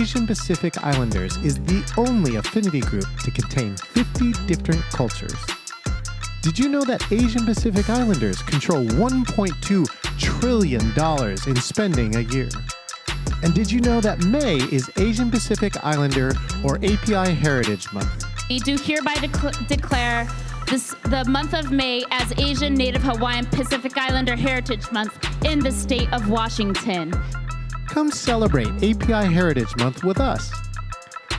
Asian Pacific Islanders is the only affinity group to contain 50 different cultures. Did you know that Asian Pacific Islanders control $1.2 trillion in spending a year? And did you know that May is Asian Pacific Islander or API Heritage Month? We do hereby declare the month of May as Asian Native Hawaiian Pacific Islander Heritage Month in the state of Washington. Come celebrate API Heritage Month with us.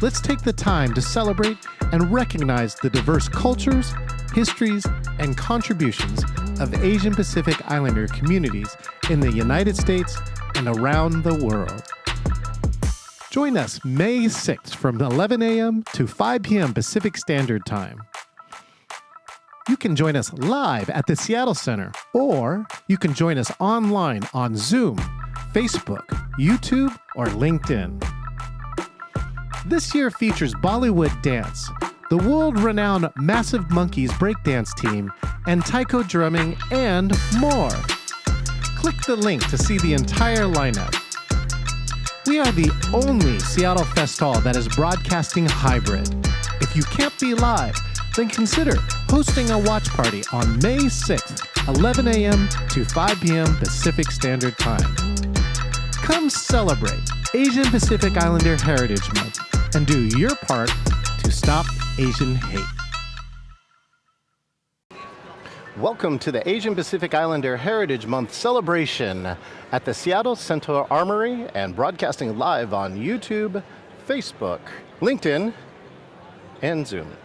Let's take the time to celebrate and recognize the diverse cultures, histories, and contributions of Asian Pacific Islander communities in the United States and around the world. Join us May 6th from 11 a.m. to 5 p.m. Pacific Standard Time. You can join us live at the Seattle Center, or you can join us online on Zoom, Facebook, YouTube, or LinkedIn. This year features Bollywood dance, the world-renowned Massive Monkees breakdance team, and taiko drumming, and more. Click the link to see the entire lineup. We are the only Seattle Fest Hall that is broadcasting hybrid. If you can't be live, then consider hosting a watch party on May 6th, 11 a.m. to 5 p.m. Pacific Standard Time. Come celebrate Asian Pacific Islander Heritage Month and do your part to stop Asian hate. Welcome to the Asian Pacific Islander Heritage Month celebration at the Seattle Center Armory and broadcasting live on YouTube, Facebook, LinkedIn, and Zoom.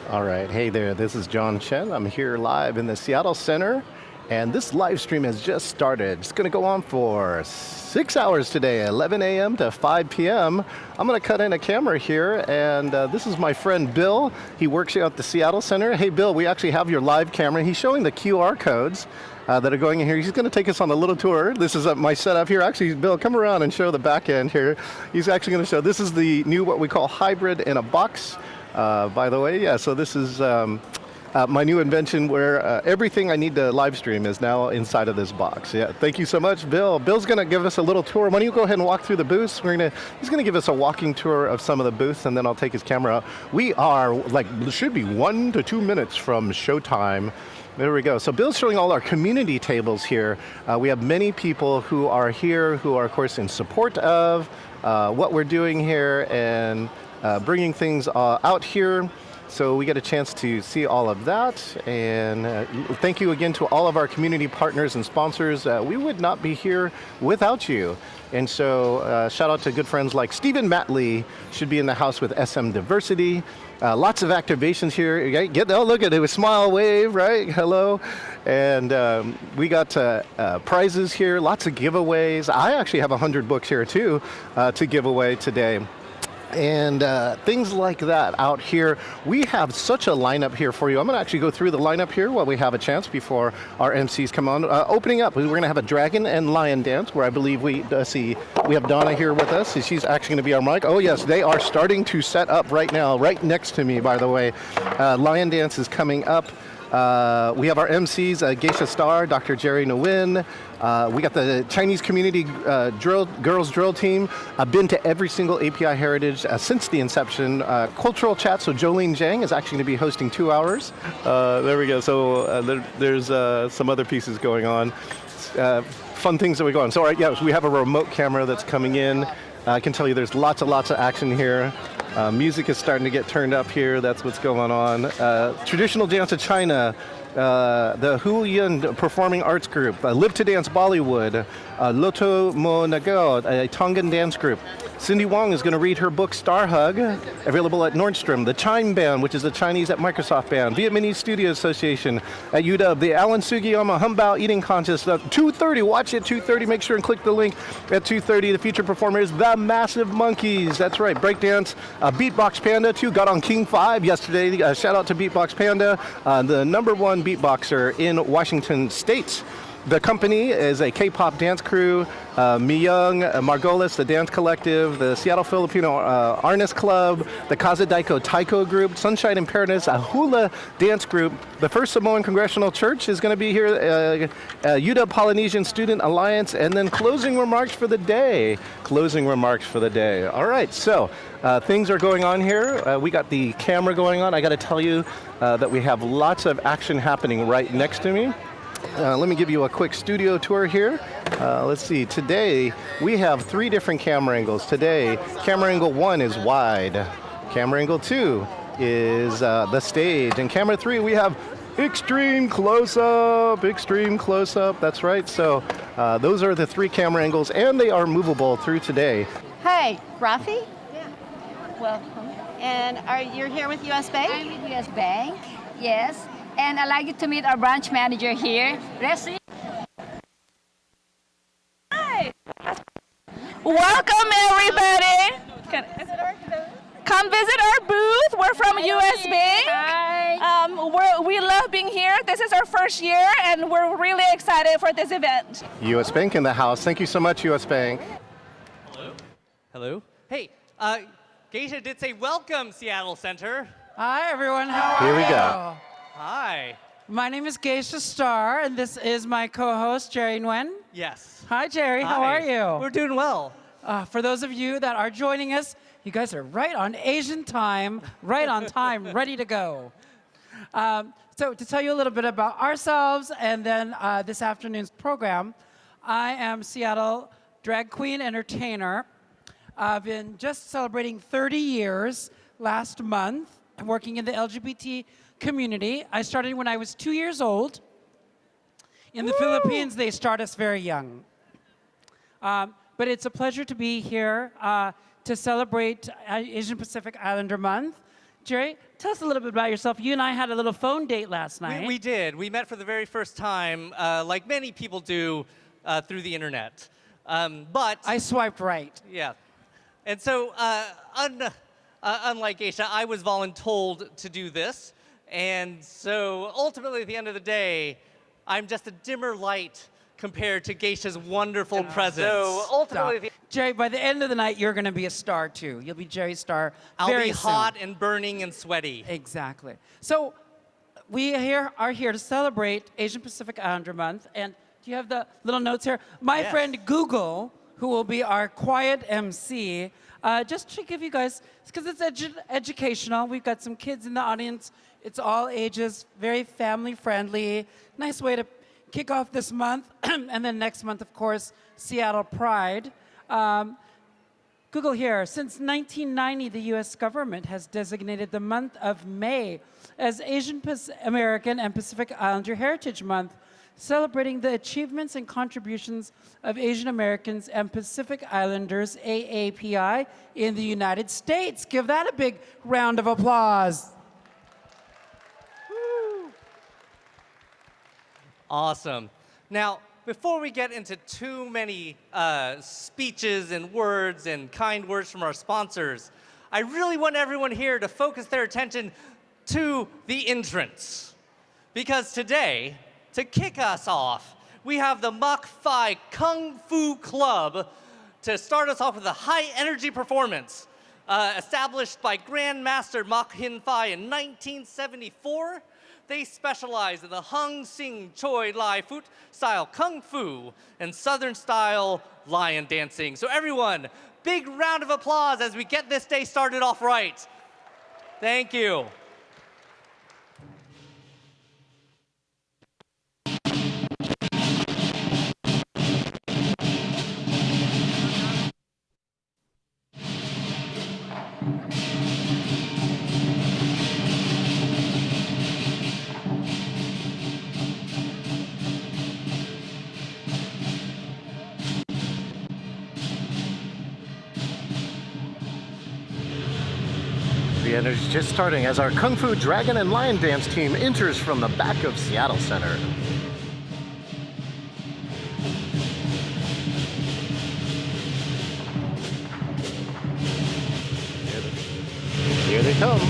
All right, hey there, this is John Chen. I'm here live in the Seattle Center, and this live stream has just started. It's going to go on for 6 hours today, 11 a.m. to 5 p.m. I'm going to cut in a camera here, and this is my friend Bill. He works here at the Seattle Center. Hey, Bill, we actually have your live camera. He's showing the QR codes that are going in here. He's going to take us on a little tour. This is my setup here. Actually, Bill, come around and show the back end here. He's actually going to show, this is the new, what we call hybrid in a box. By the way, yeah, so this is my new invention where everything I need to live stream is now inside of this box. Yeah, thank you so much, Bill. Bill's going to give us a little tour. Why don't you go ahead and walk through the booths? He's going to give us a walking tour of some of the booths, and then I'll take his camera out. We are, should be 1 to 2 minutes from showtime. There we go. So Bill's showing all our community tables here. We have many people who are here who are, of course, in support of what we're doing here and bringing things out here. So we get a chance to see all of that, and thank you again to all of our community partners and sponsors. We would not be here without you. And so shout out to good friends like Stephen Matley, should be in the house with SM Diversity. Lots of activations here. Oh, look at it, smile, wave, right? Hello. And we got prizes here, lots of giveaways. I actually have 100 books here too to give away today. And things like that out here. We have such a lineup here for you. I'm going to actually go through the lineup here while we have a chance before our MCs come on. Opening up, we're going to have a dragon and lion dance where I believe we have Donna here with us. She's actually going to be our mic. Oh yes, they are starting to set up right now, right next to me, by the way. Lion dance is coming up. We have our MCs, Gaysha Starr, Dr. Jerry Nguyen. We got the Chinese community girls drill team. I've been to every single API Heritage since the inception. Cultural chat, so Jolene Jang is actually going to be hosting 2 hours. There we go, so there's some other pieces going on. Fun things that we go on. So all right, yeah, so we have a remote camera that's coming in. I can tell you there's lots of action here. Music is starting to get turned up here. That's what's going on. Traditional dance of China, the Huayin Performing Arts Group, Live to Dance Bollywood, Loto Mo Nagao, a Tongan dance group. Cindy Wong is going to read her book, Star Hug, available at Nordstrom. The CHIME Band, which is the Chinese at Microsoft Band. Vietnamese Studio Association at UW. The Alan Sugiyama Humbao Eating Contest. 2:30, watch it, 2:30. Make sure and click the link at 2:30. The featured performer is the Massive Monkees. That's right, breakdance. Beatbox Panda, too, got on King 5 yesterday. Shout out to Beatbox Panda, the #1 beatboxer in Washington State. The company is a K-pop dance crew. MiYoung, Margolis, the dance collective, the Seattle Filipino Arnis Club, the Kaze Taiko group, Sunshine in Paradise, a hula dance group. The First Samoan Congregational Church is going to be here, Yuda Polynesian Student Alliance, and then closing remarks for the day. Closing remarks for the day. All right, so things are going on here. We got the camera going on. I got to tell you that we have lots of action happening right next to me. Let me give you a quick studio tour here. Let's see, today we have 3 different camera angles. Today, camera angle 1 is wide. Camera angle 2 is the stage. And camera 3, we have extreme close-up, that's right. So those are the 3 camera angles, and they are movable through today. Hi, Rafi? Yeah. Welcome. And you're here with US Bank? I'm with US Bank, yes. And I'd like you to meet our branch manager here, Resi. Hi. Welcome, everybody. Come visit our booth. We're from US Bank. Hi. We love being here. This is our first year, and we're really excited for this event. US Bank in the house. Thank you so much, US Bank. Hello. Hello. Hey, Gaysha did say welcome, Seattle Center. Hi, everyone. How are you? Here we go. Hi. My name is Gaysha Starr, and this is my co-host, Jerry Nguyen. Yes. Hi, Jerry. How Hi. are you? We're doing well. For those of you that are joining us, you guys are right on Asian time, right on time, ready to go. So to tell you a little bit about ourselves and then this afternoon's program, I am Seattle drag queen entertainer. I've been just celebrating 30 years last month, working in the LGBT community. I started when I was 2 years old. In the Philippines, they start us very young. But it's a pleasure to be here to celebrate Asian Pacific Islander Month. Jerry, tell us a little bit about yourself. You and I had a little phone date last night. We did. We met for the very first time, like many people do, through the internet. But I swiped right. yeah. And so, unlike Gaysha, I was voluntold to do this. And so, ultimately, at the end of the day, I'm just a dimmer light compared to Geisha's wonderful presence. So, ultimately, Jerry, by the end of the night, you're going to be a star, too. You'll be Jerry Starr I'll very be soon. hot and burning and sweaty. Exactly. So we are here to celebrate Asian Pacific Islander Month. And do you have the little notes here? My Yes. friend Google, who will be our quiet MC, just to give you guys, because it's educational. We've got some kids in the audience. It's all ages, very family friendly. Nice way to kick off this month. And then next month, of course, Seattle Pride. Google here, since 1990, the US government has designated the month of May as Asian American and Pacific Islander Heritage Month, celebrating the achievements and contributions of Asian Americans and Pacific Islanders, AAPI, in the United States. Give that a big round of applause. Awesome. Now, before we get into too many speeches and words and kind words from our sponsors, I really want everyone here to focus their attention to the entrance. Because today, to kick us off, we have the Mach Phi Kung Fu Club to start us off with a high-energy performance. Established by Grandmaster Mach Hin Phi in 1974, they specialize in the Hung Sing Choi Lai Foot style Kung Fu and Southern style lion dancing. So everyone, big round of applause as we get this day started off right. Thank you. The energy is just starting as our Kung Fu Dragon and Lion Dance team enters from the back of Seattle Center. Here they come.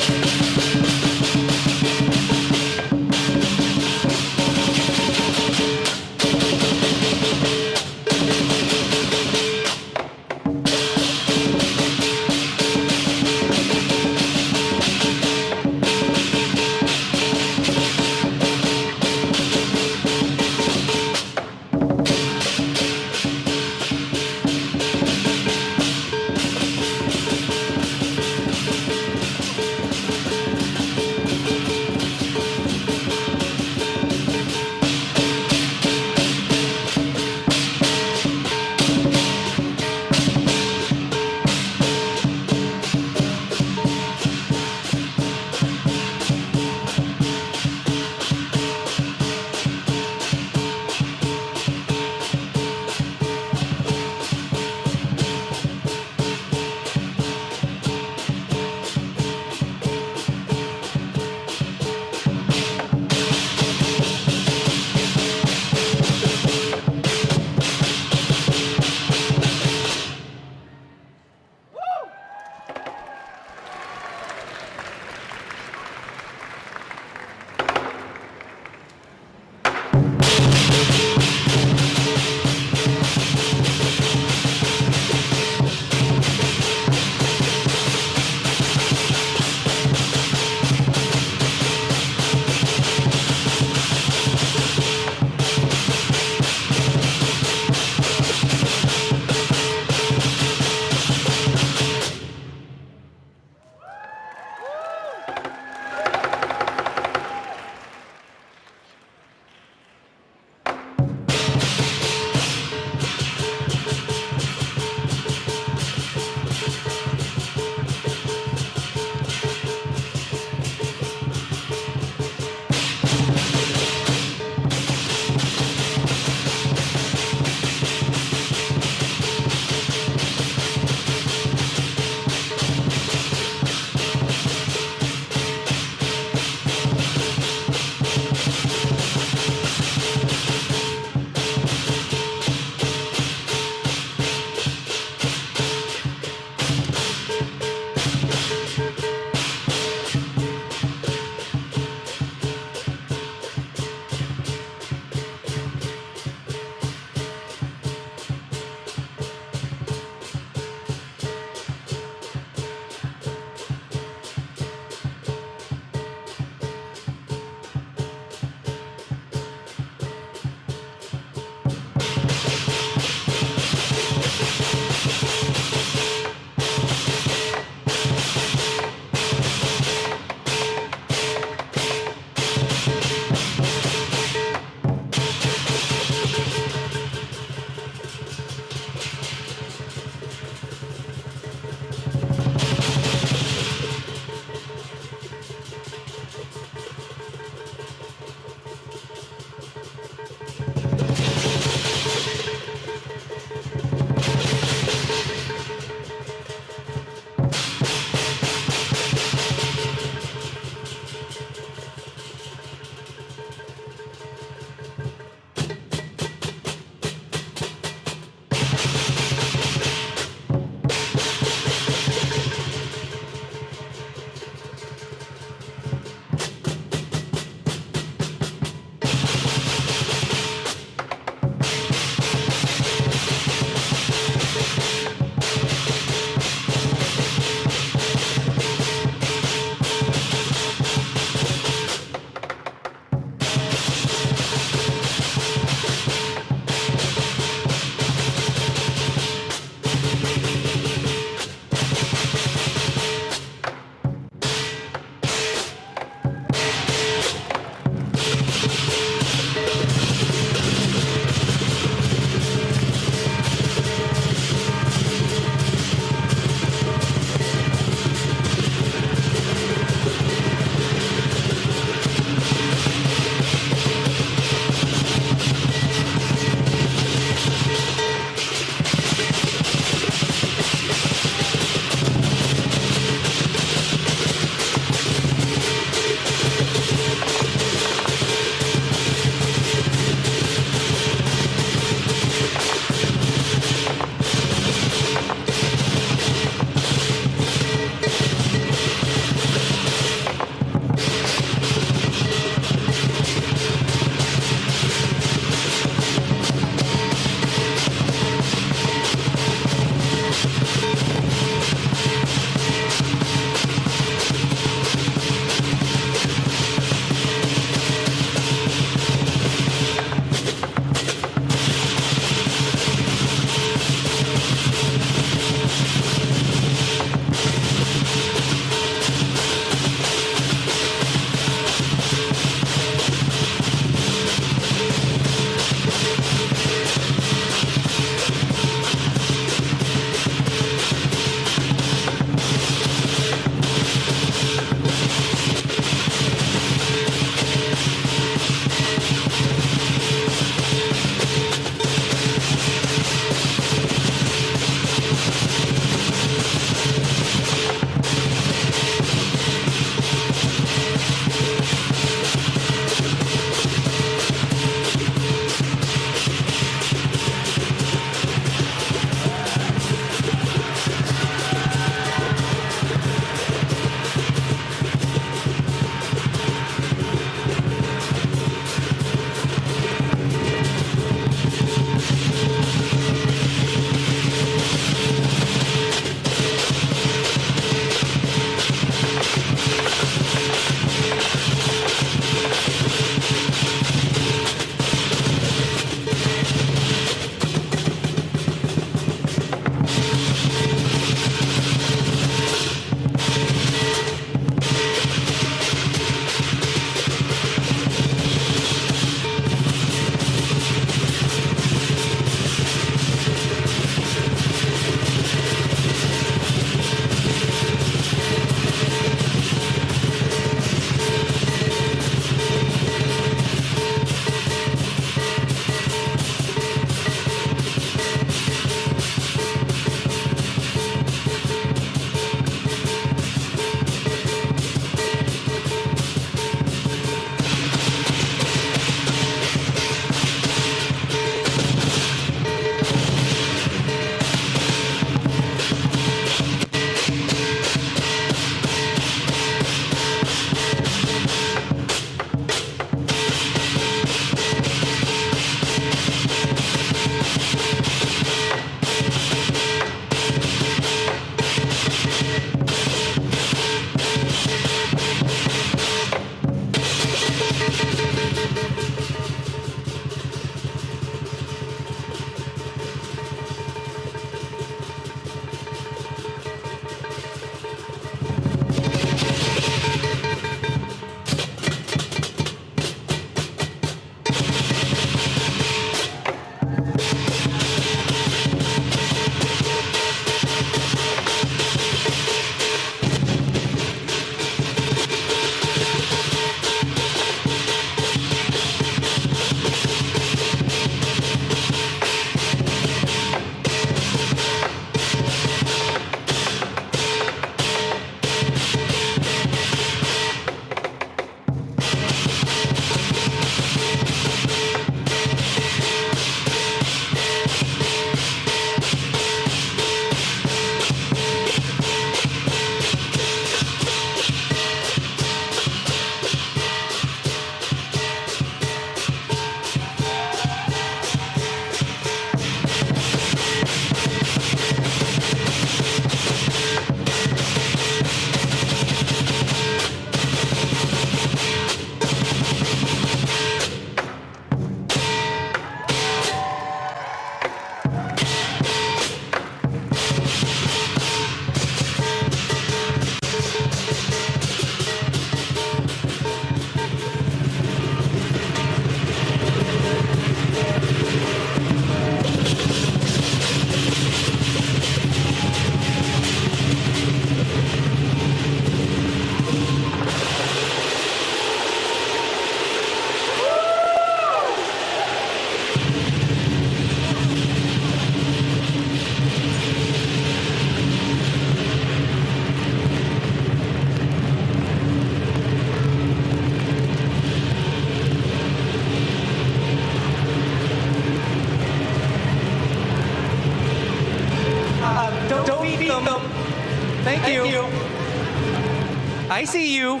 I see you.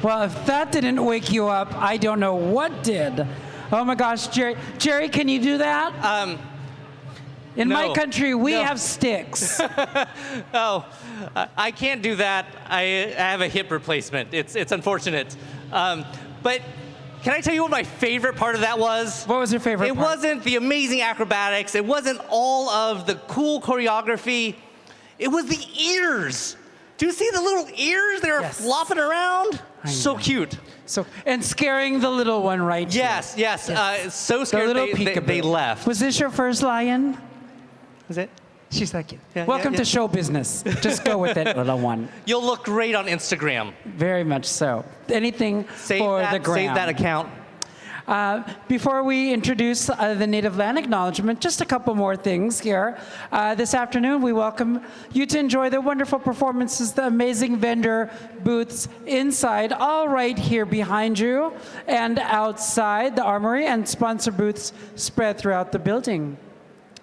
Well, if that didn't wake you up, I don't know what did. Oh my gosh, Jerry. Jerry, can you do that? In my No. country, we No. have sticks. Oh, I can't do that. I have a hip replacement. It's unfortunate. But can I tell you what my favorite part of that was? What was your favorite It part? wasn't the amazing acrobatics. It wasn't all of the cool choreography. It was the ears. Do you see the little ears that are Yes. flopping around? So know. cute. So, and scaring the little one right here. Yes. So The scared little they peekaboo. left. Was this your first lion? Was it? She's like, Yeah, welcome yeah. to show business. Just go with it, little one. You'll look great on Instagram. Very much so. Anything for the gram. Save that account. Before we introduce the Native Land Acknowledgement, just a couple more things here. This afternoon, we welcome you to enjoy the wonderful performances, the amazing vendor booths inside, all right here behind you, and outside the armory, and sponsor booths spread throughout the building.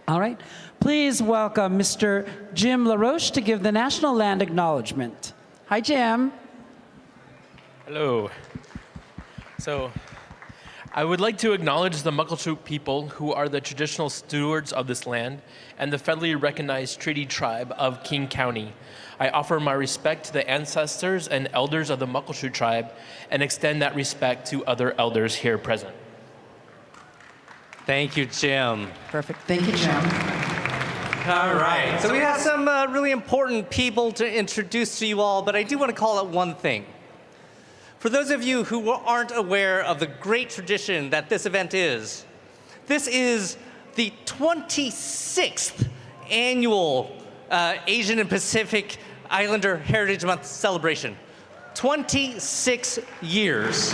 All right. Please welcome Mr. Jim LaRouche to give the National Land Acknowledgement. Hi, Jim. Hello. So, I would like to acknowledge the Muckleshoot people who are the traditional stewards of this land and the federally recognized treaty tribe of King County. I offer my respect to the ancestors and elders of the Muckleshoot tribe and extend that respect to other elders here present. Thank you, Jim. Perfect. Thank you, Jim. All right. So we have some really important people to introduce to you all, but I do want to call out one thing. For those of you who aren't aware of the great tradition that this event is, this is the 26th annual Asian and Pacific Islander Heritage Month celebration. 26 years.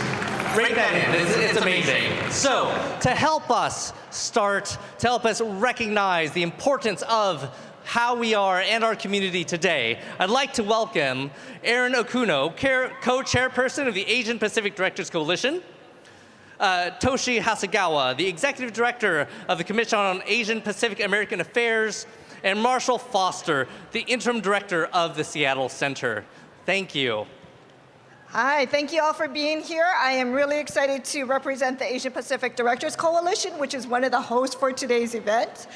Break that in. It's amazing. So, to help us start, to help us recognize the importance of how we are and our community today, I'd like to welcome Erin Okuno, Co-Chairperson of the Asian Pacific Directors Coalition, Toshi Hasegawa, the Executive Director of the Commission on Asian Pacific American Affairs, and Marshall Foster, the Interim Director of the Seattle Center. Thank you. Hi, thank you all for being here. I am really excited to represent the Asia Pacific Directors Coalition, which is one of the hosts for today's event.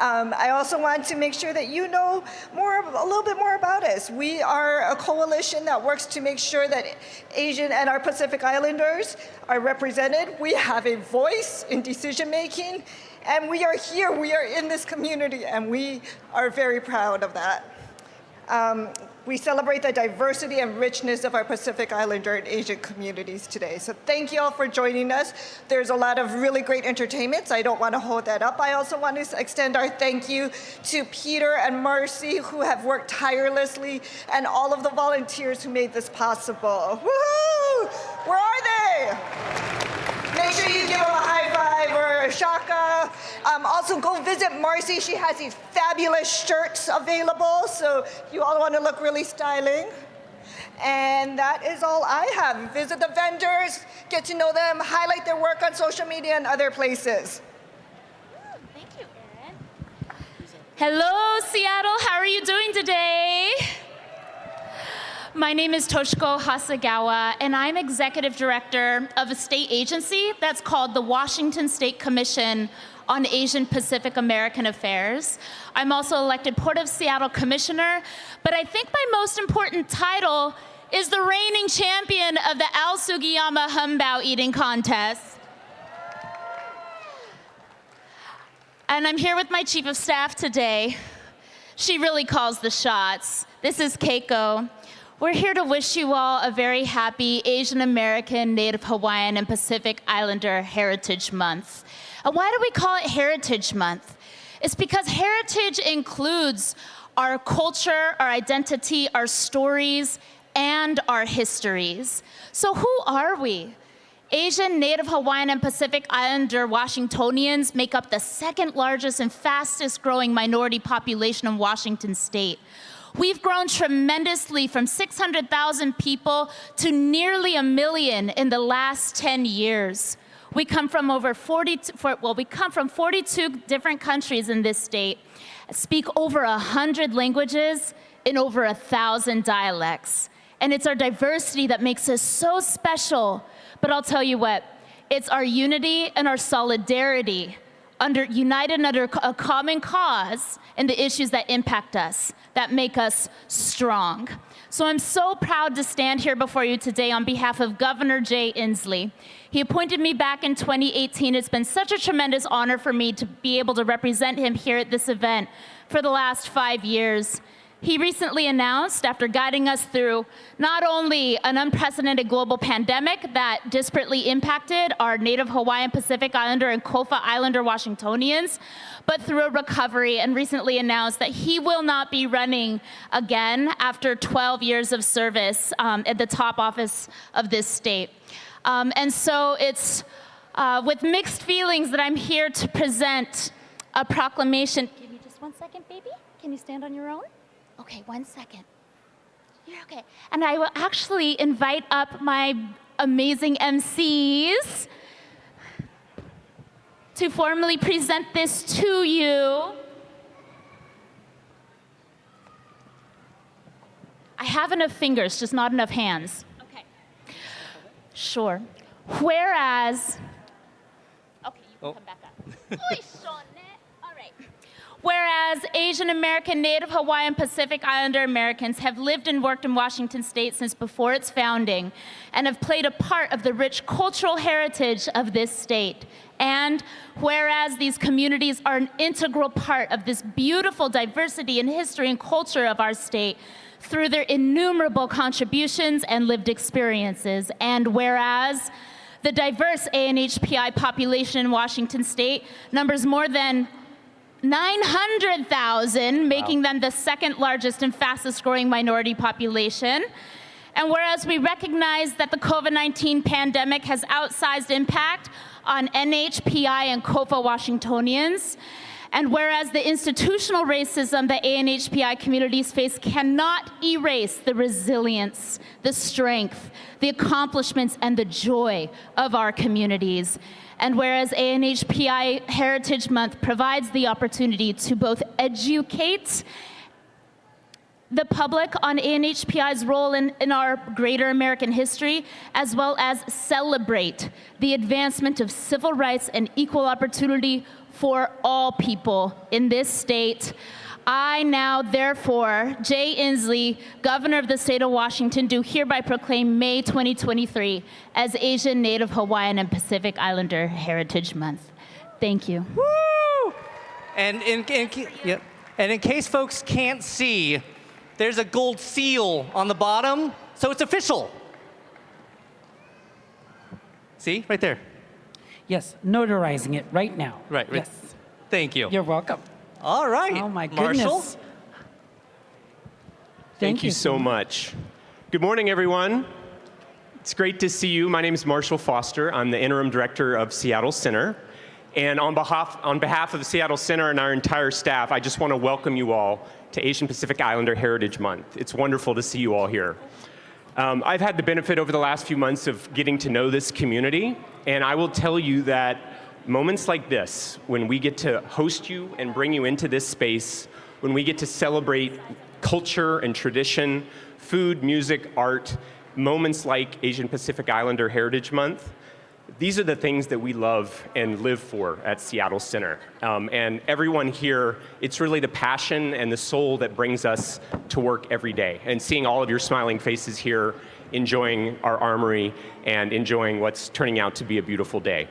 I also want to make sure that you know a little bit more about us. We are a coalition that works to make sure that Asian and our Pacific Islanders are represented. We have a voice in decision making, and we are here, we are in this community, and we are very proud of that. We celebrate the diversity and richness of our Pacific Islander and Asian communities today. So thank you all for joining us. There's a lot of really great entertainment, so I don't want to hold that up. I also want to extend our thank you to Peter and Marcy, who have worked tirelessly, and all of the volunteers who made this possible. Woohoo! Where are they? Make sure you give them a high five or a shaka. Also, go visit Marcy. She has these fabulous shirts available, so you all want to look really styling. And that is all I have. Visit the vendors, get to know them, highlight their work on social media and other places. Thank you, Erin. Hello, Seattle. How are you doing today? My name is Toshiko Hasegawa, and I'm Executive Director of a state agency that's called the Washington State Commission on Asian Pacific American Affairs. I'm also elected Port of Seattle Commissioner, but I think my most important title is the reigning champion of the Al Sugiyama Humbao eating contest. And I'm here with my Chief of Staff today. She really calls the shots. This is Keiko. We're here to wish you all a very happy Asian American, Native Hawaiian, and Pacific Islander Heritage Month. And why do we call it Heritage Month? It's because heritage includes our culture, our identity, our stories, and our histories. So who are we? Asian, Native Hawaiian, and Pacific Islander Washingtonians make up the second largest and fastest growing minority population in Washington state. We've grown tremendously from 600,000 people to nearly 1 million in the last 10 years. We come from 42 different countries in this state, speak over 100 languages in over 1,000 dialects. And it's our diversity that makes us so special. But I'll tell you what, it's our unity and our solidarity united under a common cause and the issues that impact us, that make us strong. So I'm so proud to stand here before you today on behalf of Governor Jay Inslee. He appointed me back in 2018. It's been such a tremendous honor for me to be able to represent him here at this event for the last 5 years. He recently announced, after guiding us through not only an unprecedented global pandemic that disparately impacted our native Hawaiian Pacific Islander and Kofa Islander Washingtonians, but through a recovery, and recently announced that he will not be running again after 12 years of service at the top office of this state. And so it's with mixed feelings that I'm here to present a proclamation. Give me just 1 second, baby. Can you stand on your own? Okay, 1 second. You're okay. And I will actually invite up my amazing MCs to formally present this to you. I have enough fingers, just not enough hands. Okay. Sure. Whereas, okay, you can come back up. All right. Whereas Asian American, Native Hawaiian, Pacific Islander Americans have lived and worked in Washington State since before its founding and have played a part of the rich cultural heritage of this state. And whereas these communities are an integral part of this beautiful diversity in history and culture of our state through their innumerable contributions and lived experiences. And whereas the diverse ANHPI population in Washington State numbers more than 900,000, making them the second largest and fastest growing minority population. And whereas we recognize that the COVID-19 pandemic has outsized impact on NHPI and KOFA Washingtonians, and whereas the institutional racism that ANHPI communities face cannot erase the resilience, the strength, the accomplishments, and the joy of our communities. And whereas ANHPI Heritage Month provides the opportunity to both educate the public on ANHPI's role in our greater American history, as well as celebrate the advancement of civil rights and equal opportunity for all people in this state, I now, therefore, Jay Inslee, Governor of the State of Washington, do hereby proclaim May 2023 as Asian, Native, Hawaiian, and Pacific Islander Heritage Month. Thank you. Woo! And in case folks can't see, there's a gold seal on the bottom, so it's official. See, right there. Yes, notarizing it right now. Right. Yes. Thank you. You're welcome. All right. Oh my goodness. Marshall? Thank you so much. Good morning, everyone. It's great to see you. My name is Marshall Foster. I'm the interim director of Seattle Center. And on behalf of the Seattle Center and our entire staff, I just want to welcome you all to Asian Pacific Islander Heritage Month. It's wonderful to see you all here. I've had the benefit over the last few months of getting to know this community, and I will tell you that moments like this, when we get to host you and bring you into this space, when we get to celebrate culture and tradition, food, music, art, moments like Asian Pacific Islander Heritage Month, these are the things that we love and live for at Seattle Center. And everyone here, it's really the passion and the soul that brings us to work every day. And seeing all of your smiling faces here, enjoying our armory, and enjoying what's turning out to be a beautiful day.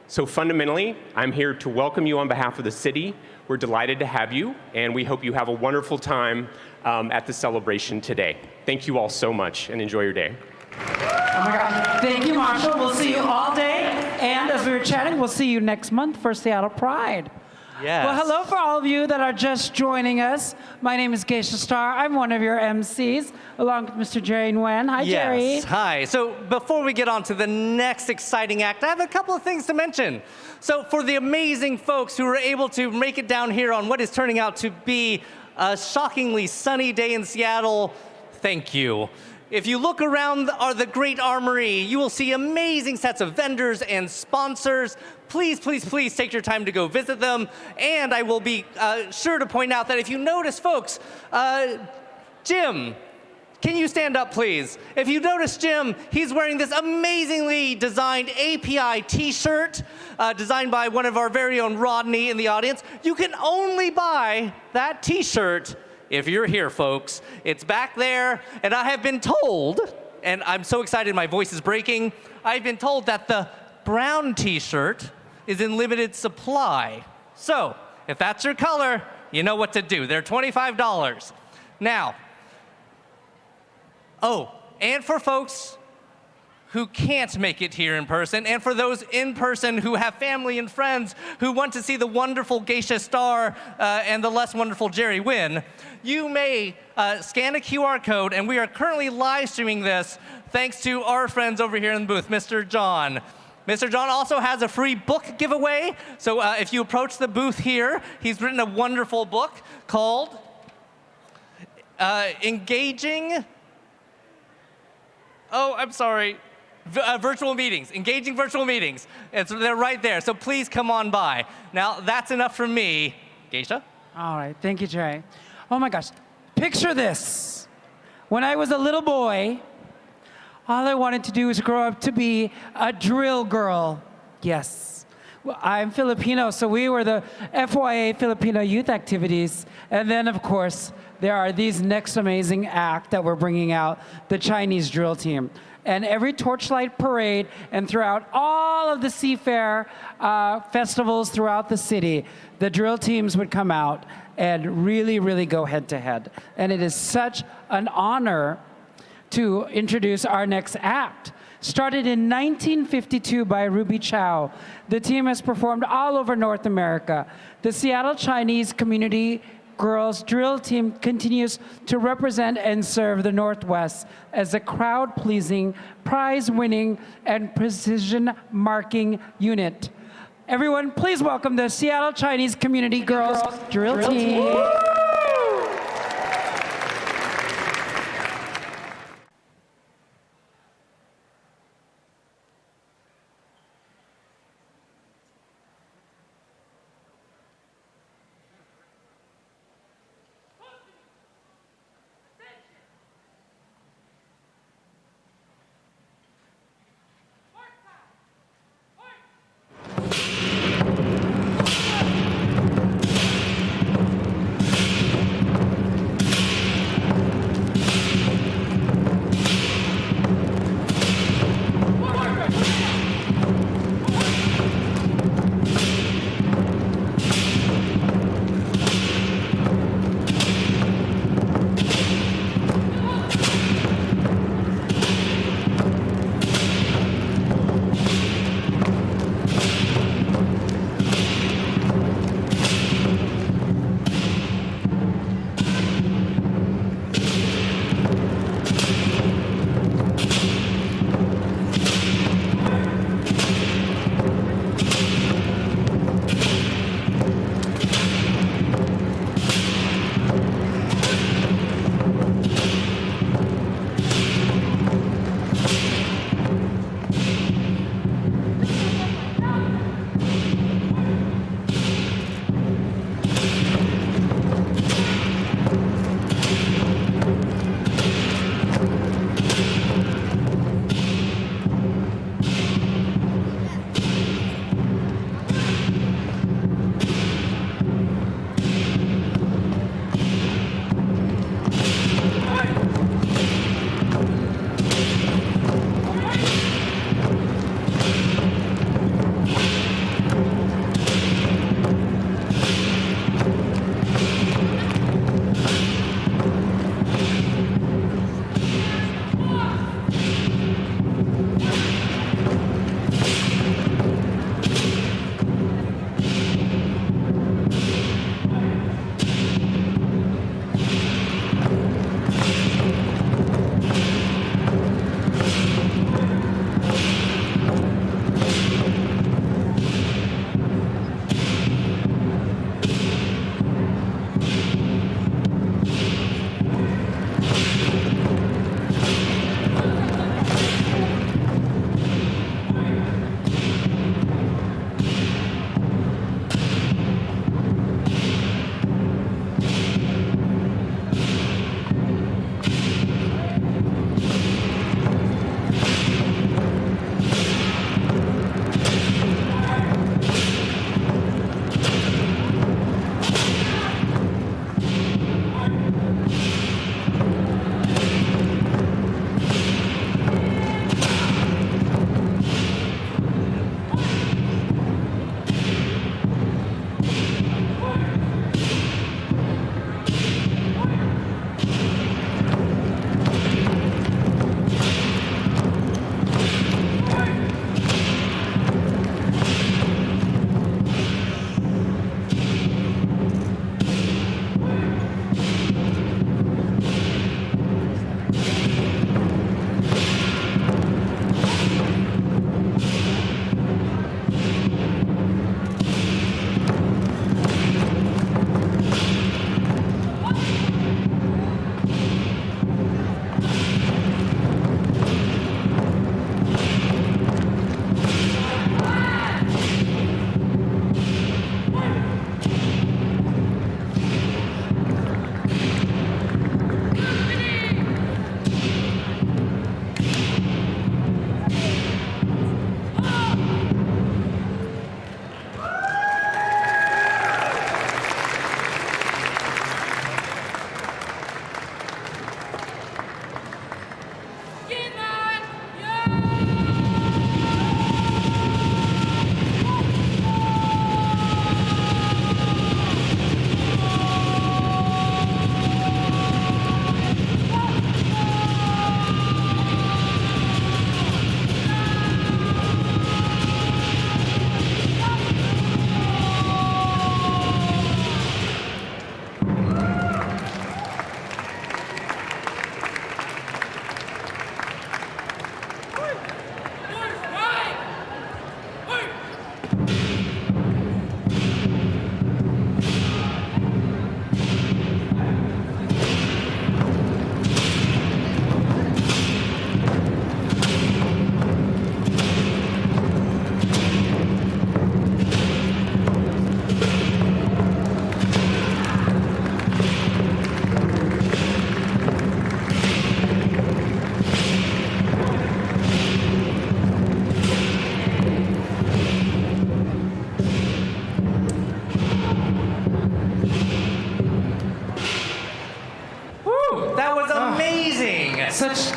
So fundamentally, I'm here to welcome you on behalf of the city. We're delighted to have you, and we hope you have a wonderful time at the celebration today. Thank you all so much, and enjoy your day. Oh my God. Thank you, Marshall. We'll see you all day. And as we were chatting, we'll see you next month for Seattle Pride. Yes. Well, hello for all of you that are just joining us. My name is Gaysha Starr. I'm one of your MCs, along with Mr. Jerry Nguyen. Hi, Jerry. Yes, hi. So before we get on to the next exciting act, I have a couple of things to mention. So for the amazing folks who were able to make it down here on what is turning out to be a shockingly sunny day in Seattle, thank you. If you look around the Great Armory, you will see amazing sets of vendors and sponsors. Please, please, please take your time to go visit them. And I will be sure to point out that if you notice, folks, Jim, can you stand up, please? If you notice Jim, he's wearing this amazingly designed API t-shirt designed by one of our very own Rodney in the audience. You can only buy that t-shirt if you're here, folks. It's back there, and I have been told, and I'm so excited my voice is breaking, I've been told that the brown t-shirt is in limited supply. So, if that's your color, you know what to do. They're $25. Now, oh, and for folks who can't make it here in person, and for those in person who have family and friends who want to see the wonderful Gaysha Starr and the less wonderful Jerry Nguyen, you may scan a QR code, and we are currently live streaming this thanks to our friends over here in the booth, Mr. John. Mr. John also has a free book giveaway, so if you approach the booth here, he's written a wonderful book called Engaging, virtual meetings, Engaging Virtual Meetings. And so they're right there, so please come on by. Now, that's enough from me. Gaysha? All right, thank you, Jay. Oh my gosh, picture this. When I was a little boy, all I wanted to do was grow up to be a drill girl. Yes. Well, I'm Filipino, so we were the FYA Filipino Youth Activities. And then, of course, there are these next amazing act that we're bringing out, the Chinese drill team. And every torchlight parade and throughout all of the Seafair festivals throughout the city, the drill teams would come out and really, really go head to head. And it is such an honor to introduce our next act. Started in 1952 by Ruby Chow, the team has performed all over North America. The Seattle Chinese Community Girls Drill Team continues to represent and serve the Northwest as a crowd-pleasing, prize-winning, and precision-marking unit. Everyone, please welcome the Seattle Chinese Community Girls Drill Team.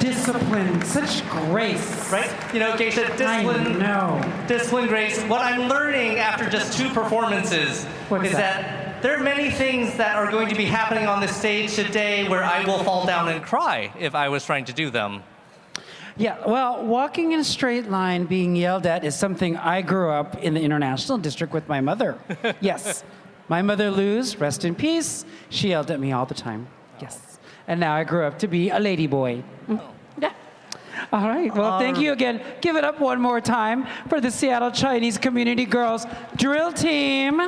discipline, such grace. Right? You know, Gaysha, discipline, discipline, grace. What I'm learning after just 2 performances is that there are many things that are going to be happening on this stage today where I will fall down and cry if I was trying to do them. Yeah, well, walking in a straight line being yelled at is something I grew up in the International District with my mother. Yes. My mother, Luz, rest in peace, she yelled at me all the time. Yes. And now I grew up to be a lady boy. Yeah. All right, well, thank you again. Give it up one more time for the Seattle Chinese Community Girls Drill Team. Woo!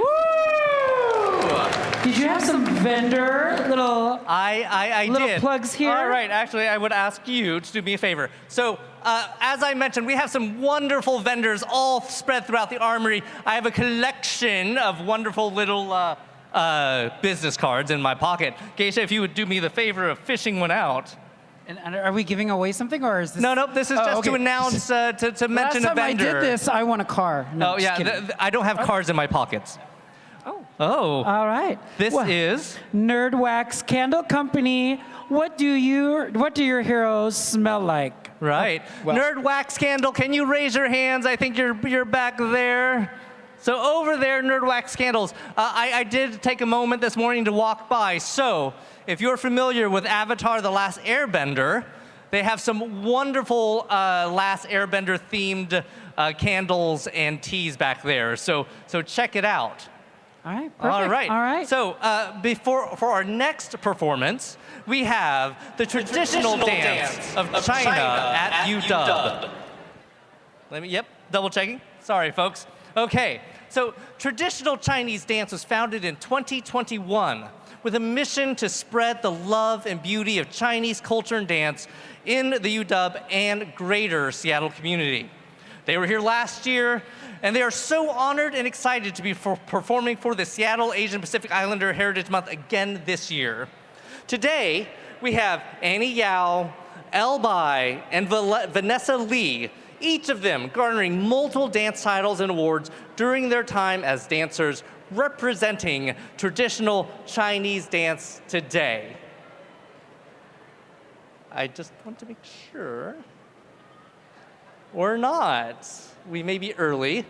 Did you have some vendor little plugs here? All right, actually, I would ask you to do me a favor. So, as I mentioned, we have some wonderful vendors all spread throughout the armory. I have a collection of wonderful little business cards in my pocket. Gaysha, if you would do me the favor of fishing one out. And are we giving away something, or is this? No, this is just to announce, to mention a vendor. Last time I did this, I won a car. No, I don't have cards in my pockets. Oh. All right. This is Nerd Wax Candle Company. What do your heroes smell like? Right. Nerd Wax Candle, can you raise your hands? I think you're back there. So over there, Nerd Wax Candles. I did take a moment this morning to walk by. So if you're familiar with Avatar: The Last Airbender, they have some wonderful Last Airbender themed candles and teas back there. So check it out. All right, perfect. All right. So for our next performance, we have the traditional dance of China at UW. Double checking. Sorry, folks. Okay, so traditional Chinese dance was founded in 2021 with a mission to spread the love and beauty of Chinese culture and dance in the UW and greater Seattle community. They were here last year, and they are so honored and excited to be performing for the Seattle Asian Pacific Islander Heritage Month again this year. Today, we have Annie Yao, Elle Bai, and Vanessa Lee, each of them garnering multiple dance titles and awards during their time as dancers representing traditional Chinese dance today. I just want to make sure. Or not. We may be early.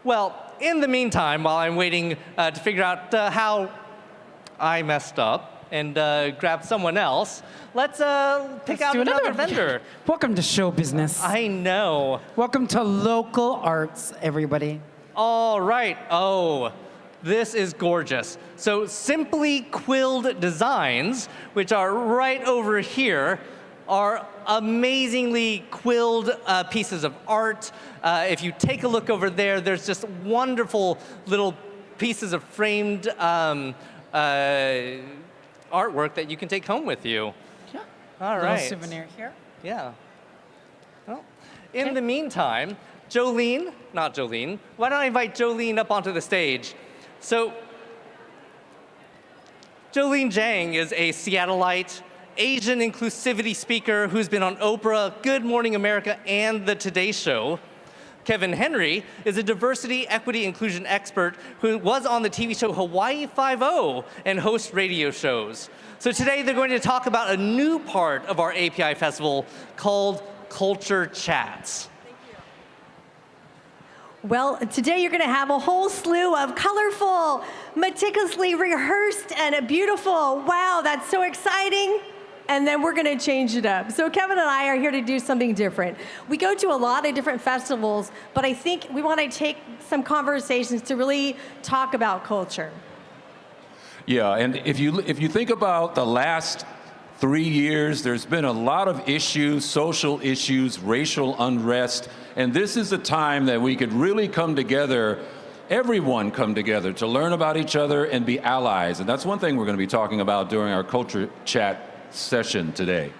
Well, in the meantime, while I'm waiting to figure out how I messed up and grab someone else, let's pick out another vendor. Welcome to show business. I know. Welcome to local arts, everybody. All right. Oh, this is gorgeous. So Simply Quilled Designs, which are right over here, are amazingly quilled pieces of art. If you take a look over there, there's just wonderful little pieces of framed artwork that you can take home with you. Yeah. All right. Little souvenir here. Yeah. Well, in the meantime, Jolene, why don't I invite Jolene up onto the stage? So, Jolene Jang is a Seattleite, Asian inclusivity speaker who's been on Oprah, Good Morning America, and The Today Show. Kevin Henry is a diversity, equity, inclusion expert who was on the TV show Hawaii 5-0 and hosts radio shows. So today they're going to talk about a new part of our API festival called Culture Chats. Well, today you're going to have a whole slew of colorful, meticulously rehearsed, and beautiful. Wow, that's so exciting. And then we're going to change it up. So Kevin and I are here to do something different. We go to a lot of different festivals, but I think we want to take some conversations to really talk about culture. Yeah, and if you think about the last 3 years, there's been a lot of issues, social issues, racial unrest, and this is a time that we could really come together, everyone come together to learn about each other and be allies. And that's one thing we're going to be talking about during our Culture Chat session today.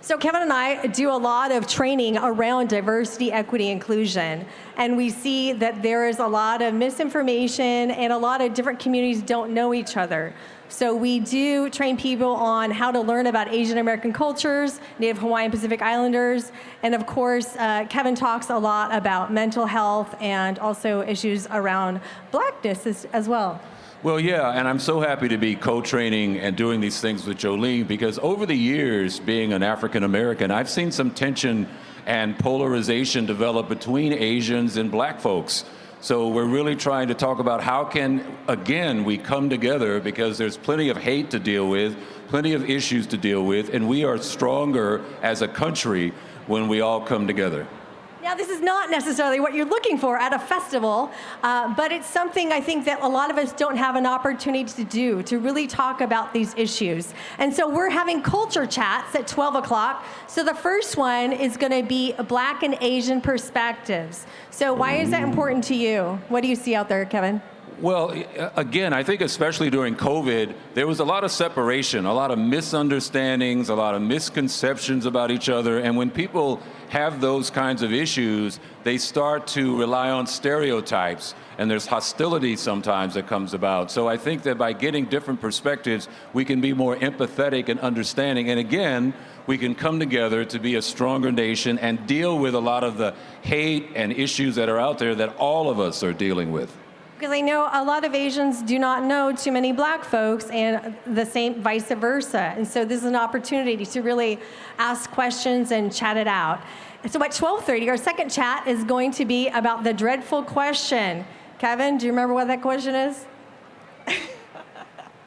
So Kevin and I do a lot of training around diversity, equity, inclusion, and we see that there is a lot of misinformation and a lot of different communities don't know each other. So we do train people on how to learn about Asian American cultures, Native Hawaiian Pacific Islanders, and of course, Kevin talks a lot about mental health and also issues around blackness as well. Well, yeah, and I'm so happy to be co-training and doing these things with Jolene, because over the years, being an African American, I've seen some tension and polarization develop between Asians and black folks. So we're really trying to talk about how can, again, we come together, because there's plenty of hate to deal with, plenty of issues to deal with, and we are stronger as a country when we all come together. Now, this is not necessarily what you're looking for at a festival, but it's something I think that a lot of us don't have an opportunity to do, to really talk about these issues. And so we're having culture chats at 12 o'clock. So the first one is going to be Black and Asian perspectives. So why is that important to you? What do you see out there, Kevin? Well, again, I think especially during COVID, there was a lot of separation, a lot of misunderstandings, a lot of misconceptions about each other. And when people have those kinds of issues, they start to rely on stereotypes, and there's hostility sometimes that comes about. So I think that by getting different perspectives, we can be more empathetic and understanding. And again, we can come together to be a stronger nation and deal with a lot of the hate and issues that are out there that all of us are dealing with. Because I know a lot of Asians do not know too many black folks, and the same vice versa. And so this is an opportunity to really ask questions and chat it out. And so at 12:30, our second chat is going to be about the dreadful question. Kevin, do you remember what that question is?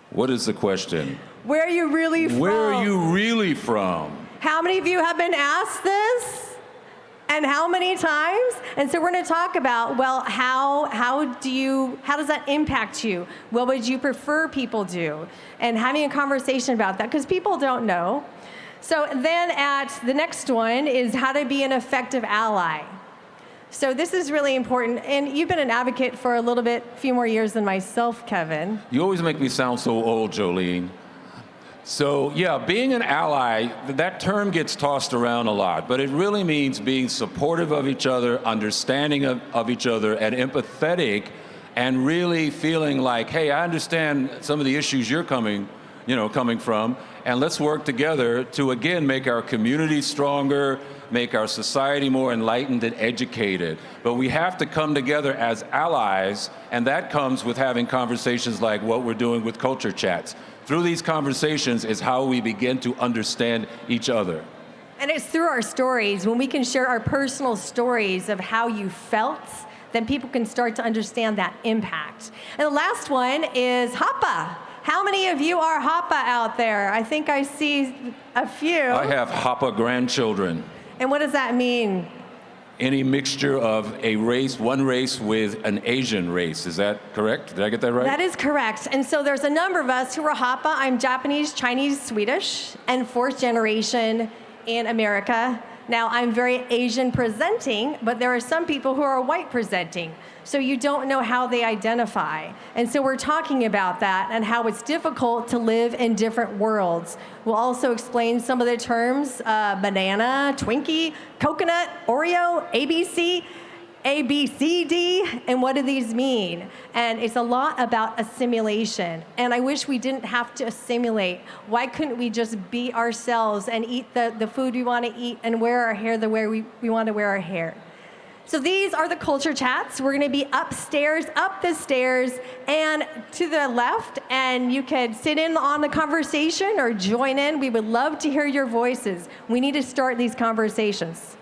What is the question? Where are you really from? Where are you really from? How many of you have been asked this? And how many times? And so we're going to talk about, well, how does that impact you? What would you prefer people do? And having a conversation about that, because people don't know. So then at the next one is how to be an effective ally. So this is really important. And you've been an advocate for a few more years than myself, Kevin. You always make me sound so old, Jolene. So yeah, being an ally, that term gets tossed around a lot, but it really means being supportive of each other, understanding of each other, and empathetic, and really feeling like, hey, I understand some of the issues you're coming from, and let's work together to, again, make our community stronger, make our society more enlightened and educated. But we have to come together as allies, and that comes with having conversations like what we're doing with Culture Chats. Through these conversations is how we begin to understand each other. And it's through our stories. When we can share our personal stories of how you felt, then people can start to understand that impact. And the last one is Hapa. How many of you are Hapa out there? I think I see a few. I have Hapa grandchildren. And what does that mean? Any mixture of a race, one race with an Asian race. Is that correct? Did I get that right? That is correct. And so there's a number of us who are Hapa. I'm Japanese, Chinese, Swedish, and fourth generation in America. Now, I'm very Asian presenting, but there are some people who are white presenting. So you don't know how they identify. And so we're talking about that and how it's difficult to live in different worlds. We'll also explain some of the terms, banana, Twinkie, coconut, Oreo, ABC, ABCD, and what do these mean? And it's a lot about assimilation. And I wish we didn't have to assimilate. Why couldn't we just be ourselves and eat the food we want to eat and wear our hair the way we want to wear our hair? So these are the culture chats. We're going to be upstairs, up the stairs, and to the left, and you can sit in on the conversation or join in. We would love to hear your voices. We need to start these conversations.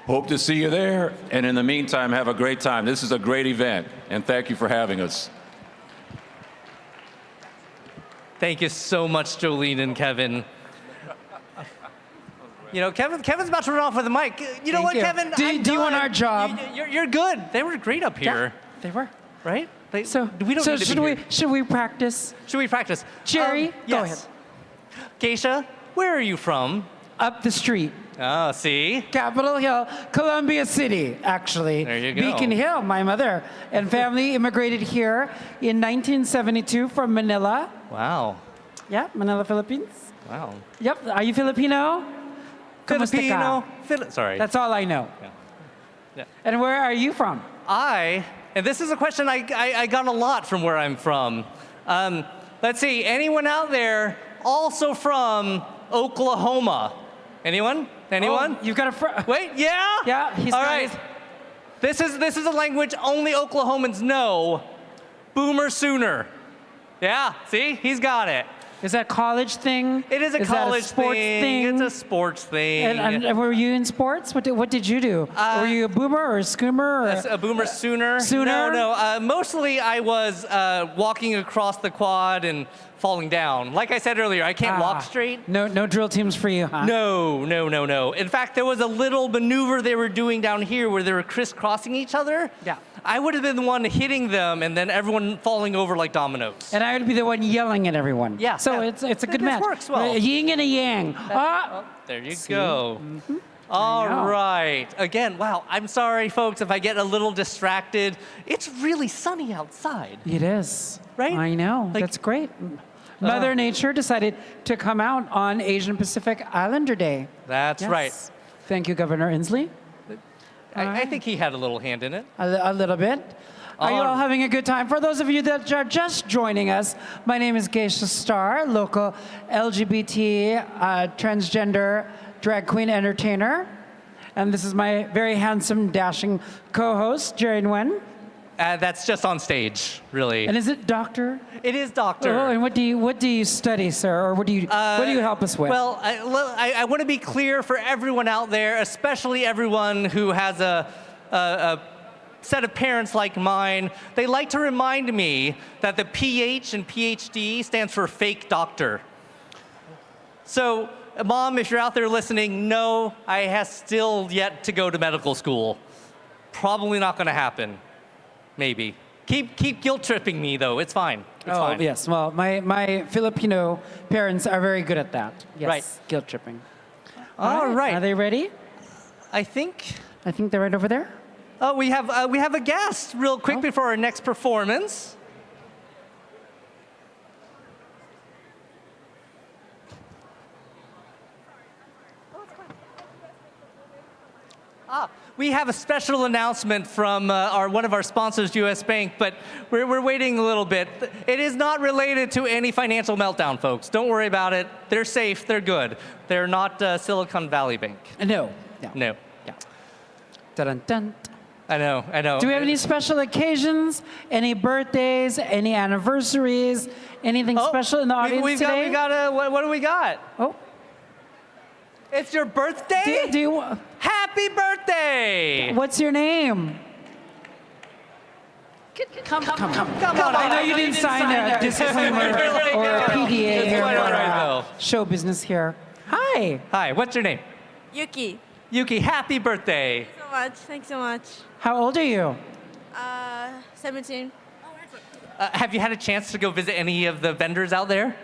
Hope to see you there, and in the meantime, have a great time. This is a great event, and thank you for having us. Thank you so much, Jolene and Kevin. You know, Kevin's about to run off with the mic. You know what, Kevin? Do you want our job? You're good. They were great up here. Yeah, they were. Right? Should we practice? Should we practice? Jerry, go ahead. Gaysha, where are you from? Up the street. Oh, see? Capitol Hill, Columbia City, actually. There you go. Beacon Hill, my mother and family immigrated here in 1972 from Manila. Wow. Yeah, Manila, Philippines. Wow. Yep. Are you Filipino? Filipino. Sorry. That's all I know. Yeah. And where are you from? And this is a question I got a lot from where I'm from. Let's see, anyone out there also from Oklahoma? Anyone? Oh, you've got a Wait, yeah? Yeah, he's all right. This is a language only Oklahomans know, Boomer Sooner. Yeah, see, he's got it. Is that a college thing? It is a college thing. It's a sports thing. And were you in sports? What did you do? Were you a boomer or a scoomer? Or a boomer sooner? Sooner? No. Mostly I was walking across the quad and falling down. Like I said earlier, I can't walk straight. No drill teams for you, huh? No. In fact, there was a little maneuver they were doing down here where they were crisscrossing each other. Yeah. I would have been the one hitting them and then everyone falling over like dominoes. And I would be the one yelling at everyone. Yeah. So it's a good match. This works well. A yin and a yang. There you go. All right. Again, wow, I'm sorry, folks, if I get a little distracted. It's really sunny outside. It is. Right? I know. Like, that's great. Mother Nature decided to come out on Asian Pacific Islander Day. That's right. Thank you, Governor Inslee. I think he had a little hand in it. A little bit. Are you all having a good time? For those of you that are just joining us, my name is Gaysha Starr, local LGBT transgender drag queen entertainer. And this is my very handsome, dashing co-host, Jerry Nguyen. That's just on stage, really. And is it doctor? It is doctor. Oh, and what do you study, sir, or what do you help us with? Well, I want to be clear for everyone out there, especially everyone who has a set of parents like mine. They like to remind me that the PH in PhD stands for fake doctor. So, Mom, if you're out there listening, no, I have still yet to go to medical school. Probably not going to happen. Maybe. Keep guilt tripping me though. It's fine. It's fine. Yes. Well, my Filipino parents are very good at that. Yes. Right. Guilt tripping. All right. Are they ready? I think they're right over there. Oh, we have a guest real quick before our next performance. We have a special announcement from one of our sponsors, U.S. Bank, but we're waiting a little bit. It is not related to any financial meltdown, folks. Don't worry about it. They're safe. They're good. They're not Silicon Valley Bank. No. No. Yeah. Dun dun. I know. Do we have any special occasions? Any birthdays? Any anniversaries? Anything special in the audience today? What do we got? Oh. It's your birthday? Happy birthday! What's your name? Come on. I know you didn't sign a disclaimer or a PDA here for show business here. Hi. Hi, what's your name? Yuki. Yuki, happy birthday. So much. Thanks so much. How old are you? 17. Have you had a chance to go visit any of the vendors out there?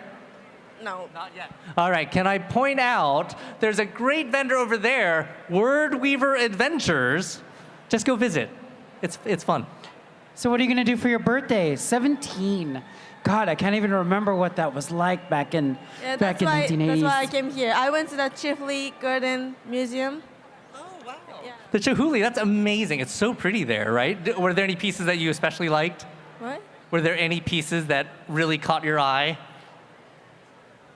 No. Not yet. All right, can I point out, there's a great vendor over there, Word Weaver Adventures. Just go visit. It's fun. So what are you going to do for your birthday? 17. God, I can't even remember what that was like back in 1980s. That's why I came here. I went to the Chifley Garden Museum. Oh, wow. Yeah. The Chihuly, that's amazing. It's so pretty there, right? Were there any pieces that you especially liked? What? Were there any pieces that really caught your eye?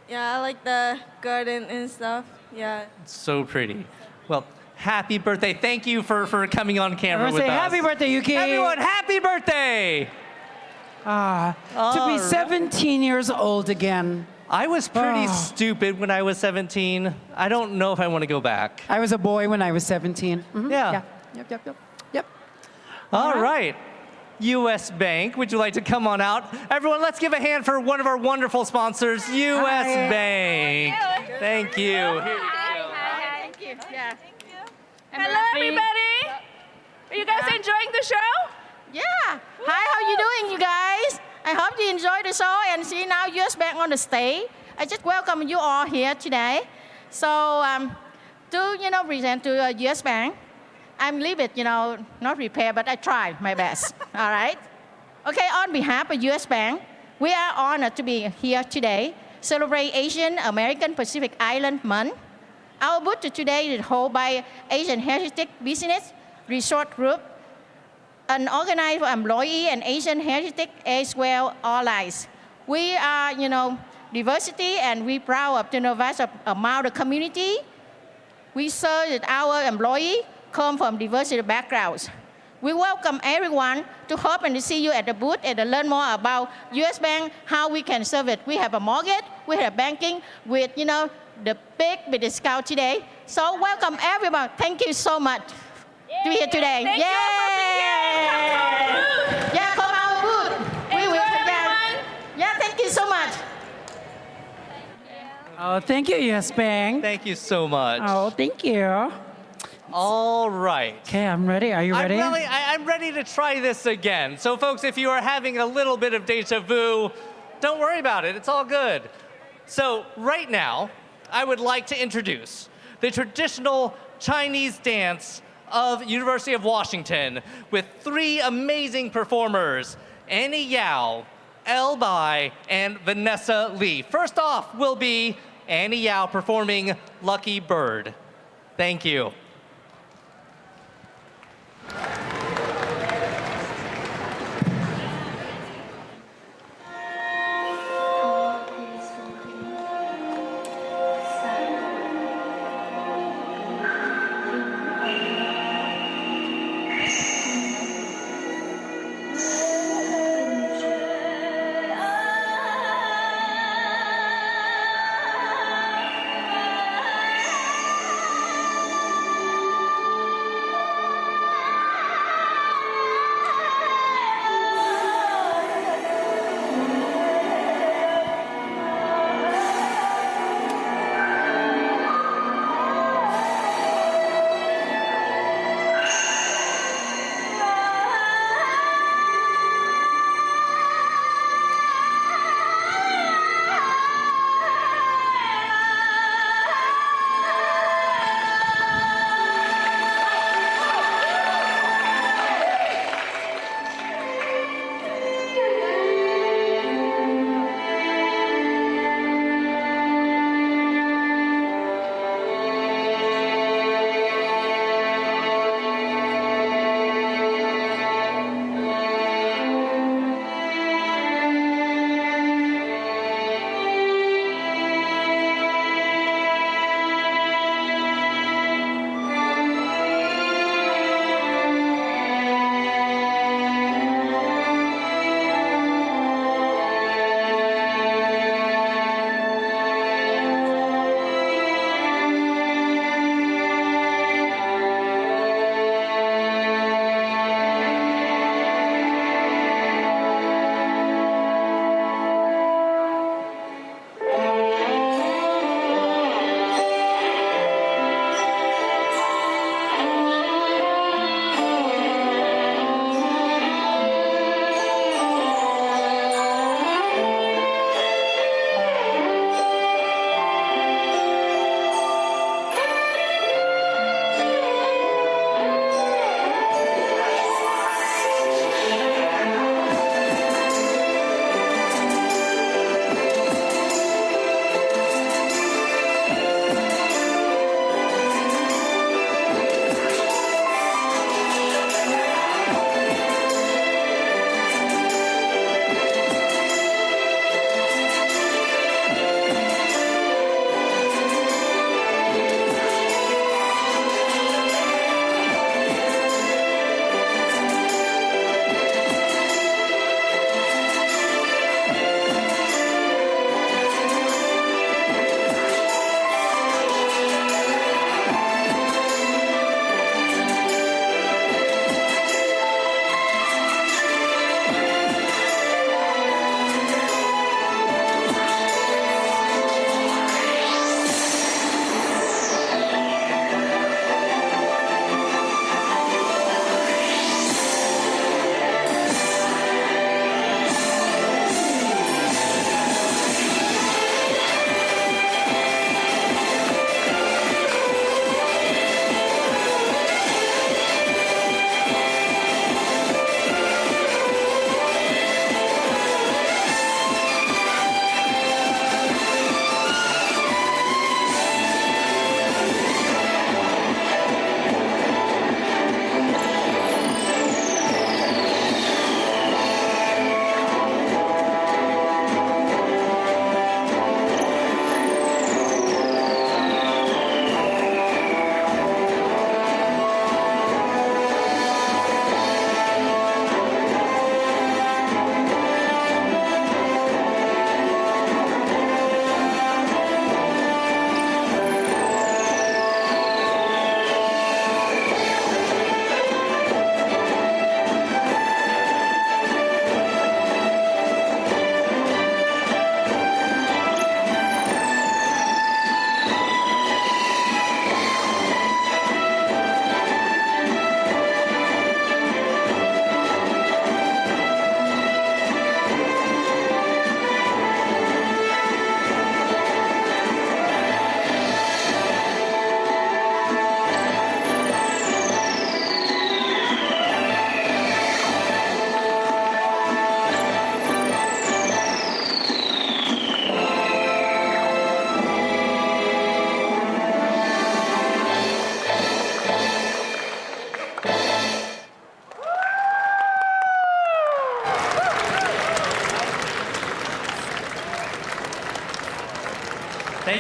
Yeah, I like the garden and stuff. Yeah. It's so pretty. Well, happy birthday. Thank you for coming on camera with us. Happy birthday, Yuki. Everyone, happy birthday. To be 17 years old again. I was pretty stupid when I was 17. I don't know if I want to go back. I was a boy when I was 17. Mm-hmm. Yeah. Yep. All right. U.S. Bank, would you like to come on out? Everyone, let's give a hand for one of our wonderful sponsors, U.S. Bank. Thank you. Here you go. Thank you. Yeah. Hello, everybody. Are you guys enjoying the show? Yeah. Hi, how you doing, you guys? I hope you enjoy the show and see now US Bank on the stage. I just welcome you all here today. So to present to US Bank, I'm a little bit, not prepared, but I try my best. All right. Okay. On behalf of US Bank, we are honored to be here today, celebrate Asian American Pacific Island Month. Our booth today is held by Asian Heritage Business Resort Group, an organized for employee and Asian heritage as well allies. We are, diversity, and we proud of the vast amount of community. We serve that our employee come from diversity backgrounds. We welcome everyone to hope and to see you at the booth and to learn more about US Bank, how we can serve it. We have a mortgage, we have banking with, the big discount today. So welcome everyone. Thank you so much to be here today. Thank you for being here. Come to our booth. Yeah, come our booth. We will everyone. Yeah, thank you so much. Oh, thank you, US Bank. Thank you so much. Oh, thank you. All right. Okay, I'm ready. Are you ready? I'm ready to try this again. So folks, if you are having a little bit of deja vu, don't worry about it. It's all good. So right now, I would like to introduce the traditional Chinese dance of University of Washington with 3 amazing performers, Annie Yao, Elle Bai, and Vanessa Lee. First off will be Annie Yao performing Lucky Bird. Thank you.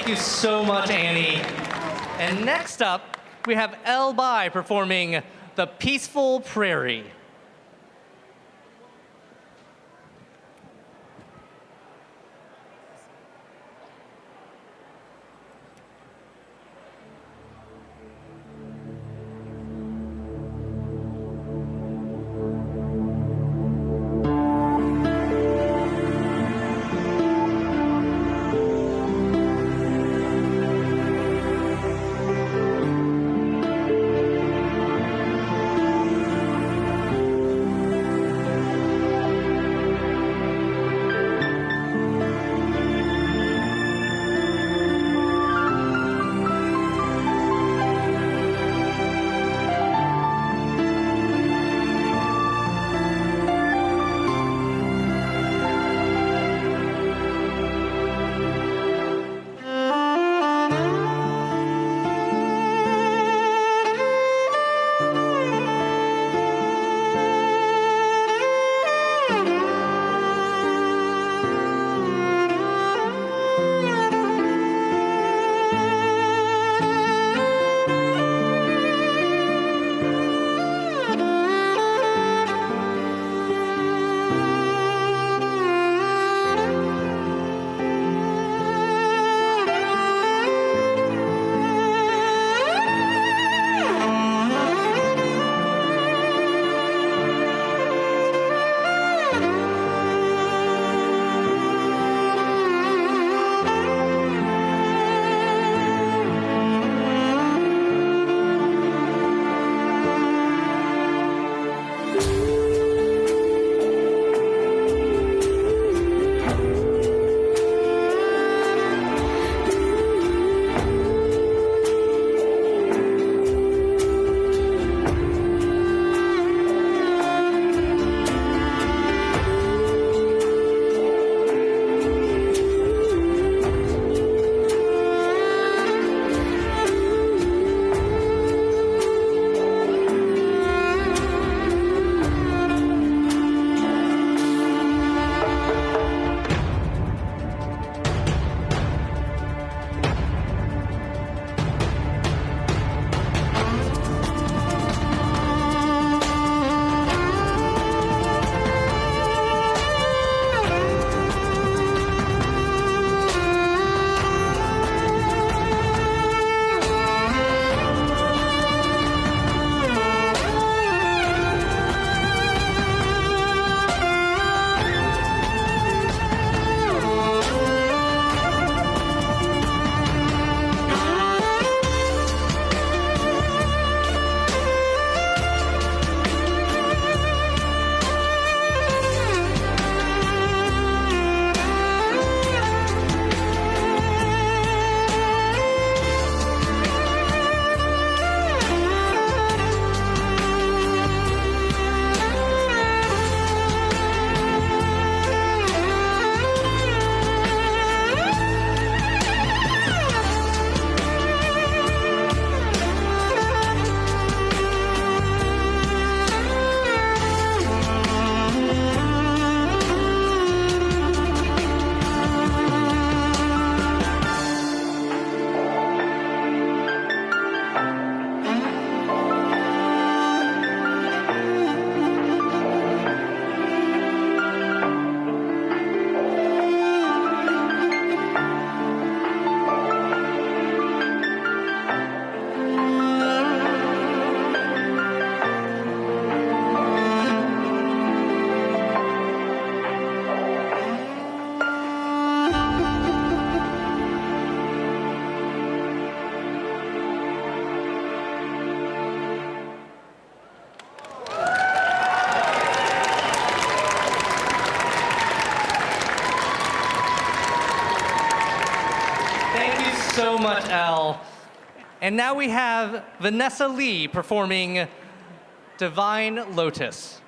Thank you so much, Annie. And next up, we have El Bai performing The Peaceful Prairie. so much, Elle. And now we have Vanessa Lee performing Divine Lotus.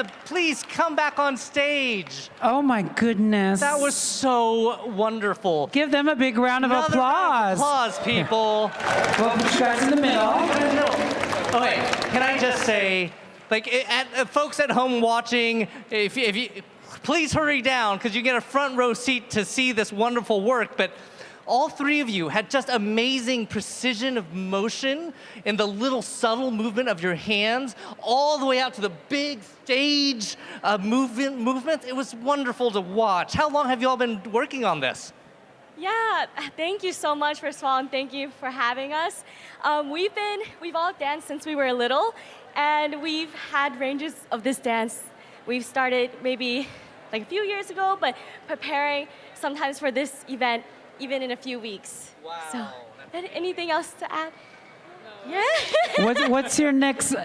to please come back on stage. Oh my goodness. That was so wonderful. Give them a big round of Another applause. round of applause, people. Well, put you guys in the middle. Okay, can I just say, like, folks at home watching, if you please hurry down because you get a front row seat to see this wonderful work. But all three of you had just amazing precision of motion in the little subtle movement of your hands, all the way out to the big stage movements. It was wonderful to watch. How long have you all been working on this? Yeah, thank you so much, first of all, and thank you for having us. We've all danced since we were little, and we've had ranges of this dance. We've started maybe like a few years ago, but preparing sometimes for this event even in a few weeks. Wow. So, anything else to add? No. Yeah. What's your next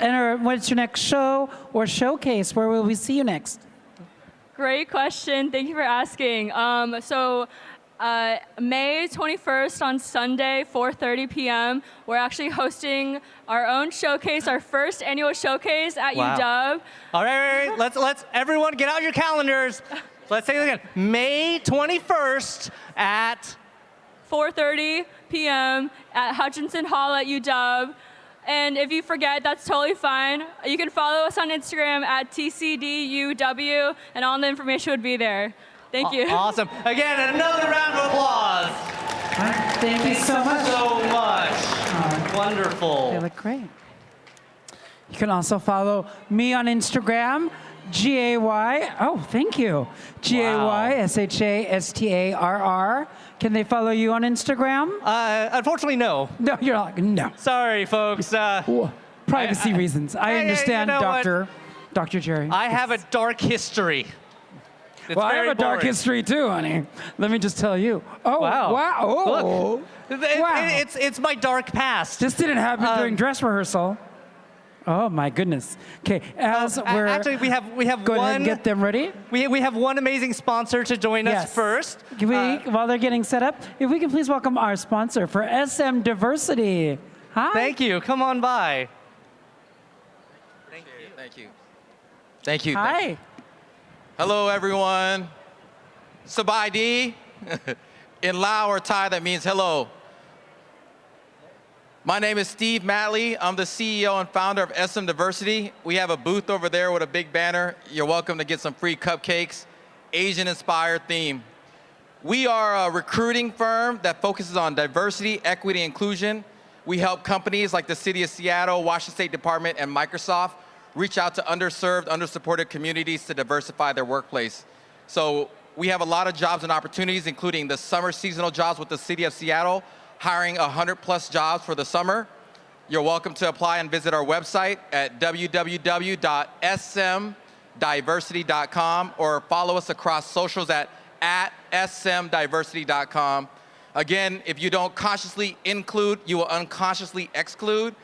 show or showcase? Where will we see you next? Great question. Thank you for asking. May 21st on Sunday, 4:30 p.m. We're actually hosting our own showcase, our first annual showcase at UW. All right. Let's everyone get out your calendars. Let's say it again. May 21st at 4:30 p.m. at Hutchinson Hall at UW. And if you forget, that's totally fine. You can follow us on Instagram at TCDUW, and all the information would be there. Thank you. Awesome. Again, another round of applause. Thank you so much. So much. Wonderful. They look great. You can also follow me on Instagram, G-A-Y. Oh, thank you. G-A-Y-S-H-A-S-T-A-R-R. Can they follow you on Instagram? Unfortunately, no. No, you're like, no. Sorry, folks. Privacy reasons. I understand, you know Dr. Jerry. I have a dark history. It's I have very a dark boring. history too, honey. Let me just tell you. Oh, Wow. wow. Oh. Look, Wow. it's my dark past. This didn't happen during dress rehearsal. Oh my goodness. Okay, as we're actually we have go one. ahead and get them ready. We have one amazing sponsor to join us first. Can we, while they're getting set up, if we can please welcome our sponsor for SM Diversity. Hi. Thank you. Come on by. Thank you. Hi. Hello, everyone. Sabai D. In Lao or Thai, that means hello. My name is Steve Matley. I'm the CEO and founder of SM Diversity. We have a booth over there with a big banner. You're welcome to get some free cupcakes, Asian-inspired theme. We are a recruiting firm that focuses on diversity, equity, inclusion. We help companies like the City of Seattle, Washington State Department, and Microsoft reach out to underserved, undersupported communities to diversify their workplace. So we have a lot of jobs and opportunities, including the summer seasonal jobs with the City of Seattle, hiring 100+ jobs for the summer. You're welcome to apply and visit our website at www.smdiversity.com or follow us across socials at smdiversity.com. Again, if you don't consciously include, you will unconsciously exclude.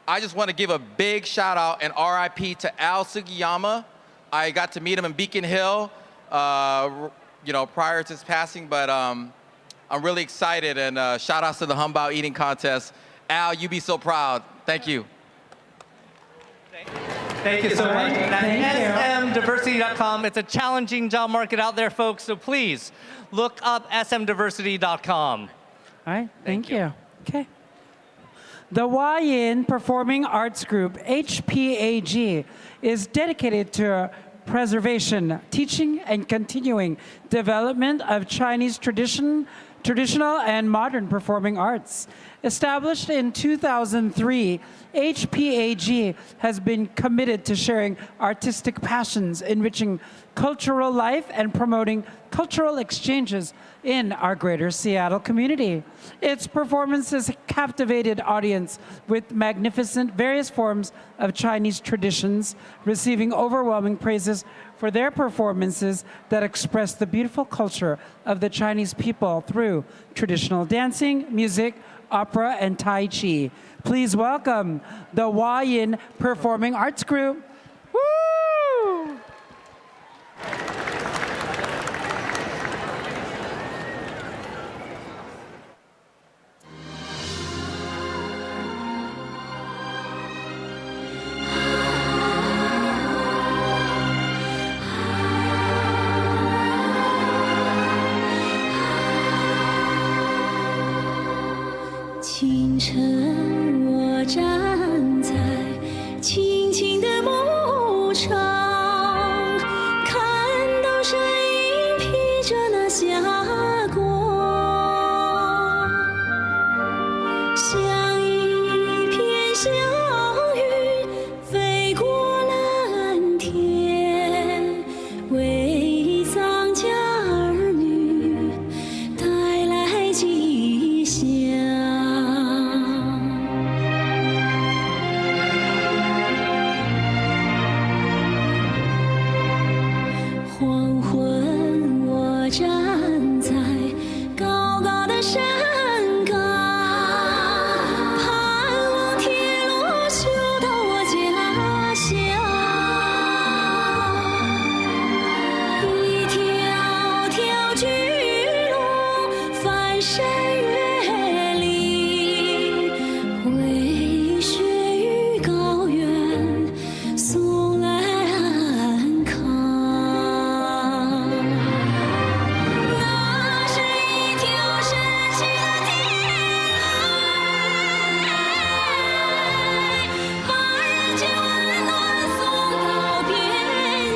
I just want to give a big shout out and RIP to Al Sugiyama. I got to meet him in Beacon Hill, prior to his passing, but I'm really excited, and shout outs to the Humbao Eating Contest. Al, you be so proud. Thank you. Thank you so much. That's smdiversity.com. It's a challenging job market out there, folks, so please look up smdiversity.com. All right, thank you. Okay. The Huayin Performing Arts Group, HPAG, is dedicated to preservation, teaching, and continuing development of Chinese traditional and modern performing arts. Established in 2003, HPAG has been committed to sharing artistic passions, enriching cultural life, and promoting cultural exchanges in our greater Seattle community. Its performances captivated audience with magnificent various forms of Chinese traditions, receiving overwhelming praises for their performances that express the beautiful culture of the Chinese people through traditional dancing, music, opera, and Tai Chi. Please welcome the Huayin Performing Arts Group. Woo! 清晨，我站在青青的牧场，看到身影披着那霞光，像一片小云飞过蓝天，为藏家儿女带来吉祥。黄昏，我站在高高的山岗，盼望铁路修到我家乡。一条条巨龙翻山越岭，为雪与高原送来安康。那是一条神奇的铁路，把人间温暖送到边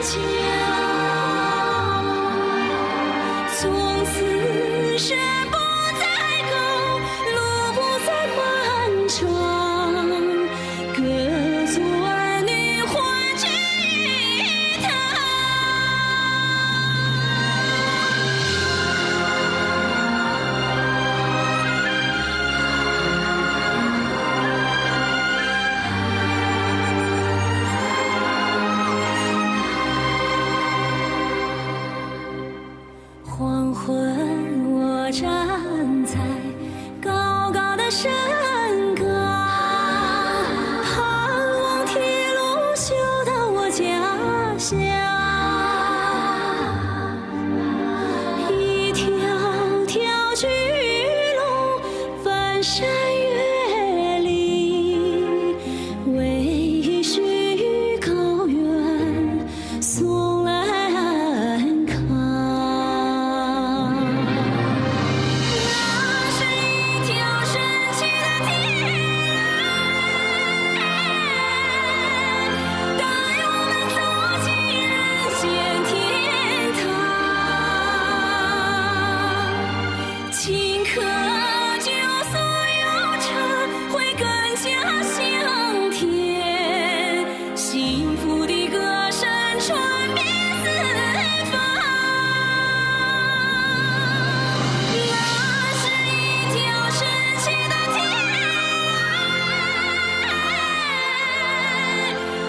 疆。从此山不再高，路不再漫长，各族儿女欢聚一堂。黄昏，我站在高高的山岗，盼望铁路修到我家乡。一条条巨龙翻山越岭，为雪与高原送来安康。那是一条神奇的铁路，带我们走进人间天堂。顷刻就所有茶会更加香甜，幸福的歌声传遍四方。那是一条神奇的铁路，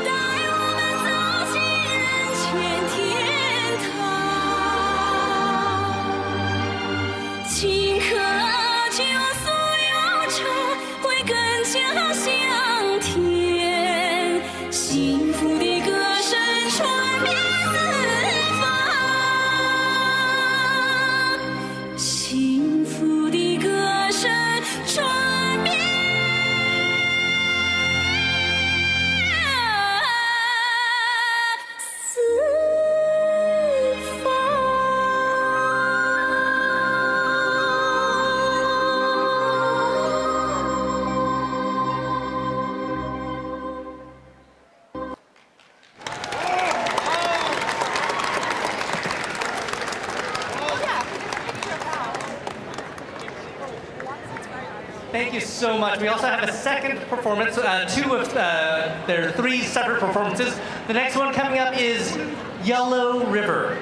带我们走进人间天堂。顷刻就所有茶会更加香甜，幸福的歌声传遍四方。幸福的歌声传遍四方。Thank you so much. We also have a second performance, two of their three separate performances. The next one coming up is Yellow River.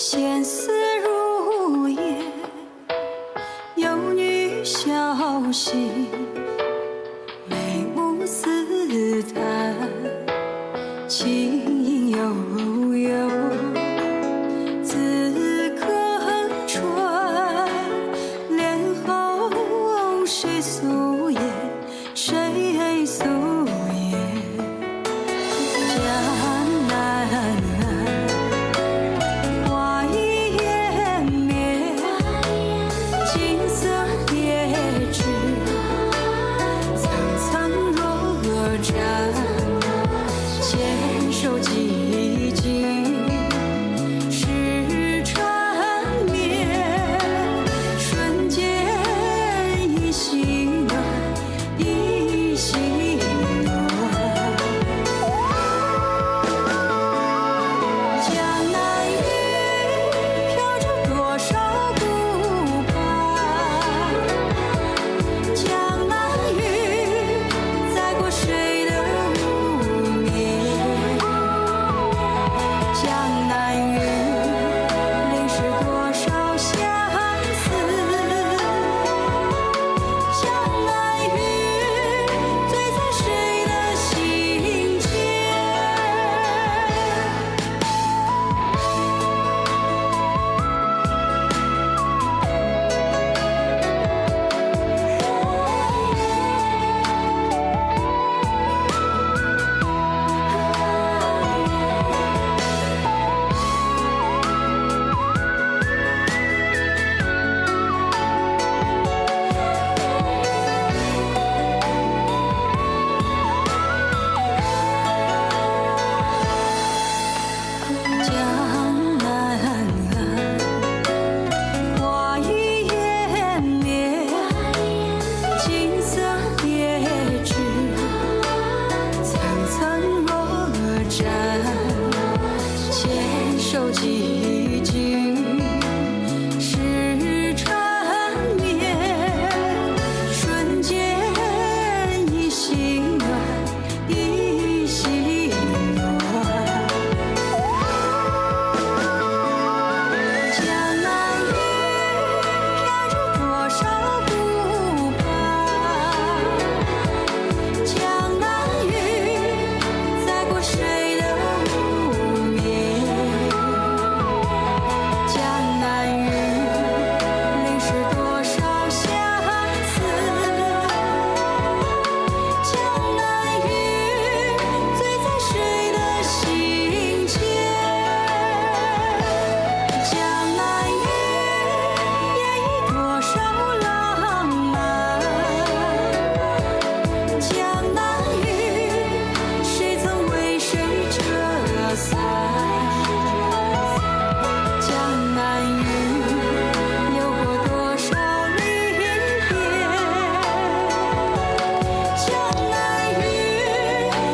闲思如夜，有女小溪，眉目似潭，情悠悠。此刻船，莲后谁素颜？谁素颜？江南岸。花已湮灭，景色叠纸，层层若战，牵手寂静，时缠绵，瞬间一心暖，一心暖。江南雨，飘着多少顾盼，江南雨，载过谁的无眠？江南雨，淋湿多少相思？江南雨，醉在谁的心间？江南岸，花已湮灭，景色叠纸，层层若战，牵手寂静，时缠绵，瞬间一心暖，一心暖。江南雨，飘着多少顾盼，江南雨，载过谁的无眠？江南雨，淋湿多少相思？江南雨，醉在谁的心间？江南雨，演绎多少浪漫？江南雨，谁曾为谁折伞？江南雨，有过多少离别？江南雨，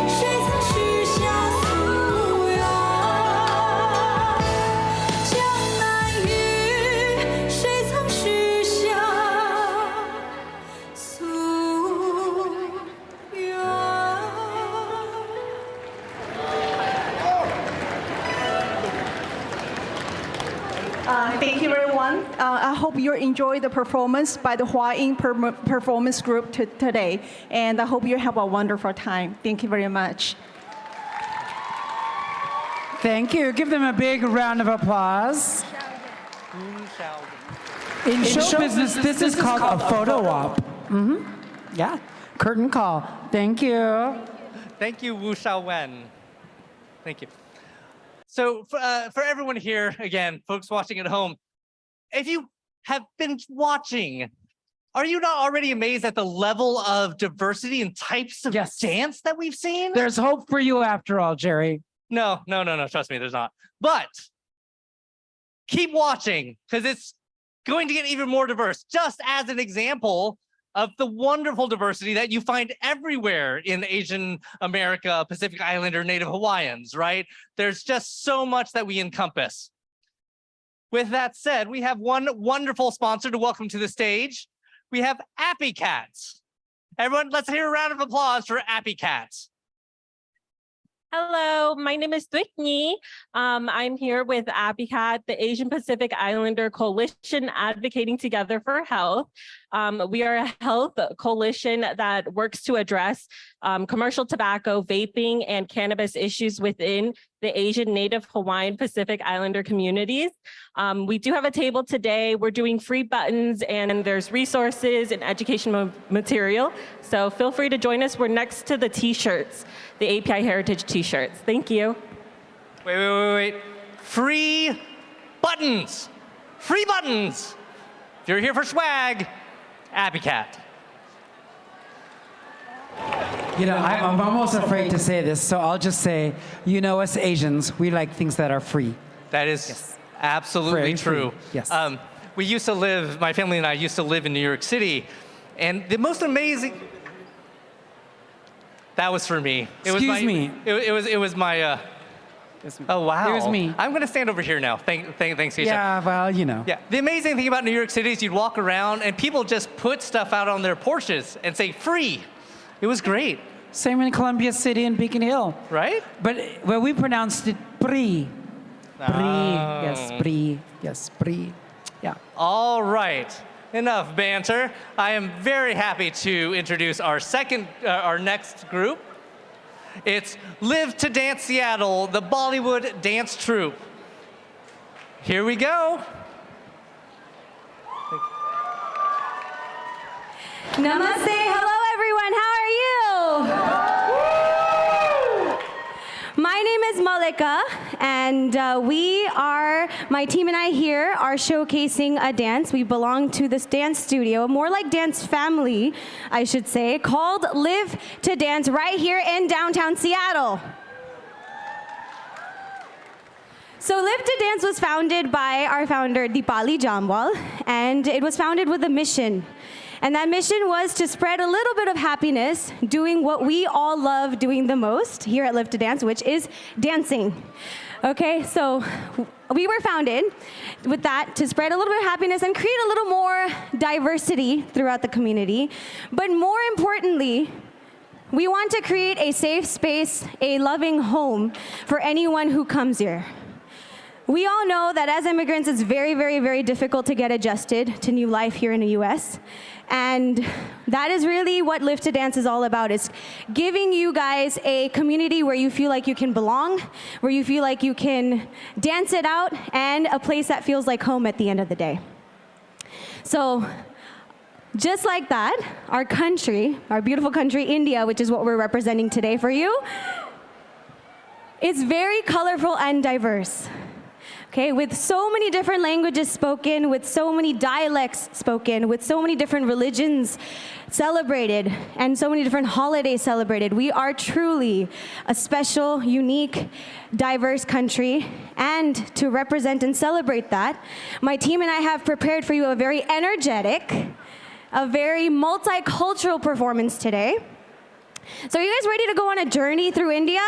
谁曾许下夙愿？江南雨，谁曾许下夙愿？Thank you, everyone. I hope you enjoy the performance by the Huayin performance group today, and I hope you have a wonderful time. Thank you very much. Thank you. Give them a big round of applause. In show business, this is called a photo op. Yeah, curtain call. Thank you. Thank you, Wu Xiaowen. Thank you. So for everyone here, again, folks watching at home, if you have been watching, are you not already amazed at the level of diversity and types of dance that we've seen? There's hope for you after all, Jerry. No, trust me, there's not. But keep watching, because it's going to get even more diverse, just as an example of the wonderful diversity that you find everywhere in Asian America, Pacific Islander, Native Hawaiians, right? There's just so much that we encompass. With that said, we have one wonderful sponsor to welcome to the stage. We have Appy Cats. Everyone, let's hear a round of applause for Appy Cats. Hello, my name is Thuy Nhi. I'm here with APDC, the Asian Pacific Islander Coalition Advocating Together for Health. We are a health coalition that works to address commercial tobacco, vaping, and cannabis issues within the Asian, Native, Hawaiian, Pacific Islander communities. We do have a table today. We're doing free buttons and there's resources and educational material. So feel free to join us. We're next to the t-shirts, the API Heritage t-shirts. Thank you. Wait. Free buttons. Free buttons. If you're here for swag, APDC. You know, I'm almost afraid to say this, so I'll just say, you know, us Asians, we like things that are free. That is absolutely Very true. free. Yes. We used to live, my family and I used to live in New York City, and the most amazing, that was for me. It was my, oh wow. It was me. I'm gonna stand over here now. Thanks, Gaysha. Yeah, well, you know. Yeah, the amazing thing about New York City is you'd walk around and people just put stuff out on their porches and say free. It was great. Same in Columbia City and Beacon Hill. Right? But well, we pronounced it Pri. Yes, Pri. Yes, Pri. Yeah. All right. Enough banter. I am very happy to introduce our next group. It's Live to Dance Seattle, the Bollywood dance troupe. Here we go. Namaste. Hello, everyone. How are you? My name is Malika, and my team and I here are showcasing a dance. We belong to this dance studio, more like dance family, I should say, called Live to Dance right here in downtown Seattle. So Live to Dance was founded by our founder, Deepali Jamwal, and it was founded with a mission. And that mission was to spread a little bit of happiness doing what we all love doing the most here at Live to Dance, which is dancing. Okay, so we were founded with that to spread a little bit of happiness and create a little more diversity throughout the community. But more importantly, we want to create a safe space, a loving home for anyone who comes here. We all know that as immigrants, it's very, very, very difficult to get adjusted to new life here in the US. And that is really what Live to Dance is all about, is giving you guys a community where you feel like you can belong, where you feel like you can dance it out, and a place that feels like home at the end of the day. So just like that, our country, our beautiful country, India, which is what we're representing today for you, is very colorful and diverse. Okay, with so many different languages spoken, with so many dialects spoken, with so many different religions celebrated, and so many different holidays celebrated, we are truly a special, unique, diverse country. And to represent and celebrate that, my team and I have prepared for you a very energetic, a very multicultural performance today. So are you guys ready to go on a journey through India?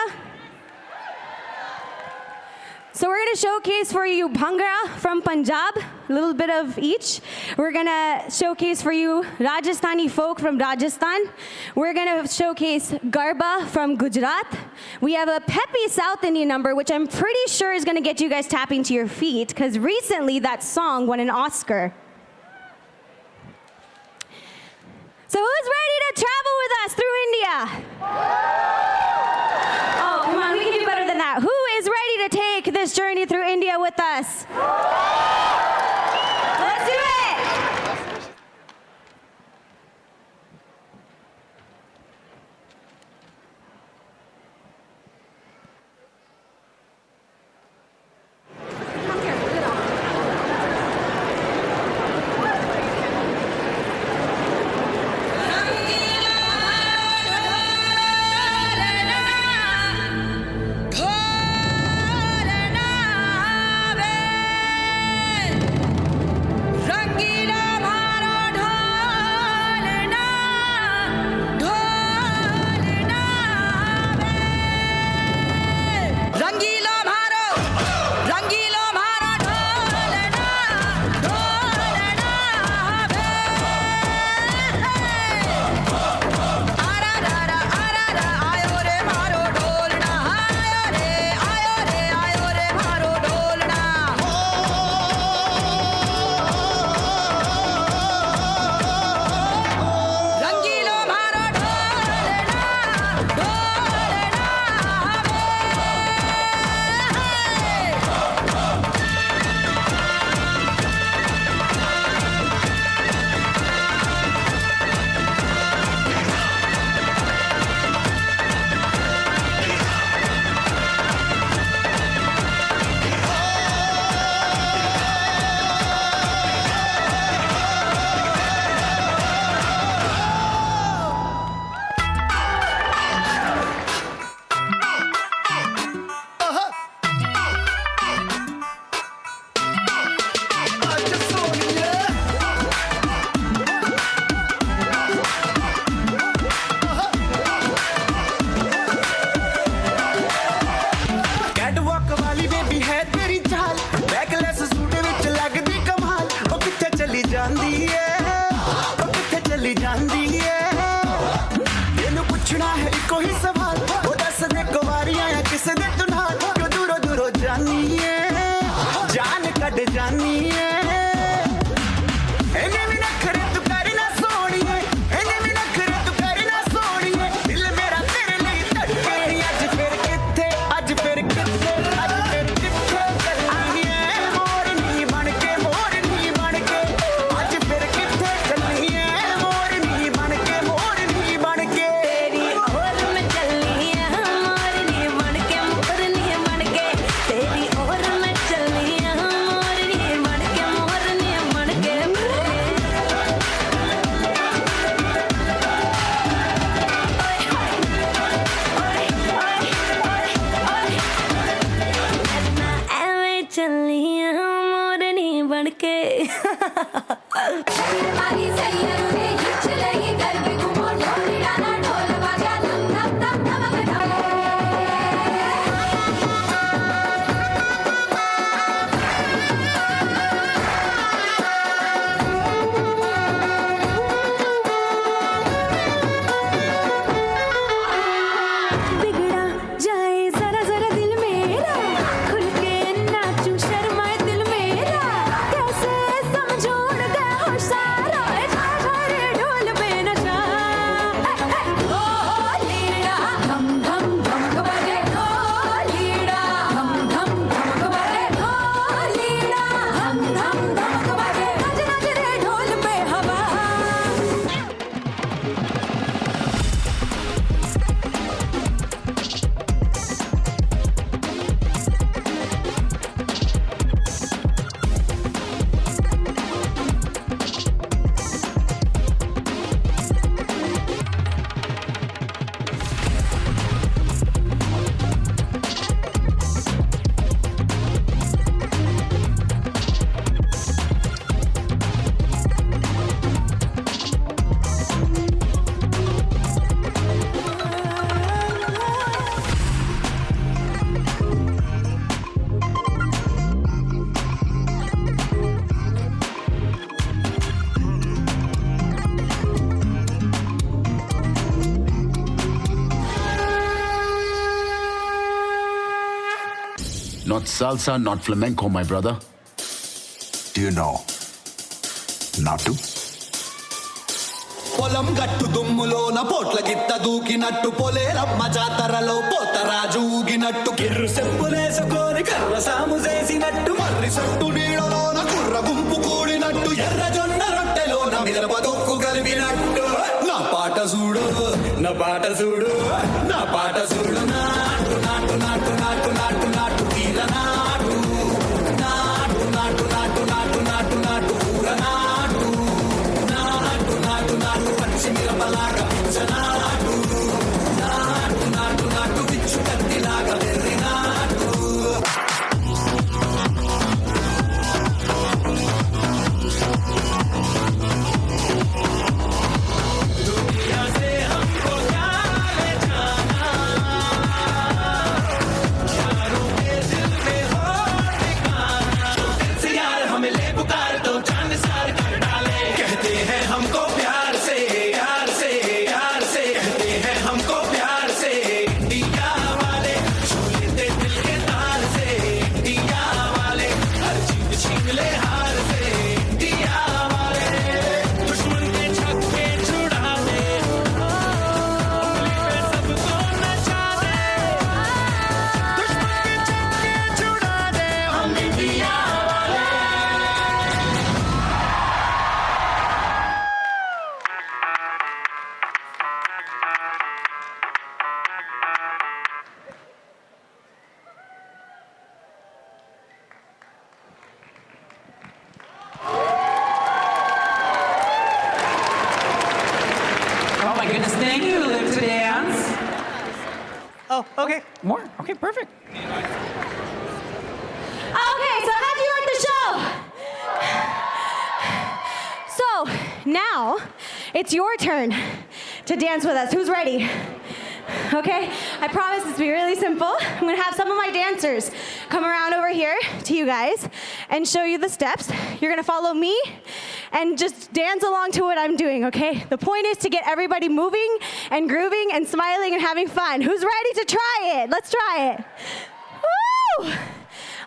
So we're going to showcase for you Bhangra from Punjab, a little bit of each. We're going to showcase for you Rajasthani folk from Rajasthan. We're going to showcase Garba from Gujarat. We have a peppy South Indian number, which I'm pretty sure is going to get you guys tapping to your feet, because recently that song won an Oscar. So who's ready to travel with us through India? Oh, come on, we can do better than that. Who is ready to take this journey through India with us? Let's do it! जानी है एने भी नखरे तू करना सोनी है एने भी नखरे तू करना सोनी है दिल मेरा तेरे लिए धड़के आज फिर किथे चलनी है मोरनी बन के आज फिर किथे चलनी है मोरनी बन के तेरी ओर में चलनी है मोरनी बन के तेरी ओर में चलनी है मोरनी बन के एवे चलनी है मोरनी बन के बिगड़ा जाए जरा जरा दिल मेरा खुल के नाचूं शर्माए दिल मेरा कैसे समझोड़ गया हो सारा रे ढोल पे नशा ओ लीड़ा धम धम धमक बजे ओ लीड़ा धम धम धमक बजे ओ लीड़ा धम धम धमक बजे नच नच रे ढोल पे हवा Not salsa, not flamenco, my brother. Do you know not to? పొలం గట్టు దుమ్ములోన పోట్ల గిత్త దూకినట్టు పొలేరమ్మ జాతరలో పోతరాజు ఊగినట్టు కిర్రు చెప్పులేసుకొని కర్ర సాము చేసినట్టు మర్రి సొట్టు నీడలోన కుర్ర గుంపు కూడినట్టు ఎర్ర జొన్న రొట్టెలోన మిరప దొక్కు కలిపినట్టు నా పాట చూడు నా పాట చూడు నా పాట చూడు నాటు నాటు నాటు నాటు నాటు నాటు తీర నాటు నాటు నాటు నాటు నాటు నాటు నాటు ఊర నాటు నాటు నాటు నాటు పచ్చి మిరపలాగా నాటు నాటు నాటు నాటు విచ్చు కత్తిలాగా వెర్రి నాటు दुनिया से हमको क्या ले जाना यारों के दिल में हो ठिकाना दिल से यार हमें ले पुकार तो जान सार कर डाले कहते हैं हमको प्यार से कहते हैं हमको प्यार से इंडिया वाले छू लेते दिल के तार से इंडिया वाले हर चीज छीन ले हार से इंडिया वाले दुश्मन के छक्के छुड़ा दे उंगली पे सबको नचा दे दुश्मन के छक्के छुड़ा दे हम इंडिया वाले Oh my goodness, thank you, Live to Dance. Oh, okay. More? Okay, perfect. Okay, so how do you like the show? So now it's your turn to dance with us. Who's ready? Okay, I promise it's to be really simple. I'm gonna have some of my dancers come around over here to you guys and show you the steps. You're gonna follow me and just dance along to what I'm doing, okay? The point is to get everybody moving and grooving and smiling and having fun. Who's ready to try it? Let's try it. Woo!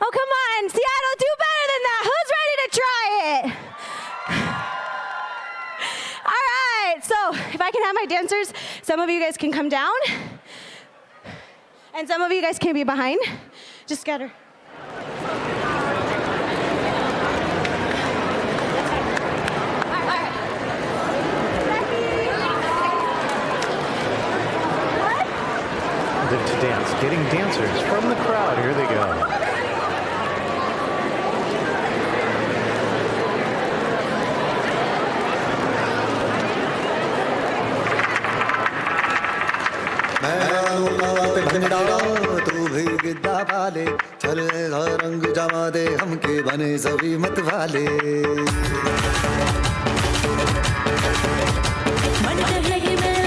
Oh, come on, Seattle, do better than that. Who's can have my dancers. Some of you guys can come down. And some of you guys can be behind. Just scatter. Live to Dance, getting dancers from the crowd. Here they go. तू भी गिद्दा पाले चले रंग जमा दे हमके बने सभी मत वाले मन कहे कि मैं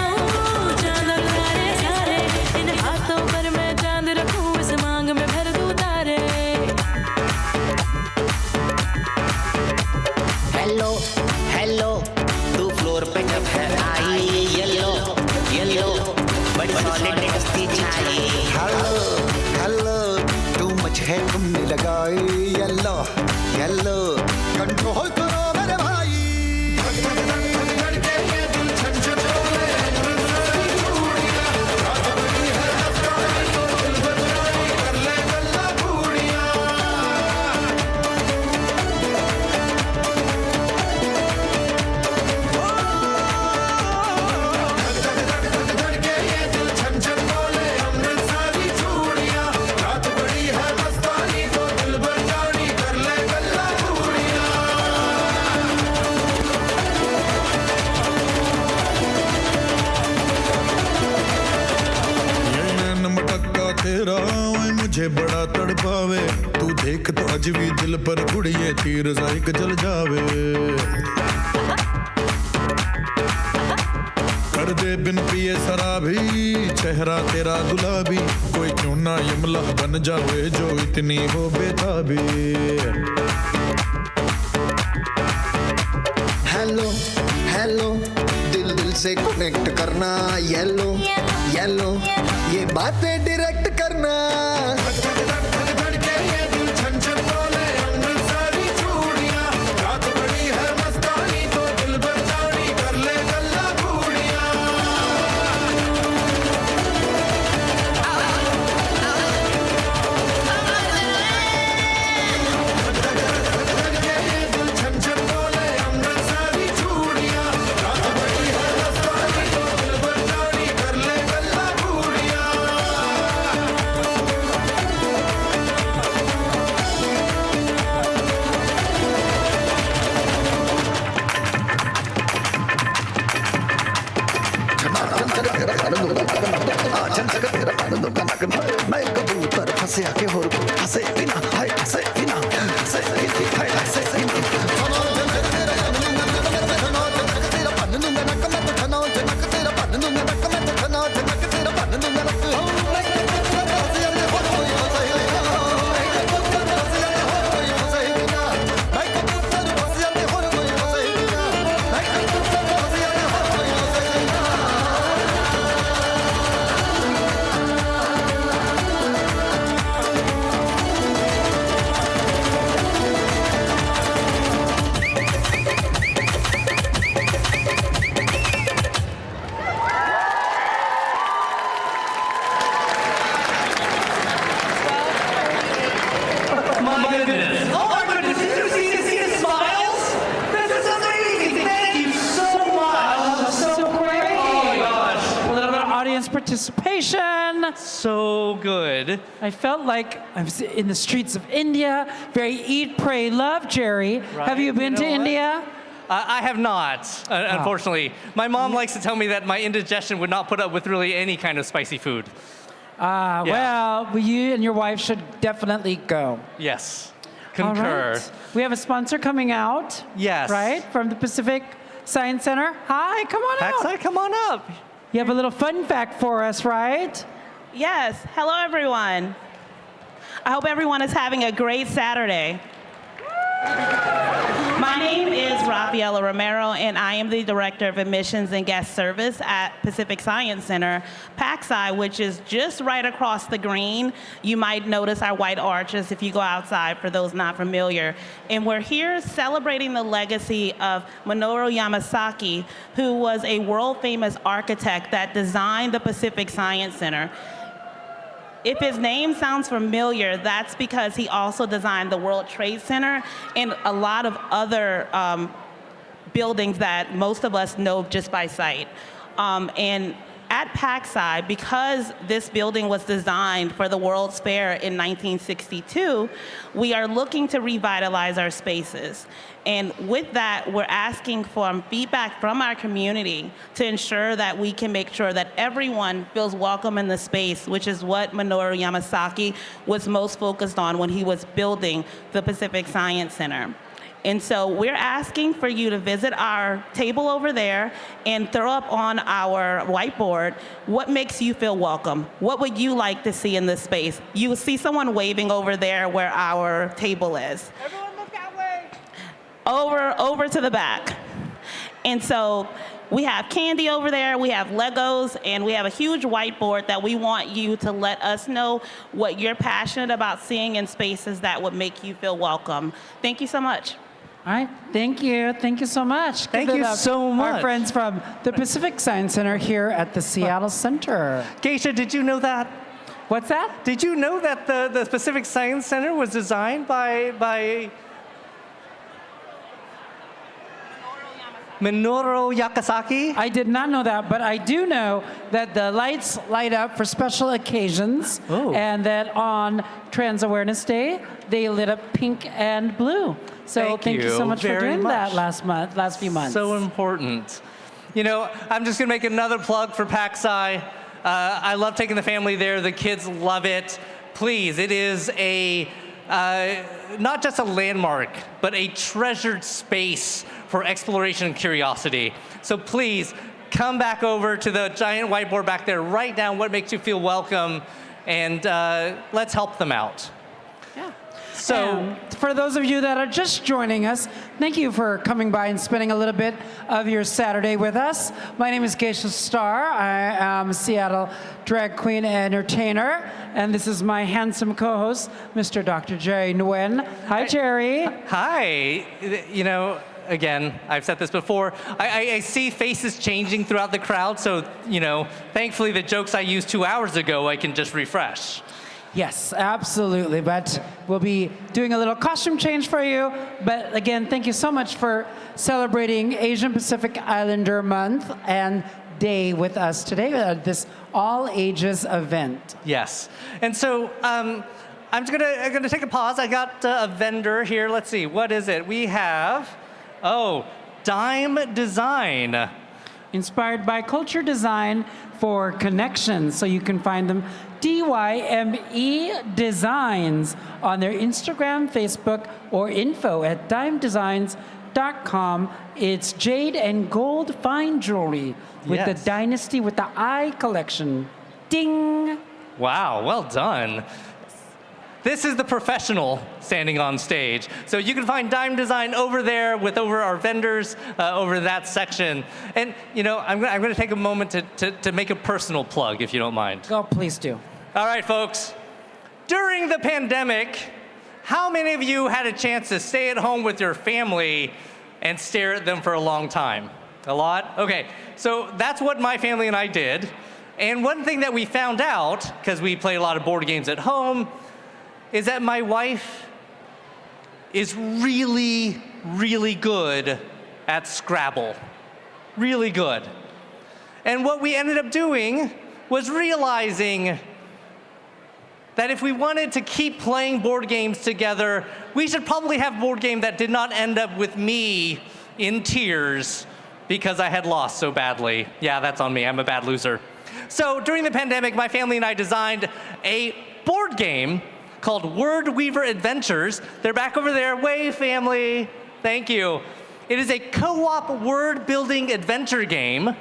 आऊं चांद तारे सारे इन हाथों पर मैं चांद रखूं इस मांग में भर दूं तारे हेलो हेलो तू फ्लोर पे जब है आई येलो येलो बड़ी सॉलिड मस्ती छाई हेलो हेलो तू मच है तुमने लगाई येलो येलो कंट्रोल करो मेरे भाई मुझे बड़ा तड़पावे तू देख तो आज भी दिल पर गुड़िए तीर जायक जल जावे कर दे बिन पिए शराबी चेहरा तेरा गुलाबी कोई क्यों ना यमला बन जावे जो इतनी हो बेताबी हेलो हेलो दिल दिल से कनेक्ट करना येलो येलो ये बातें डायरेक्ट करना मैं कबूतर फंसे आके हो हंसे बिना हाय हंसे बिना हंसे हाय हंसे बिना Participation. So good. I felt like I'm in the streets of India. Very eat, pray, love, Jerry. Right. Have you been to India? I have not, unfortunately. My mom likes to tell me that my indigestion would not put up with really any kind of spicy food. Well, you and your wife should definitely go. Yes, concur. Right. We have a sponsor coming out. Yes. Right, from the Pacific Science Center. Hi, come on out. Hi, come on up. You have a little fun fact for us, right? Yes. Hello, everyone. I hope everyone is having a great Saturday. My name is Rob Rafaela Romero, and I am the Director of Admissions and Guest Service at Pacific Science Center, PACSI, which is just right across the green. You might notice our white arches if you go outside, for those not familiar. And we're here celebrating the legacy of Minoru Yamasaki, who was a world-famous architect that designed the Pacific Science Center. If his name sounds familiar, that's because he also designed the World Trade Center and a lot of other buildings that most of us know just by sight. And at PACSI, because this building was designed for the World's Fair in 1962, we are looking to revitalize our spaces. And with that, we're asking for feedback from our community to ensure that we can make sure that everyone feels welcome in the space, which is what Minoru Yamasaki was most focused on when he was building the Pacific Science Center. And so we're asking for you to visit our table over there and throw up on our whiteboard what makes you feel welcome. What would you like to see in this space? You will see someone waving over there where our table is. Everyone look that way. Over to the back. And so we have candy over there, we have Legos, and we have a huge whiteboard that we want you to let us know what you're passionate about seeing in spaces that would make you feel welcome. Thank you so much. All right, thank you. Thank you so much. Thank you so much. Our friends from the Pacific Science Center here at the Seattle Center. Gaysha, did you know that? What's that? Did you know that the Pacific Science Center was designed by Minoru Yamasaki? I did not know that, but I do know that the lights light up for special occasions, and that on Trans Awareness Day, they lit up pink and blue. So thank you so much for doing that last few months. So important. You know, I'm just gonna make another plug for PACSI. I love taking the family there. The kids love it. Please, it is a not just a landmark, but a treasured space for exploration and curiosity. So please, come back over to the giant whiteboard back there, write down what makes you feel welcome, and let's help them out. Yeah. So, for those of you that are just joining us, thank you for coming by and spending a little bit of your Saturday with us. My name is Gaysha Starr. I am a Seattle drag queen entertainer, and this is my handsome co-host, Mr. Dr. Jerry Nguyen. Hi, Jerry. Hi. You know, again, I've said this before, I see faces changing throughout the crowd, so, you know, thankfully the jokes I used 2 hours ago, I can just refresh. Yes, absolutely. But we'll be doing a little costume change for you. But again, thank you so much for celebrating Asian Pacific Islander Month and Day with us today at this all ages event. Yes. And so I'm gonna take a pause. I got a vendor here. Let's see, what is it? We have, Dime Design. Inspired by culture design for connections. So you can find them DYME Designs on their Instagram, Facebook, or info at dimedesigns.com. It's jade and gold fine jewelry with the Dynasty with the Eye collection. Ding! Wow, well done. This is the professional standing on stage. So you can find Dime Design over there with our vendors over that section. And you know, I'm gonna take a moment to make a personal plug, if you don't mind. Oh, please do. All right, folks. During the pandemic, how many of you had a chance to stay at home with your family and stare at them for a long time? A lot? Okay, so that's what my family and I did. And one thing that we found out, because we played a lot of board games at home, is that my wife is really, really good at Scrabble. Really good. And what we ended up doing was realizing that if we wanted to keep playing board games together, we should probably have a board game that did not end up with me in tears because I had lost so badly. Yeah, that's on me, I'm a bad loser. So during the pandemic, my family and I designed a board game called Word Weaver Adventures. They're back over there. Wave, family. Thank you. It is a co-op word building adventure game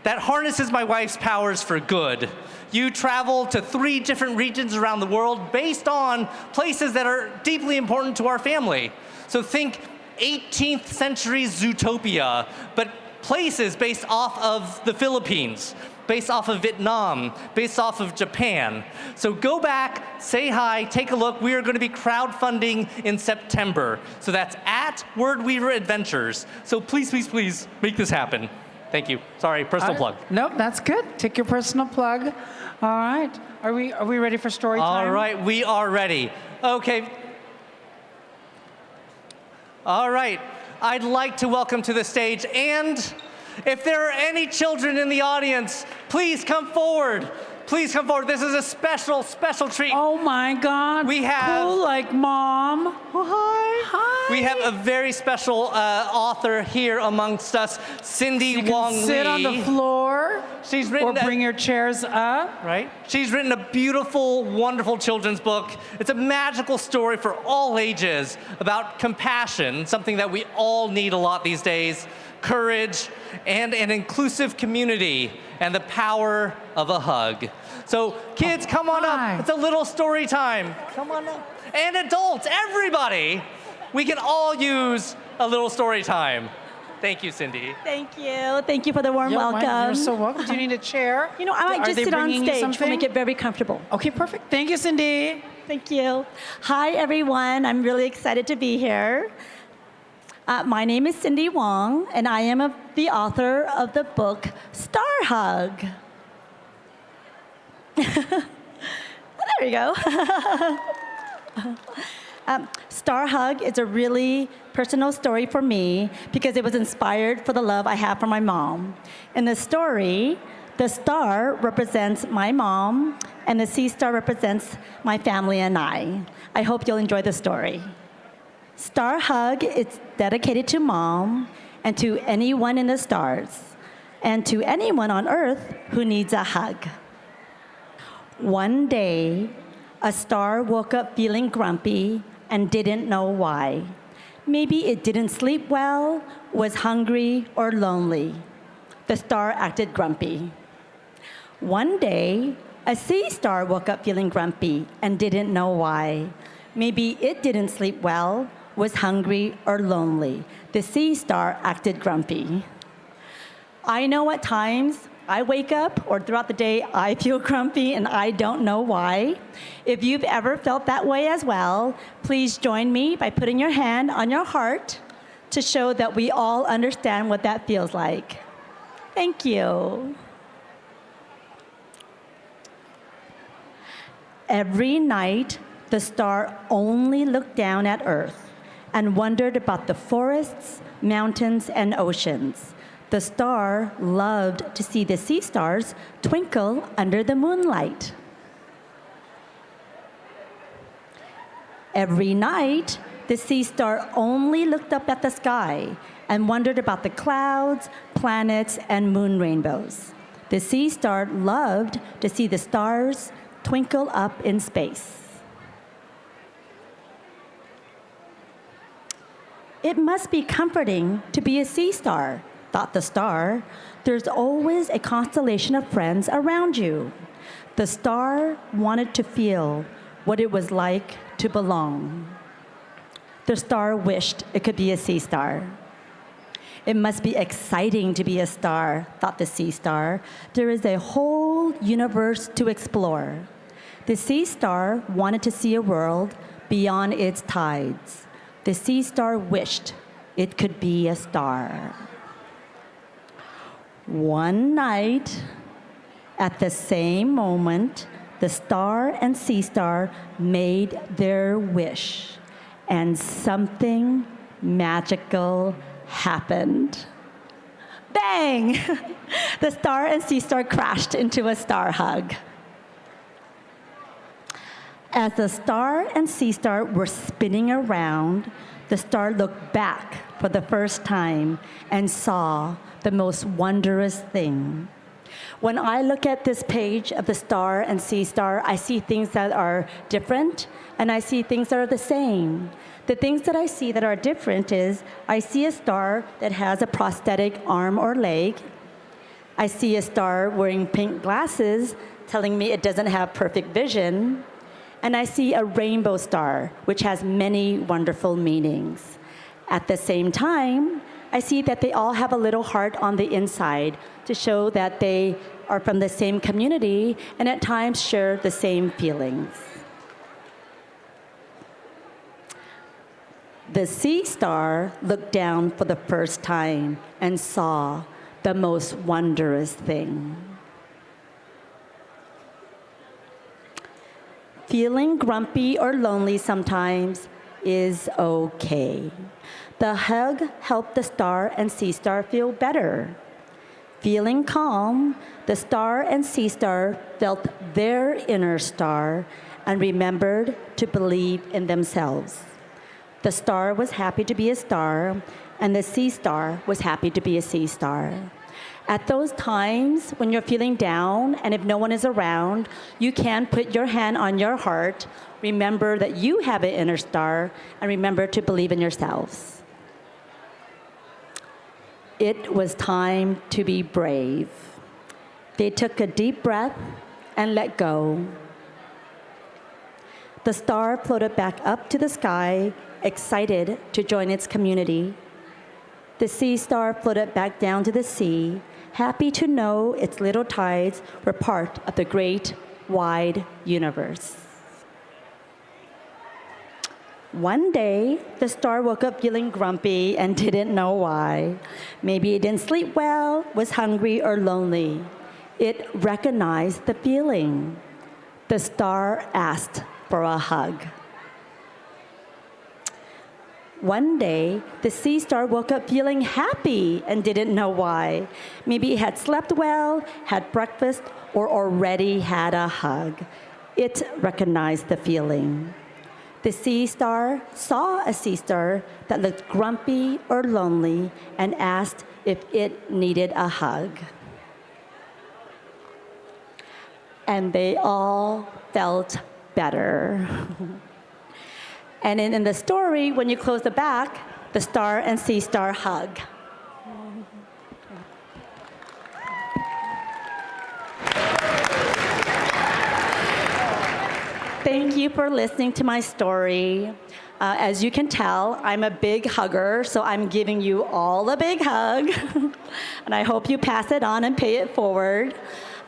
that harnesses my wife's powers for good. You travel to 3 different regions around the world based on places that are deeply important to our family. So think 18th century Zootopia, but places based off of the Philippines, based off of Vietnam, based off of Japan. So go back, say hi, take a look. We are going to be crowdfunding in September. So that's at Wordweaver Adventures. So please, please, please make this happen. Thank you. Sorry, personal plug. Nope, that's good. Take your personal plug. All right. Are we ready for story time? All right, we are ready. Okay. All right. I'd like to welcome to the stage, and if there are any children in the audience, please come forward. Please come forward. This is a special, special treat. Oh my God. We have cool, like mom. Oh, hi. Hi. We have a very special author here amongst us, Cindy Wong-Li. Sit on the floor. She's written or bring your chairs up. Right. She's written a beautiful, wonderful children's book. It's a magical story for all ages about compassion, something that we all need a lot these days, courage, and an inclusive community, and the power of a hug. So kids, come on up. It's a little story time. Come on up. And adults, everybody, we can all use a little story time. Thank you, Cindy. Thank you. Thank you for the warm welcome. You're so welcome. Do you need a chair? You know, I might just sit on stage to make it very comfortable. Okay, perfect. Thank you, Cindy. Thank you. Hi, everyone. I'm really excited to be here. My name is Cindy Wong, and I am the author of the book Starr Hug. There we go. Starr Hug is a really personal story for me because it was inspired for the love I have for my mom. In the story, the star represents my mom, and the sea star represents my family and I. I hope you'll enjoy the story. Starr Hug is dedicated to Mom and to anyone in the stars and to anyone on Earth who needs a hug. One day, a star woke up feeling grumpy and didn't know why. Maybe it didn't sleep well, was hungry, or lonely. The star acted grumpy. One day, a sea star woke up feeling grumpy and didn't know why. Maybe it didn't sleep well, was hungry, or lonely. The sea star acted grumpy. I know at times I wake up or throughout the day I feel grumpy and I don't know why. If you've ever felt that way as well, please join me by putting your hand on your heart to show that we all understand what that feels like. Thank you. Every night, the star only looked down at Earth and wondered about the forests, mountains, and oceans. The star loved to see the sea stars twinkle under the moonlight. Every night, the sea star only looked up at the sky and wondered about the clouds, planets, and moon rainbows. The sea star loved to see the stars twinkle up in space. It must be comforting to be a sea star, thought the star. There's always a constellation of friends around you. The star wanted to feel what it was like to belong. The star wished it could be a sea star. It must be exciting to be a star, thought the sea star. There is a whole universe to explore. The sea star wanted to see a world beyond its tides. The sea star wished it could be a star. One night, at the same moment, the star and sea star made their wish, and something magical happened. Bang! The star and sea star crashed into a star hug. As the star and sea star were spinning around, the star looked back for the first time and saw the most wondrous thing. When I look at this page of the star and sea star, I see things that are different, and I see things that are the same. The things that I see that are different is I see a star that has a prosthetic arm or leg. I see a star wearing pink glasses, telling me it doesn't have perfect vision. And I see a rainbow star, which has many wonderful meanings. At the same time, I see that they all have a little heart on the inside to show that they are from the same community and at times share the same feelings. The sea star looked down for the first time and saw the most wondrous thing. Feeling grumpy or lonely sometimes is okay. The hug helped the star and sea star feel better. Feeling calm, the star and sea star felt their inner star and remembered to believe in themselves. The star was happy to be a star, and the sea star was happy to be a sea star. At those times when you're feeling down and if no one is around, you can put your hand on your heart, remember that you have an inner star, and remember to believe in yourselves. It was time to be brave. They took a deep breath and let go. The star floated back up to the sky, excited to join its community. The sea star floated back down to the sea, happy to know its little tides were part of the great, wide universe. One day, the star woke up feeling grumpy and didn't know why. Maybe it didn't sleep well, was hungry, or lonely. It recognized the feeling. The star asked for a hug. One day, the sea star woke up feeling happy and didn't know why. Maybe it had slept well, had breakfast, or already had a hug. It recognized the feeling. The sea star saw a sea star that looked grumpy or lonely and asked if it needed a hug. And they all felt better. And in the story, when you close the back, the star and sea star hug. Thank you for listening to my story. As you can tell, I'm a big hugger, so I'm giving you all a big hug. And I hope you pass it on and pay it forward.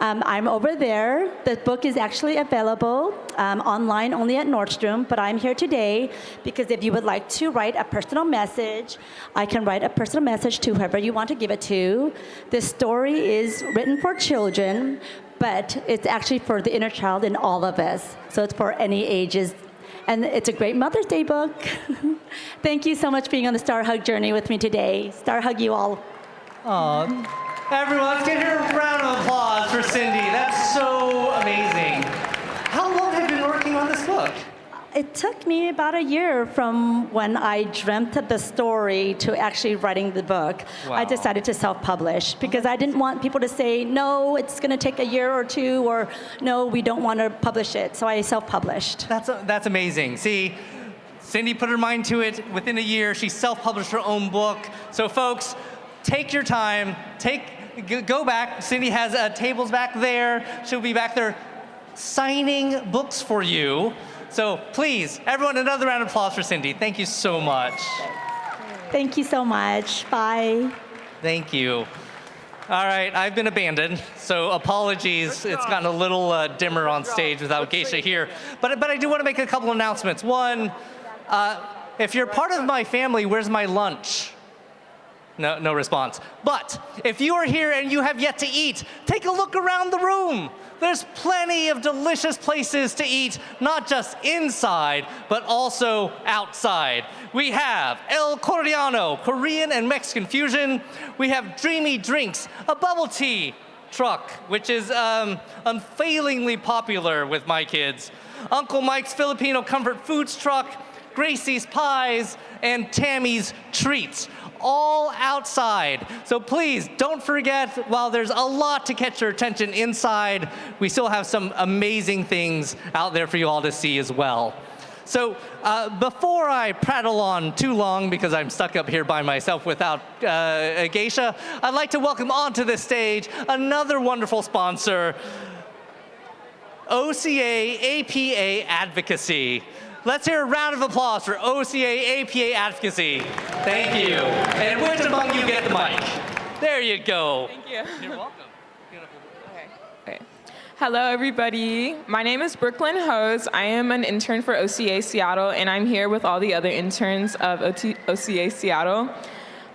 I'm over there. The book is actually available online only at Nordstrom, but I'm here today because if you would like to write a personal message, I can write a personal message to whoever you want to give it to. This story is written for children, but it's actually for the inner child in all of us. So it's for any ages. And it's a great Mother's Day book. Thank you so much for being on the Star Hug journey with me today. Star Hug you all. Aw. Everyone, let's get here a round of applause for Cindy. That's so amazing. How long have you been working on this book? It took me about a year from when I dreamt of the story to actually writing the book. Wow. I decided to self-publish because I didn't want people to say, no, it's going to take a year or two, or no, we don't want to publish it. So I self-published. That's amazing. See, Cindy put her mind to it. Within a year, she self-published her own book. So folks, take your time. Go back. Cindy has tables back there. She'll be back there signing books for you. So please, everyone, another round of applause for Cindy. Thank you so much. Thank you so much. Bye. Thank you. All right, I've been abandoned, so apologies. It's gotten a little dimmer on stage without Gaysha here. But I do want to make a couple announcements. One, if you're part of my family, where's my lunch? No response. But if you are here and you have yet to eat, take a look around the room. There's plenty of delicious places to eat, not just inside, but also outside. We have El Coreano, Korean and Mexican fusion. We have Dreamy Drinks, a bubble tea truck, which is unfailingly popular with my kids. Uncle Mike's Filipino comfort foods truck, Gracie's Pies, and Tammy's Treats. All outside. So please don't forget, while there's a lot to catch your attention inside, we still have some amazing things out there for you all to see as well. So before I prattle on too long, because I'm stuck up here by myself without Gaysha, I'd like to welcome onto this stage another wonderful sponsor, OCA APA Advocacy. let's hear a round of applause for OCA APA advocacy. Thank you. And which among you get the mic? There you go. Thank you. You're welcome. Okay. Hello, everybody. My name is Brooklyn Hose. I am an intern for OCA Seattle, and I'm here with all the other interns of OCA Seattle.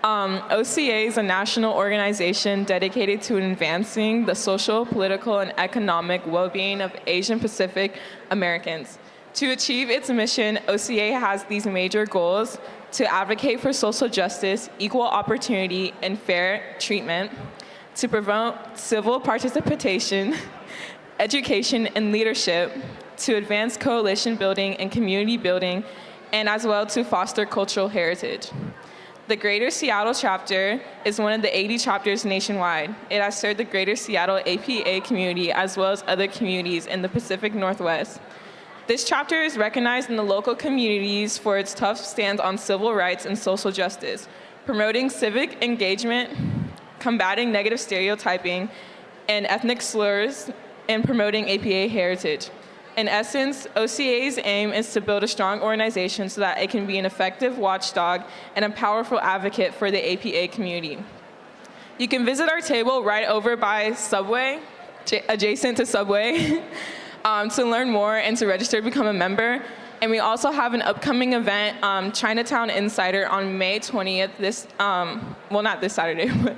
OCA is a national organization dedicated to advancing the social, political, and economic well-being of Asian Pacific Americans. To achieve its mission, OCA has these major goals: to advocate for social justice, equal opportunity, and fair treatment, to promote civil participation, education, and leadership, to advance coalition building and community building, and as well to foster cultural heritage. The Greater Seattle chapter is one of the 80 chapters nationwide. It has served the Greater Seattle APA community as well as other communities in the Pacific Northwest. This chapter is recognized in the local communities for its tough stance on civil rights and social justice, promoting civic engagement, combating negative stereotyping and ethnic slurs, and promoting APA heritage. In essence, OCA's aim is to build a strong organization so that it can be an effective watchdog and a powerful advocate for the APA community. You can visit our table right over by Subway, adjacent to Subway, to learn more and to register to become a member. And we also have an upcoming event, Chinatown Insider, on May 20th, well, not this Saturday, but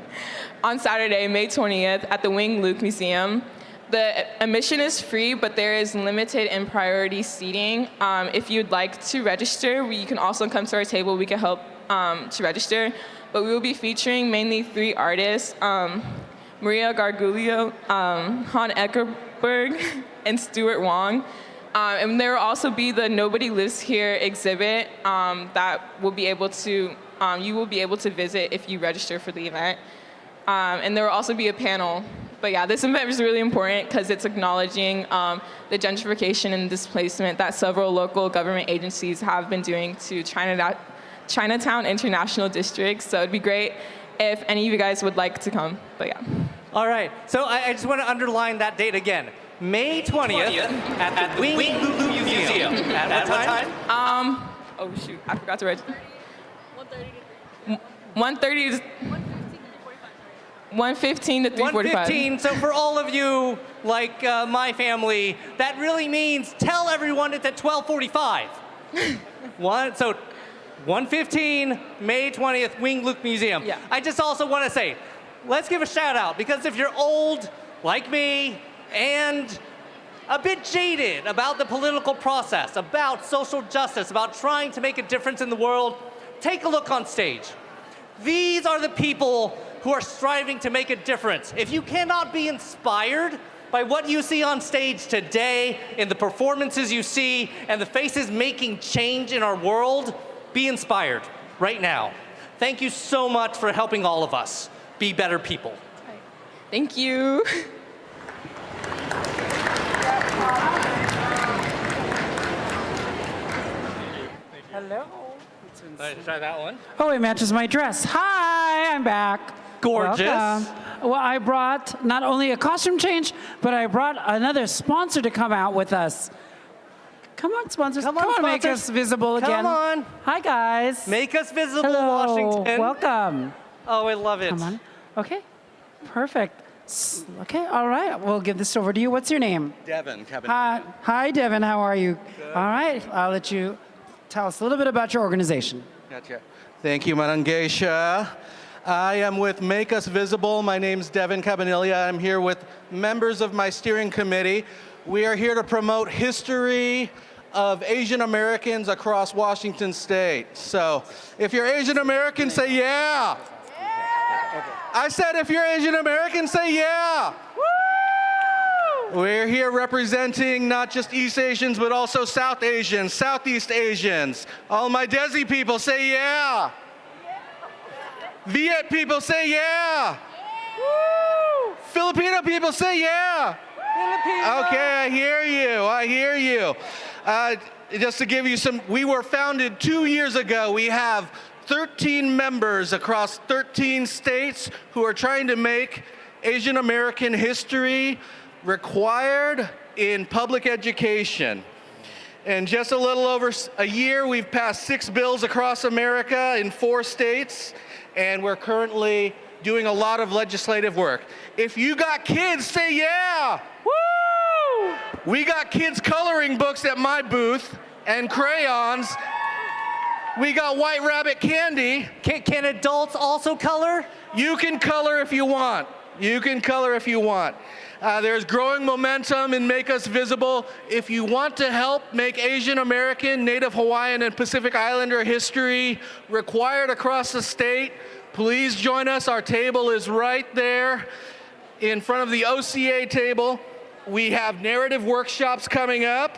on Saturday, May 20th, at the Wing Luke Museum. The admission is free, but there is limited and priority seating. If you'd like to register, you can also come to our table. We can help to register. But we will be featuring mainly 3 artists, Maria Gargulio, Han Eckerberg, and Stuart Wong. And there will also be the Nobody Lives Here exhibit that will be able to, you will be able to visit if you register for the event. And there will also be a panel. But yeah, this event is really important because it's acknowledging the gentrification and displacement that several local government agencies have been doing to Chinatown International District. So it'd be great if any of you guys would like to come, but yeah. All right, so I just want to underline that date again. May 20th at the Wing Luke Museum. At what time? Oh shoot, I forgot to write. 1:30 to 1:15 to 3:45. 1:15, so for all of you, like my family, that really means tell everyone it's at 12:45. So 1:15, May 20th, Wing Luke Museum. Yeah. I just also want to say, let's give a shout out, because if you're old, like me, and a bit jaded about the political process, about social justice, about trying to make a difference in the world, take a look on stage. These are the people who are striving to make a difference. If you cannot be inspired by what you see on stage today, in the performances you see, and the faces making change in our world, be inspired right now. Thank you so much for helping all of us be better people. Thank you. Hello. Try that one. Oh, it matches my dress. Hi, I'm back. Gorgeous. Welcome. Well, I brought not only a costume change, but I brought another sponsor to come out with us. Come on, sponsors. Come on, make us visible again. Come on. Hi, guys. Make us visible, Hello. Washington. Welcome. Oh, I love it. Come on. Okay. Perfect. Okay, all right. We'll give this over to you. What's your name? Devin. Hi, Devin. How are you? Good. All right. I'll let you tell us a little bit about your organization. Gotcha. Thank you, Madam Gaysha. I am with Make Us Visible. My name's Devin Cabanilla. I'm here with members of my steering committee. We are here to promote history of Asian Americans across Washington State. So if you're Asian American, say yeah. I said if you're Asian American, say yeah. Woo! We're here representing not just East Asians, but also South Asians, Southeast Asians. All my Desi people, say yeah. Viet people, say yeah. Woo! Filipino people, say yeah. Filipino. Okay, I hear you. Just to give you some, we were founded 2 years ago. We have 13 members across 13 states who are trying to make Asian American history required in public education. In just a little over a year, we've passed 6 bills across America in 4 states, and we're currently doing a lot of legislative work. If you got kids, say yeah! Woo! We got kids coloring books at my booth and crayons. We got White Rabbit candy. Can adults also color? You can color if you want. You can color if you want. There's growing momentum in Make Us Visible. If you want to help make Asian American, Native Hawaiian, and Pacific Islander history required across the state, please join us. Our table is right there in front of the OCA table. We have narrative workshops coming up.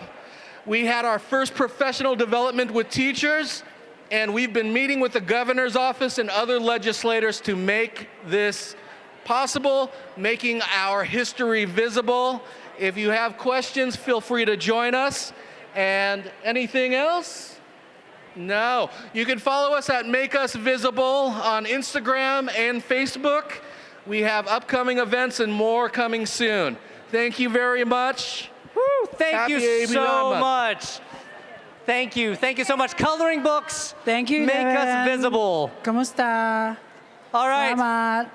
We had our first professional development with teachers, and we've been meeting with the governor's office and other legislators to make this possible, making our history visible. If you have questions, feel free to join us. And anything else? No. You can follow us at Make Us Visible on Instagram and Facebook. We have upcoming events and more coming soon. Thank you very much. Woo, thank you so much. Thank you. Thank you so much. Coloring books. Thank you, Make Devin. Us Visible. Kamusta? All right. Salamat.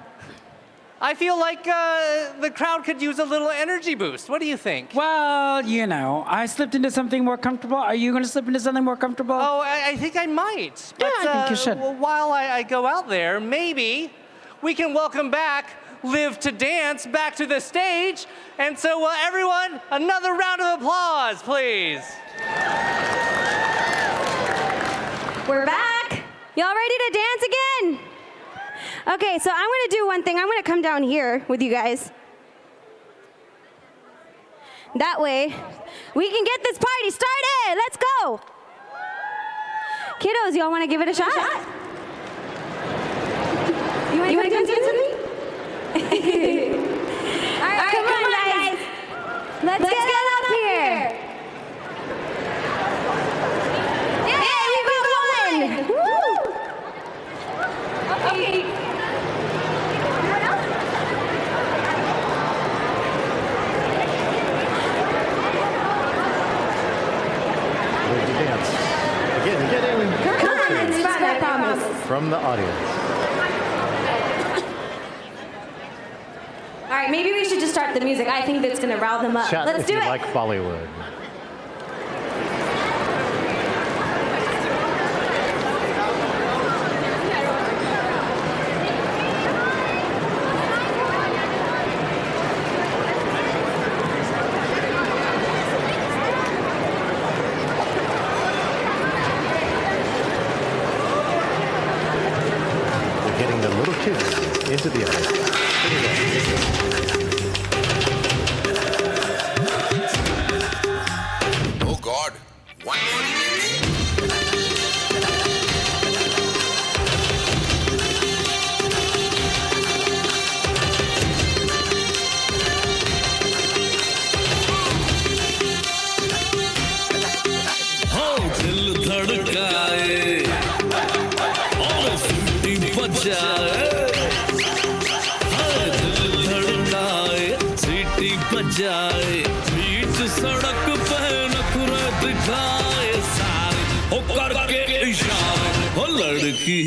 I feel like the crowd could use a little energy boost. What do you think? Well, you know, I slipped into something more comfortable. Are you going to slip into something more comfortable? Oh, I think I might. Yeah, But, I think you should. While I go out there, maybe we can welcome back Live to Dance back to the stage. And so, everyone, another round of applause, please. We're back. Y'all ready to dance again? Okay, so I'm gonna do one thing. I'm gonna come down here with you guys. That way, we can get this party started. Let's go. Kiddos, y'all wanna give it a shot? You wanna come do something? All right, come on, guys. Let's get up here. Yeah, we got one. Woo! Okay. Ready to dance. Again, get in closer It's fun, I promise. from the audience. All right, maybe we should just start the music. I think that's gonna rile them up. Chat Let's if do you it. like Bollywood. We're getting the little kids into the audience. Oh God, one more. हाँ दिल धड़काए और सीटी बजाए हाँ दिल धड़काए सीटी बजाए बीच सड़क पे नखरे दिखाए सारे हो करके इशारे हो लड़की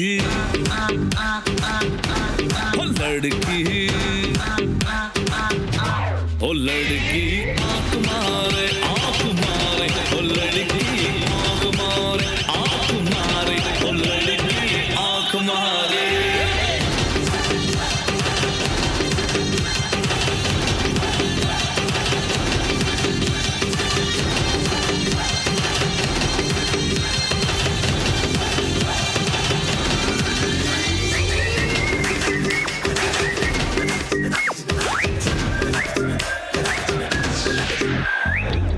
हो लड़की आंख मारे हो लड़की आंख मारे हो लड़की आंख मारे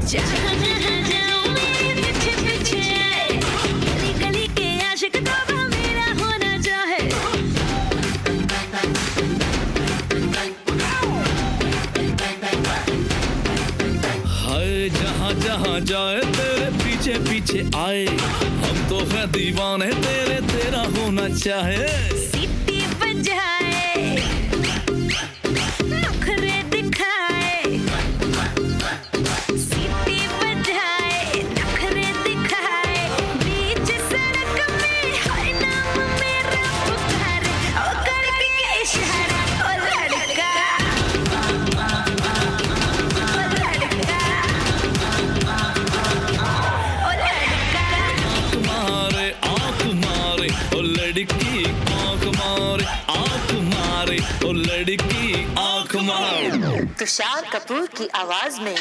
जहाँ जहाँ जाऊँ मेरे पीछे पीछे आए गली गली के आशिक तो मेरा होना चाहे हाय जहाँ जहाँ जाए तेरे पीछे पीछे आए हम तो है दीवाने तेरे तेरा होना चाहे सीटी बजाए नखरे दिखाए सीटी बजाए नखरे आंख मारे ओ लड़की आंख मारे तुषार कपूर की आवाज में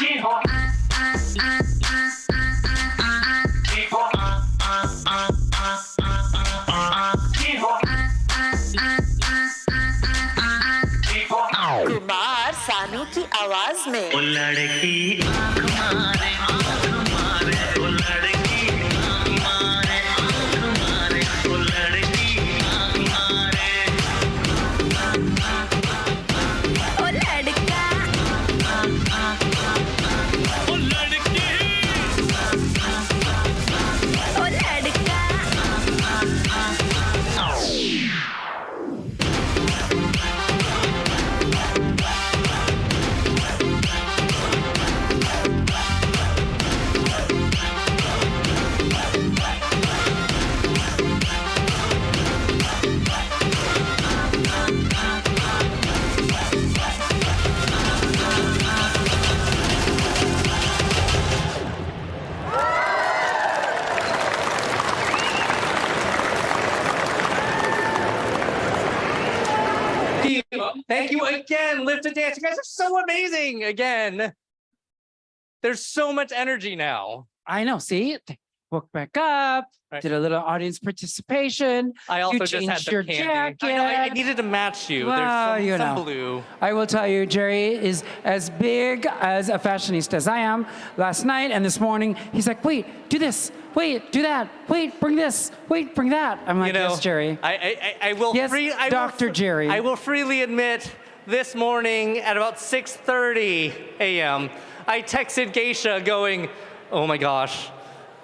कुमार सानू की आवाज में ओ लड़की आंख मारे ओ लड़की आंख मारे ओ लड़की आंख मारे ओ लड़का ओ लड़की ओ लड़का Thank you again, Live to Dance. You guys are so amazing again. There's so much energy now. I know, see? Woke back up, did a little audience participation. I also you just changed had the your candy. jacket. I know, I needed to match you. Well, There's you some know. blue. I will tell you, Jerry is as big as a fashionista as I am. Last night and this morning, he's like, wait, do this. Wait, do that. Wait, bring this. Wait, bring that. I'm like, yes, Jerry. I will Yes, Dr. Jerry. I will freely admit, this morning at about 6:30 a.m., I texted Gaysha going, oh my gosh,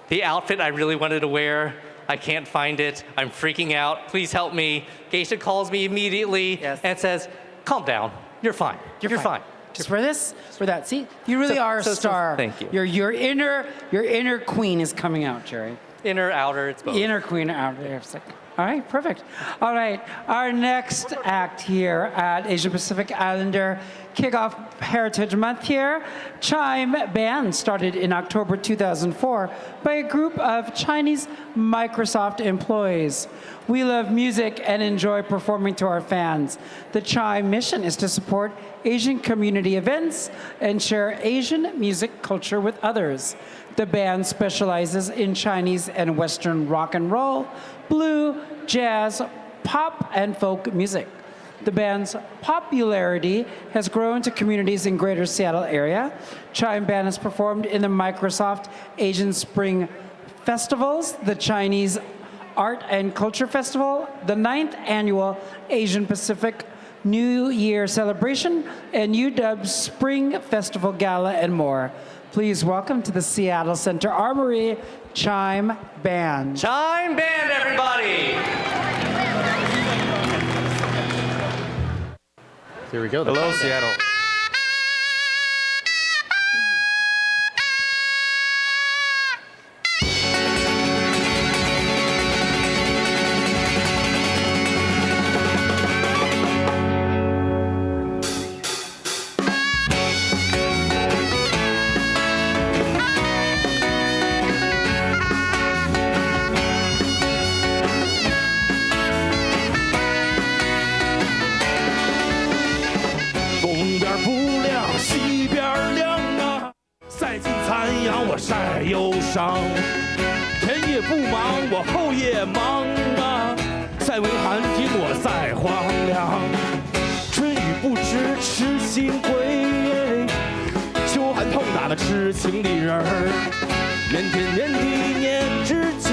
the outfit I really wanted to wear, I can't find it. I'm freaking out. Please help me. Gaysha calls me immediately and says, calm down. You're fine. You're fine. Just wear this, wear that. See, you really are a star. Thank you. Your inner queen is coming out, Jerry. Inner, outer, it's both. Inner queen, outer. It's like, all right, perfect. All right, our next act here at Asia Pacific Islander Kickoff Heritage Month here, CHIME Band, started in October 2004 by a group of Chinese Microsoft employees. We love music and enjoy performing to our fans. The CHIME mission is to support Asian community events and share Asian music culture with others. The band specializes in Chinese and Western rock and roll, blue, jazz, pop, and folk music. The band's popularity has grown to communities in greater Seattle area. CHIME Band has performed in the Microsoft Asian Spring Festivals, the Chinese Art and Culture Festival, the 9th Annual Asian Pacific New Year Celebration, and UW's Spring Festival Gala, and more. Please welcome to the Seattle Center Armory, CHIME Band. CHIME Band, everybody! Here we go. Hello, Seattle.晒忧伤，前夜不忙，我后夜忙啊。塞为寒天，我在荒凉。春雨不知痴心归，秋寒痛打的痴情的人儿。年天年地年知己，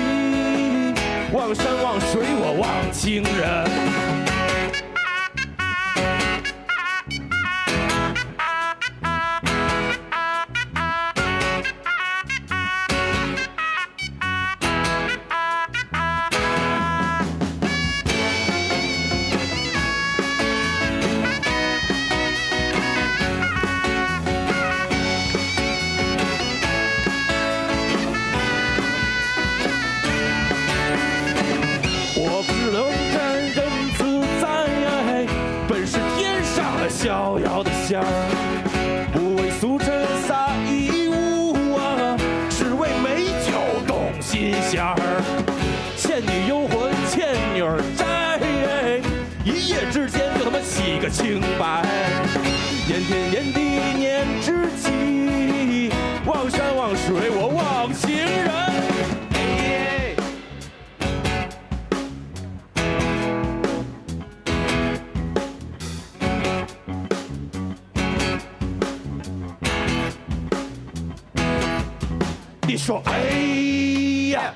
望山望水我望情人。逍遥的仙儿，不为俗尘撒一物啊，只为美酒动心弦儿。倩女幽魂，倩女儿斋。一夜之间就他妈洗个清白。炎天炎地一念之际，望山望水我望情人。你说哎呀，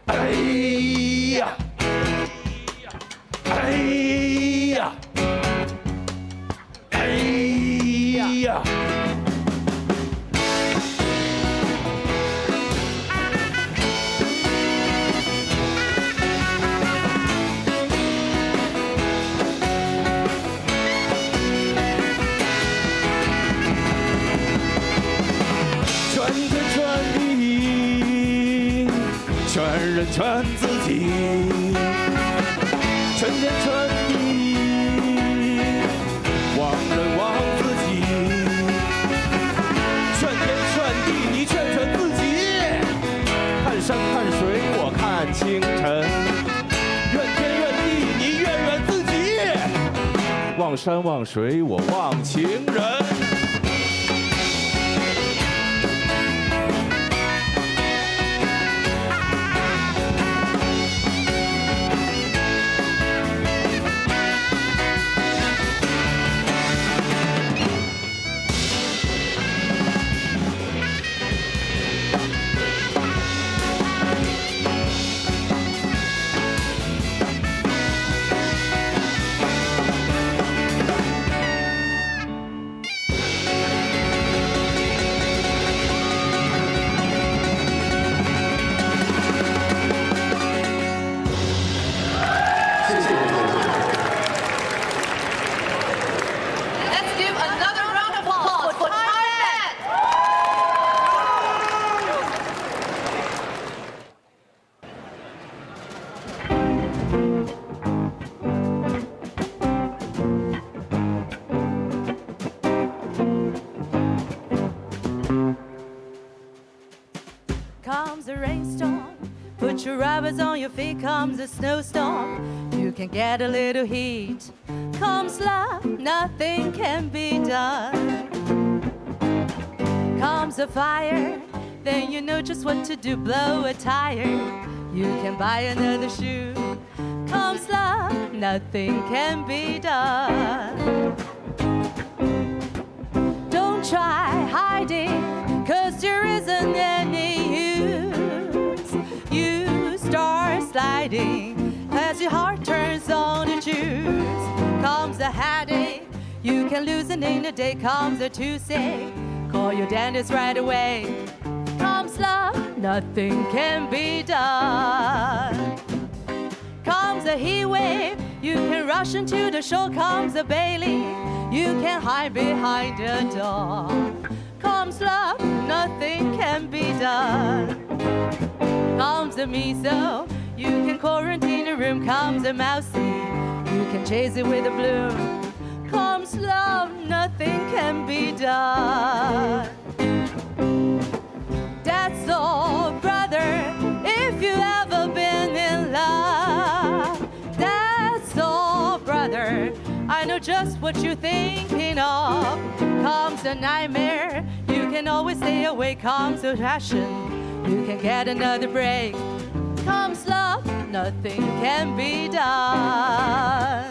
哎呀，哎呀，哎呀。全人全自己，全天全地，忘人忘自己，全天全地你全自己，看山看水我看清晨，怨天怨地你怨自己，望山望水我望情人。Comes a rainstorm, put your rubbers on your feet. Comes a snowstorm, you can get a little heat. Comes love, nothing can be done. Comes a fire, then you know just what to do. Blow a tire, you can buy another shoe. Comes love, nothing can be done. Don't try hiding, 'cause there isn't any use. You start sliding as your heart turns on to choose. Comes a headache, you can lose it in a day. Comes a toothache, call your dentist right away. Comes love, nothing can be done. Comes a heat wave, you can rush into the shore. Comes a Bailey, you can hide behind a door. Comes love, nothing can be done. Comes a miso, you can quarantine a room. Comes a mousey, you can chase it with a bloom. Comes love, nothing can be done. That's all, brother, if you ever been in love. That's all, brother, I know just what you're thinking of. Comes a nightmare, you can always stay awake. Comes a passion, you can get another break. Comes love, nothing can be done.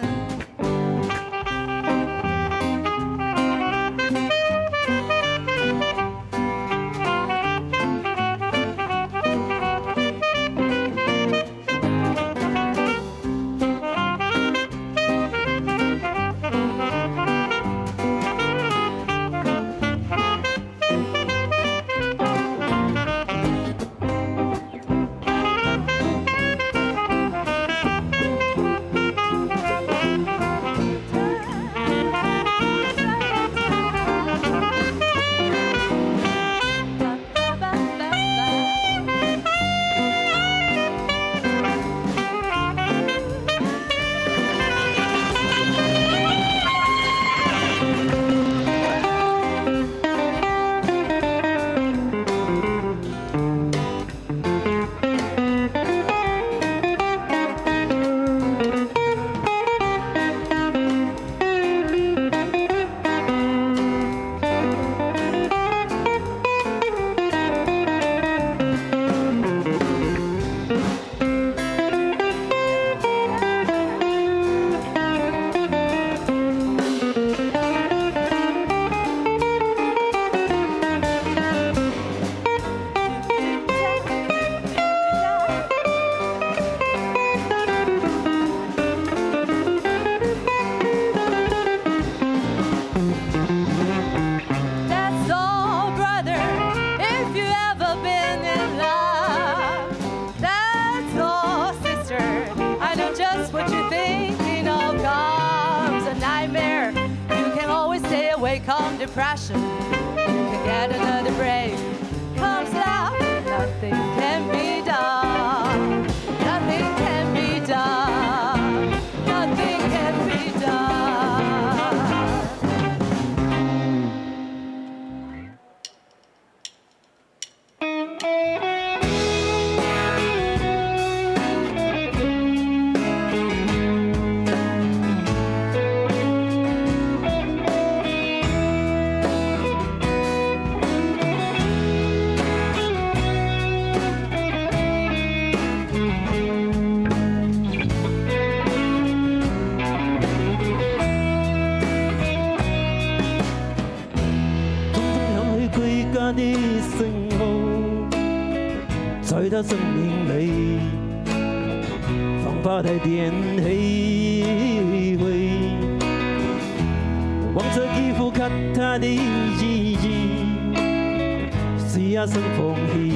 depression, you can get another break. Comes love, nothing can be done. Nothing can be done. Nothing can be done. 在他生命里，放把太点黑灰，望着衣服看他的意义，是一生风雨，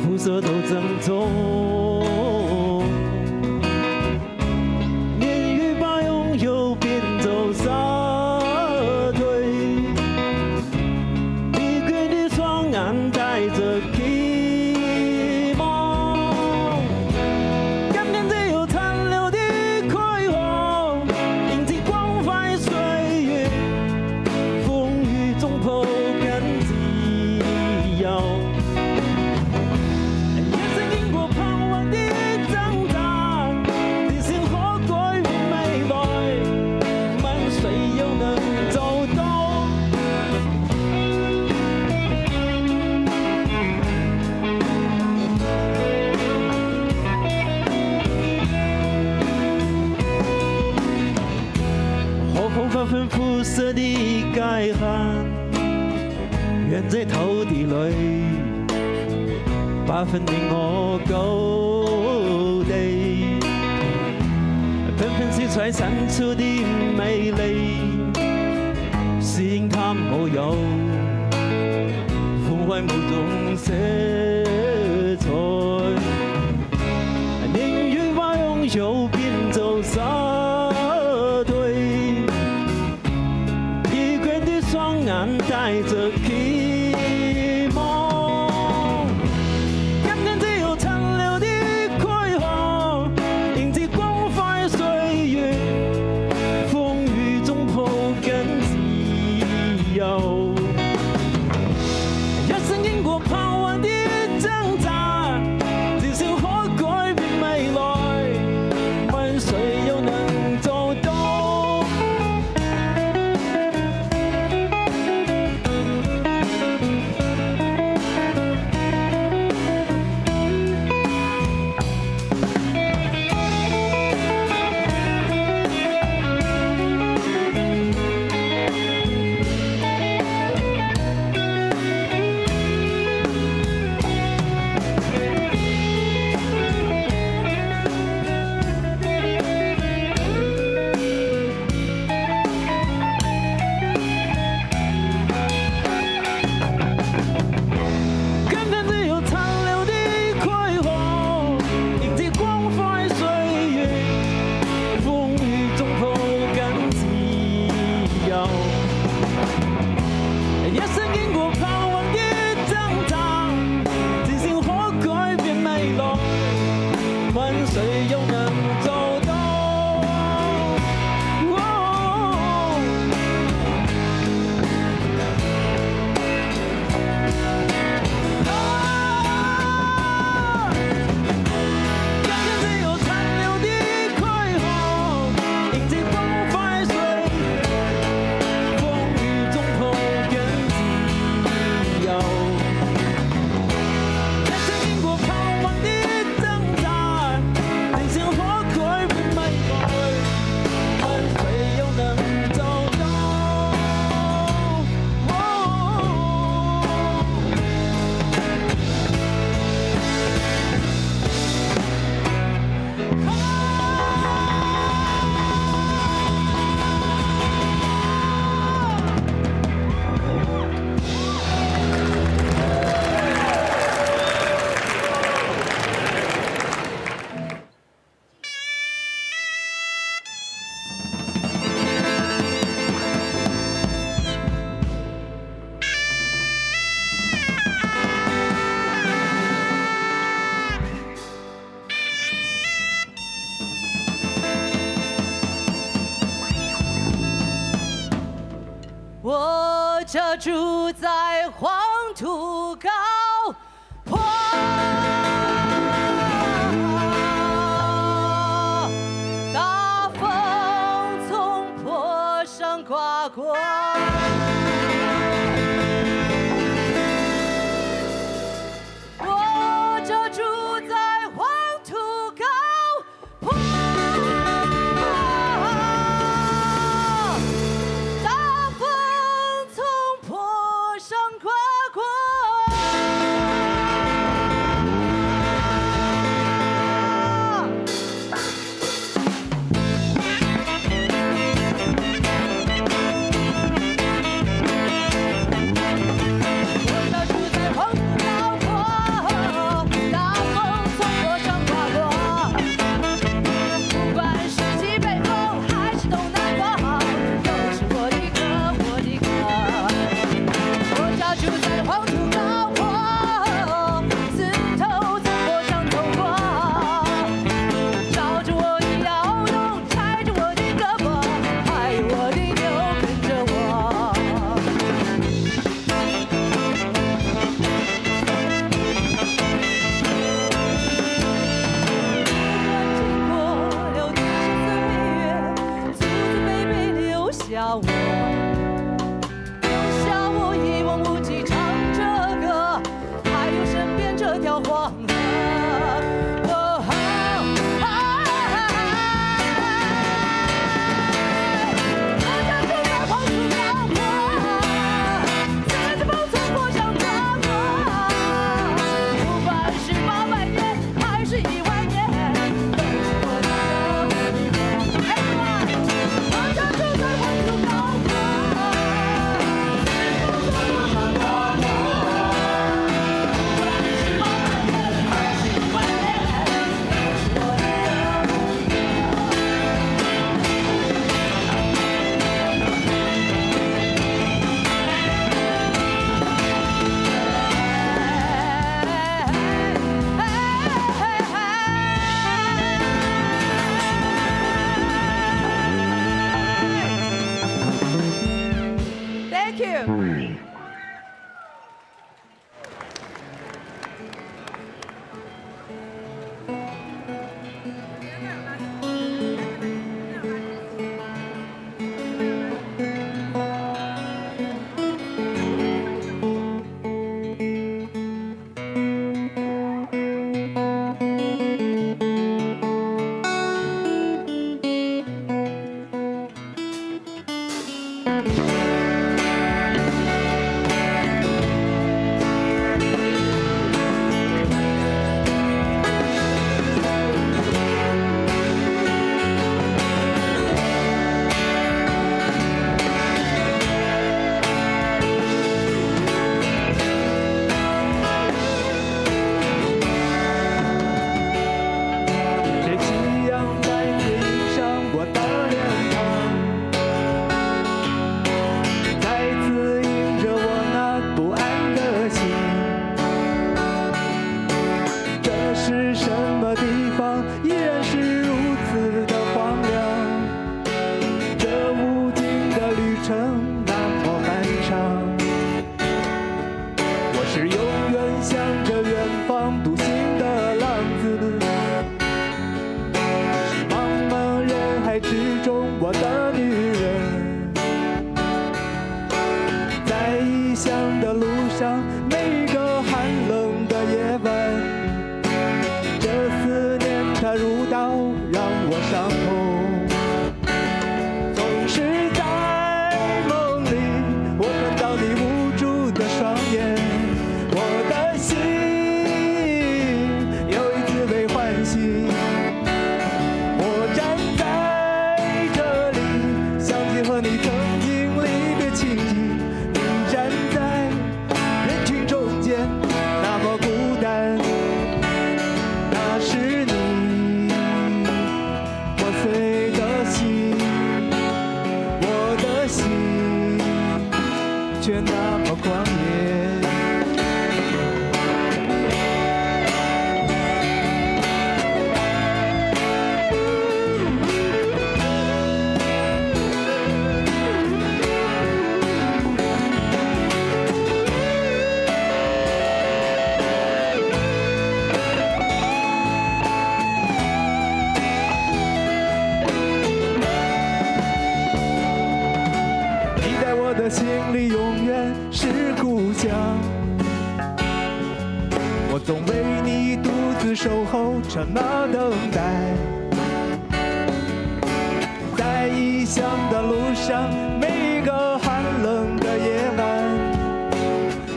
肤色都正宗。年月把拥有变走散。 带着希望，感念只有残留的辉煌，迎接光辉岁月，风雨中破茧自由。也曾经过盼望的挣扎，提醒我改变未来，问谁又能做到？ 发奋肤色的改汗，远在头地里，把分令我高地，纷纷是才散出的美丽，吸引他们无有，风怀某种色彩，年月把拥有变走散。 带着希望，感念只有残留的辉煌，迎接光辉岁月，风雨中破茧自由。一生经过盼望的挣扎，提醒我改变未来，问谁又能做到？ 经过盼望的挣扎，提醒我。这住在黄土高坡。大风从坡上刮过。我这住在黄土高坡。大风从坡上刮过。心里永远是故乡。我总为你独自守候，沉默等待。在异乡的路上，每一个寒冷的夜晚，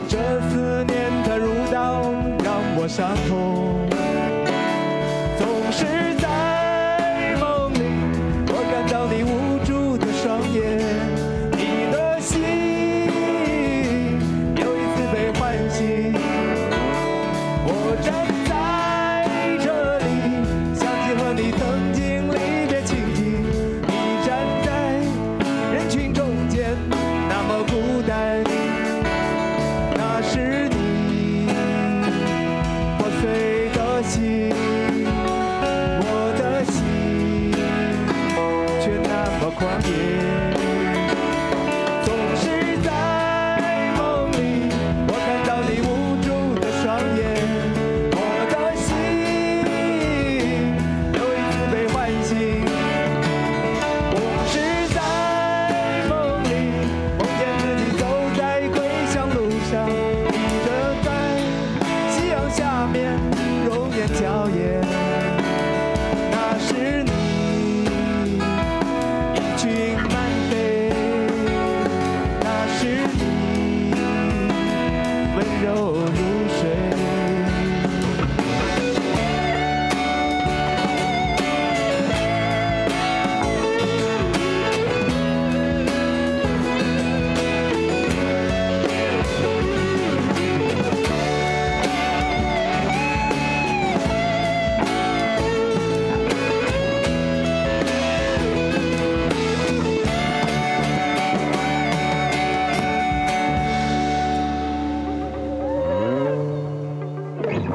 这思念它如刀，让我伤痛。总是在梦里，我感到你无助的双眼，你的心又一次被唤醒。我站在这里，想起和你曾经离别情景。你站在人群中间，那么孤单。那是你破碎的心，我的心却那么狂野。总是在梦里，我看到你无助的双眼，我的心又一次被唤醒。总是在梦里，梦见自己走在归乡路上，你正在夕阳下面容颜娇艳。那是你一群漫飞，那是你温柔如水。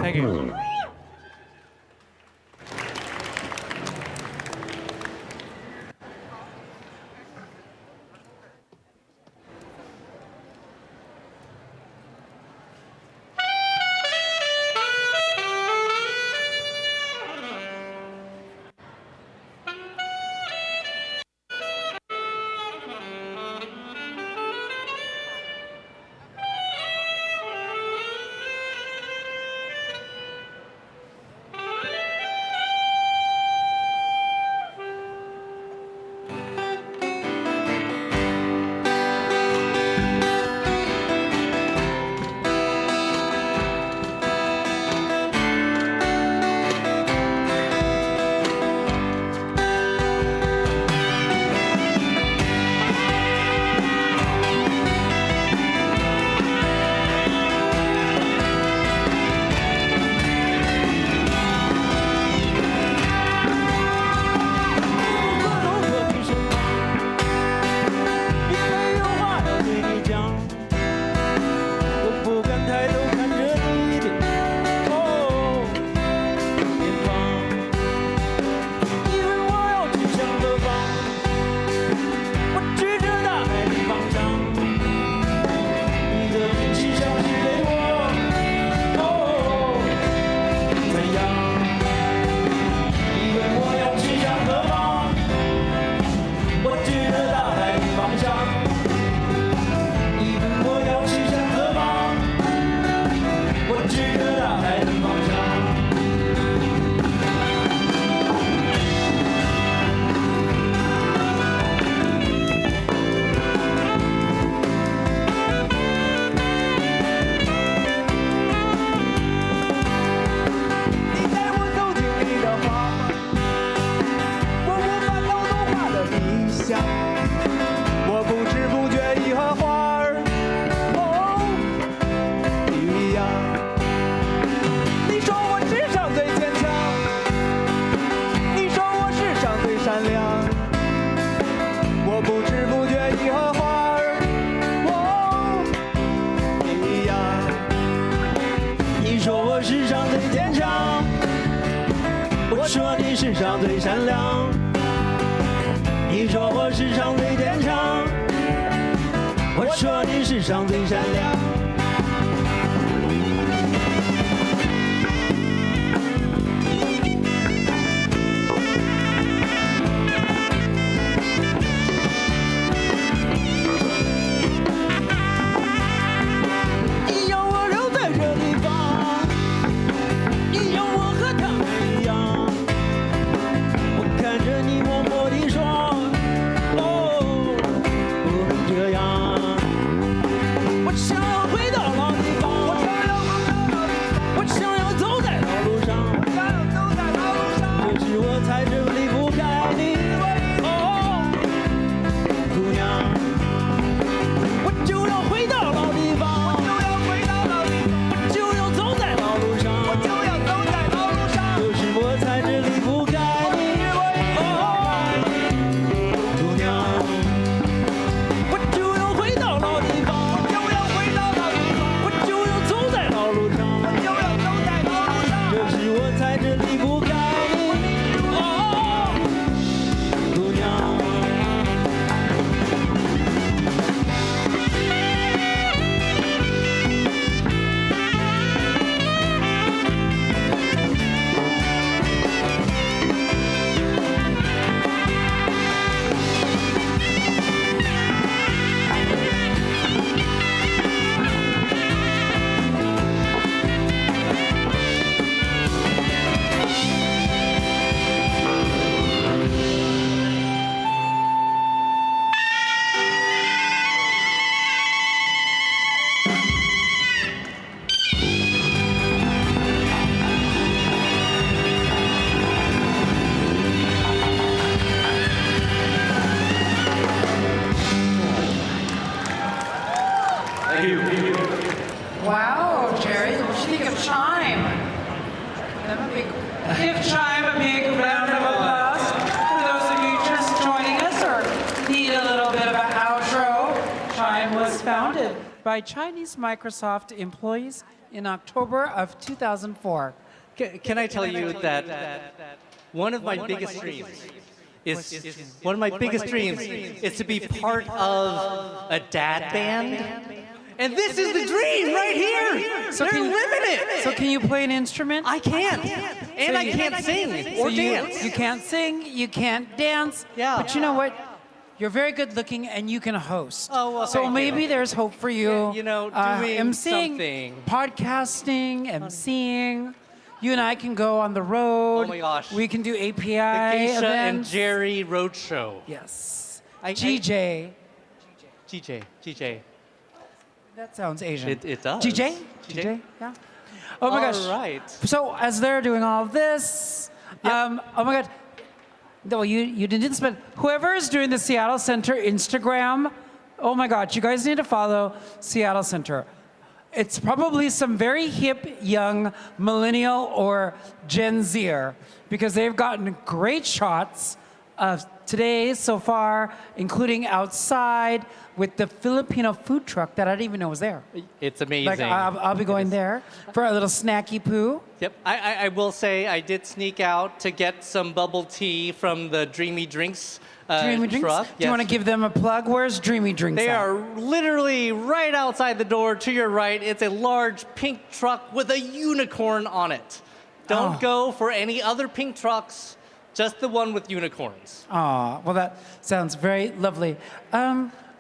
Thank you. by Chinese Microsoft employees in October of 2004. Can I tell you that one of my biggest dreams is to be part of a dad band? And this is the dream right here. So They're living it. So can you play an instrument? I can't. And I can't sing or dance. You can't sing, you can't dance. Yeah. But you know what? You're very good looking and you can host. Oh, well, so thank maybe you. there's hope for you. Yeah, you know, doing emceeing, something. podcasting, emceeing. You and I can go on the road. Oh my gosh. We can do API The Gaysha and events. Jerry Roadshow. Yes. GJ. That sounds Asian. It does. GJ? Yeah. Oh my gosh. All right. So as they're doing all of this, oh my God. No, you didn't spend. Whoever is doing the Seattle Center Instagram, oh my God, you guys need to follow Seattle Center. It's probably some very hip, young millennial or Gen Zer because they've gotten great shots of today so far, including outside with the Filipino food truck that I didn't even know was there. It's amazing. Like I'll be going there for a little snacky poo. Yep. I will say I did sneak out to get some bubble tea from the Dreamy Drinks Dreamy Drinks? truck. Do you want to give them a plug? Where's Dreamy Drinks They at? are literally right outside the door to your right. It's a large pink truck with a unicorn on it. Don't go for any other pink trucks, just the one with unicorns. Aw, well that sounds very lovely.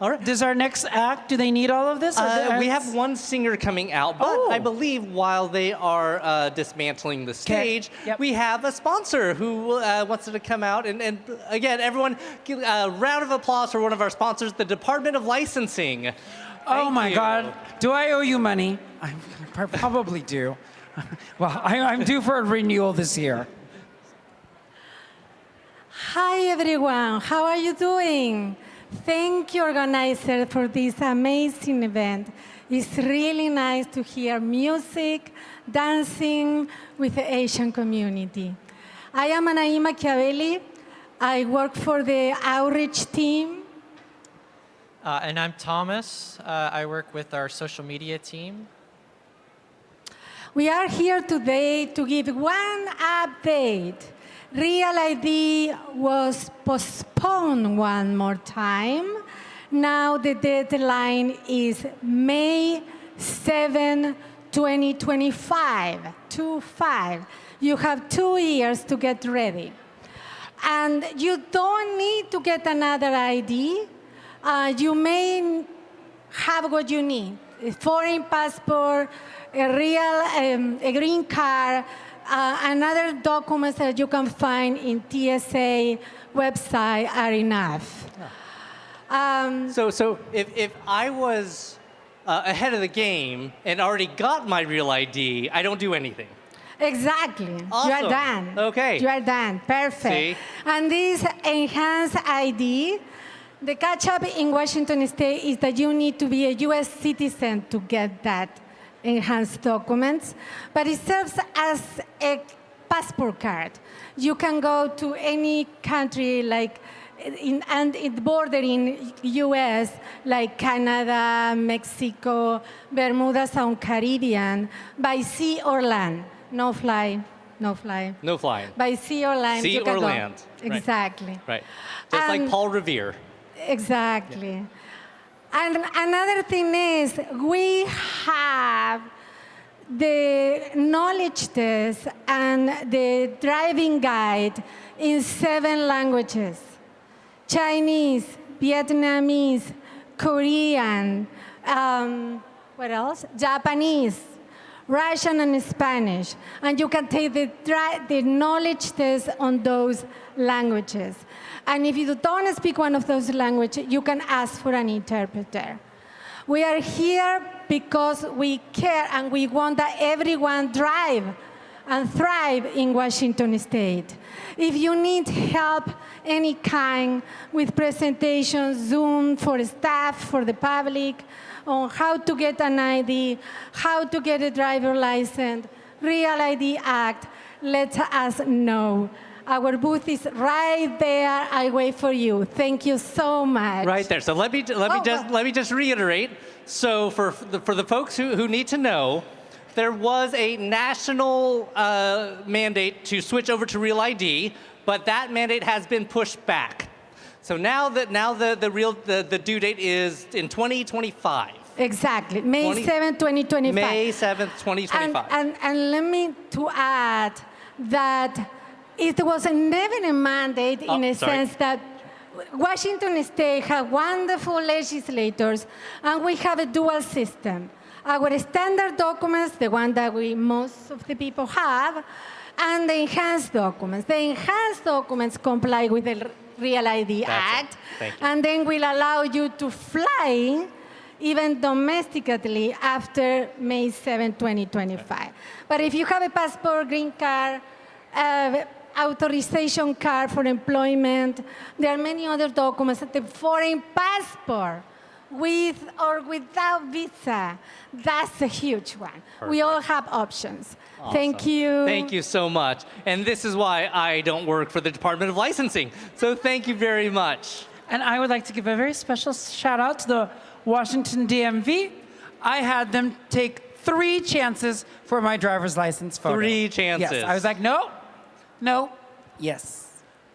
All right. Does our next act, do they need all of this? We have one singer coming out, but I believe while they are dismantling the stage, we have a sponsor who wants to come out. And again, everyone, give a round of applause for one of our sponsors, the Department of Licensing. Oh my God, do I owe you money? I probably do. Well, I'm due for a renewal this year. Hi everyone, how are you doing? Thank you, organizer, for this amazing event. It's really nice to hear music, dancing with the Asian community. I am Anaí Machiavelli. I work for the outreach team. And I'm Thomas. I work with our social media team. We are here today to give one update. Real ID was postponed one more time. Now the deadline is May 7, 2025, 2-5. You have 2 years to get ready. And you don't need to get another ID. You may have what you need, a foreign passport, a green card, and other documents that you can find in TSA website are enough. So if I was ahead of the game and already got my real ID, I don't do anything. Exactly. Awesome. You are done. Okay. You are done. Perfect. See? And this enhanced ID, the catch-up in Washington State is that you need to be a U.S. citizen to get that enhanced documents, but it serves as a passport card. You can go to any country and it bordering U.S. like Canada, Mexico, Bermudas and Caribbean by sea or land. No fly. No flying. By sea or land. Sea you can or go. land. Exactly. Right. Just like Paul Revere. Exactly. Yeah. And another thing is we have the knowledge test and the driving guide in 7 languages: Chinese, Vietnamese, Korean, what else? Japanese, Russian, and Spanish. And you can take the knowledge test on those languages. And if you don't speak one of those languages, you can ask for an interpreter. We are here because we care and we want that everyone drive and thrive in Washington State. If you need help any kind with presentations, Zoom for staff, for the public, on how to get an ID, how to get a driver license, Real ID Act, let us know. Our booth is right there. I wait for you. Thank you so much. Right there. So let me just reiterate. So for the folks who need to know, there was a national mandate to switch over to Real ID, but that mandate has been pushed back. So now the due date is in 2025. Exactly, May 7th, 2025. May 7th, 2025. And let me to add that it was never a mandate in a sense that Washington State had wonderful legislators, and we have a dual system. Our standard documents, the one that most of the people have, and the enhanced documents. The enhanced documents comply with the Real ID Act, and then will allow you to fly even domestically after May 7, 2025. But if you have a passport, green card, authorization card for employment, there are many other documents. The foreign passport, with or without visa, that's a huge one. Perfect. We all have options. Awesome. Thank you. Thank you so much. And this is why I don't work for the Department of Licensing. So thank you very much. And I would like to give a very special shout out to the Washington DMV. I had them take 3 chances for my driver's license photo. 3 chances. Yes, I was like, no, yes.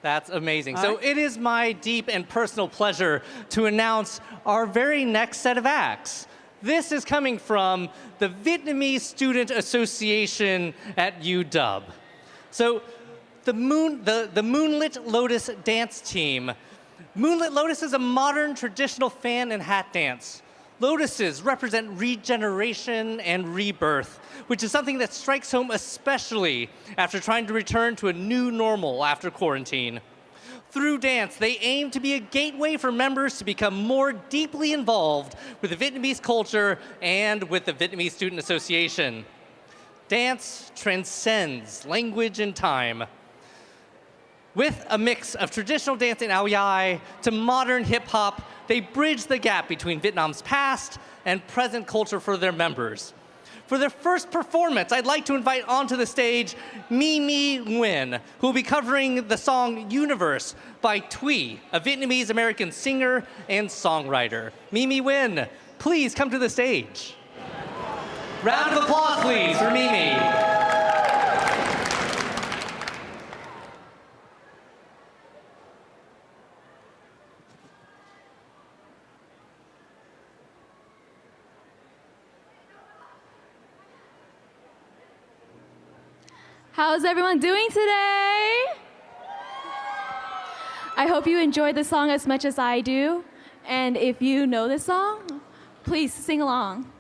That's amazing. So it is my deep and personal pleasure to announce our very next set of acts. This is coming from the Vietnamese Student Association at UW. So the Moonlit Lotus dance team. Moonlit Lotus is a modern traditional fan and hat dance. Lotuses represent regeneration and rebirth, which is something that strikes home especially after trying to return to a new normal after quarantine. Through dance, they aim to be a gateway for members to become more deeply involved with the Vietnamese culture and with the Vietnamese Student Association. Dance transcends language and time. With a mix of traditional dance in Ao Dai to modern hip-hop, they bridge the gap between Vietnam's past and present culture for their members. For their first performance, I'd like to invite onto the stage Nguyen, who will be covering the song Universe by Thuy, a Vietnamese-American singer and songwriter. Nguyen, please come to the stage. Round of applause, please, for Mimi. How's everyone doing today? I hope you enjoyed the song as much as I do. And if you know this song, please sing along.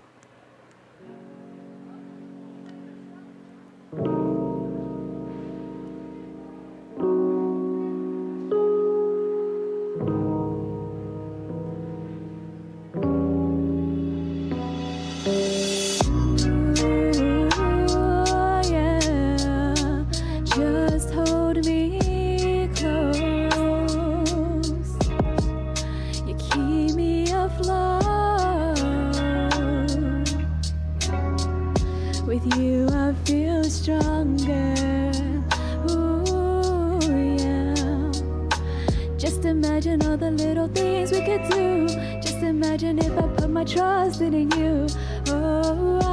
Imagine all the little things we could do. Just imagine if I put my trust in you. Oh, I,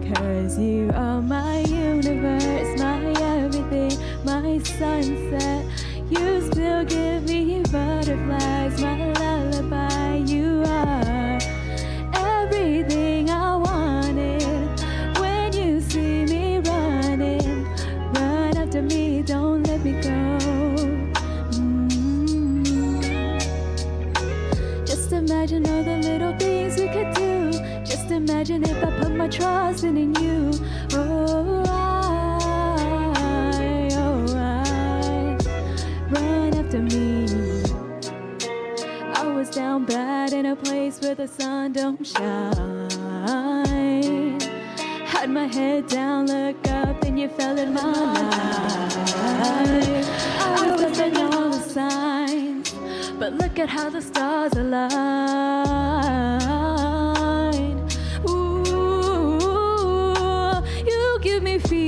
'cause you are my universe, my everything, my sunset. You still give me butterflies, my lullaby. You are everything I wanted. When you see me running, run after me, don't let me go. Just imagine all the little things we could do. Just imagine if I put my trust in you. Oh, I, run after me. I was down bad in a place where the sun don't shine. Had my head down, look up, and you fell in my life. I was in all the signs, but look at how the stars align. Ooh, you give me fear.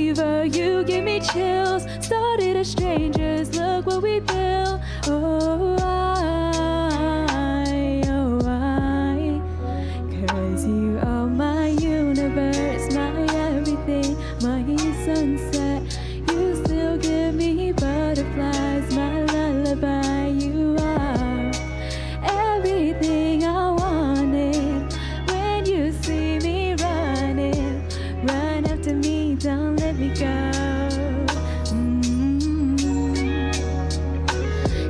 girls started as strangers. Look what we built. Oh, why? 'Cause you are my universe, my everything, my sunset. You still give me butterflies, my lullaby. You are everything I wanted. When you see me running, run after me, don't let me go.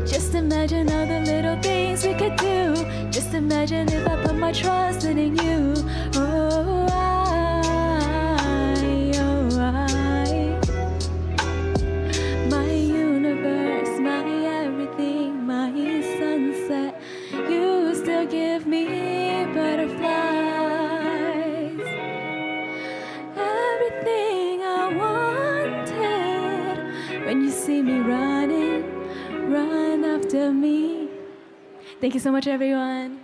Just imagine all the little things we could do. Just imagine if I put my trust in you. Oh, my universe, my everything, my sunset. You still give me butterflies. Everything I wanted. When you see me running, run after me. Thank you so much, everyone.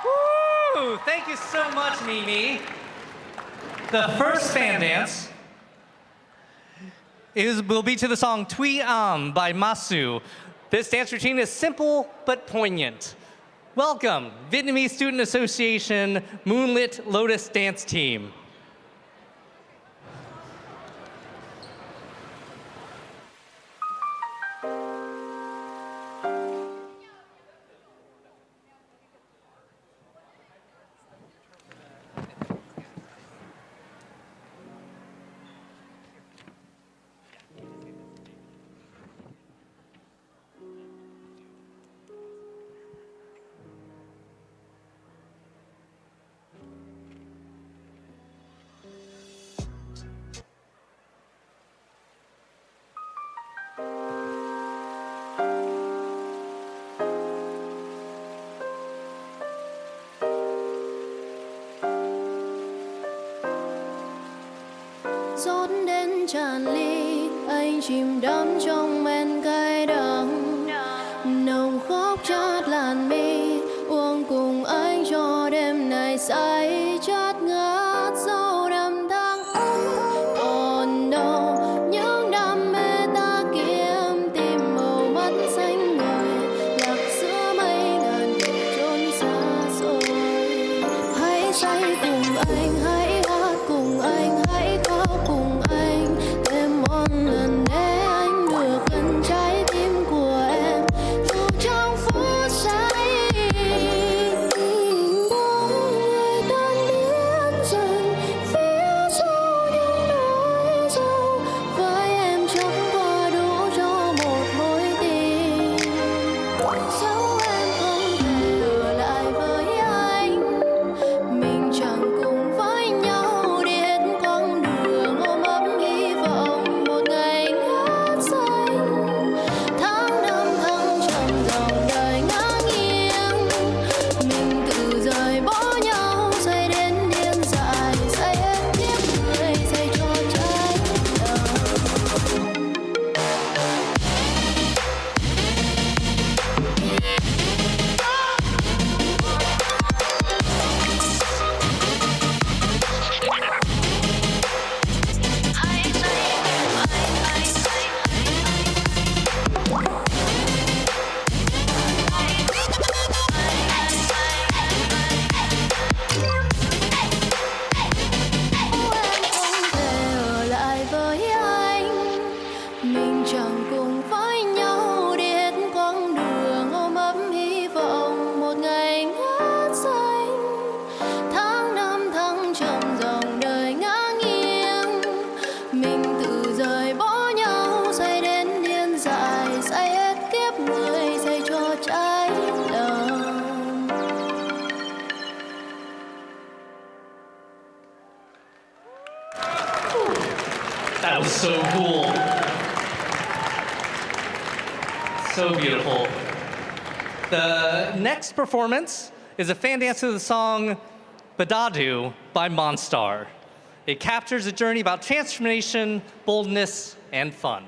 Woo! Thank you so much, Mimi. The first fan dance will be to the song Tuy Am by Masu. This dance routine is simple but poignant. Welcome, Vietnamese Student Association Moonlit Lotus Dance Team. Rót đến tràn ly, anh chìm đắm trong men cay đắng, nồng khóc chát làn mi, uống cùng anh cho đêm này say chát ngát sau năm tháng ấm. Còn đâu những đam mê ta kiếm tìm màu mắt xanh ngời, lạc giữa mây ngàn dặm chốn xa xôi. Hãy say cùng anh, hãy hát cùng anh, hãy khóc cùng anh, thêm một lần để anh được gần trái tim của em, dù trong phút say. Bóng người tan biến dần phía sau những nỗi sâu, với em chắc qua đủ cho một mối tình. Dẫu em không thể ở lại với anh, mình chẳng cùng với nhau đi hết quãng đường ôm ấp hy vọng một ngày ngát xanh. Tháng năm thăng trầm dòng đời ngã nghiêng, mình tự rời bỏ nhau say đến điên dại, say hết kiếp người, say cho trái lòng. Ở lại với anh, mình chẳng cùng với nhau đi hết quãng đường ôm ấp hy vọng một ngày ngát xanh. Tháng năm thăng trầm dòng đời ngã nghiêng, mình tự rời bỏ nhau say đến điên dại, say hết kiếp người, say cho trái lòng. That was so cool. So beautiful. The next performance is a fan dance to the song Badadu by Starr. It captures a journey about transformation, boldness, and fun.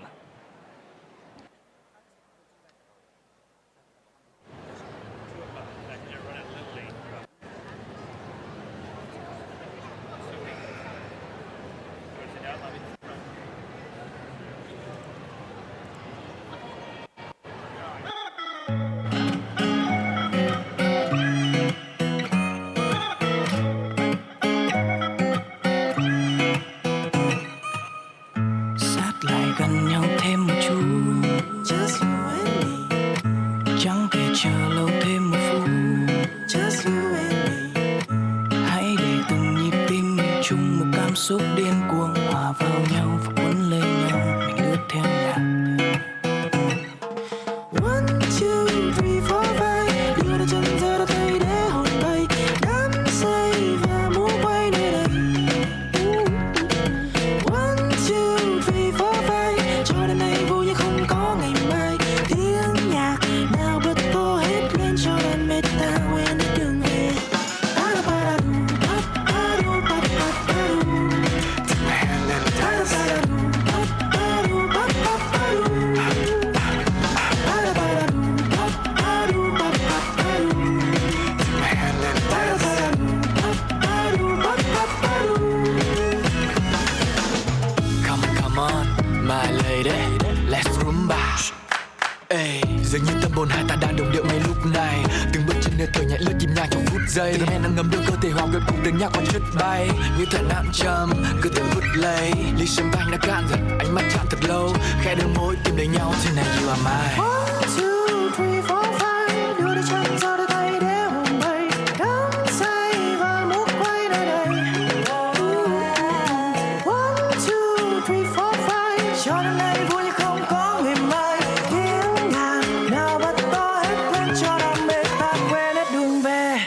Let's rumba. Ê, dường như tâm hồn hai ta đang đồng điệu ngay lúc này. Từng bước chân nơi thở nhẹ lướt nhịp nhàng trong phút giây. Từng hen đang ngấm đưa cơ thể hòa quyện cùng tiếng nhạc qua chất bay. Như thở nam châm, cứ tự hút lấy. Ly sâm banh đã cạn dần, ánh mắt chạm thật lâu. Khẽ đưa môi tìm đầy nhau, thế này you are mine. 1, 2, 3, 4, 5. Đưa đôi chân ra đôi tay để hồn bay. Đắm say và muốn quay nơi đây. 1, 2, 3, 4, 5. Cho đêm nay vui như không có ngày mai. Tiếng nhạc nào bật to hết quên cho đam mê ta quên hết đường về.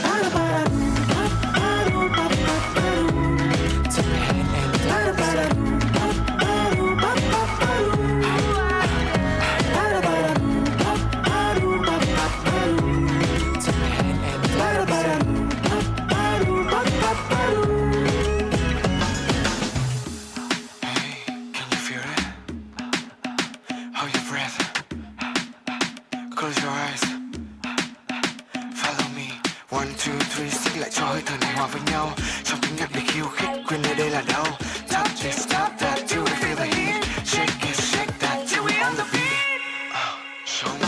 Take my hand and close your eyes. Follow me. 1, 2, 3, xích lại cho hơi thở này hòa với nhau. Trong tiếng nhạc để khiêu khích, quên nơi đây là đâu. Touch this, touch that, till we feel the heat. Shake that, till we on the beat. Show me.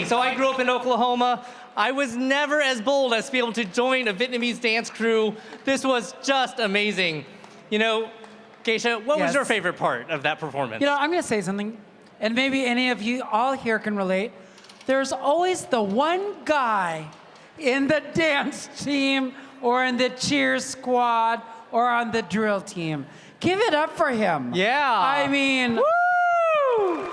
So I grew up in Oklahoma. I was never as bold as to be able to join a Vietnamese dance crew. This was just amazing. You know, Gaysha, what was your favorite part of that performance? You know, I'm going to say something, and maybe any of you all here can relate. There's always the one guy in the dance team or in the cheer squad or on the drill team. Give it up for him. Yeah. I mean, woo!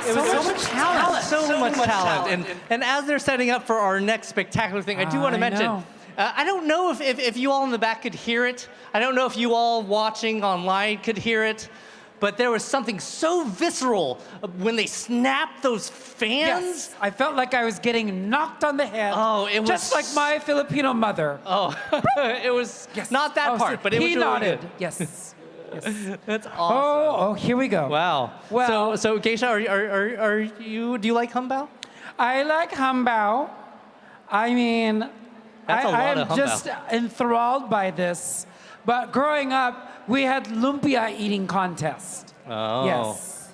It was so much talent. So much talent. And as they're setting up for our next spectacular thing, I do want to mention, I don't know if you all in the back could hear it. I don't know if you all watching online could hear it. But there was something so visceral when they snapped those fans. Yes, I felt like I was getting knocked on the head. Oh, it was just like my Filipino mother. Oh, it was not that part, but it was he really nodded. good. Yes. Yes. That's awesome. Oh, here we go. Wow. Well, so Gaysha, are you? Do you like Humbao? I like Humbao. I mean, I'm just enthralled by this. But growing up, we had lumpia eating contest. Oh.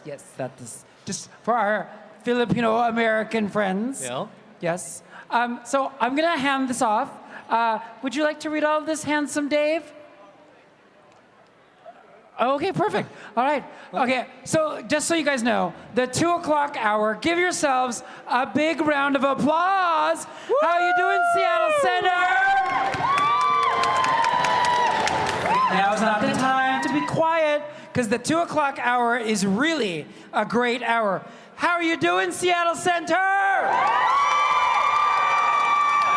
Yes, that is just for our Filipino American friends. Yeah. Yes. So I'm gonna hand this off. Would you like to read all of this, handsome Dave? Okay, perfect. All right. Okay, so just so you guys know, the 2 o'clock hour, give yourselves a big round of applause. Woo! How you doing, Seattle Center? Now's not the time to be quiet, because the 2 o'clock hour is really a great hour. How are you doing, Seattle Center?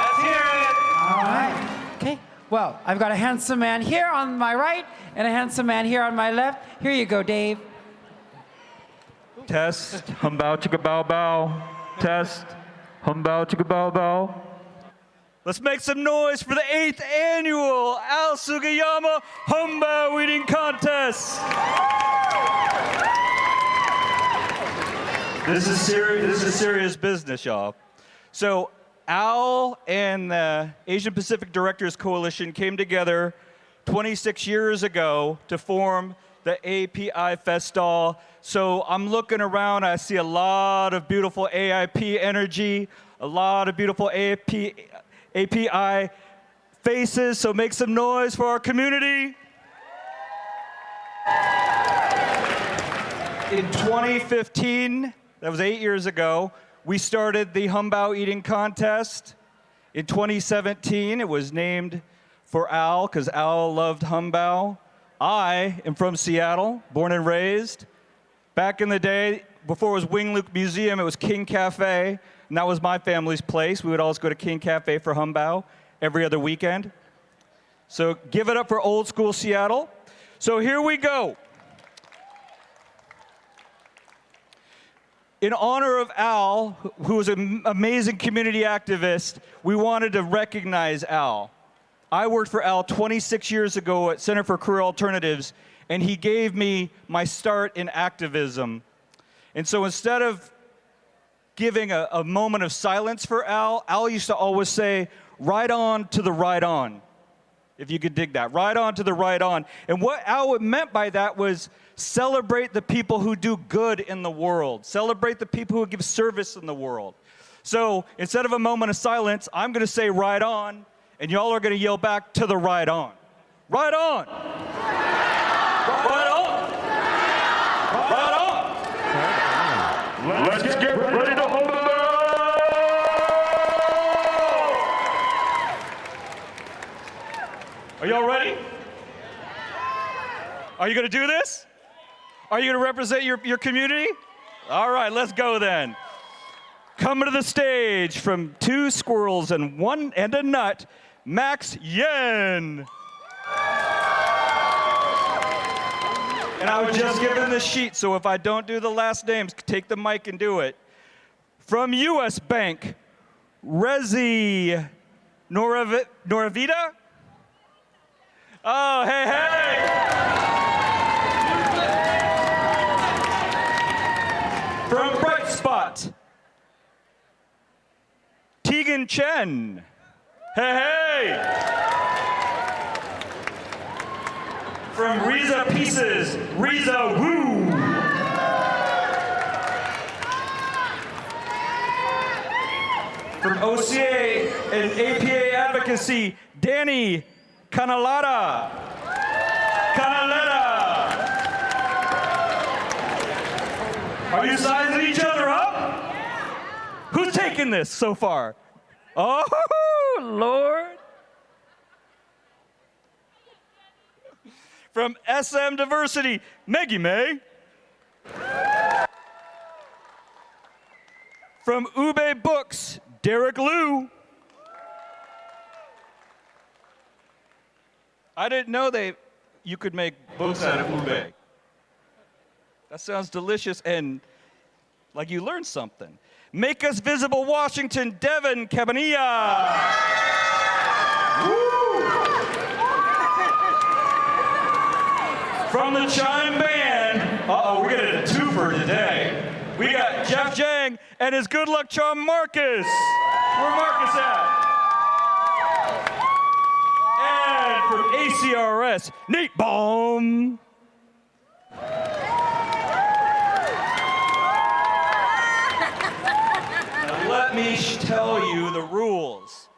Let's hear it. All right. Okay. Well, I've got a handsome man here on my right and a handsome man here on my left. Here you go, Dave. Test, humbao chicka bow bow. Test, humbao chicka bow bow. Let's make some noise for the 8th annual Al Sugiyama Humbao Eating Contest. This is serious business, y'all. So Al and the Asian Pacific Directors Coalition came together 26 years ago to form the API Festal. So I'm looking around, I see a lot of beautiful AIP energy, a lot of beautiful API faces, so make some noise for our community. In 2015, that was 8 years ago, we started the Humbao eating contest. In 2017, it was named for Al, because Al loved Humbao. I am from Seattle, born and raised. Back in the day, before it was Wing Luke Museum, it was King Cafe, and that was my family's place. We would always go to King Cafe for Humbao every other weekend. So give it up for old school Seattle. So here we go. In honor of Al, who was an amazing community activist, we wanted to recognize Al. I worked for Al 26 years ago at Center for Career Alternatives, and he gave me my start in activism. And so instead of giving a moment of silence for Al, Al used to always say, "Right on to the right on," if you could dig that. Right on to the right on. And what Al meant by that was celebrate the people who do good in the world. Celebrate the people who give service in the world. So instead of a moment of silence, I'm going to say right on, and y'all are going to yell back to the right on. Right on. Right on. Right on. Let's get ready to hold it. Are y'all ready? Are you going to do this? Are you going to represent your community? All right, let's go then. Coming to the stage from 2 squirrels and a nut, Max Yen. And I was just given the sheet, so if I don't do the last names, take the mic and do it. From U.S. Bank, Rezi Noravita. Oh, hey, hey! From Bright Spot, Tegan Chen. Hey, hey! From Riza Pieces, Riza Wu. From OCA and APA Advocacy, Danny Canalata. Are you sizing each other up? Who's taking this so far? Oh, Lord. From SM Diversity, Maggie May. From Ube Books, Derek Liu. I didn't know you could make books out of ube. That sounds delicious and like you learned something. Make Us Visible Washington, Devin Cabanilla. From the Chime Band, we're getting a twofer today. We got Jeff Jang and his good luck charm, Marcus. Where Marcus at? And from ACRS, Nate Baum. Now let me tell you the rules.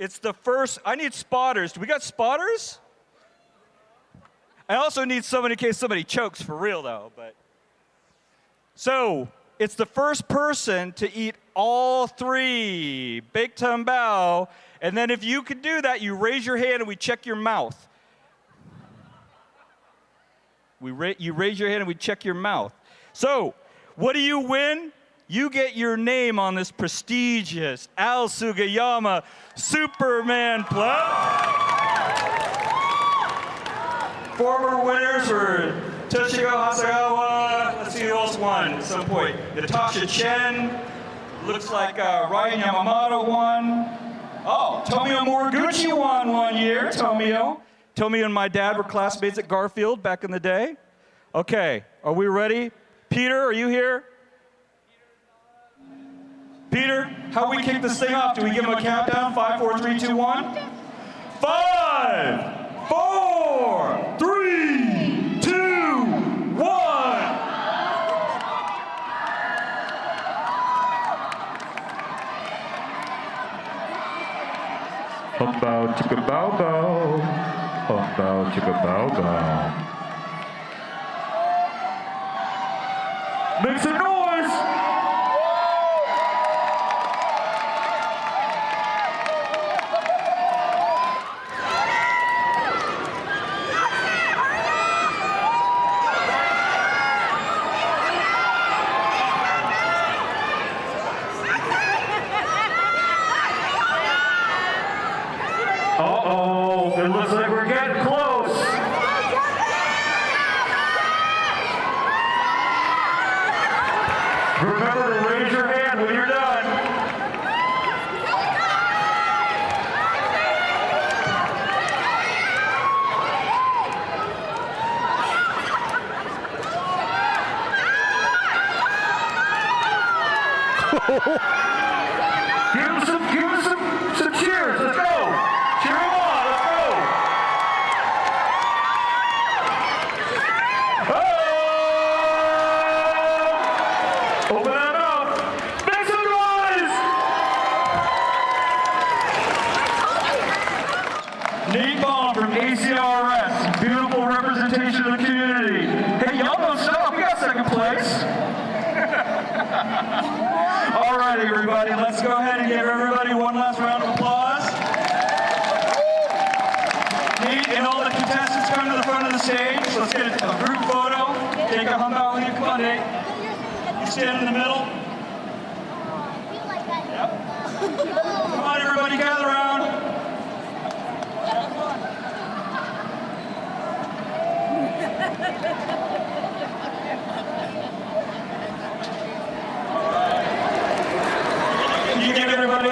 It's the first, I need spotters. Do we got spotters? I also need someone in case somebody chokes for real though, but. So, it's the first person to eat all 3 baked humbao, and then if you could do that, you raise your hand and we check your mouth. You raise your hand and we check your mouth. So, what do you win? You get your name on this prestigious Al Sugiyama Superman plaque. Former winners were Toshiko, Hasegawa, let's see who else won at some point. Natasha Chen, looks like Ryan Yamamoto won. Oh, Tomio Moriguchi won one year, Tomio. Tomio and my dad were classmates at Garfield back in the day. Okay, are we ready? Peter, are you here? Peter, how we kick this thing off? Do we give him a countdown? 5, 4, 3, 2, 1? 5, 4, 3, 2, 1. Humbao bow. Hum bow, chicka bow bow. Make some noise! Uh-oh, it looks like we're getting close. Remember to raise your hand when you're done. Give us some cheers. Let's go. Cheer 'em on. Let's go. Oh! Open that up. Make some noise. Nate Baum from ACRS. Beautiful representation of the community. Hey, y'all don't stop. We got second place. All right, everybody, let's go ahead and give everybody one last round of applause. Nate and all the contestants come to the front of the stage. Let's get a group photo. Take a hum out with you. Come on, Nate. You stand in the middle. Yep. Come on, everybody, gather around. Can you give everybody?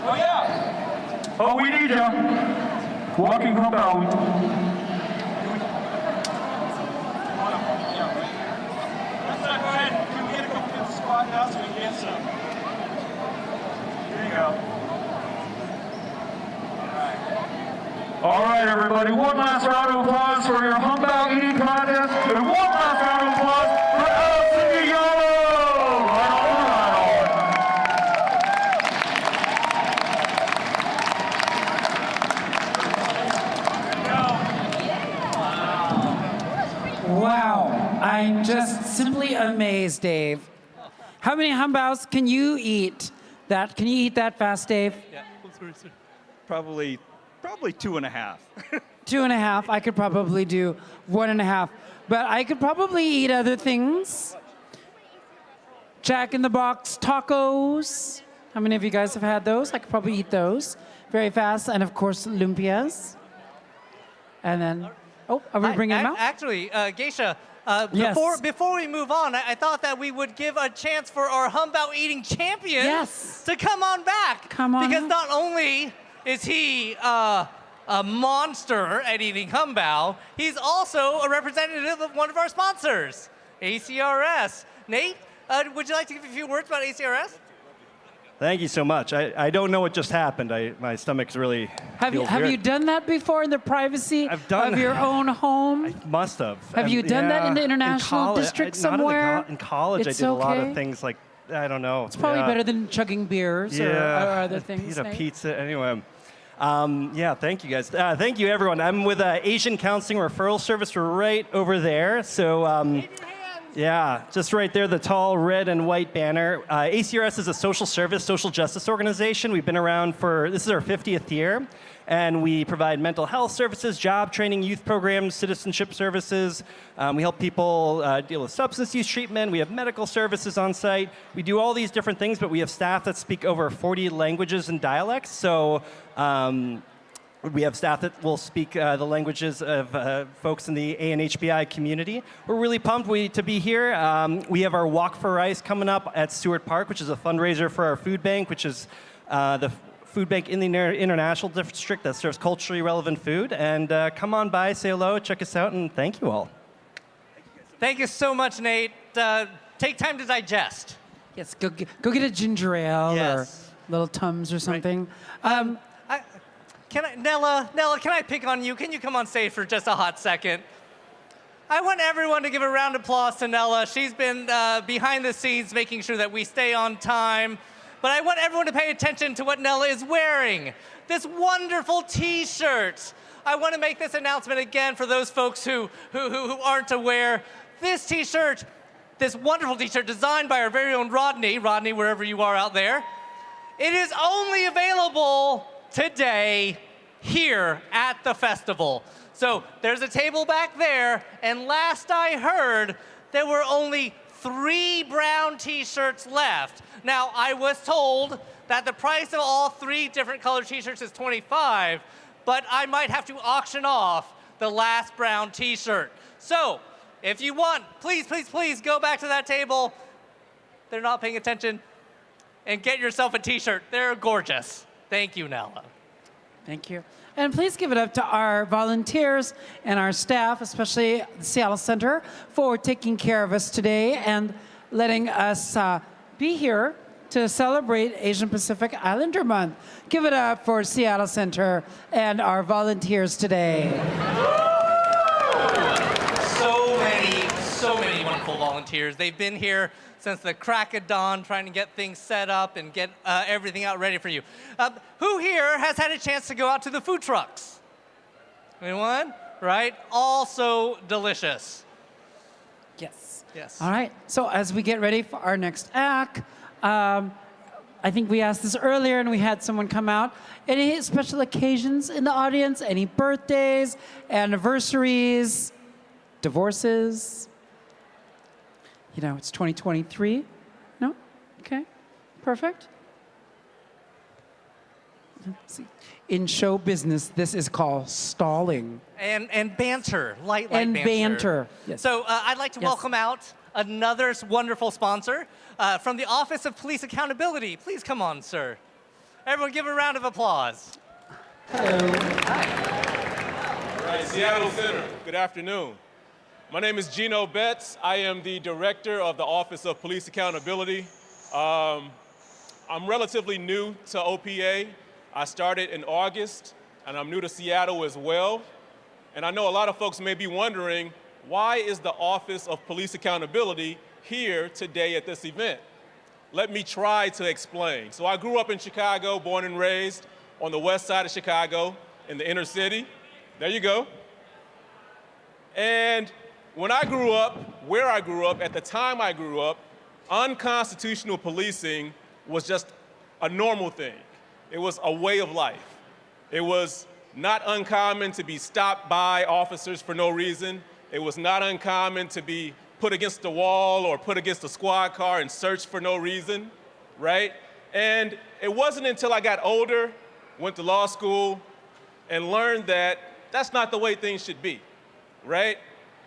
Oh yeah. Oh, we need you. Walking home out. Let's go ahead. Can we get a couple people squat now so we can get some? There you go. All right, everybody, one last round of applause for your Humbao eating contest, and one last round of applause for Sugiyama! Wow, I'm just simply amazed, Dave. How many humbaos can you eat? Can you eat that fast, Dave? Yeah. Probably 2.5. 2.5. I could probably do 1.5. But I could probably eat other things. Jack in the Box tacos. How many of you guys have had those? I could probably eat those very fast. And of course, lumpias. And then, are we bringing them out? Actually, Gaysha, Yes. before we move on, I thought that we would give a chance for our Humbao eating champion to come on back. Come on. Because not only is he a monster at eating Humbao, he's also a representative of one of our sponsors, ACRS. Nate, would you like to give a few words about ACRS? Thank you so much. I don't know what just happened. My stomach's really Have you done that before in the privacy of your own home? I must have. Have you done that in the international district somewhere? In college, It's I did a lot okay. of things like, I don't know. It's probably better than chugging beers or other things. Eat a Nate. pizza. Anyway. Yeah, thank you guys. Thank you, everyone. I'm with Asian Counseling Referral Service. We're right over there. So, yeah, just right there, the tall red and white banner. ACRS is a social service, social justice organization. We've been around this is our 50th year. And we provide mental health services, job training, youth programs, citizenship services. We help people deal with substance use treatment. We have medical services on site. We do all these different things, but we have staff that speak over 40 languages and dialects. So we have staff that will speak the languages of folks in the ANHBI community. We're really pumped to be here. We have our Walk for Rice coming up at Stewart Park, which is a fundraiser for our food bank, which is the food bank in the international district that serves culturally relevant food. And come on by, say hello, check us out, and thank you all. Thank you so much, Nate. Take time to digest. Yes, go get a ginger ale or little Tums or something. Nella, can I pick on you? Can you come on stage for just a hot second? I want everyone to give a round of applause to Nella. She's been behind the scenes making sure that we stay on time. But I want everyone to pay attention to what Nella is wearing. This wonderful t-shirt. I want to make this announcement again for those folks who aren't aware. This t-shirt, this wonderful t-shirt designed by our very own Rodney, wherever you are out there, it is only available today here at the festival. So there's a table back there, and last I heard, there were only 3 brown t-shirts left. Now, I was told that the price of all 3 different colored t-shirts is $25, but I might have to auction off the last brown t-shirt. So, if you want, please, please, please go back to that table. They're not paying attention. And get yourself a t-shirt. They're gorgeous. Thank you, Nella. Thank you. And please give it up to our volunteers and our staff, especially the Seattle Center, for taking care of us today and letting us be here to celebrate Asian Pacific Islander Month. Give it up for Seattle Center and our volunteers today. So many wonderful volunteers. They've been here since the crack of dawn trying to get things set up and get everything out ready for you. Who here has had a chance to go out to the food trucks? Anyone? Right? Also delicious. Yes. Yes. All right. So as we get ready for our next act, I think we asked this earlier and we had someone come out. Any special occasions in the audience? Any birthdays, anniversaries, divorces? You know, it's 2023. No? Okay. Perfect. Let's see. In show business, this is called stalling. And banter, light and banter. banter. Yes. So I'd like to welcome out another wonderful sponsor from the Office of Police Accountability. Please come on, sir. Everyone give a round of applause. Hello. All right, Seattle Center, good afternoon. My name is Gino Betts. I am the director of the Office of Police Accountability. I'm relatively new to OPA. I started in August, and I'm new to Seattle as well. And I know a lot of folks may be wondering, why is the Office of Police Accountability here today at this event? Let me try to explain. So I grew up in Chicago, born and raised on the west side of Chicago, in the inner city. There you go. And when I grew up, where I grew up, at the time I grew up, unconstitutional policing was just a normal thing. It was a way of life. It was not uncommon to be stopped by officers for no reason. It was not uncommon to be put against the wall or put against a squad car and searched for no reason, right? And it wasn't until I got older, went to law school, and learned that that's not the way things should be, right?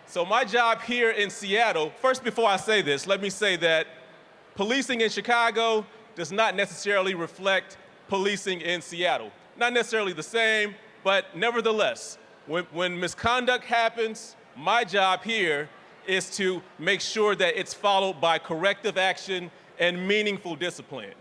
So my job here in Seattle, first before I say this, let me say that policing in Chicago does not necessarily reflect policing in Seattle. Not necessarily the same, but nevertheless, when misconduct happens, my job here is to make sure that it's followed by corrective action and meaningful discipline.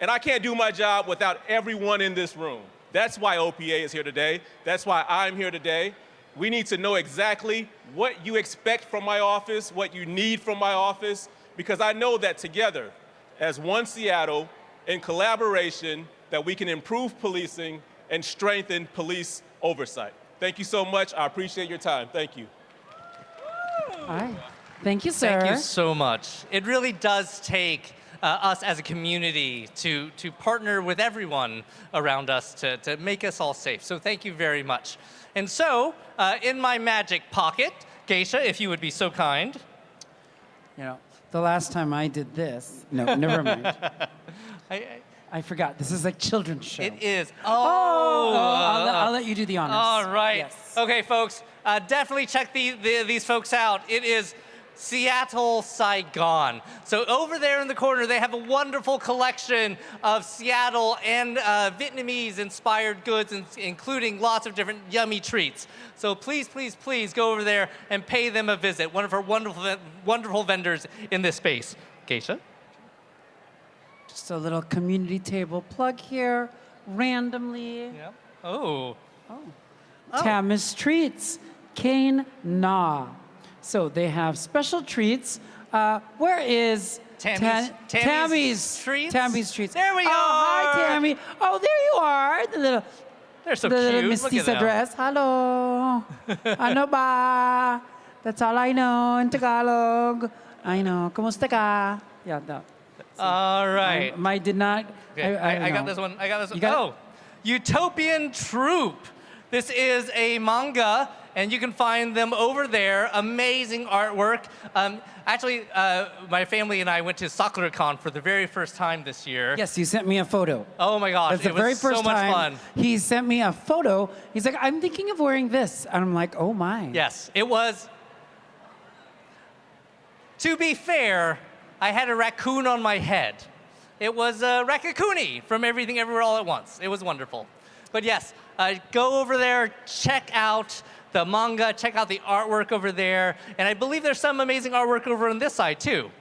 And I can't do my job without everyone in this room. That's why OPA is here today. That's why I'm here today. We need to know exactly what you expect from my office, what you need from my office, because I know that together, as one Seattle, in collaboration, that we can improve policing and strengthen police oversight. Thank you so much. I appreciate your time. Thank you. All right. Thank you, sir. Thank you so much. It really does take us as a community to partner with everyone around us to make us all safe. So thank you very much. And so, in my magic pocket, Gaysha, if you would be so kind. You know, the last time I did this, no, never mind. I forgot. This is like children's show. It is. I'll let you do the honors. All right. Yes. Okay, folks, definitely check these folks out. It is Seattle Saigon. So over there in the corner, they have a wonderful collection of Seattle and Vietnamese inspired goods, including lots of different yummy treats. So please, please, please go over there and pay them a visit. One of our wonderful vendors in this space. Gaysha? Just a little community table plug here, randomly. Yeah. Oh. Tamis Treats, Kane Na. So they have special treats. Where is Tammy's treats? Tammy's treats. There we oh, are. Hi, Tammy. Oh, there you are. The little. They're so the little cute. Miss Look at Tisa them. dress. Hello. Ano ba? That's all I know in Tagalog. I know. Kumusta ka? Yeah, that. All right. I did not. Okay, I got this one. I got this one. Oh, Utopian Troop. This is a manga, and you can find them over there. Amazing artwork. Actually, my family and I went to SakuraCon for the very first time this year. Yes, you sent me a photo. Oh my gosh, That's the it was very first so much time fun. he sent me a photo. He's like, I'm thinking of wearing this. And I'm like, oh my. Yes, it was. To be fair, I had a raccoon on my head. It was Raccacoonie from Everything Everywhere All at Once. It was wonderful. But yes, go over there, check out the manga, check out the artwork over there. And I believe there's some amazing artwork over on this side too.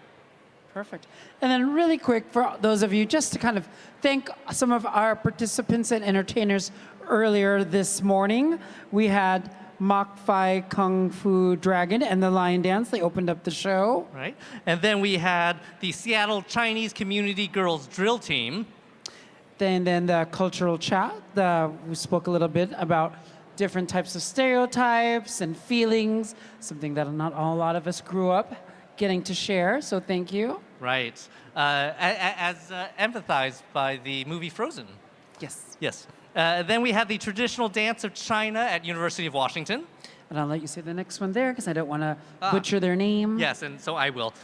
Perfect. And then really quick, for those of you, just to kind of thank some of our participants and entertainers earlier this morning. We had Mach Fai Kung Fu Dragon and the Lion Dance. They opened up the show. Right. And then we had the Seattle Chinese Community Girls Drill Team. Then the cultural chat. We spoke a little bit about different types of stereotypes and feelings, something that not a lot of us grew up getting to share, so thank you. Right. As empathized by the movie Frozen. Yes. Yes. Then we had the traditional dance of China at University of Washington. And I'll let you say the next one there because I don't want to butcher their name. Yes, and so I will.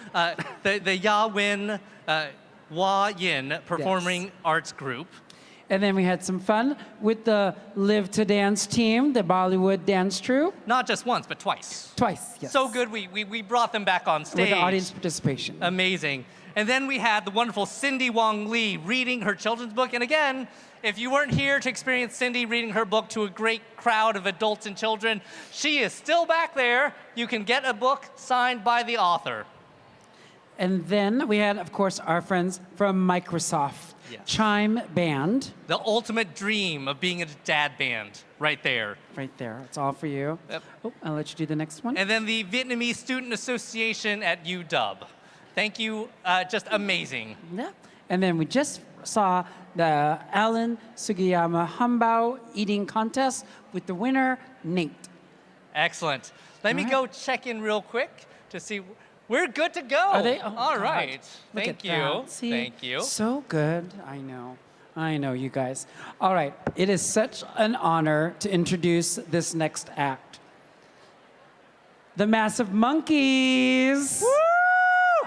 The Huayin Performing Arts Group. And then we had some fun with the Live to Dance team, the Bollywood dance troupe. Not just once, but twice. Twice, yes. So good, we brought them back on stage. With the audience participation. Amazing. And then we had the wonderful Cindy Wong-Li reading her children's book. And again, if you weren't here to experience Cindy reading her book to a great crowd of adults and children, she is still back there. You can get a book signed by the author. And then we had, of course, our friends from Microsoft, Yes. CHIME Band. The ultimate dream of being a dad band, right there. Right there. It's all for you. Yep. Oh, I'll let you do the next one. And then the Vietnamese Student Association at UW. Thank you, just amazing. Yeah. And then we just saw the Alan Sugiyama Hambao eating contest with the winner, Nate. Excellent. Let me go check in real quick to see. We're good to go. Are they? Oh, all God. right. Look Thank at you. that. See? Thank you. So good. I know, you guys. All right. It is such an honor to introduce this next act. The Massive Monkees. Woo!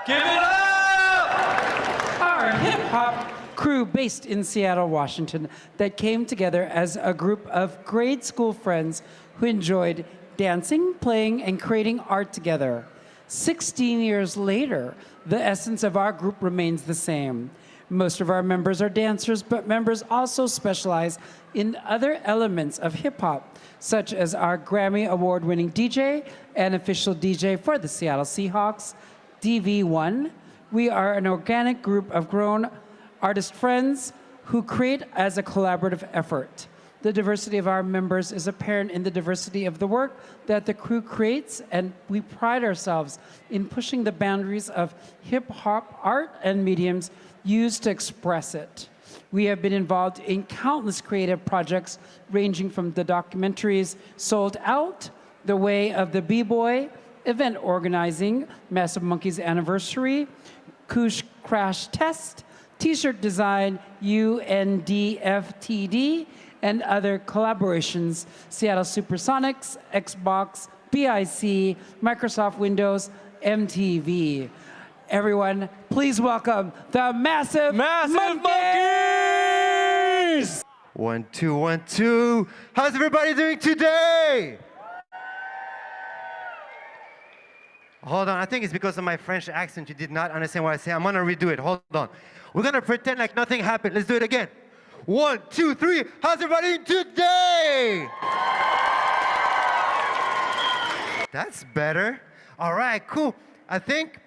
Give it up! Our hip-hop crew based in Seattle, Washington, that came together as a group of grade school friends who enjoyed dancing, playing, and creating art together. 16 years later, the essence of our group remains the same. Most of our members are dancers, but members also specialize in other elements of hip-hop, such as our Grammy Award-winning DJ and official DJ for the Seattle Seahawks, DV1. We are an organic group of grown artist friends who create as a collaborative effort. The diversity of our members is apparent in the diversity of the work that the crew creates, and we pride ourselves in pushing the boundaries of hip-hop art and mediums used to express it. We have been involved in countless creative projects, ranging from the documentaries Sold Out, The Way of the B-Boy, event organizing, Massive Monkees Anniversary, Kush Crash Test, T-shirt design, UNDFTD, and other collaborations, Seattle Supersonics, Xbox, BIC, Microsoft Windows, MTV. Everyone, please welcome the Massive Monkees! 1, 2, 1, 2. How's everybody doing today? Hold on, I think it's because of my French accent. You did not understand what I said. I'm gonna redo it, hold on. We're gonna pretend like nothing happened. Let's do it again. 1, 2, 3. How's everybody doing today? That's better. All right, cool. I think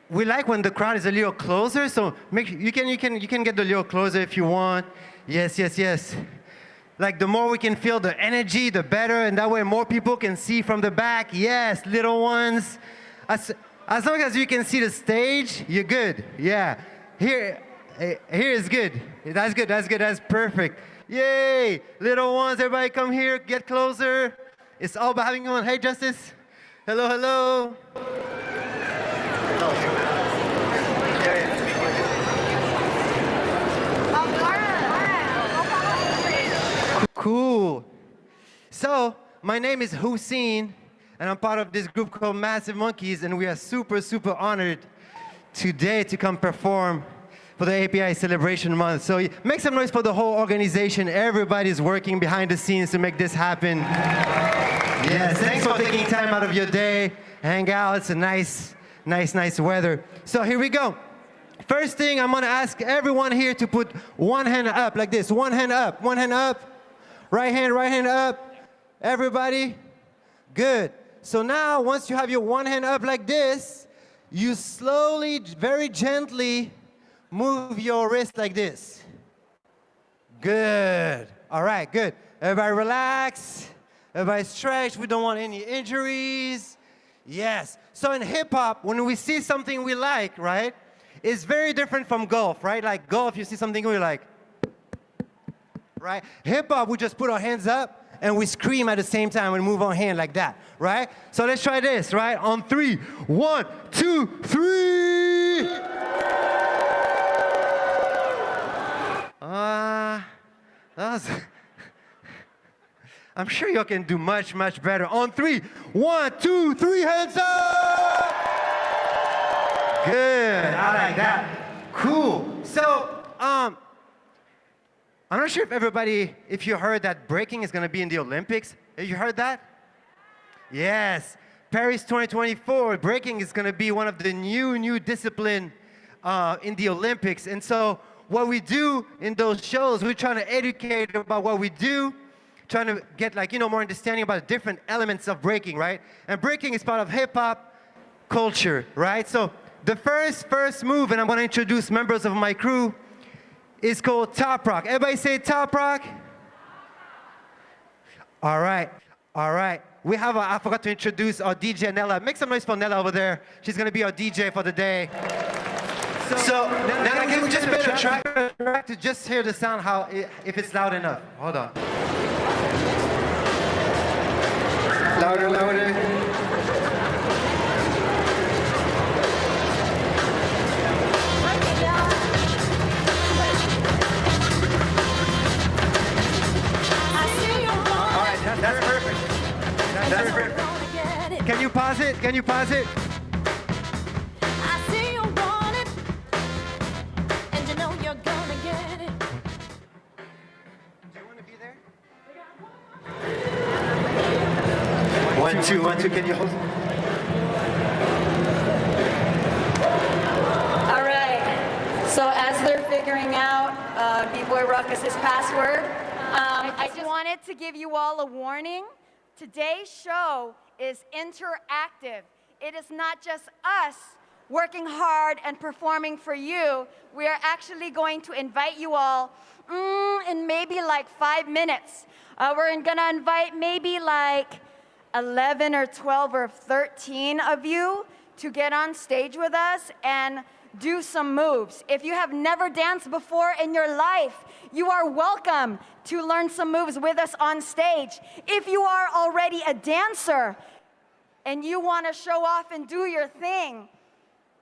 we like when the crowd is a little closer, so you can get a little closer if you want. Yes, yes, yes. Like the more we can feel the energy, the better, and that way more people can see from the back. Yes, little ones. as long as you can see the stage, you're good. Yeah. Here is good. That's good. That's good. That's perfect. Yay! Little ones, everybody come here. Get closer. It's all about having fun. Hey, Justice. Hello, hello. Cool. So, my name is Huayin, and I'm part of this group called Massive Monkees, and we are super, super honored today to come perform for the API Celebration Month. So make some noise for the whole organization. Everybody's working behind the scenes to make this happen. Yes, thanks for taking time out of your day, hang out. It's a nice weather. So here we go. First thing, I'm gonna ask everyone here to put one hand up like this. One hand up, one hand up. Right hand up. Everybody? Good. So now, once you have your one hand up like this, you slowly, very gently move your wrist like this. Good. All right, good. Everybody relax. Everybody stretch. We don't want any injuries. Yes. So in hip hop, when we see something we like, right, it's very different from golf, right? Like golf, you see something we like, right? Hip hop, we just put our hands up and we scream at the same time and move our hand like that, right? So let's try this, right? On 3. 1, 2, 3. I'm sure you can do much, much better. On 3. 1, 2, 3, hands up! Good, I like that. Cool. So, I'm not sure if you heard that breaking is gonna be in the Olympics. Have you heard that? Yes. Paris 2024, breaking is gonna be one of the new discipline in the Olympics. And so what we do in those shows, we're trying to educate about what we do, trying to get more understanding about the different elements of breaking, right? And breaking is part of hip hop culture, right? So the first move, and I'm gonna introduce members of my crew, is called top rock. Everybody say top rock. All right. We have I forgot to introduce our DJ Nella. Make some noise for Nella over there. She's gonna be our DJ for the day. So Nella, can we just play the track to just hear the sound, if it's loud enough? Hold on. Louder. That's perfect. That's perfect. Can you pause it? Can you pause it? I see you want it, and you know you're gonna get it. Do you want to be there? 1, 2, 1, 2. Can you hold? All right. So as they're figuring out B-Boy Ruckus's password, I just wanted to give you all a warning. Today's show is interactive. It is not just us working hard and performing for you. We are actually going to invite you all in maybe like 5 minutes. We're gonna invite maybe like 11 or 12 or 13 of you to get on stage with us and do some moves. If you have never danced before in your life, you are welcome to learn some moves with us on stage. If you are already a dancer and you want to show off and do your thing,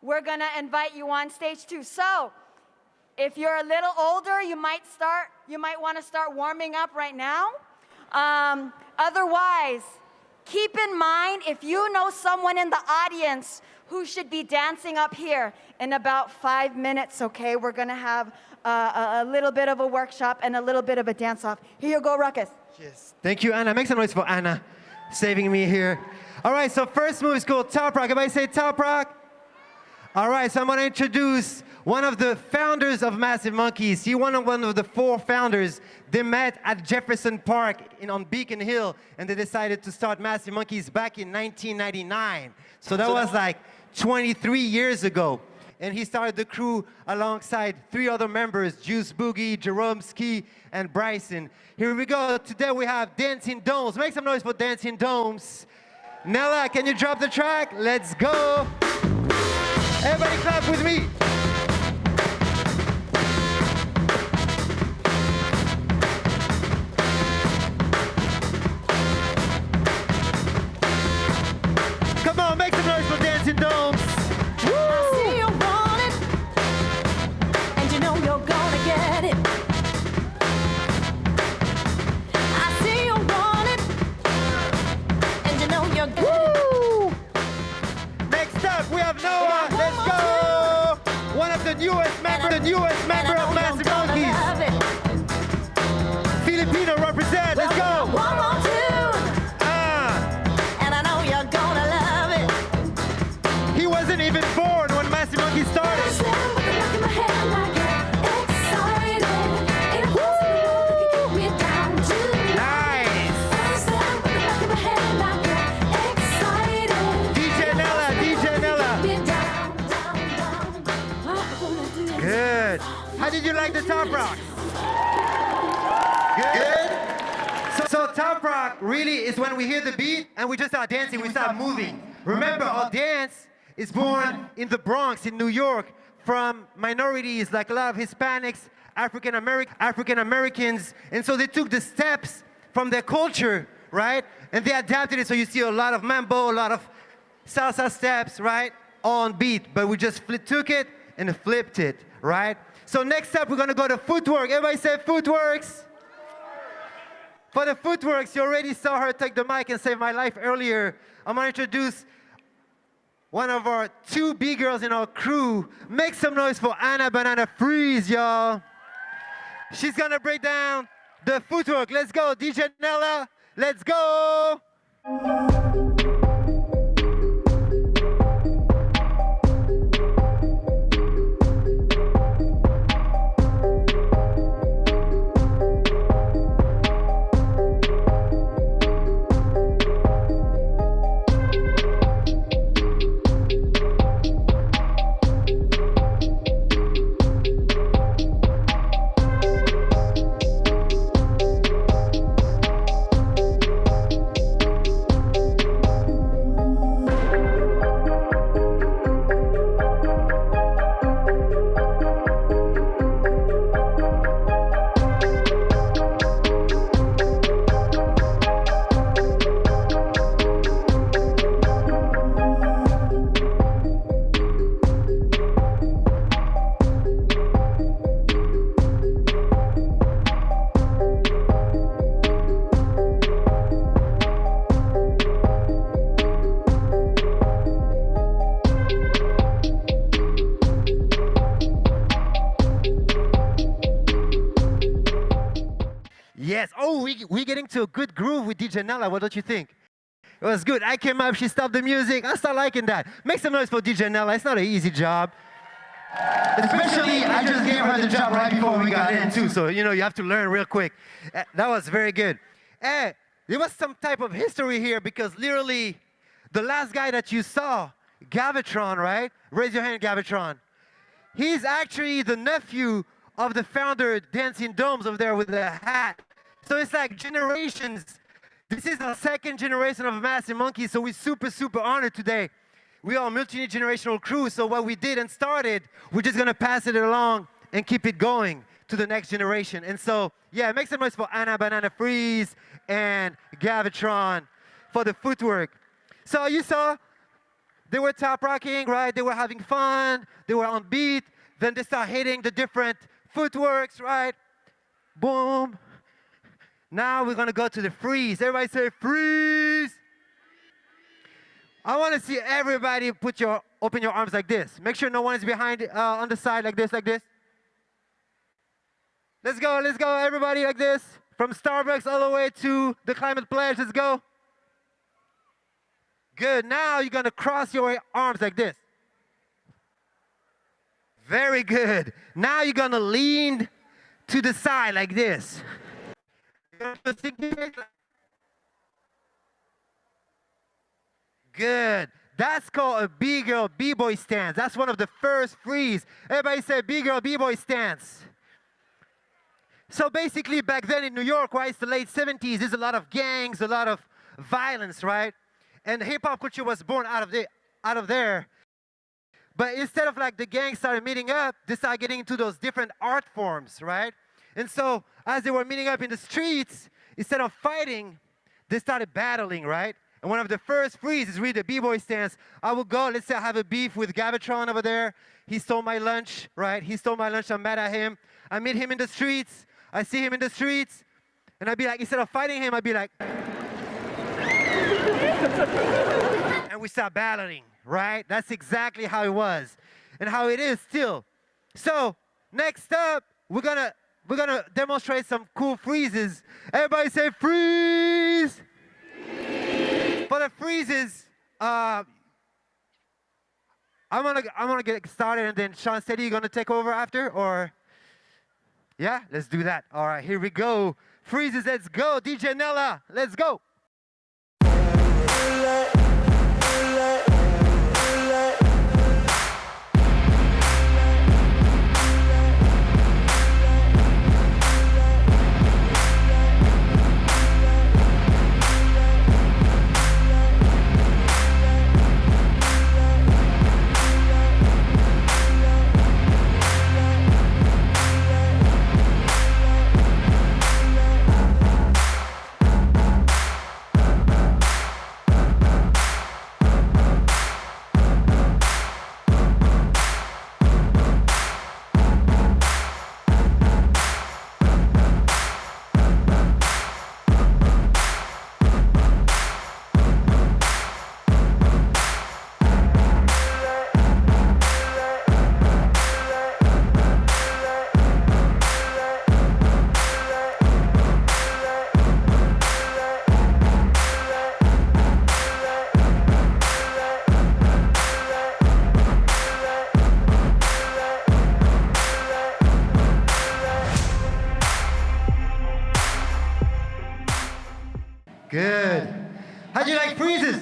we're going to invite you on stage too. So, if you're a little older, you might want to start warming up right now. Otherwise, keep in mind, if you know someone in the audience who should be dancing up here in about 5 minutes, okay? We're gonna have a little bit of a workshop and a little bit of a dance-off. Here you go, Ruckus. Yes. Thank you, Anna. Make some noise for Anna, saving me here. All right, so first move is called top rock. Everybody say top rock. All right, so I'm gonna introduce one of the founders of Massive Monkees. He's one of the 4 founders. They met at Jefferson Park on Beacon Hill, and they decided to start Massive Monkees back in 1999. So that was like 23 years ago. And he started the crew alongside 3 other members, Juice Boogie, Jerome Ski, and Bryson. Here we go. Today we have Dancing Domes. Make some noise for Dancing Domes. Nella, can you drop the track? Let's go. Everybody clap with me. Come on, make some noise for Dancing Domes. I see you want it, and you know you're gonna get it. I see you want it, and you know you're good. Next up, we have Noah. Let's go. One of the newest member of Massive Monkees. Filipino represent. Let's go. One more tune, and I know you're gonna love it. He wasn't even born when Massive Monkees started. Good. How did you like the Top Rock? Good? So Top Rock really is when we hear the beat and we just start dancing, we start moving. Remember, our dance is born in the Bronx, in New York, from minorities like a lot of Hispanics, African Americans, and so they took the steps from their culture, right? And they adapted it, so you see a lot of mambo, a lot of salsa steps, right? On beat, but we just took it and flipped it, right? So next up, we're gonna go to footwork. Everybody say footworks. For the footworks, you already saw her take the mic and save my life earlier. I'm gonna introduce one of our 2 B-girls in our crew. Make some noise for Anna Banana Freeze, y'all. She's gonna break down the footwork. Let's go, DJ Nella. Let's go. Yes. Oh, we're getting to a good groove with DJ Nella. What don't you think? It was good. I came up, she stopped the music. I start liking that. Make some noise for DJ Nella. It's not an easy job. Especially, I just gave her the job right before we got in, too. So, you know, you have to learn real quick. That was very good. There was some type of history here because literally the last guy that you saw, Gavatron, right? Raise your hand, Gavatron. He's actually the nephew of the founder, Dancing Domes, over there with the hat. So it's like generations. This is the 2nd generation of Massive Monkees, so we're super, super honored today. We are a multi-generational crew, so what we did and started, we're just gonna pass it along and keep it going to the next generation. And so, yeah, make some noise for Anna Banana Freeze and Gavatron for the footwork. So you saw, they were top rocking, right? They were having fun, they were on beat, then they start hitting the different footworks, right? Boom. Now we're gonna go to the freeze. Everybody say freeze. I wanna see everybody open your arms like this. Make sure no one is behind, on the side like this, like this. Let's go, everybody like this. From Starbucks all the way to the Climate Pledge, let's go. Good, now you're gonna cross your arms like this. Very good. Now you're gonna lean to the side like this. Good. That's called a B-girl, B-boy stance. That's one of the first freeze. Everybody say B-girl, B-boy stance. So basically back then in New York, right, it's the late 70s, there's a lot of gangs, a lot of violence, right? And hip hop culture was born out of there. But instead of like the gang started meeting up, they started getting into those different art forms, right? And so as they were meeting up in the streets, instead of fighting, they started battling, right? And one of the first frees is really the b-boy stance. I would go, let's say I have a beef with Gabatron over there. He stole my lunch, right? He stole my lunch, I'm mad at him. I meet him in the streets, I see him in the streets, and I'd be like, instead of fighting him, I'd be like, and we start battling, right? That's exactly how it was, and how it is still. So, next up, we're gonna demonstrate some cool freezes. Everybody say freeze! For the freezes, I'm gonna get started, and then Sean Steady, you gonna take over after, or? Yeah, let's do that. All right, here we go. Freezes, let's go. DJ Nella, let's go. Good. How'd you like freezes?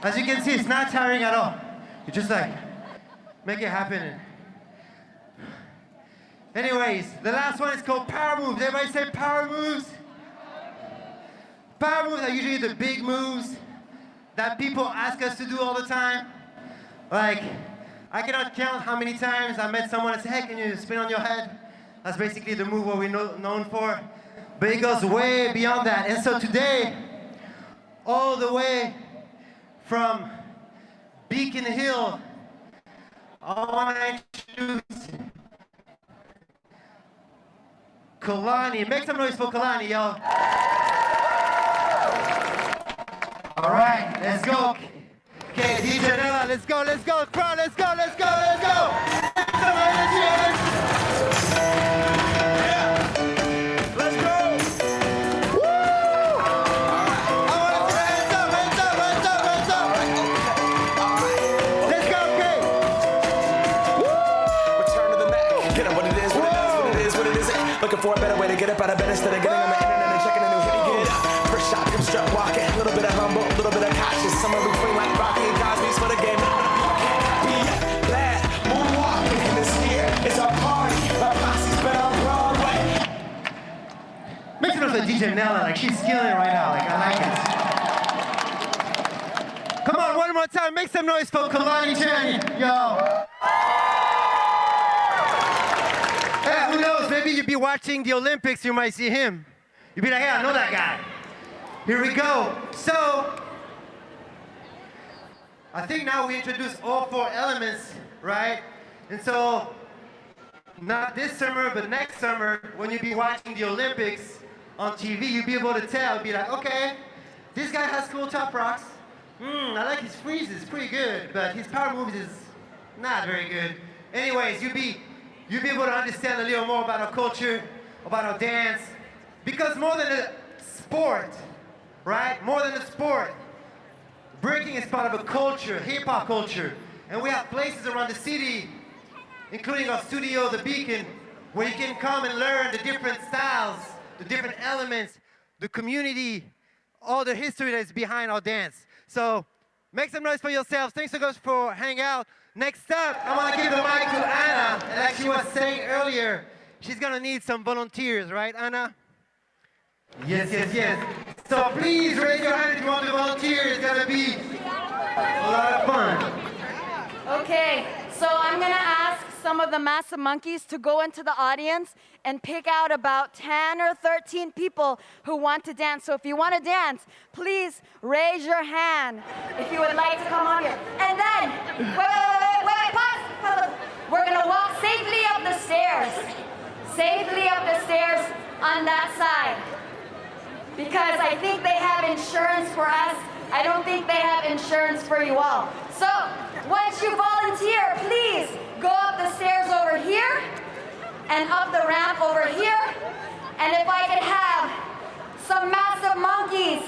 As you can see, it's not tiring at all. You just like, make it happen. Anyways, the last one is called power moves. Everybody say power moves. Power moves are usually the big moves that people ask us to do all the time. Like, I cannot count how many times I met someone and said, hey, can you spin on your head? That's basically the move what we're known for. But it goes way beyond that. And so today, all the way from Beacon Hill, I want to introduce Kalani. Make some noise for Kalani, y'all. All right, let's go. Okay, DJ Nella, let's go, let's go. Crowd, let's go, let's go, let's go. Some energy. Looking for a better way to get up out of bed instead of getting on the internet and checking a new hit. Get up. First shot, come strut walking. A little bit of humble, a little bit of cautious. Somewhere between like Rocky and Cosby's for the game. Be glad, moonwalking in this year. It's our party. My posse's been on Broadway. Make some noise for DJ Nella. Like, she's killing it right now. Like, I like it. Come on, one more time. Make some noise for Kalani Chan, yo. Yeah, who knows? Maybe you'd be watching the Olympics, you might see him. You'd be like, yeah, I know that guy. Here we go. So, I think now we introduce all four elements, right? And so, not this summer, but next summer, when you be watching the Olympics on TV, you'll be able to tell, be like, okay, this guy has cool top rocks. I like his freezes, pretty good, but his power moves is not very good. Anyways, you'll be able to understand a little more about our culture, about our dance, because more than a sport, right? More than a sport, breaking is part of a culture, hip-hop culture. And we have places around the city, including our studio, The Beacon, where you can come and learn the different styles, the different elements, the community, all the history that's behind our dance. So make some noise for yourselves. Thanks so much for hanging out. Next up, I want to give the mic to Anna. And like she was saying earlier, she's going to need some volunteers, right, Anna? Yes, yes, yes. So please raise your hand if you want to volunteer. It's gonna be a lot of fun. Okay, so I'm gonna ask some of the massive monkeys to go into the audience and pick out about 10 or 13 people who want to dance. So if you want to dance, please raise your hand if you would like to come on here. And then, wait, pause. We're gonna walk safely up the stairs. Safely up the stairs on that side. Because I think they have insurance for us. I don't think they have insurance for you all. So, once you volunteer, please go up the stairs over here and up the ramp over here. And if I could have some massive monkeys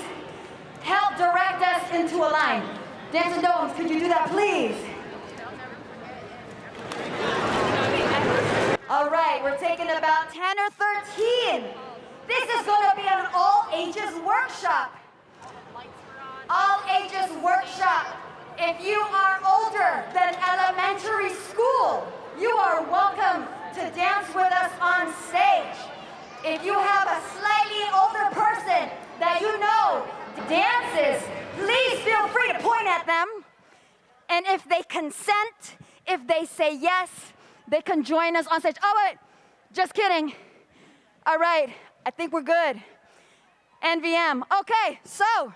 help direct us into a line. Dancer Domes, could you do that, please? All right, we're taking about 10 or 13. This is going to be an all ages workshop. All ages workshop. If you are older than elementary school, you are welcome to dance with us on stage. If you have a slightly older person that you know dances, please feel free to point at them. And if they consent, if they say yes, they can join us on stage. Oh, wait, just kidding. All right, I think we're good. NVM. Okay, so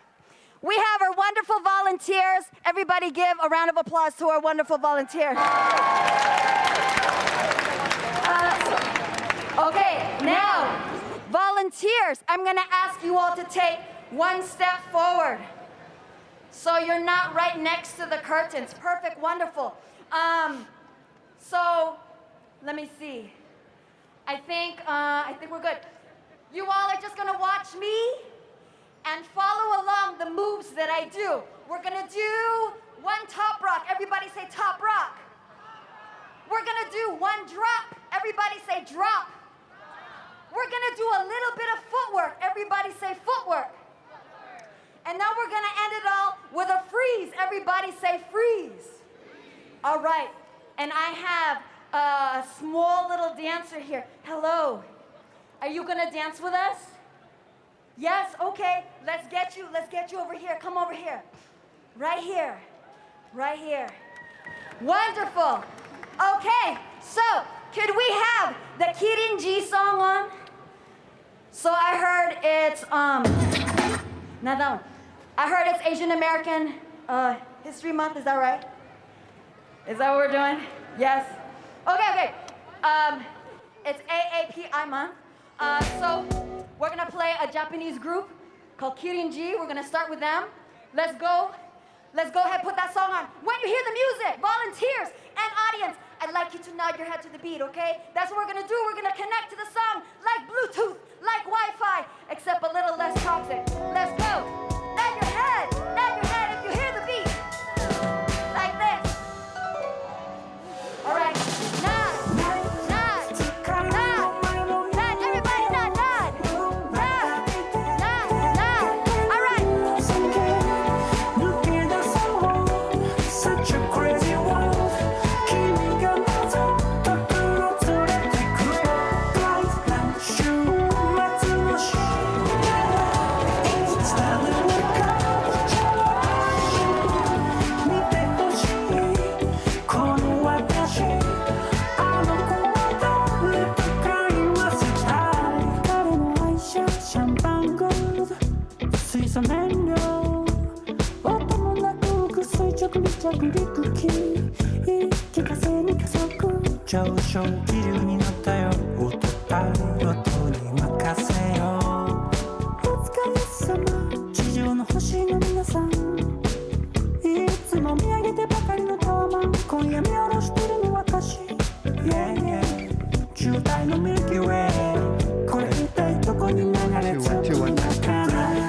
we have our wonderful volunteers. Everybody give a round of applause to our wonderful volunteers. Okay, now, volunteers, I'm gonna ask you all to take one step forward. So you're not right next to the curtains. Perfect, wonderful. So, let me see. I think we're good. You all are just gonna watch me and follow along the moves that I do. We're gonna do one top rock. Everybody say top rock. We're gonna do one drop. Everybody say drop. We're gonna do a little bit of footwork. Everybody say footwork. And now we're gonna end it all with a freeze. Everybody say freeze. All right, and I have a small little dancer here. Hello, are you gonna dance with us? Yes, okay, let's get you over here. Come over here. Right here, right here. Wonderful. Okay, so could we have the Kirin G song on? So I heard it's, not that one. I heard it's Asian American History Month, is that right? Is that what we're doing? Yes. Okay. It's AAPI month. So we're gonna play a Japanese group called Kirin G. We're gonna start with them. Let's go ahead, put that song on. When you hear the music, volunteers and audience, I'd like you to nod your head to the beat, okay? That's what we're gonna do. We're gonna connect to the song like Bluetooth, like Wi-Fi, except a little less toxic. Let's go. Nod your head if you hear the beat. Like this. All right. Nod. Everybody nod. All right. Such a crazy world.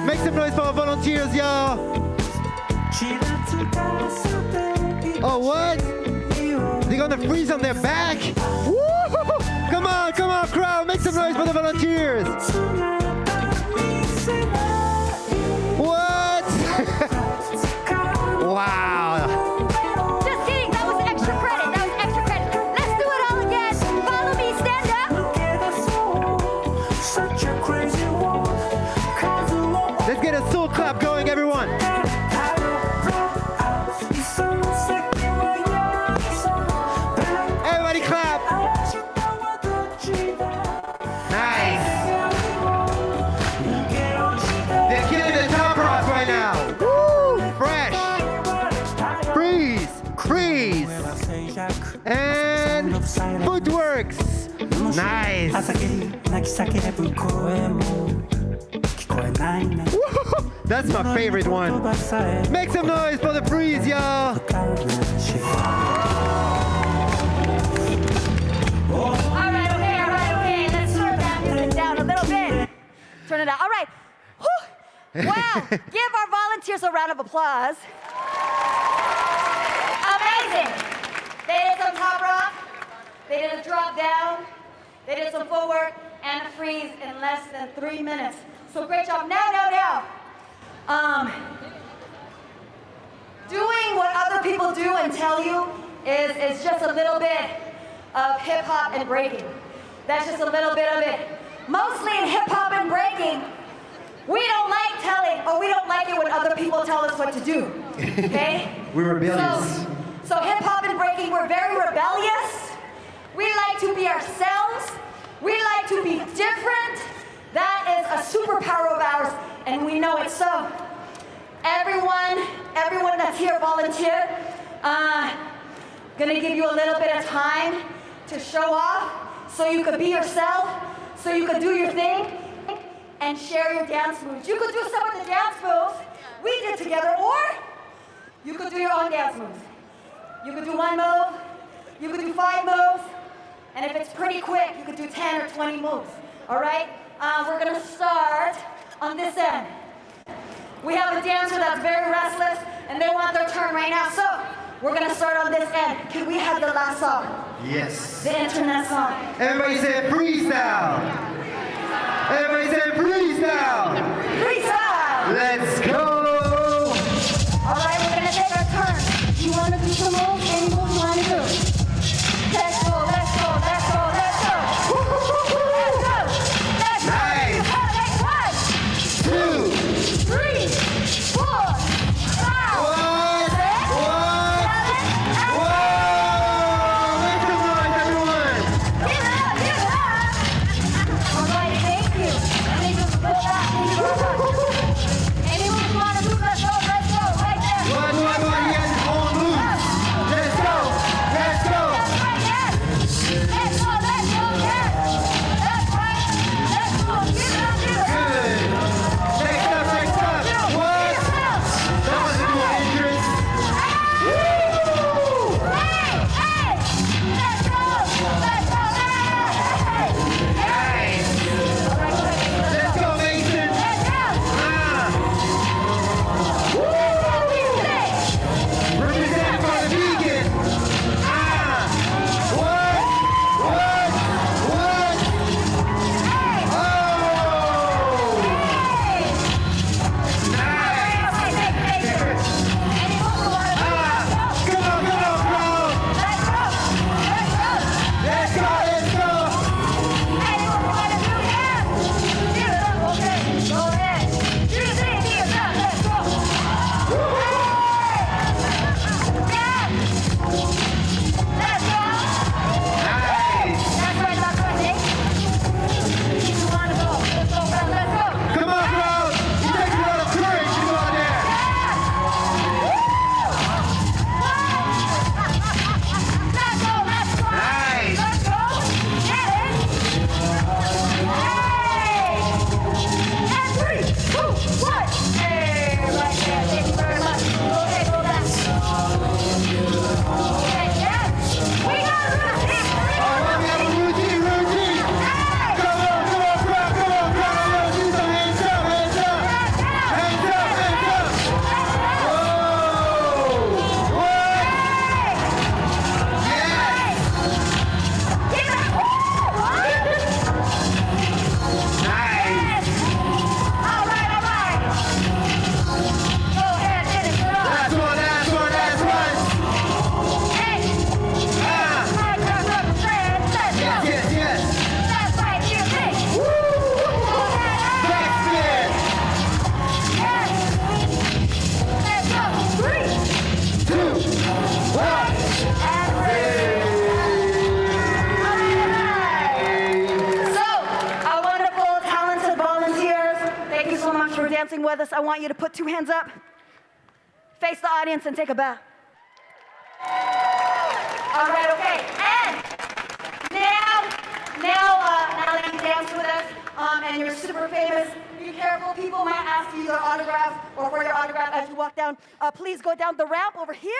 Make some noise for our volunteers, y'all. Oh, what? They're gonna freeze on their back? Woo! Come on, crowd, make some noise for the volunteers. What? Wow. Just kidding, that was extra credit. Let's do it all again. Follow me, stand up. Let's get clap. Nice. They're killing the top rocks right now. Woo! Fresh. Freeze. Freeze. And footworks. Nice. Woo! That's my favorite one. Make some noise for the freeze, y'all. All right, okay. Let's turn that music down a little bit. Turn it down. All right. Whew. Wow. Give our volunteers a round of applause. Amazing. They did some top rock. They did a drop down. They did some footwork and a freeze in less than 3 minutes. So great job. Now. Doing what other people do and tell you is just a little bit of hip hop and breaking. That's just a little bit of it. Mostly in hip hop and breaking, we don't like telling, or we don't like it when other people tell us what to do, okay? We're rebellious. So hip hop and breaking, we're very rebellious. We like to be ourselves. We like to be different. That is a superpower of ours, and we know it. So everyone that's here volunteered. Gonna give you a little bit of time to show off so you could be yourself, so you could do your thing and share your dance moves. You could do some of the dance moves we did together, or you could do your own dance moves. You could do 1 move, you could do 5 moves, and if it's pretty quick, you could do 10 or 20 moves, all right? We're gonna start on this end. We have a dancer that's very restless, and they want their turn right now, so we're gonna start on this end. Can we have the last song? Yes. The internet song. Everybody say freestyle. Everybody say freestyle. Freestyle. Let's go. All right, we're gonna take our turn. You wanna do some moves? Any moves you wanna do? Let's go. Let's go. Let's go. Let's go. Nice. 2, 3, 4, 5, 6, 7, 8. Make some noise, everyone. Give it up. All right, thank you. Let me just go back. Any moves dancing with us, I want you to put 2 hands up, face the audience, and take a bow. All right, okay. And now that you dance with us and you're super famous, be careful. People might ask you your autograph or for your autograph as you walk down. Please go down the ramp over here.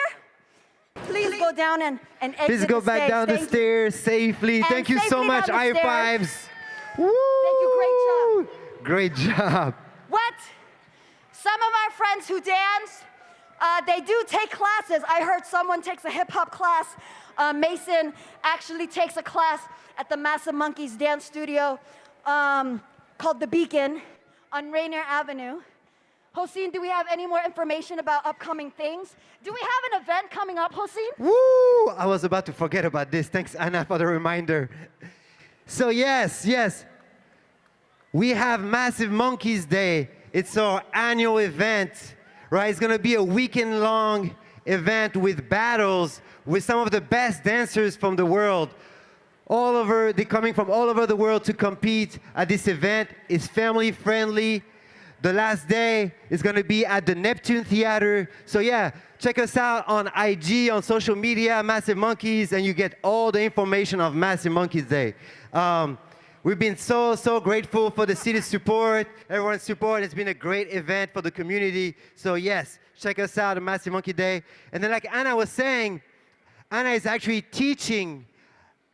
Please go down and exit Please go back down the stairs safely. Thank you so much. High fives. Woo! Thank you. Great job. Great job. What? Some of our friends who dance, they do take classes. I heard someone takes a hip-hop class. Mason actually takes a class at the Massive Monkees dance studio called The Beacon on Rainier Avenue. Hossein, do we have any more information about upcoming things? Do we have an event coming up, Hossein? Woo! I was about to forget about this. Thanks, Anna, for the reminder. So yes, we have Massive Monkees Day. It's our annual event, right? It's gonna be a weekend-long event with battles with some of the best dancers from the world. They're coming from all over the world to compete at this event. It's family-friendly. The last day is gonna be at the Neptune Theater. So yeah, check us out on IG, on social media, Massive Monkees, and you get all the information of Massive Monkees Day. We've been so grateful for the city's support, everyone's support. It's been a great event for the community. So yes, check us out on Massive Monkey Day. And then like Anna was saying, Anna is actually teaching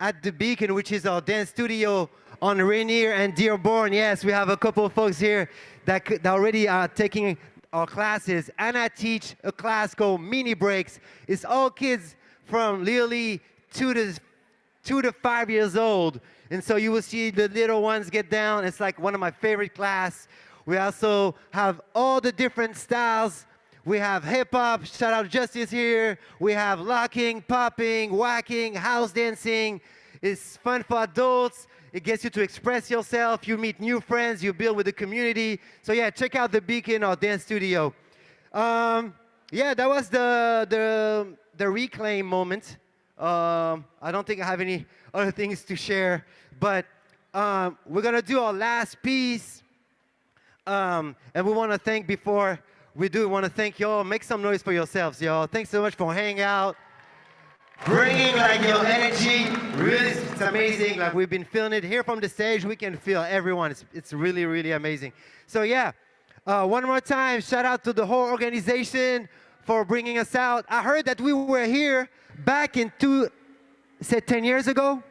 at the Beacon, which is our dance studio on Rainier and Dearborn. Yes, we have a couple of folks here that already are taking our classes. Anna teach a class called Mini Breaks. It's all kids from literally 2 to 5 years old. And so you will see the little ones get down. It's like one of my favorite class. We also have all the different styles. We have hip hop, shout out Justice here. We have locking, popping, whacking, house dancing. It's fun for adults. It gets you to express yourself. You meet new friends. You build with the community. So yeah, check out the Beacon, our dance studio. Yeah, that was the reclaim moment. I don't think I have any other things to share, but we're gonna do our last piece. And we want to thank, before we do, we want to thank y'all. Make some noise for yourselves, y'all. Thanks so much for hanging out, bringing like your energy. Really, it's amazing. Like we've been feeling it here from the stage. We can feel everyone. It's really, really amazing. So yeah, one more time, shout out to the whole organization for bringing us out. I heard that we were here back in 10 years ago.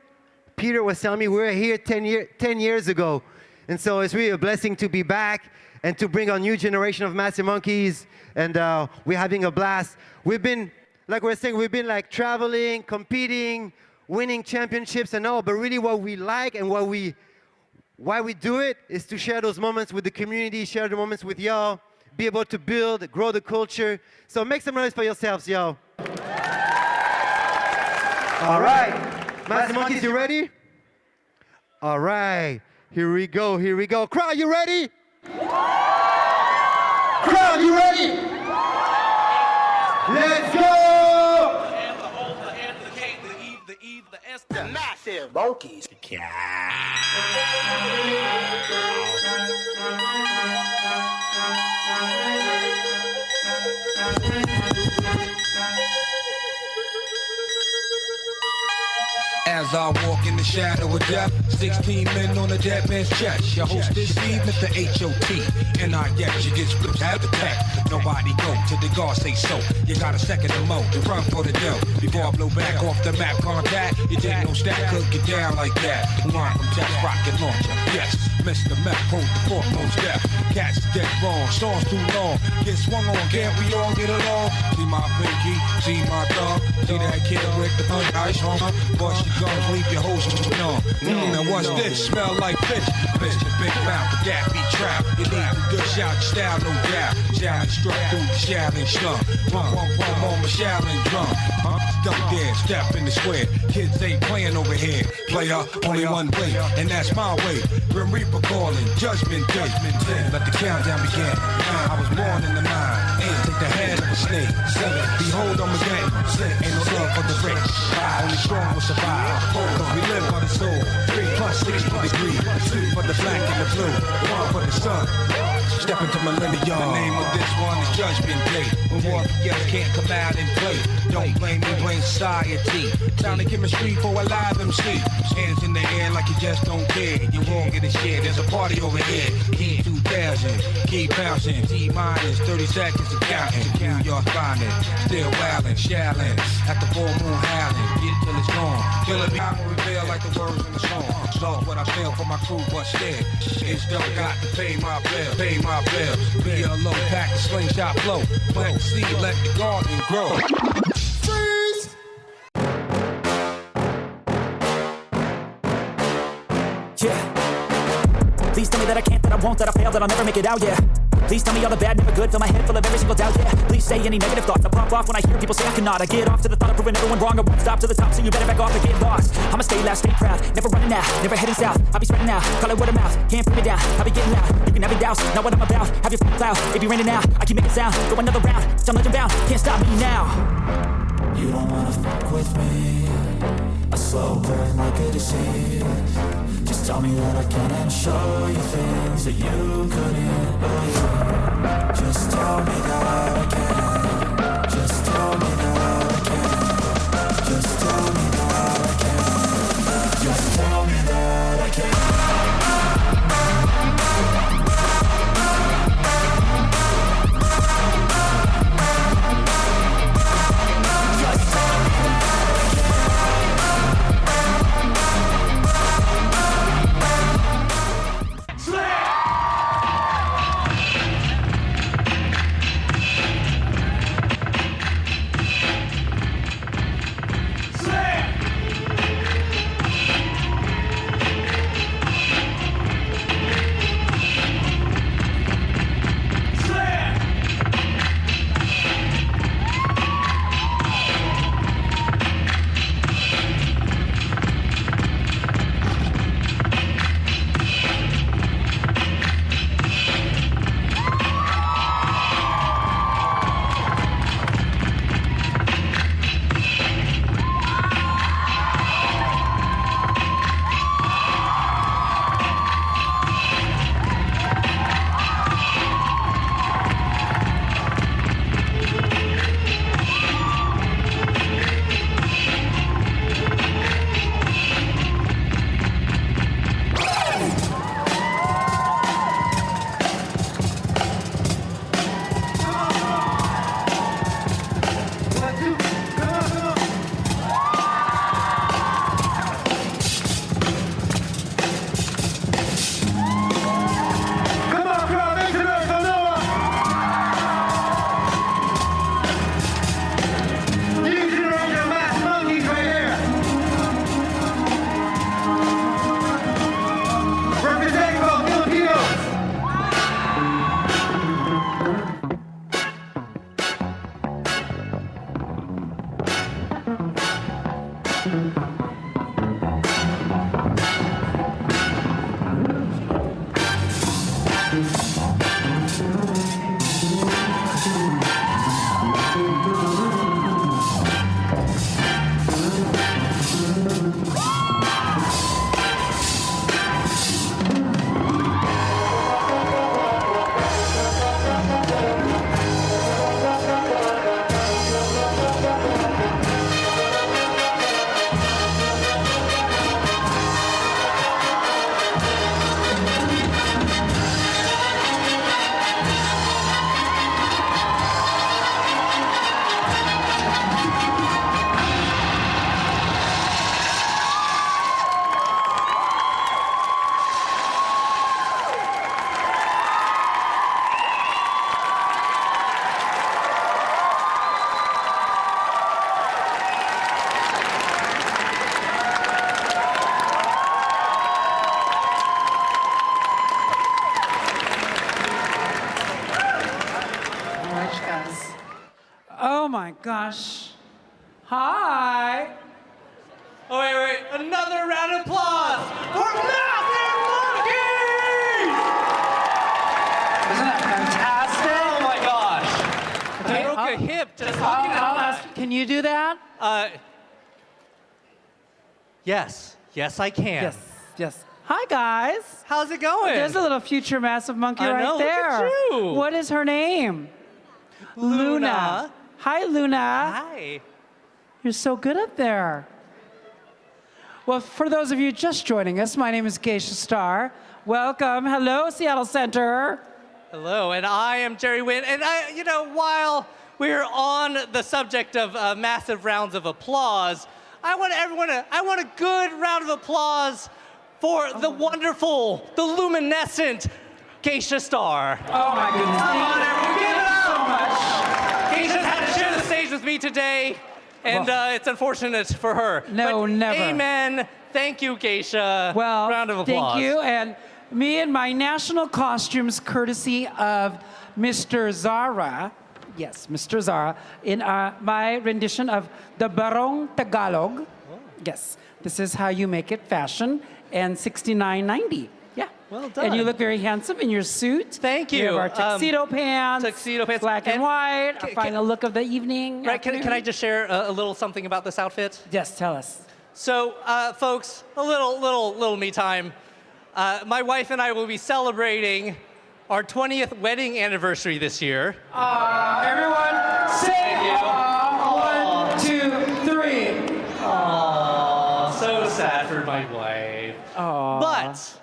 Peter was telling me we were here 10 years ago. And so it's really a blessing to be back and to bring a new generation of Massive Monkees. And we're having a blast. We've been, like we're saying, we've been like traveling, competing, winning championships and all. But really what we like and why we do it is to share those moments with the community, share the moments with y'all, be able to build, grow the culture. So make some noise for yourselves, y'all. All right. Massive Monkees, you ready? All right. Here we go, here we go. Crowd, you ready? Crowd, you ready? Let's go! The Massive Monkees. As I walk in the shadow of death, 16 men on a dead man's chest. Your host this evening, the H.O.T. And I yet you get flipped out the tech. Nobody go till the guard say so. You got a second to mow, to run for the dough. Before I blow back off the map contact, you take no stack, cook get down like that. Line from test rocket launcher, yes. Mr. Meth, hold the foremost step. Cats dead wrong, songs too long. Get swung on, can't we all get along? See my pinky, see my thumb. See that kid with the ice on her. Bust your gums, leave your hose on. Now what's this? Smell like fish. Bitch, your big mouth, the gap be trapped. You need to dish out your style, no doubt. Challenge struck through the challenge slump. Pump on my challenge drum. Stuck there, step in the square. Kids ain't playing over here. Player, only one way, and that's my way. Grim Reaper calling, judgment day. Let the countdown begin. I was born in the 9. Take the head of a snake. 7. Behold, I'm a gang. 6. Ain't no love for the rich. 5. Only strong will survive. 4. Cause we live by the soul. 3 plus 60 degrees. 2 for the black and the blue. 1 for the sun. Step into millennium. The name of this one is Judgment Day. When war guests can't come out and play. Don't blame me, blame society. Sound of chemistry for a live MC. Hands in the air like you just don't care. You're wrong in the shit. There's a party over here. Heat 2000. Keep bouncing. T-minus 30 seconds of counting. New York finding. Still wildin', shallin'. At the full moon howling. Get till it's gone. Till it become reveal like the words in the song. Lost what I feel for my crew, but still. It's still got to pay my bill. Pay my bills. Be a low pack of slingshot flow. Plant the seed, let the garden grow. Freeze! Yeah. Please tell me that I can't, that I won't, that I fail, that I'll never make it out, yeah. Please tell me all the bad, never good, fill my head full of every single doubt, yeah. Please say any negative thoughts, I pop off when I hear people say I cannot. I get off to the thought of proving everyone wrong, I won't stop to the top, so you better back off and get lost. I'ma stay loud, stay proud, never running out, never heading south. I'll be spreading out, call it word of mouth, can't put me down, I'll be getting loud. You can have your doubts, not what I'm about, have your f***ing cloud, it be raining now. I keep making sound, go another round, I'm legend bound, can't stop me now. You don't wanna fuck with me, a slow burn like a disease. Just tell me that I can and show you things that you couldn't believe. Just tell me that I can. Just tell me that I can. Just tell me that I can. Just tell me that I can. Oh my gosh. Hi. Oh, wait. Another round of applause for Massive Monkees! Isn't that fantastic? Oh my gosh. Okay, I broke a hip just looking at I'll that. ask, can you do that? Yes. Yes, I can. Yes. Hi, guys. How's it going? There's a little future massive monkey I right know, there. look at you. What is her name? Luna. Hi, Luna. Hi. You're so good up there. Well, for those of you just joining us, my name is Gaysha Starr. Welcome. Hello, Seattle Center. Hello, and I am Jerry Nguyen. And while we're on the subject of massive rounds of applause, I want a good round of applause for the wonderful, the luminescent Gaysha Starr. Oh my goodness. Come on, everyone, give it up so much. Gaysha's had to share the stage with me today, and it's unfortunate for her. No, but never. Amen. Thank you, Geisha. Well, round of applause. thank you. And me and my national costumes, courtesy of Mr. Zara. Yes, Mr. Zara, in my rendition of the Barong Tagalog. Oh. Yes, this is how you make it fashion, and $69.90. Yeah. Well done. And you look very handsome in your suit. Thank you. We have our tuxedo pants. Tuxedo pants. Black and white. Our final look of the evening. Right, can I just share a little something about this outfit? Yes, tell us. So, folks, a little me time. My wife and I will be celebrating our 20th wedding anniversary this year. Everyone, say 1, 2, 3. Aww, so sad for my wife. Aww. But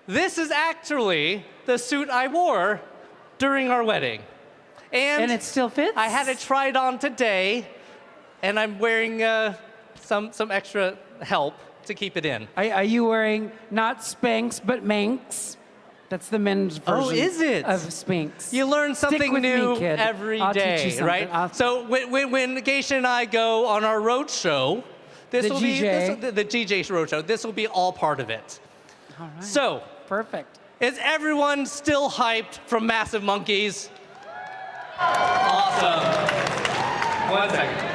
this is actually the suit I wore during our wedding. And it still fits? I had it tried on today, and I'm wearing some extra help to keep it in. Are you wearing not Spanx, but Manx? That's the men's version Oh, is it? of Spanx. You learn something Stick with new me, kid. every I'll teach you day, something. right? So when Gaysha and I go on our road show, this The will GJ. be the GJ road show. This will be all part of it. All right. So, perfect. Is everyone still hyped from Massive Monkees? Awesome. 1 second.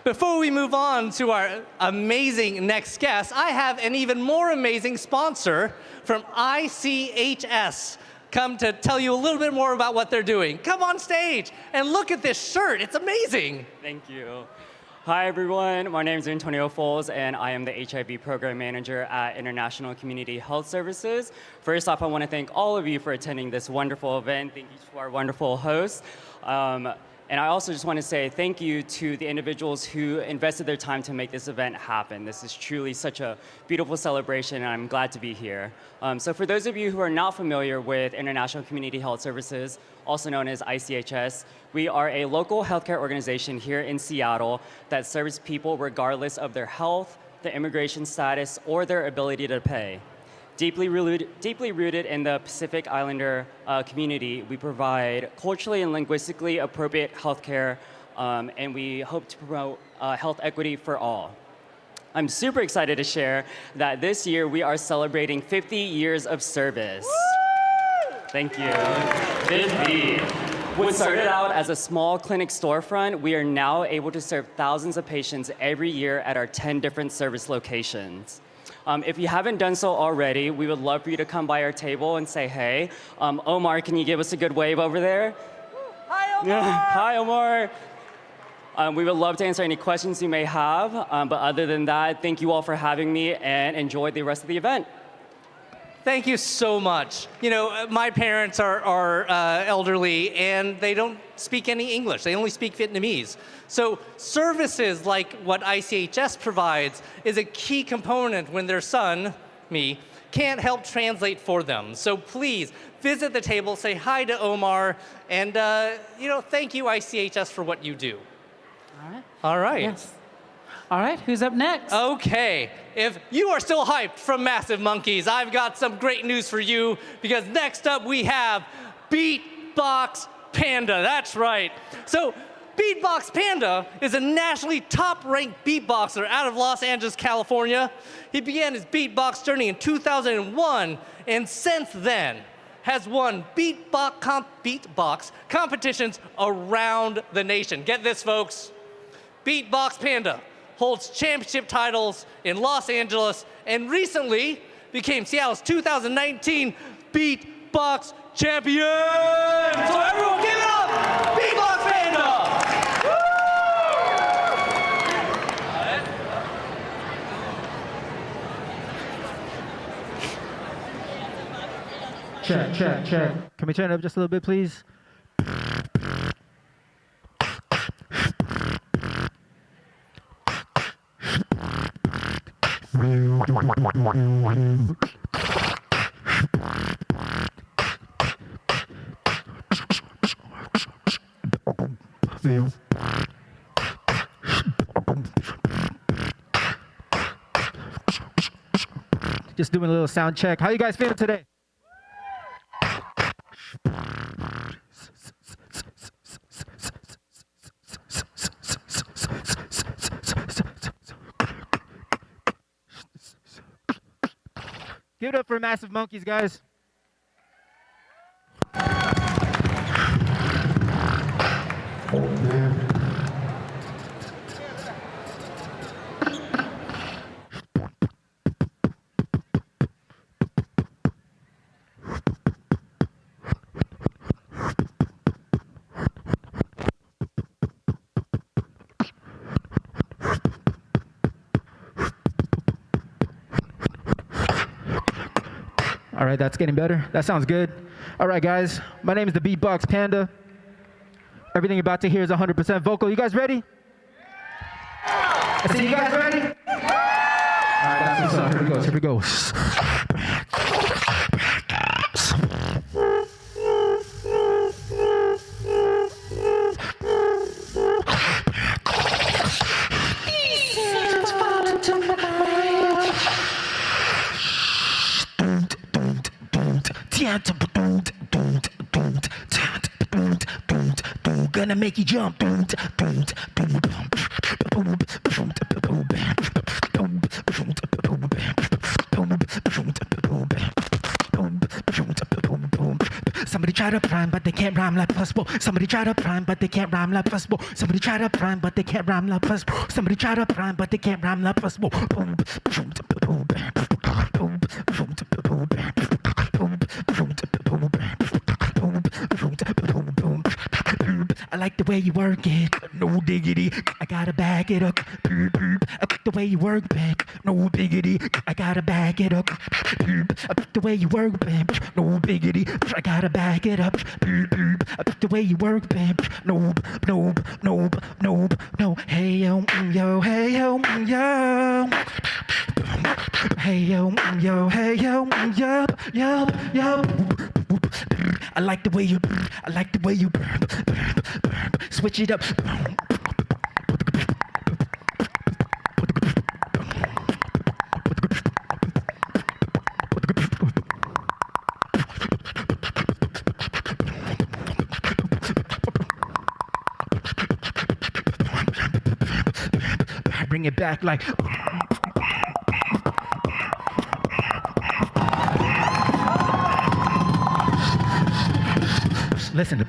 Before we move on to our amazing next guest, I have an even more amazing sponsor from ICHS come to tell you a little bit more about what they're doing. Come on stage and look at this shirt. It's amazing. Thank you. Hi, everyone. My name is Antonio Foles, and I am the HIV Program Manager at International Community Health Services. First off, I want to thank all of you for attending this wonderful event. Thank you to our wonderful hosts. And I also just want to say thank you to the individuals who invested their time to make this event happen. This is truly such a beautiful celebration, and I'm glad to be here. So for those of you who are not familiar with International Community Health Services, also known as ICHS, we are a local healthcare organization here in Seattle that serves people regardless of their health, their immigration status, or their ability to pay. Deeply rooted in the Pacific Islander community, we provide culturally and linguistically appropriate healthcare, and we hope to promote health equity for all. I'm super excited to share that this year we are celebrating 50 years of service. Woo! Thank you. 50. What started out as a small clinic storefront, we are now able to serve thousands of patients every year at our 10 different service locations. If you haven't done so already, we would love for you to come by our table and say hey. Omar, can you give us a good wave over there? Hi, Omar! Hi, Omar. We would love to answer any questions you may have, but other than that, thank you all for having me and enjoy the rest of the event. Thank you so much. You know, my parents are elderly and they don't speak any English. They only speak Vietnamese. So services like what ICHS provides is a key component when their son, me, can't help translate for them. So please visit the table, say hi to Omar, and thank you ICHS for what you do. All right. All right. Yes. All right, who's up next? Okay, if you are still hyped from Massive Monkees, I've got some great news for you because next up we have Beatbox Panda. That's right. So Beatbox Panda is a nationally top-ranked beatboxer out of Los Angeles, California. He began his beatbox journey in 2001, and since then has won beatbox competitions around the nation. Get this, folks. Beatbox Panda holds championship titles in Los Angeles and recently became Seattle's 2019 Beatbox Champion. So everyone give it up, Beatbox Panda! check. Can we turn it up just a little bit, please? Just doing a little sound check. How you guys feeling today? Give it up for Massive Monkees, guys. All right, that's getting better. That sounds good. All right, guys, my name is the Beatbox Panda. Everything you're about to hear is 100% vocal. You guys ready? I said, you guys ready? All right, that's what's up. Here we go. Gonna make you jump. Somebody try to rhyme, but they can't rhyme like possible. Somebody try to rhyme, but they can't rhyme like possible. Somebody try to rhyme, but they can't rhyme like possible. Somebody try to rhyme, but they can't rhyme like possible. I like the way you work it, no diggity. I gotta back it up. I like the way you work, babe, no diggity. I gotta back it up. I like the way you work, babe, no diggity. I gotta back it up. I like the way you work, babe, no. Hey yo, yo, hey yo, yo. Hey yo, yo, hey yo, yo. I like the way you switch it up. Bring it back like listen to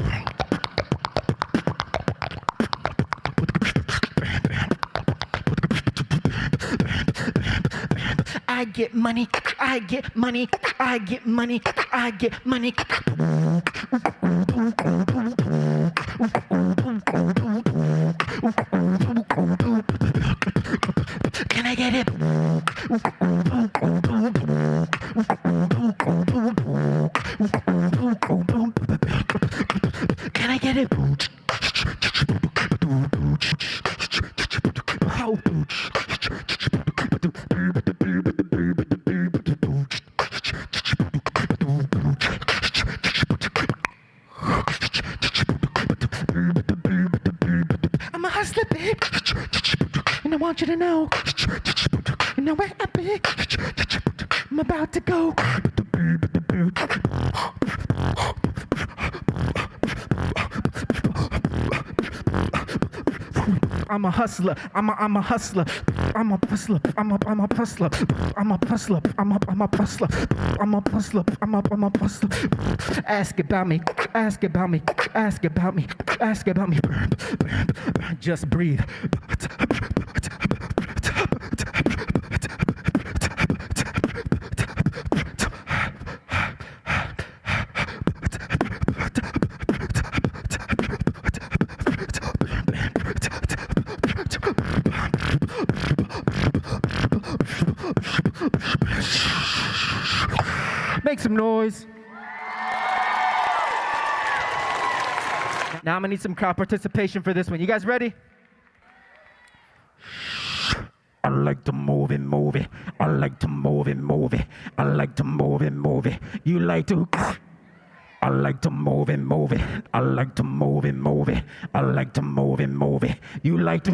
I get money. Can I get it? Can I get it? I'm a hustler, babe, and I want you to know, you know where I've been. I'm about to go. I'm a hustler. I'm a hustler. I'm a hustler. I'm a hustler. I'm a hustler. I'm a hustler. I'm a hustler. I'm a hustler. Ask about me. Ask about me. Ask about me. Ask about me. Just breathe. Make some noise. Now I'm gonna need some crowd participation for this one. You guys ready? I like to move it, move it. I like to move it, move it. I like to move it, move it. You like to... I like to move it, move it. I like to move it, move it. I like to move it, move it. You like to...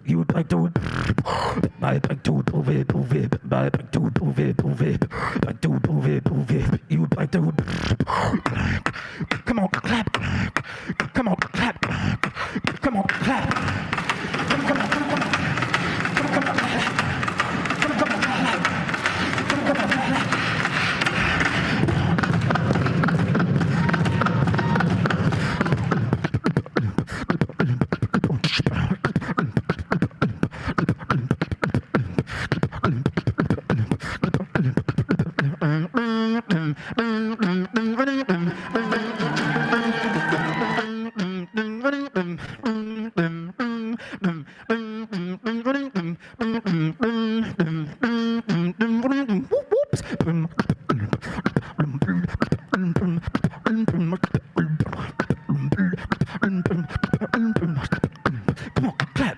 You like to... I like to move it, move it. I like to move it, move it. I do move it, move it. You like to... Come on, clap. Come on, clap. Come on, clap. Come on, come on. Come on, clap. Come on, clap. Come on, clap.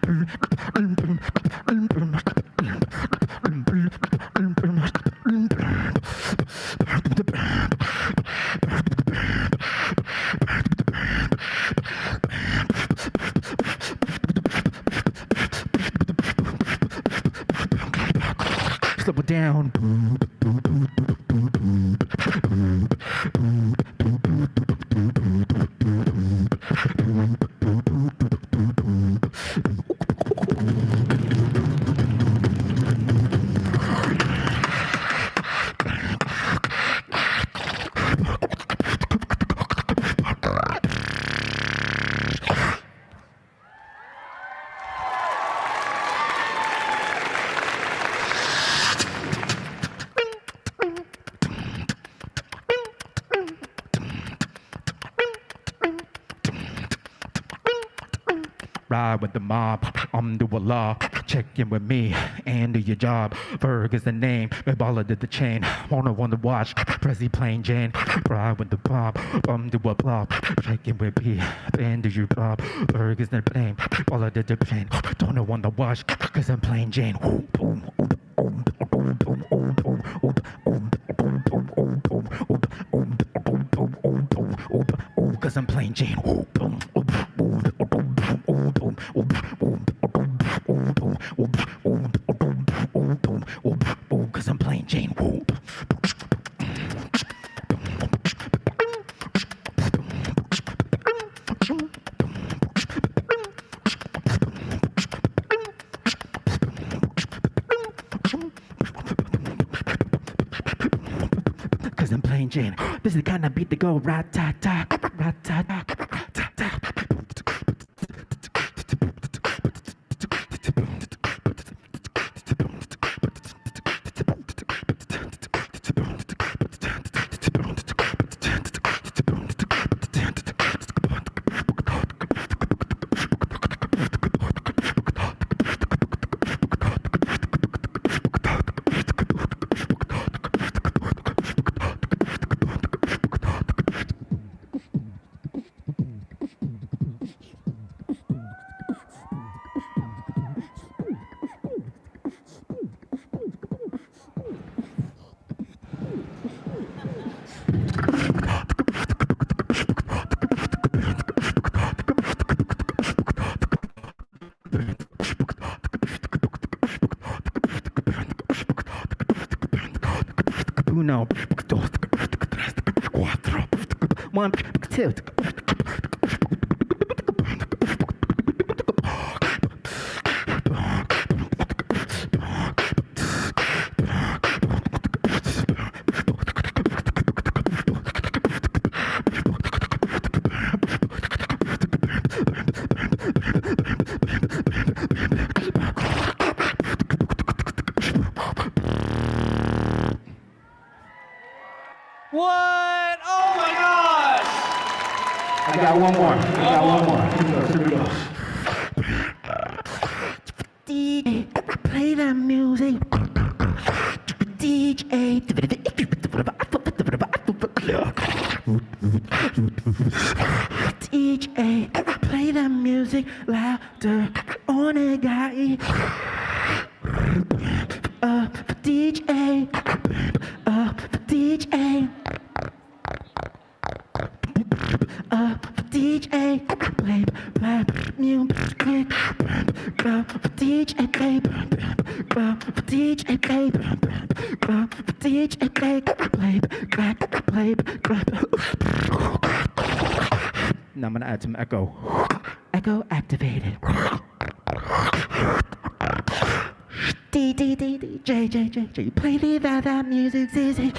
Slow it down. Ride with the mob, do a law. Check in with me and do your job. Ferg is the name, Ebola did the chain. Wanna watch, Prezi plain Jane. Ride with the mob, do a blob. Check in with me and do your job. Ferg is the name, Ebola did the chain. Don't wanna watch, cause I'm plain Jane. Cause I'm plain Jane. Cause I'm plain Jane. Cause I'm plain Jane. This is the kind of beat that go rat-ta-ta, rat-ta-ta, rat-ta-ta. Uno, dos, tres, cuatro, 1, 2. got one more. Here we go. DJ, play that music. DJ. DJ, play that music louder. Onegai. DJ. DJ. DJ, play music. DJ, play. DJ, play. DJ, play. Now I'm gonna add some echo. Echo activated. DJ, play that music.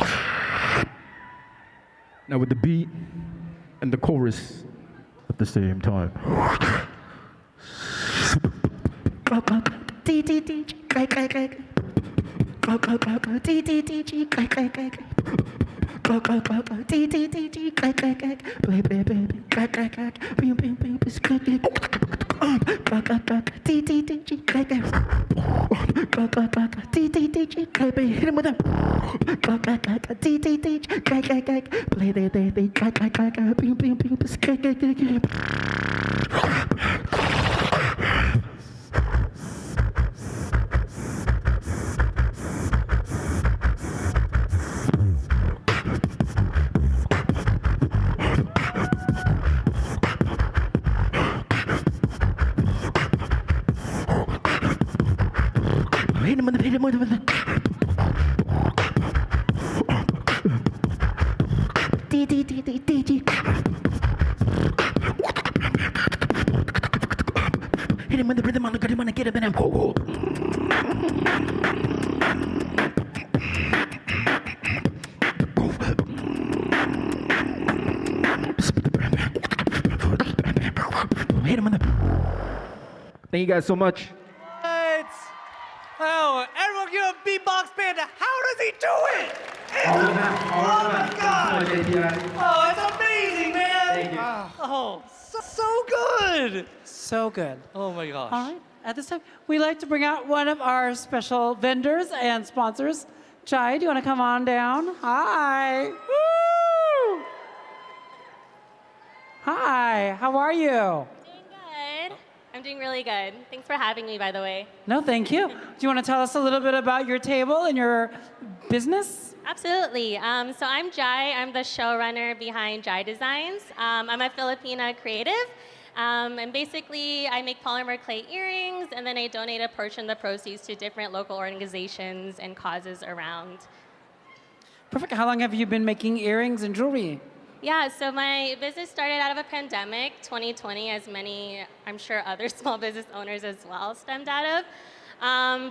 Now with the beat and the chorus at the same time. Hit him with that. Hit him with the rhythm on the good, wanna get him in him. Hit him on the. Thank you guys so much. Oh, everyone give a Beatbox Panda. How does he do it? All of them. Oh my God. Oh, it's amazing, man. Thank you. Oh, so good. So good. Oh my gosh. All right. At this time, we'd like to bring out one of our special vendors and sponsors. Chai, do you want to come on down? Hi. Woo! Hi. How are you? I'm doing really good. Thanks for having me, by the way. No, thank you. Do you want to tell us a little bit about your table and your business? Absolutely. So I'm Jai. I'm the showrunner behind Jai Designs. I'm a Filipina creative. And basically, I make polymer clay earrings, and then I donate a portion of the proceeds to different local organizations and causes around. Perfect. How long have you been making earrings and jewelry? Yeah, so my business started out of a pandemic, 2020, as many, I'm sure, other small business owners as well stemmed out of.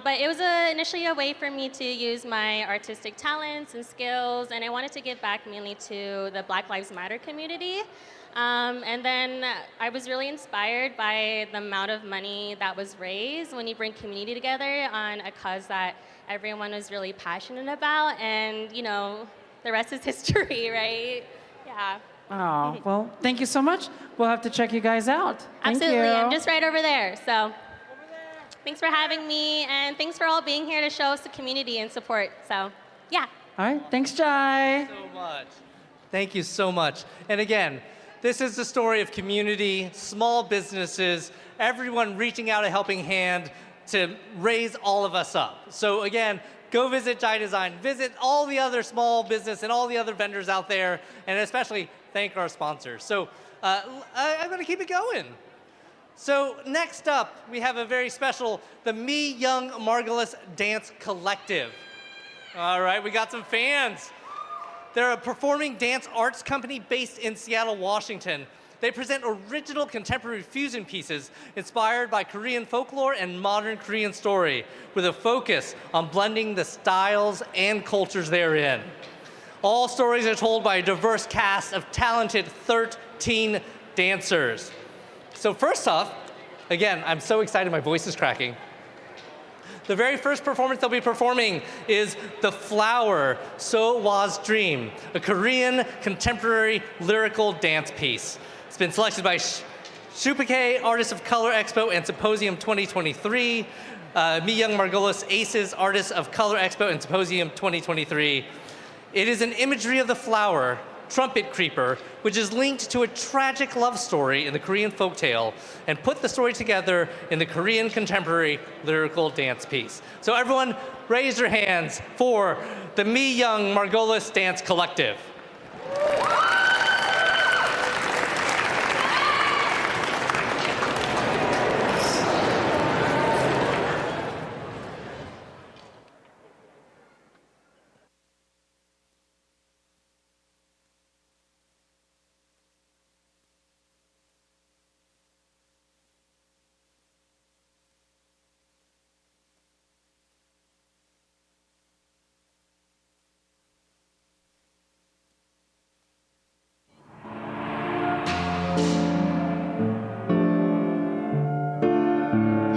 But it was initially a way for me to use my artistic talents and skills, and I wanted to give back mainly to the Black Lives Matter community. And then I was really inspired by the amount of money that was raised when you bring community together on a cause that everyone was really passionate about, and you know, the rest is history, right? Yeah. Oh, well, thank you so much. We'll have to check you guys out. Thank Absolutely. you. I'm just right over there. So thanks for having me, and thanks for all being here to show us the community and support. So, yeah. All right. Thanks, Jai. So much. Thank you so much. And again, this is the story of community, small businesses, everyone reaching out a helping hand to raise all of us up. So again, go visit Jai Design, visit all the other small business and all the other vendors out there, and especially thank our sponsors. So I'm gonna keep it going. So next up, we have a very special, the MiYoung Margolis Dance Collective. All right, we got some fans. They're a performing dance arts company based in Seattle, Washington. They present original contemporary fusion pieces inspired by Korean folklore and modern Korean story, with a focus on blending the styles and cultures therein. All stories are told by a diverse cast of talented 13 dancers. So first off, again, I'm so excited, my voice is cracking. The very first performance they'll be performing is The Flower, So Was Dream, a Korean contemporary lyrical dance piece. It's been selected by Shupake, Artist of Color Expo and Symposium 2023. MiYoung Margolis, Aces, Artist of Color Expo and Symposium 2023. It is an imagery of the flower, Trumpet Creeper, which is linked to a tragic love story in the Korean folktale and put the story together in the Korean contemporary lyrical dance piece. So everyone, raise your hands for the MiYoung Margolis Dance Collective.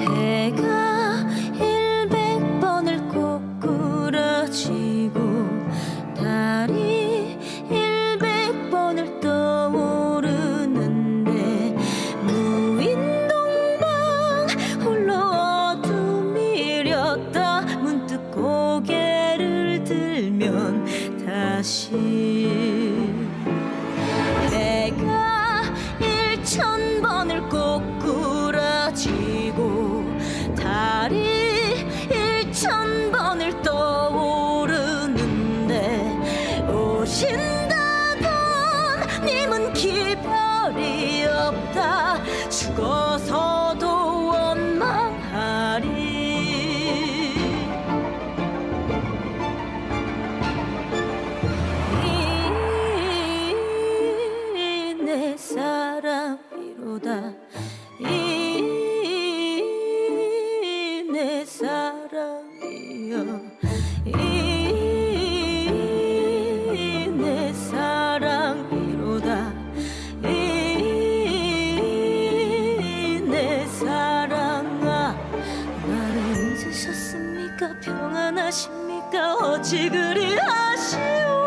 해가 100번을 꼬꾸라지고 달이 100번을 떠오르는데 무인동방 홀로 어둠이렸다 문득 고개를 들면 다시 해가 1000번을 꼬꾸라지고 달이 1000번을 떠오르는데 오신다던 님은 기별이 없다 죽어서도 원망하리 내 사랑이로다 내 사랑이여 내 사랑이로다 내 사랑아 나를 잊으셨습니까 평안하십니까 어찌 그리 아쉬워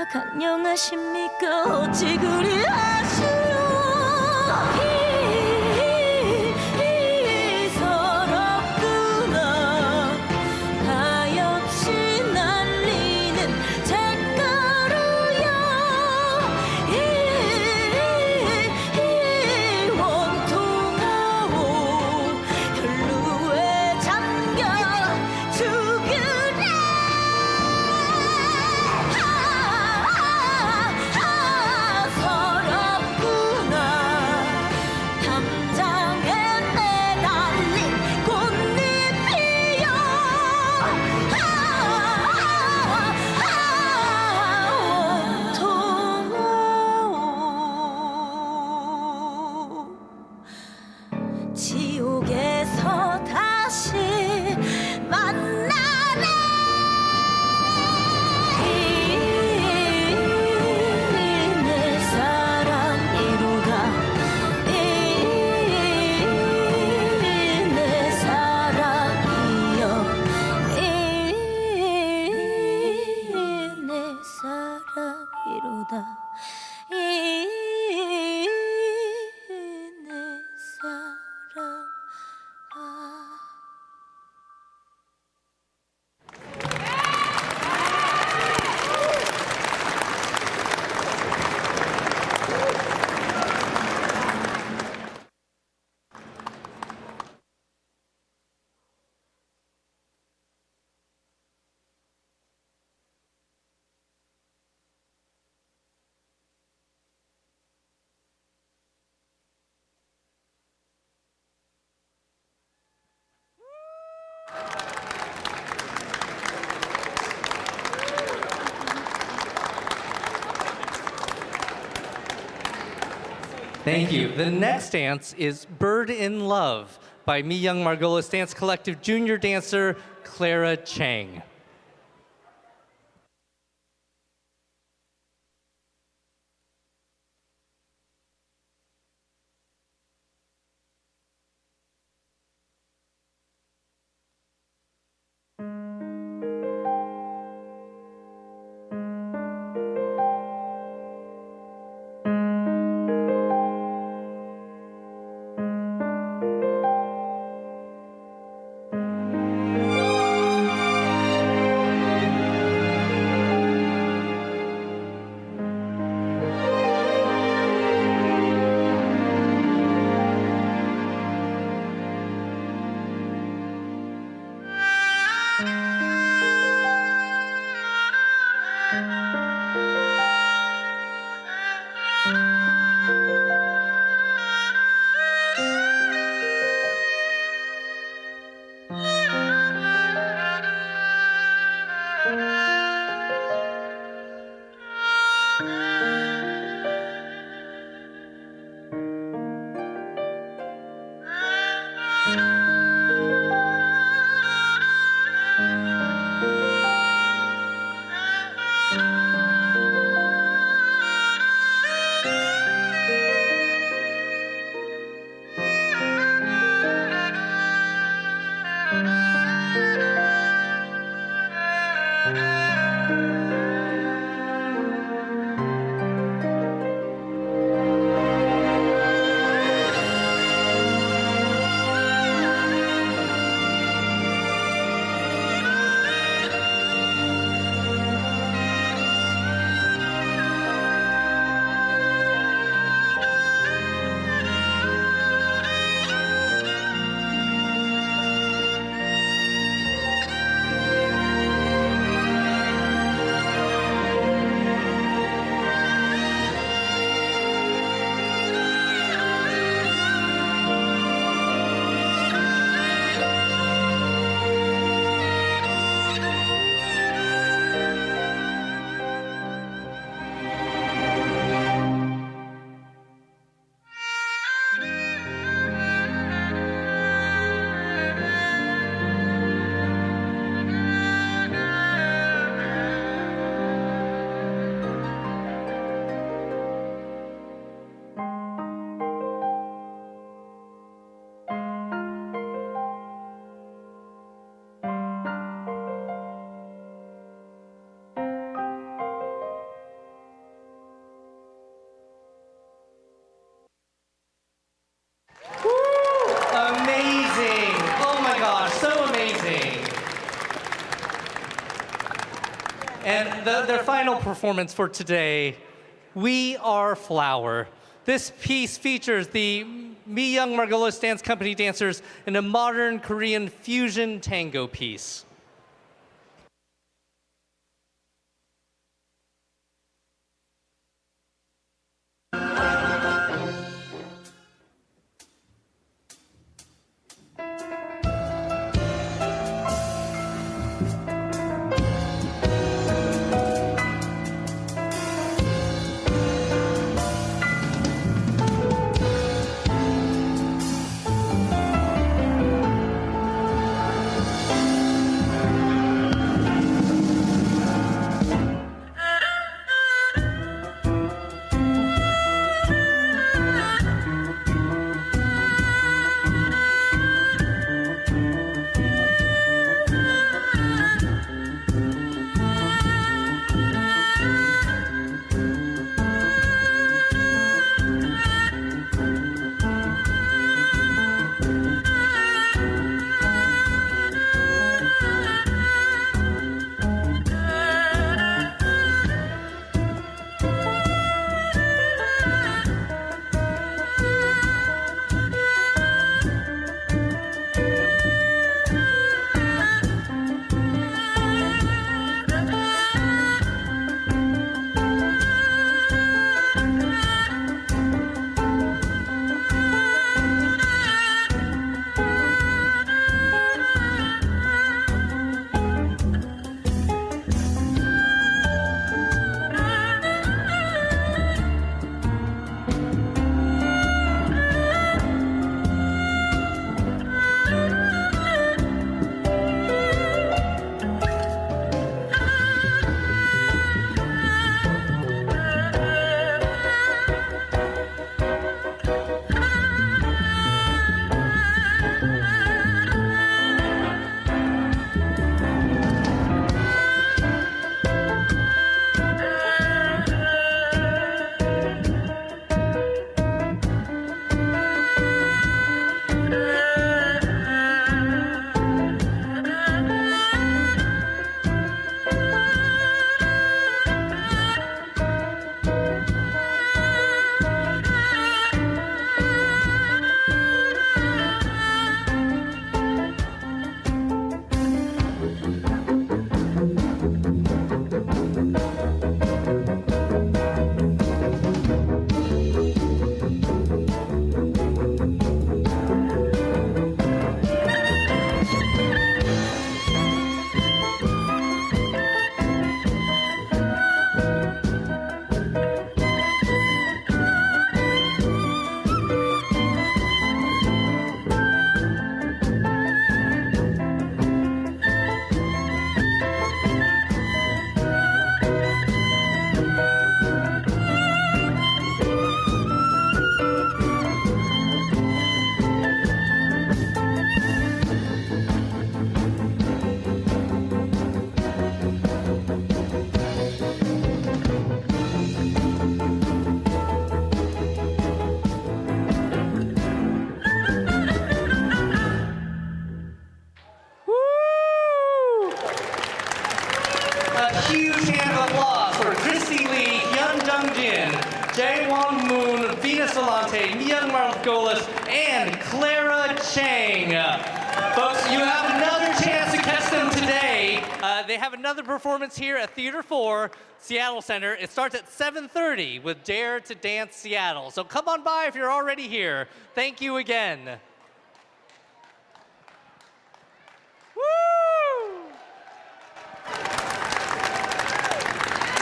강령하십니까 어찌 그리 아쉬워 서럽구나 가엾이 날리는 잿가루야 원통하오 혈루에 잠겨 죽으리 서럽구나 Thank you. The next dance is Bird in Love by MiYoung Margolis Dance Collective junior dancer Clara Chang. And their final performance for today, We Are Flower. This piece features the MiYoung Margolis Dance Company dancers in a modern Korean fusion tango piece. huge hand of applause for Christy Lee, Hyun Jung-jin, Jae Won-moon, Venus Volante, MiYoung Margolis, and Clara Chang. Folks, you have another chance to catch them today. They have another performance here at Theater 4, Seattle Center. It starts at 7:30 with Dare to Dance Seattle. So come on by if you're already here. Thank you again. Woo!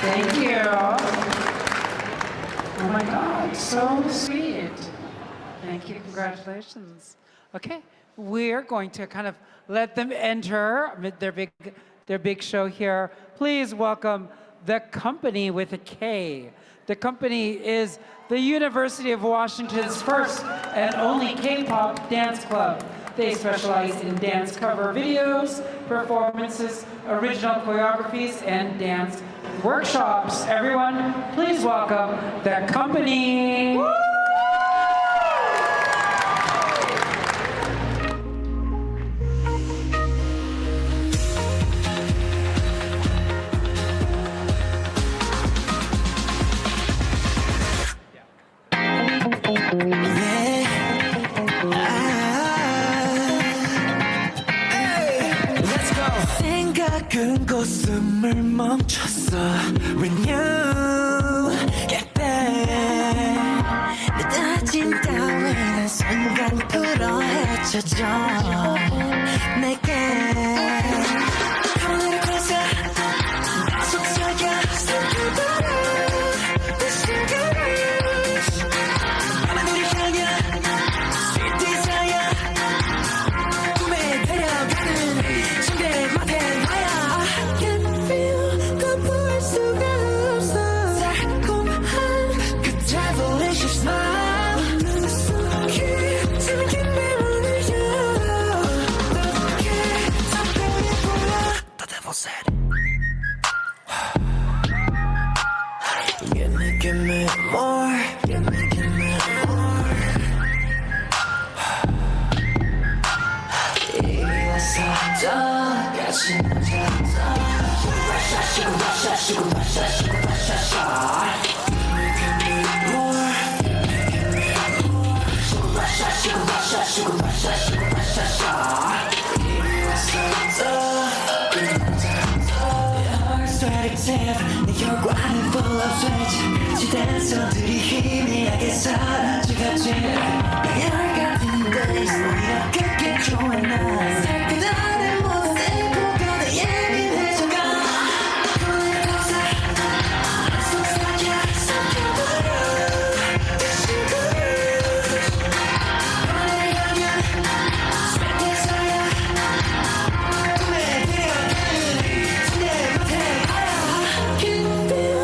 Thank you. Oh my God, so sweet. Thank you, congratulations. Okay, we're going to kind of let them enter their big show here. Please welcome the company with a K. The company is the University of Washington's first and only K-pop dance club. They specialize in dance cover videos, performances, original choreographies, and dance workshops. Everyone, please welcome the company. Woo! 생각은 웃음을 멈췄어 When you get back 느닷진 따위는 순간 불어헤쳐져 내게 하늘을 그려서 속삭여 숨겨버려 내 시간을 하늘을 향해 Sweet desire 꿈에 데려가는 침대 맡에 Give me more, give me more. 이와서 더 같이 놀자. Give me more, give me more. 이와서 더 sweaty tip, 내 혈관은 full of sweat. 지댄서들이 희미하게 사라져가지 날 같은 days 이렇게 꽤 좋아 난 살펴나는 모습에 보고 내 예민해져가 꿈을 거서 속삭여 삼켜버려 내 시간을 너를 향한 스웨트에서야 꿈에 데려가는 침대 못해 I can feel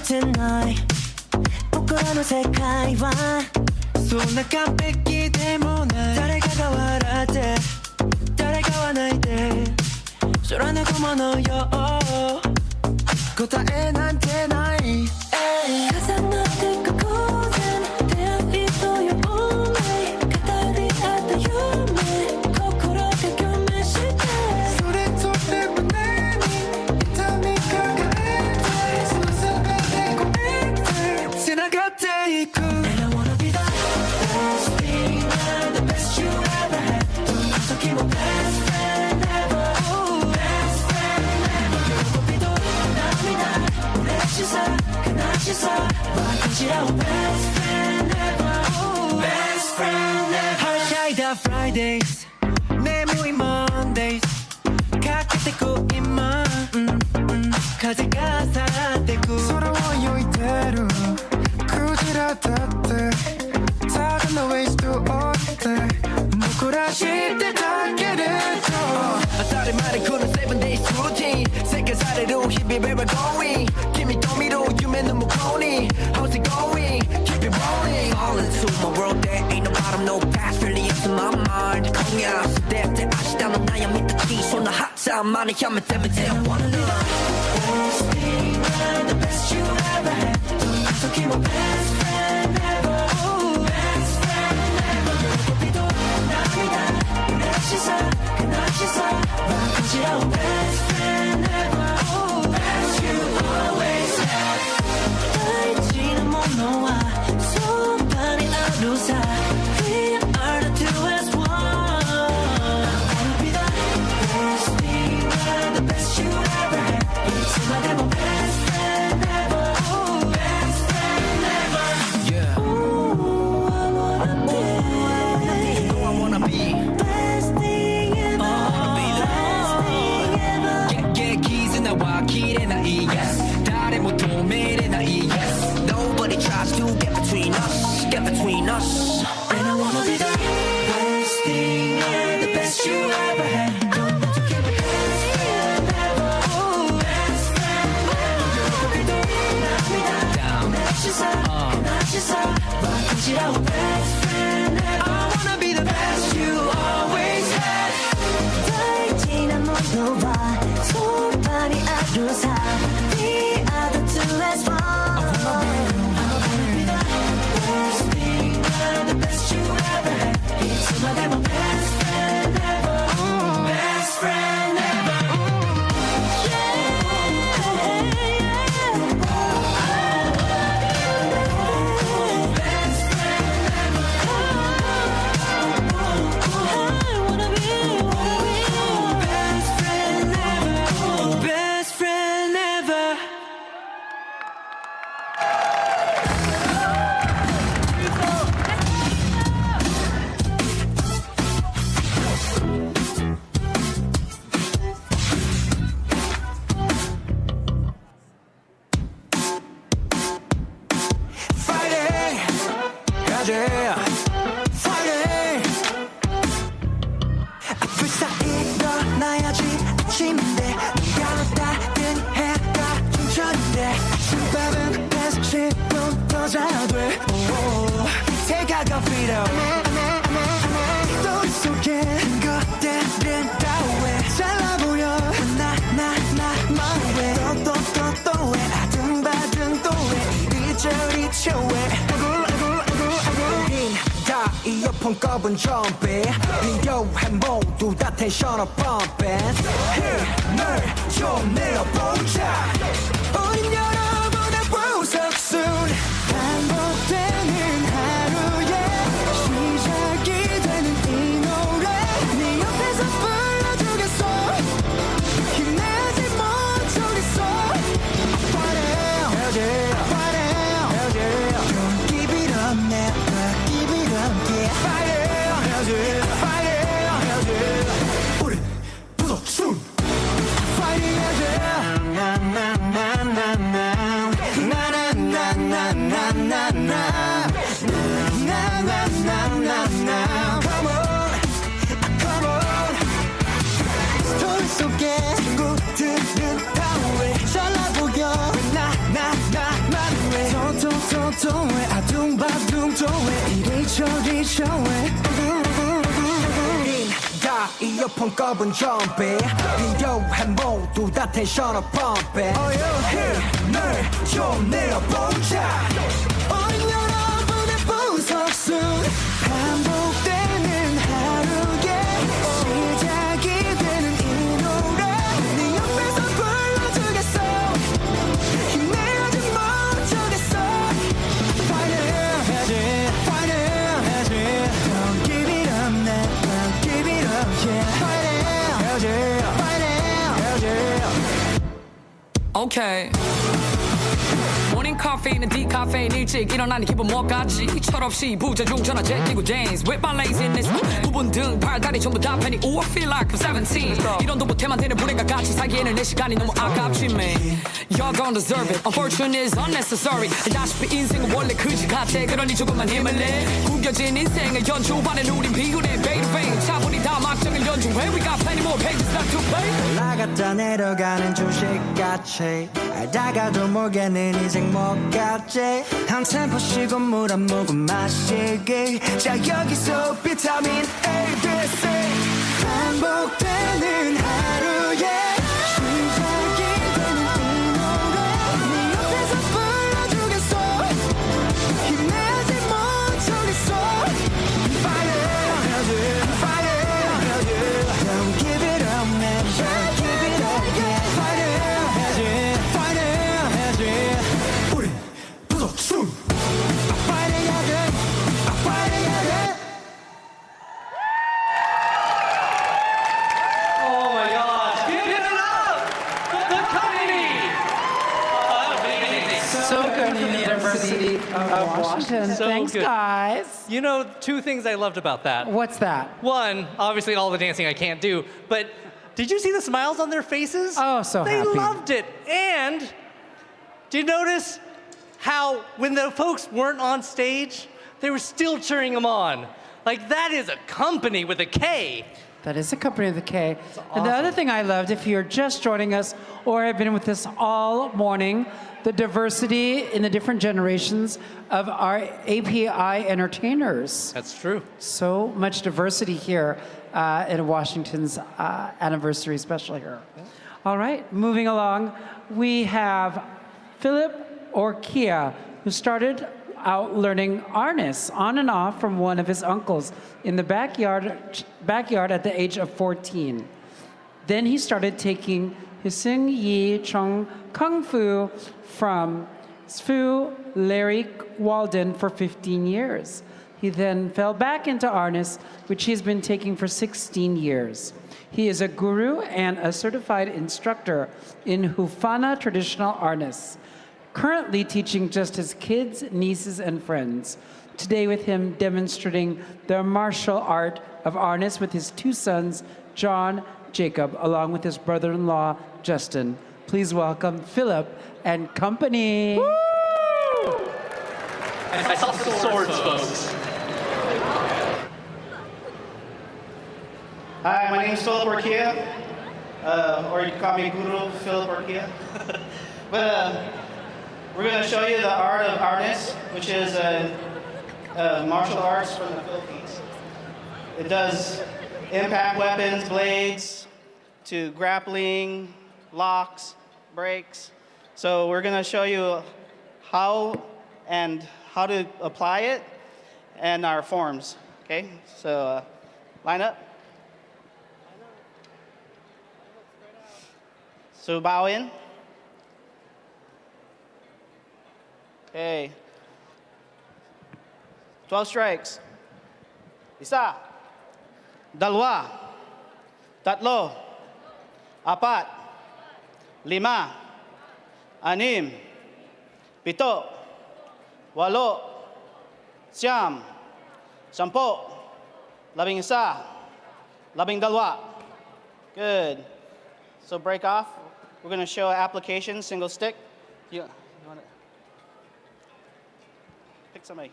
tonight 僕らの世界はそんな完璧でもない誰かが笑って誰かは泣いて空の雲のよう答えなんてない重なってく偶然出会いという運命 got Fridays 내 모임 Mondays 각각되고 입만 가지가 살아대고 서러워요 이대로 꾸지라다대 작은 너 waste 어때 부끄러질 때 닿게 돼도 다른 말은 그런 7 days routine 새끼 사례로 힘이 where we're going 김이 도미로 유면 눈물 고니 how's it going keep it rolling fall into my world there ain't no bottom no past really into my mind 공야 시대 때 아시다는 나야 믿듯이 손나 하자 많이 하면 되면 돼 I wanna be the best thing and the best you ever had don't have to keep my best friend ever best friend ever 너도 남이다 내 시선 그날 시선 바꾸지라고 best friend ever best you always had 떨지는 못 놓아 손발이 아루사 We are the two as one I wanna be the best thing and the best you ever had It's my demo best friend ever best friend ever Yeah Ooh, I wanna be I wanna be best thing ever best thing ever Yeah, keys 나와 길에 나 yes 달에 못 도매래 나 yes Nobody tries to get between us And I wanna be the best thing and the best you ever had Don't have to keep it best friend ever best friend ever 남이다 down 내 시선 바꾸지라고 best friend ever I wanna be the best you always had 떨지는 못 놓아 손발이 아루사 We are the two as one My demo best friend ever best friend ever best friend ever I wanna be best friend ever best friend ever Friday, yeah, Friday. 불사 일어나야지 아침인데 눈 닫은 해가 춘천인데 술밥은 계속 10분 더 자야 돼. Take out the freedom. 또 속에 것들은 다 왜 잘나 보여 나왜 또 왜 아등바등 또 왜 이리저리 쳐왜 다 이어폰 꺼본 점पे 필요해 모두 다 텐션업 pumping 힘을 좀 내어보자 우린 여러분의 보석순 반복되는 하루에 시작이 되는 이 노래 네 옆에서 불러주겠어 힘내지 못하겠어 Friday Don't give it up never give it up yeah Friday 우리 부석순 Friday Come on 스토리 속에 친구들은 다 왜 잘나 보여 나만 왜 왜 아둥바둥 또 왜 이리저리 저왜 다 이어폰 꺼본 점पे 필요해 모두 다 텐션업 pumping 힘을 좀 내어보자 우린 여러분의 보석순 반복되는 하루에 시작이 되는 이 노래 네 옆에서 불러주겠어 힘내지 못하겠어 Fighting Don't give it up never give it up yeah Fighting Okay. Morning coffee. 카페인은 디카페인 일찍 일어나니 기분 뭐까지 철없이 부재중 전화 제끼고 dance with my laziness 부분 등 팔다리 전부 다 팬이 Ooh I feel like I'm 17 이런도 못해만 되는 불행과 같이 살기에는 내 시간이 너무 아깝지 man Y'all gon' deserve it Unfortunate is unnecessary 알다시피 인생은 원래 그지 같아 그러니 조금만 힘을 내 구겨진 인생을 연주반에 우린 비운해 베이베이 차분히 다 막정을 연주해 We got plenty more pages left to play 올라갔다 내려가는 주식같이 알다가도 모르겠는 인생 뭐같지 한 템포 쉬고 물 한 모금 마시기 자 여기서 비타민 A, B, C 반복되는 하루에 시작이 되는 이 노래 네 옆에서 불러주겠어 힘내지 못하겠어 Fire, fire, don't give it up man Don't give it up yeah Fire, fire, 우린 부석순 Fighting again, fighting again Oh my gosh. Give it up for the company. Amazing. So good, University of Washington. So Thanks, good. guys. You know, two things I loved about that. What's that? One, obviously all the dancing I can't do, but did you see the smiles on their faces? Oh, so they happy. They loved it. And did you notice how when the folks weren't on stage, they were still cheering them on? Like that is a company with a K. That is a company with a K. And the other thing I loved, if you're just joining us or have been with us all morning, the diversity in the different generations of our API entertainers. That's true. So much diversity here in Washington's anniversary special here. All right, moving along, we have Philip Orkia, who started out learning Arnis on and off from one of his uncles in the backyard at the age of 14. Then he started taking his Sing Yi Chung Kung Fu from Sfu Larry Walden for 15 years. He then fell back into Arnis, which he's been taking for 16 years. He is a guru and a certified instructor in Hufana traditional Arnis, currently teaching just his kids, nieces, and friends. Today with him demonstrating the martial art of Arnis with his two sons, John, Jacob, along with his brother-in-law, Justin. Please welcome Philip and company. Woo! I saw some swords, folks. Hi, my name is Philip Orkia, or you can call me Guru Philip Orkia. But we're going to show you the art of Arnis, which is martial arts from the Philippines. It does impact weapons, blades, to grappling, locks, breaks. So we're going to show you how to apply it and our forms. Okay, so line up. So bow in. Okay. 12 strikes. Isa. Dalawa. Tatlo. Apat. Lima. Anim. Pito. Walo. Siyam. Sampo. Labing isa. Labing dalawa. Good. So break off. We're going to show application, single stick. You want to pick somebody.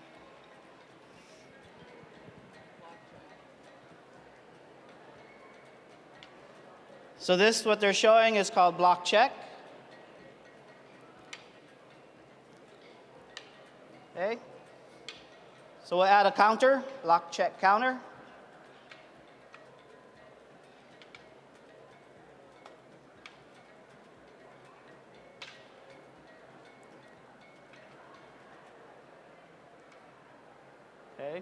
So this, what they're showing, is called block check. Okay. So we'll add a counter, block check counter. Okay.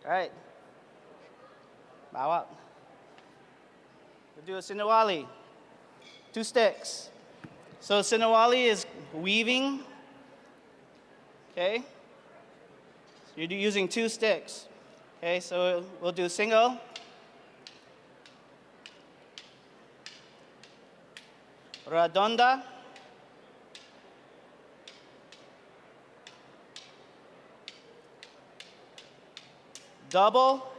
All right. Bow up. We'll do a Sinawali. 2 sticks. So Sinawali is weaving. Okay. So you're using 2 sticks. Okay, so we'll do single. Redonda. double,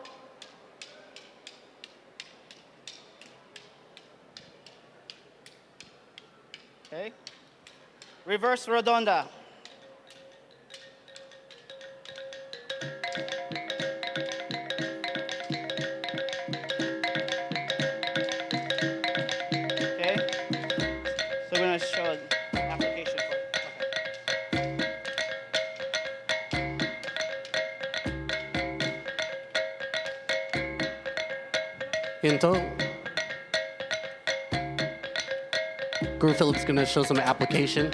okay, reverse redonda, okay, so we're going to show an application for it. Hinto. Guru Philip's gonna show some application.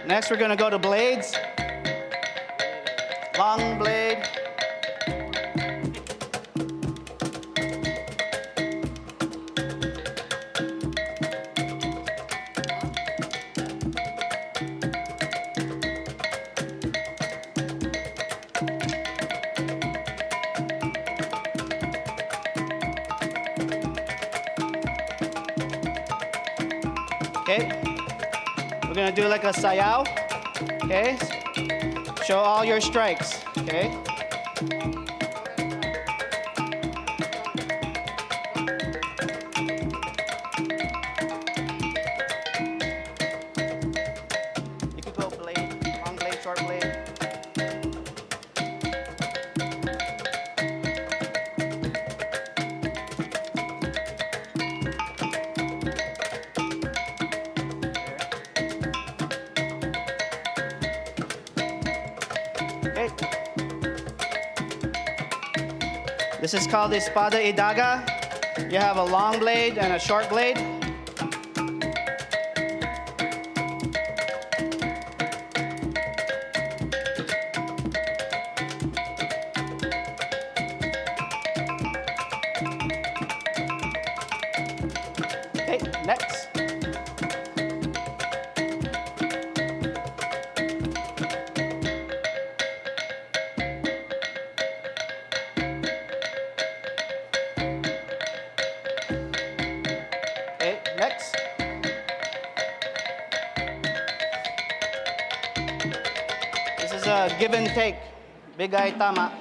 Next, we're going to go to blades. Long blade. Okay. We're gonna do like a sayao, okay? Show all your strikes, okay? You could go blade, long blade, short blade. This is called the espada y daga. You have a long blade and a short blade. Okay, next. Next. This is a give and take. Bigay tama.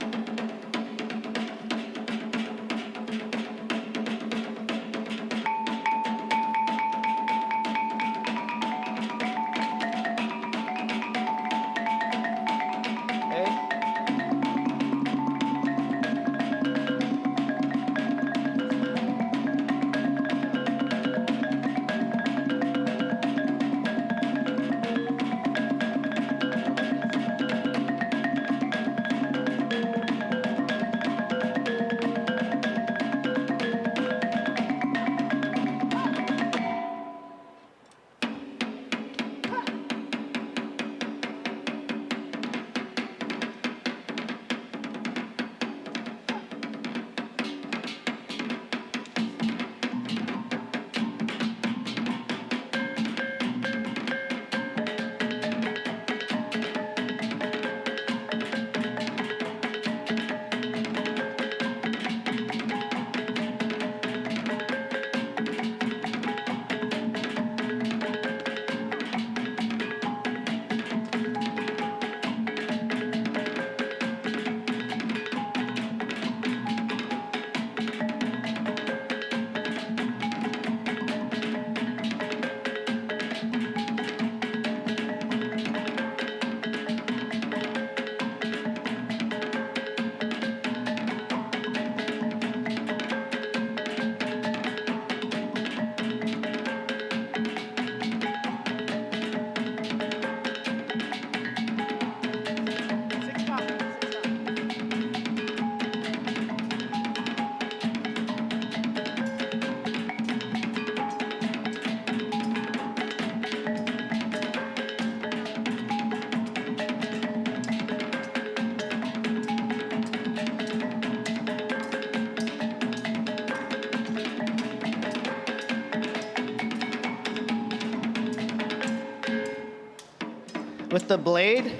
with the blade,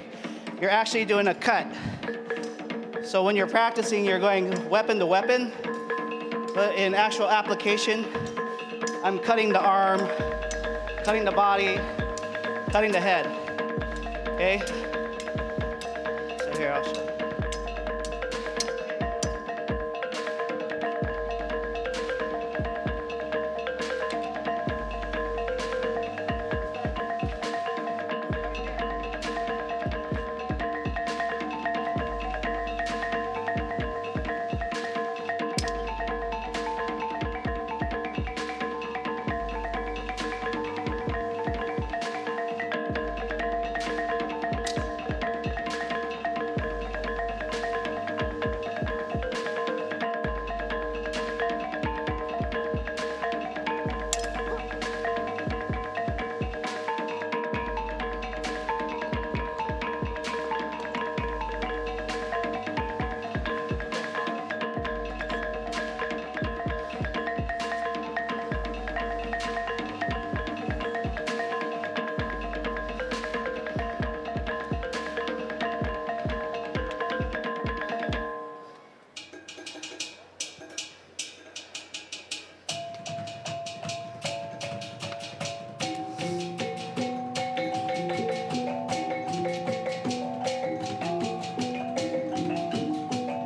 you're actually doing a cut. So when you're practicing, you're going weapon to weapon, but in actual application, I'm cutting the arm, cutting the body, cutting the head, okay? So here, I'll show you.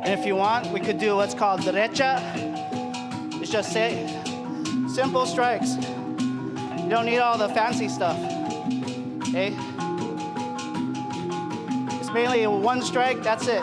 If you want, we could do what's called derecha. It's just simple strikes. You don't need all the fancy stuff, okay? It's mainly one strike, that's it.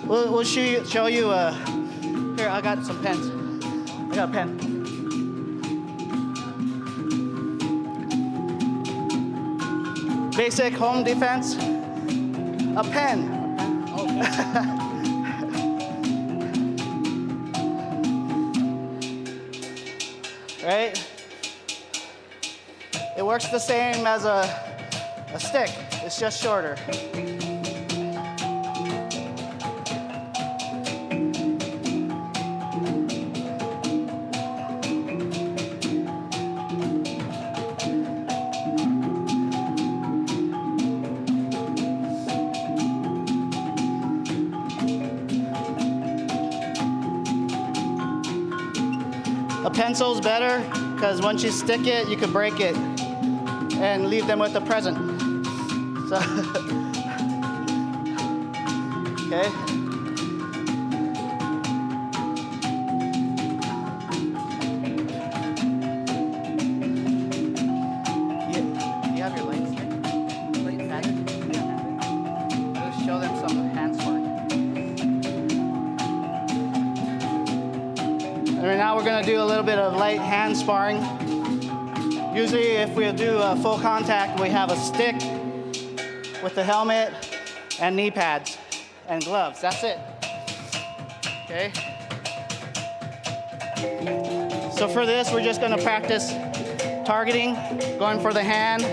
We'll show you, here, I got some pens. I got a pen. Basic home defense, a pen. Right? It works the same as a stick, it's just shorter. A pencil's better because once you stick it, you can break it and leave them with a present. So, okay. You have your light stick? Light pattern? Just show them some hand sparring. And right now we're going to do a little bit of light hand sparring. Usually if we do a full contact, we have a stick with the helmet and knee pads and gloves. That's it. Okay. So for this, we're just going to practice targeting, going for the hand,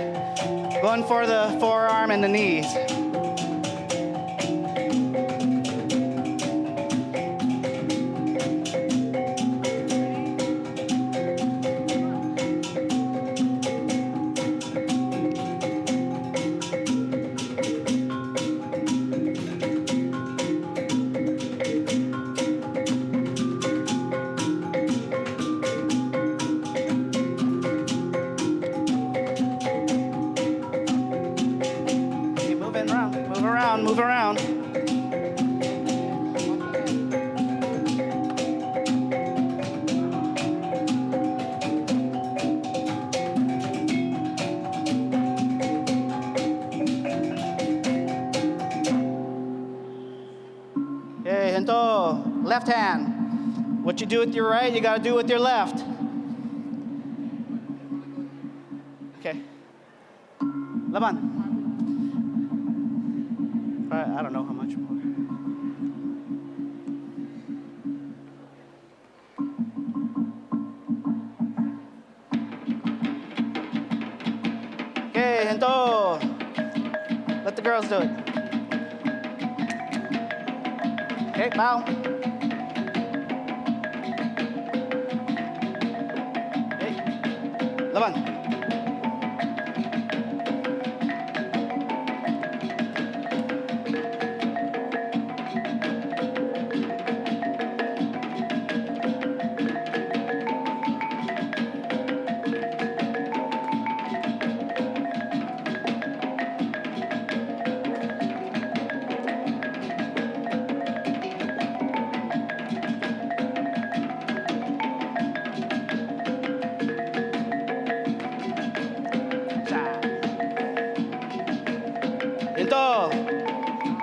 going for the forearm and the knees. Move around. Okay, Hento, left hand. What you do with your right, you gotta do with your left. Okay. Laban. I don't know how much more. Okay, Hento. Let the girls do it. Okay, bow. Okay, Laban.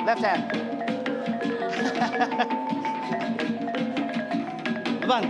Left hand. Laban.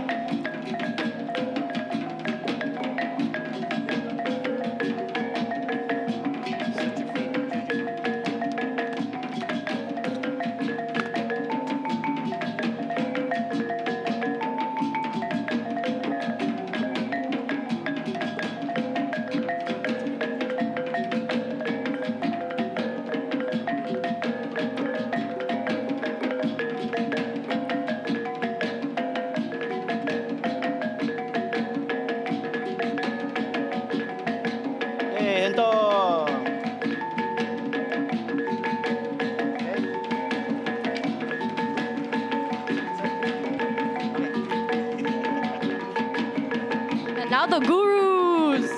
And now the gurus.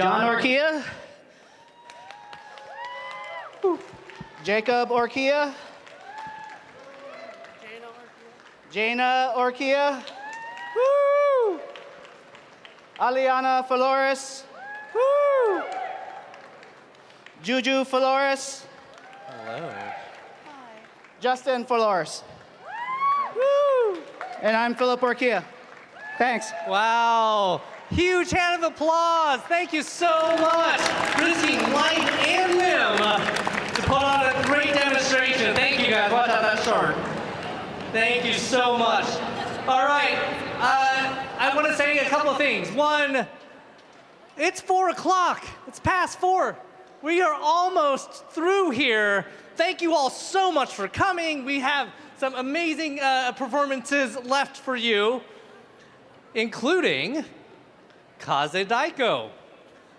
John Orkia. Jacob Orkia. Jaina Orkia. Woo! Aliana Flores. Woo! Juju Flores. Hello. Justin Flores. Woo! And I'm Philip Orkia. Thanks. Wow. Huge hand of applause. Thank you so much. Risking life and limb to put on a great demonstration. Thank you guys. Watch out that shark. Thank you so much. All right. I want to say a couple of things. One, it's 4 o'clock. It's past 4. We are almost through here. Thank you all so much for coming. We have some amazing performances left for you, including Kaze Daiko.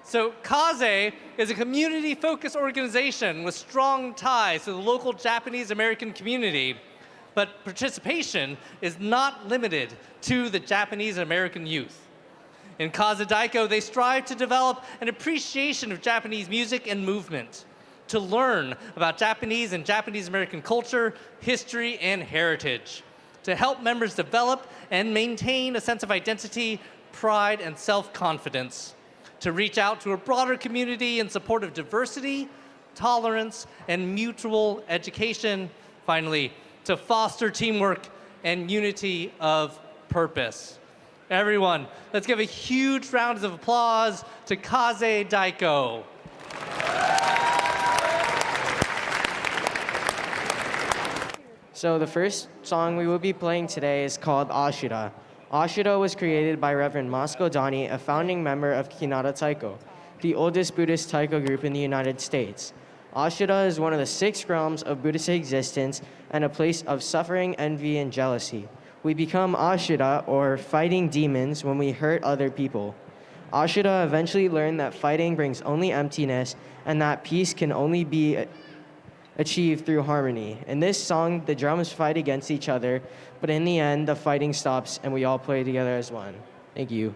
So Kaze is a community-focused organization with strong ties to the local Japanese American community, but participation is not limited to the Japanese American youth. In Kaze Daiko, they strive to develop an appreciation of Japanese music and movement, to learn about Japanese and Japanese American culture, history, and heritage, to help members develop and maintain a sense of identity, pride, and self-confidence, to reach out to a broader community in support of diversity, tolerance, and mutual education. Finally, to foster teamwork and unity of purpose. Everyone, let's give a huge round of applause to Kaze Daiko. So the first song we will be playing today is called Ashura. Ashura was created by Reverend Mosco Dani, a founding member of Kinara Taiko, the oldest Buddhist taiko group in the United States. Ashura is one of the 6 realms of Buddhist existence and a place of suffering, envy, and jealousy. We become Ashura, or fighting demons, when we hurt other people. Ashura eventually learned that fighting brings only emptiness and that peace can only be achieved through harmony. In this song, the drums fight against each other, but in the end, the fighting stops and we all play together as one. Thank you.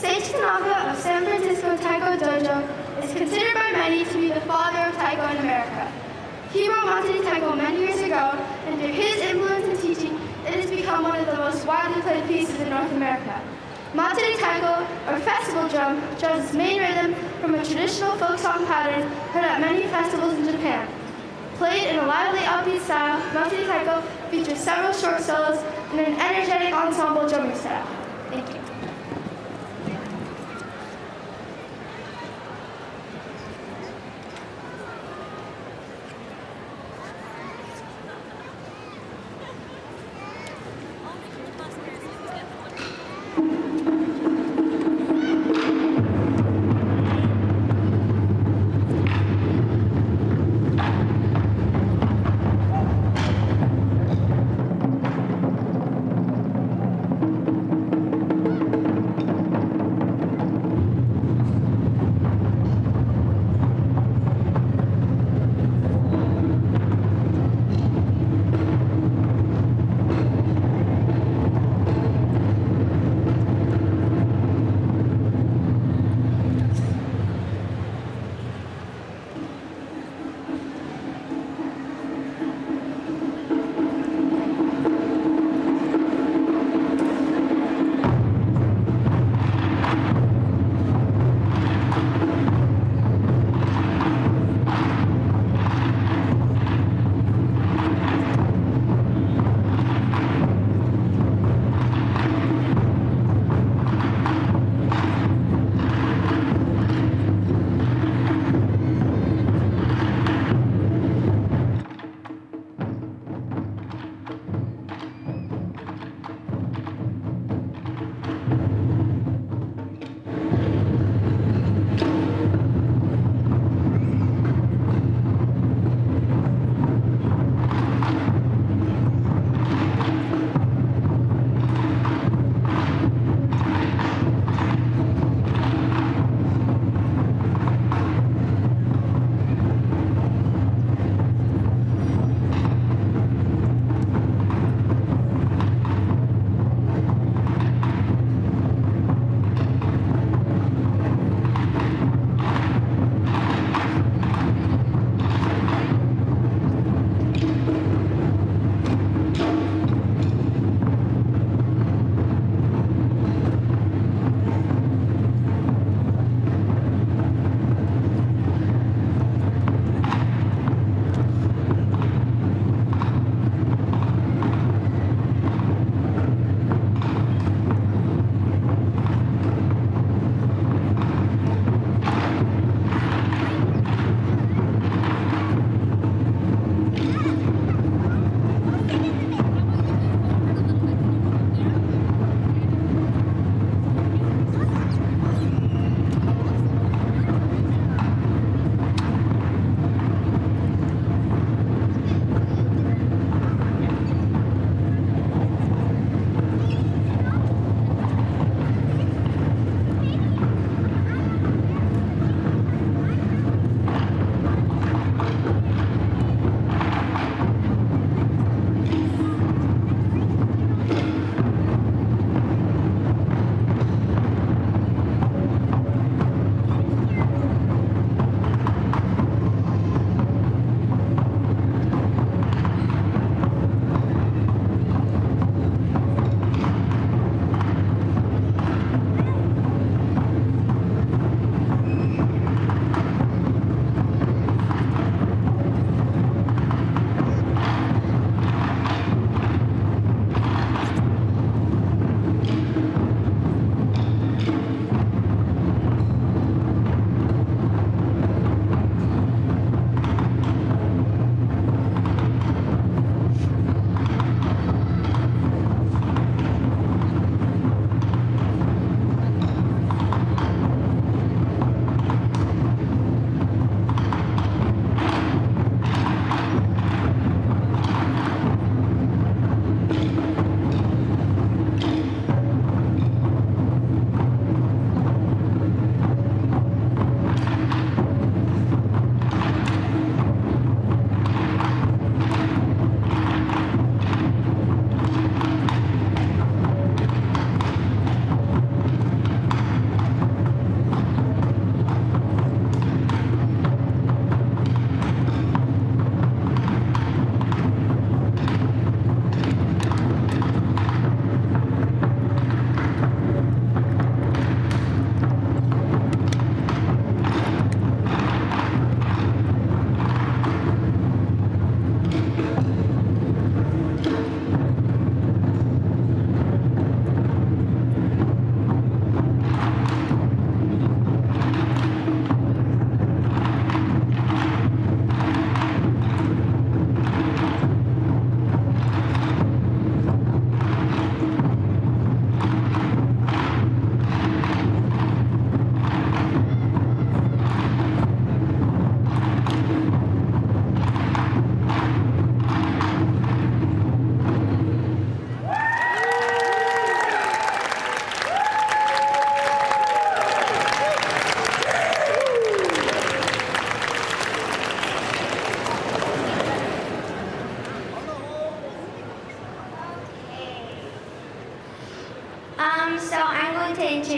Sage Tanaka of San Francisco Taiko Dojo is considered by many to be the father of Taiko in America. He wrote Monte Taiko many years ago, and through his influence and teaching, it has become one of the most widely played pieces in North America. Monte Taiko, or festival drum, draws its main rhythm from a traditional folk song pattern heard at many festivals in Japan. Played in a lively upbeat style, Monte Taiko features several short solos and an energetic ensemble drumming style. Thank you.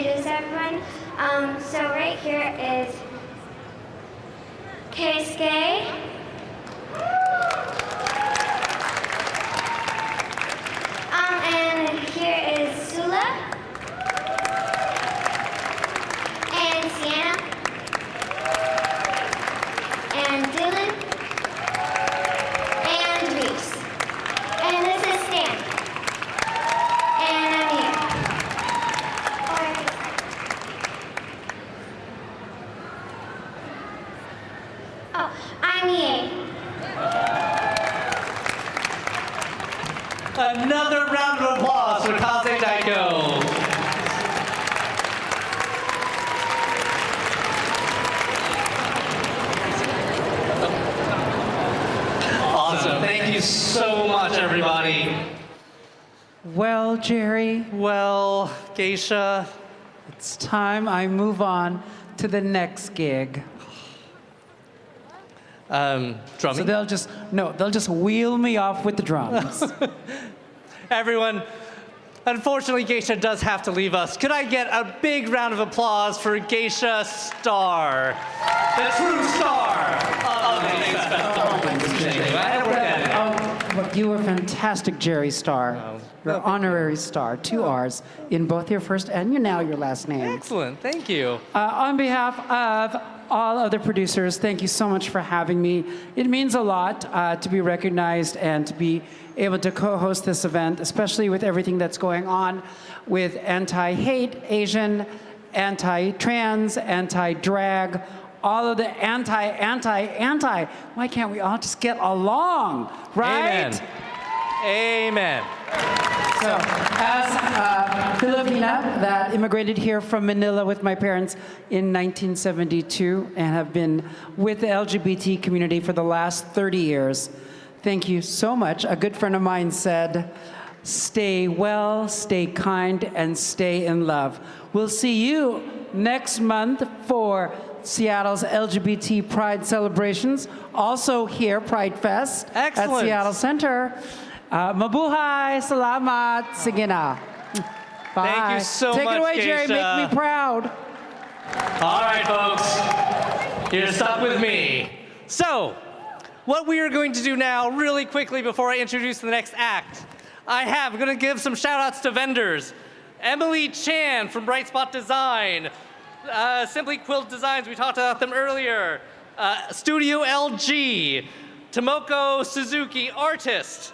introduce everyone. So right here is Kaze. And here is Sula. And Sienna. And Dylan. And Reese. And this is Stan. And I'm here. Oh, I'm Ye. Another round of applause for Kaze Daiko. Awesome. Thank you so much, everybody. Well, Jerry. Well, Gaysha. It's time I move on to the next gig. Drumming? So they'll just wheel me off with the drums. Everyone, unfortunately, Gaysha does have to leave us. Could I get a big round of applause for Gaysha Starr, the true star of the Mix Festival? Look, you were fantastic, Jerry Starr. You're honorary star, 2 R's in both your first and now your last name. Excellent, thank you. On behalf of all other producers, thank you so much for having me. It means a lot to be recognized and to be able to co-host this event, especially with everything that's going on with anti-hate, Asian, anti-trans, anti-drag, all of the anti. Why can't we all just get along, right? Amen. So, as a Filipina that immigrated here from Manila with my parents in 1972 and have been with the LGBT community for the last 30 years, thank you so much. A good friend of mine said, stay well, stay kind, and stay in love. We'll see you next month for Seattle's LGBT Pride celebrations. Also here, Pride Fest at Seattle Center. Mabuhay, salamat, sige na. Bye. Thank you so much, Take it away, Jerry, Gaysha. make me proud. All right, folks, you're stuck with me. So, what we are going to do now, really quickly before I introduce the next act, I'm going to give some shout outs to vendors. Emily Chan from Bright Spot Design, Simply Quilt Designs, we talked about them earlier. Studio LG, Tomoko Suzuki, artist.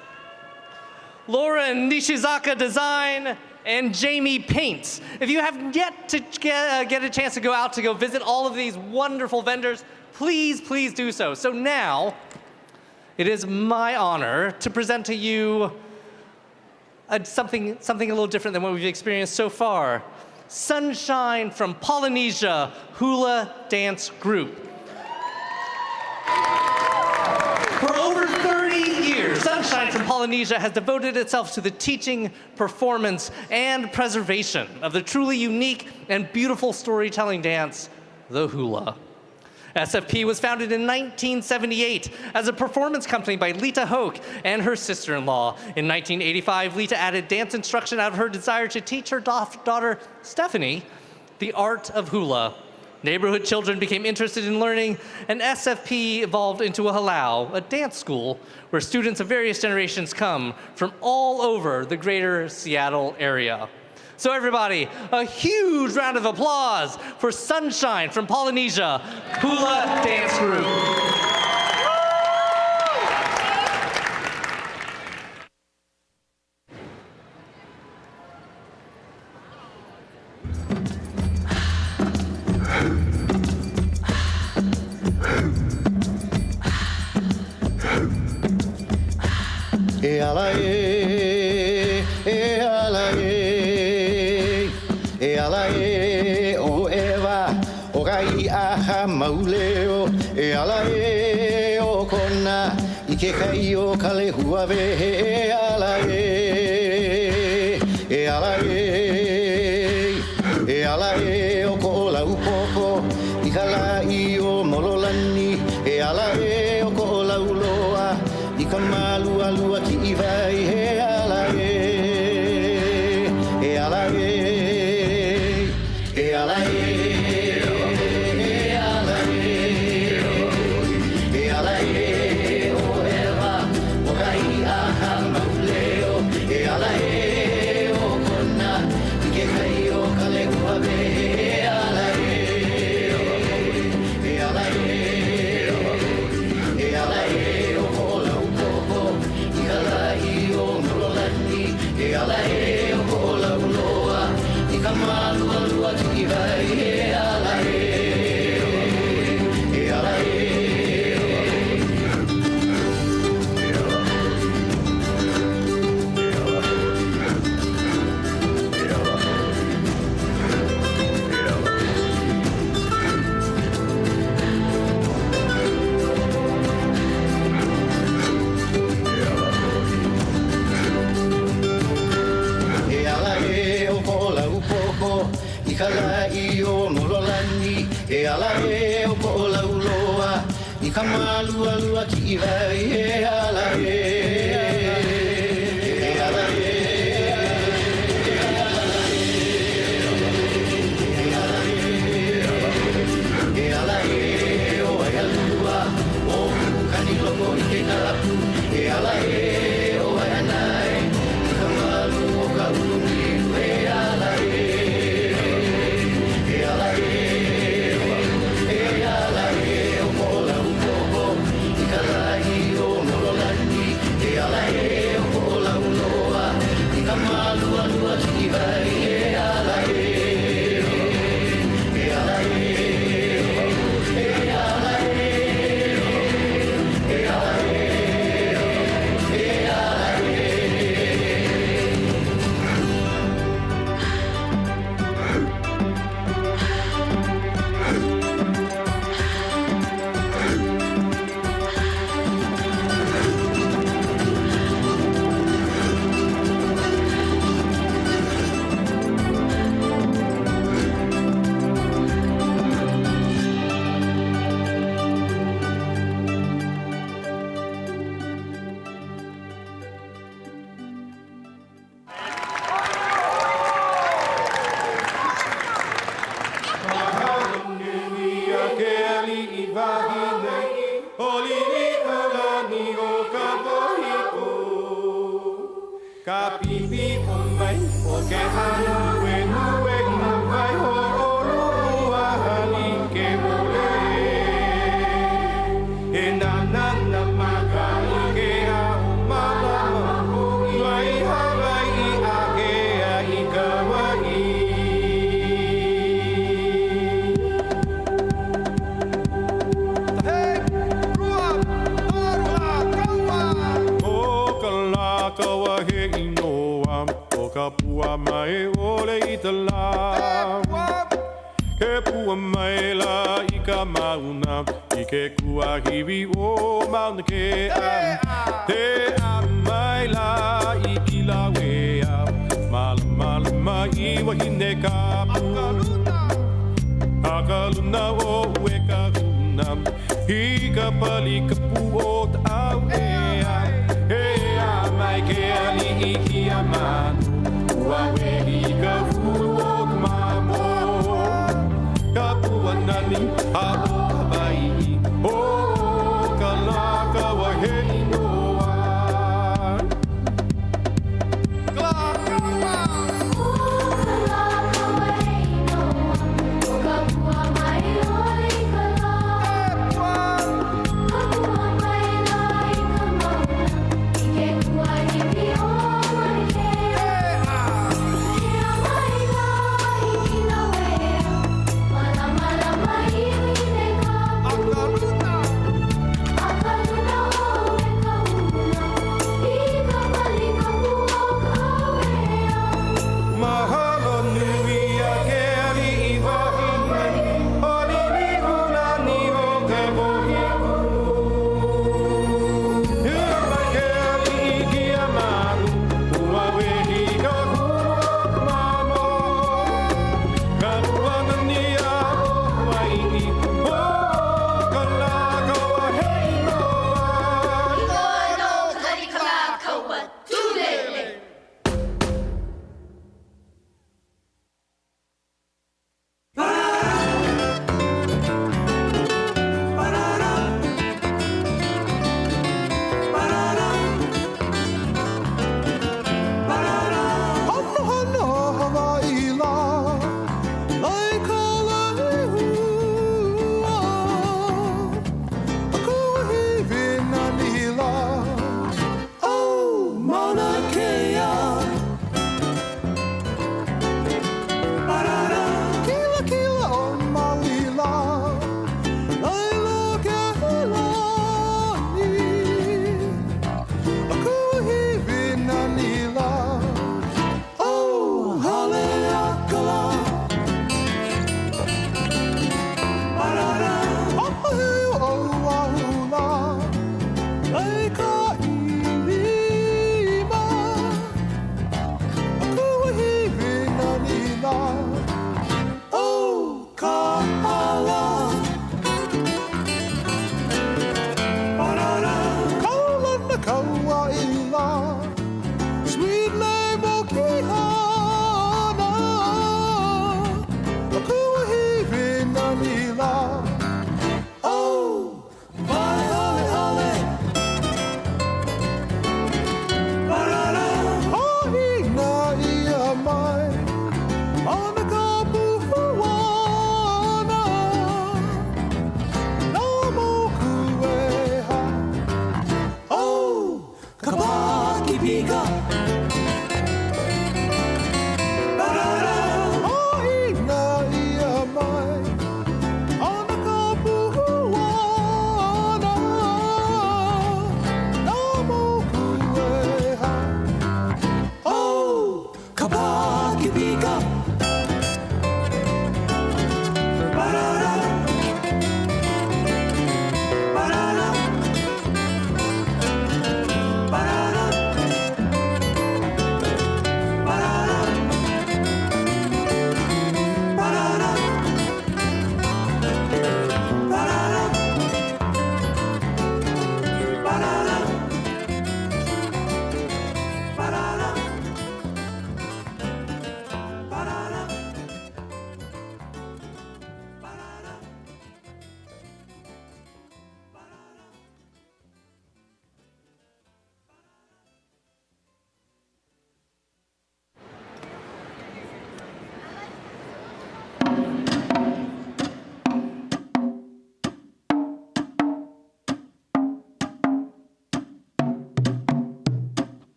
Laura Nishizaka Design, and Jamie Paints. If you have yet to get a chance to go out to go visit all of these wonderful vendors, please do so. So now, it is my honor to present to you something a little different than what we've experienced so far. Sunshine from Polynesia Hula Dance Group. For over 30 years, Sunshine from Polynesia has devoted itself to the teaching, performance, and preservation of the truly unique and beautiful storytelling dance, the hula. SFP was founded in 1978 as a performance company by Lita Hoke and her sister-in-law. In 1985, Lita added dance instruction out of her desire to teach her daughter, Stephanie, the art of hula. Neighborhood children became interested in learning, and SFP evolved into a halau, a dance school where students of various generations come from all over the greater Seattle area. So everybody, a huge round of applause for Sunshine from Polynesia Hula Dance Group. o ewa o gai aha mauleo e ala e o kona I ke kai o kale huave e ala e o ko lau poko I kala I o mololani e ala e o ko lau loa I ka malu alua ki I vai e ala e Malamala mai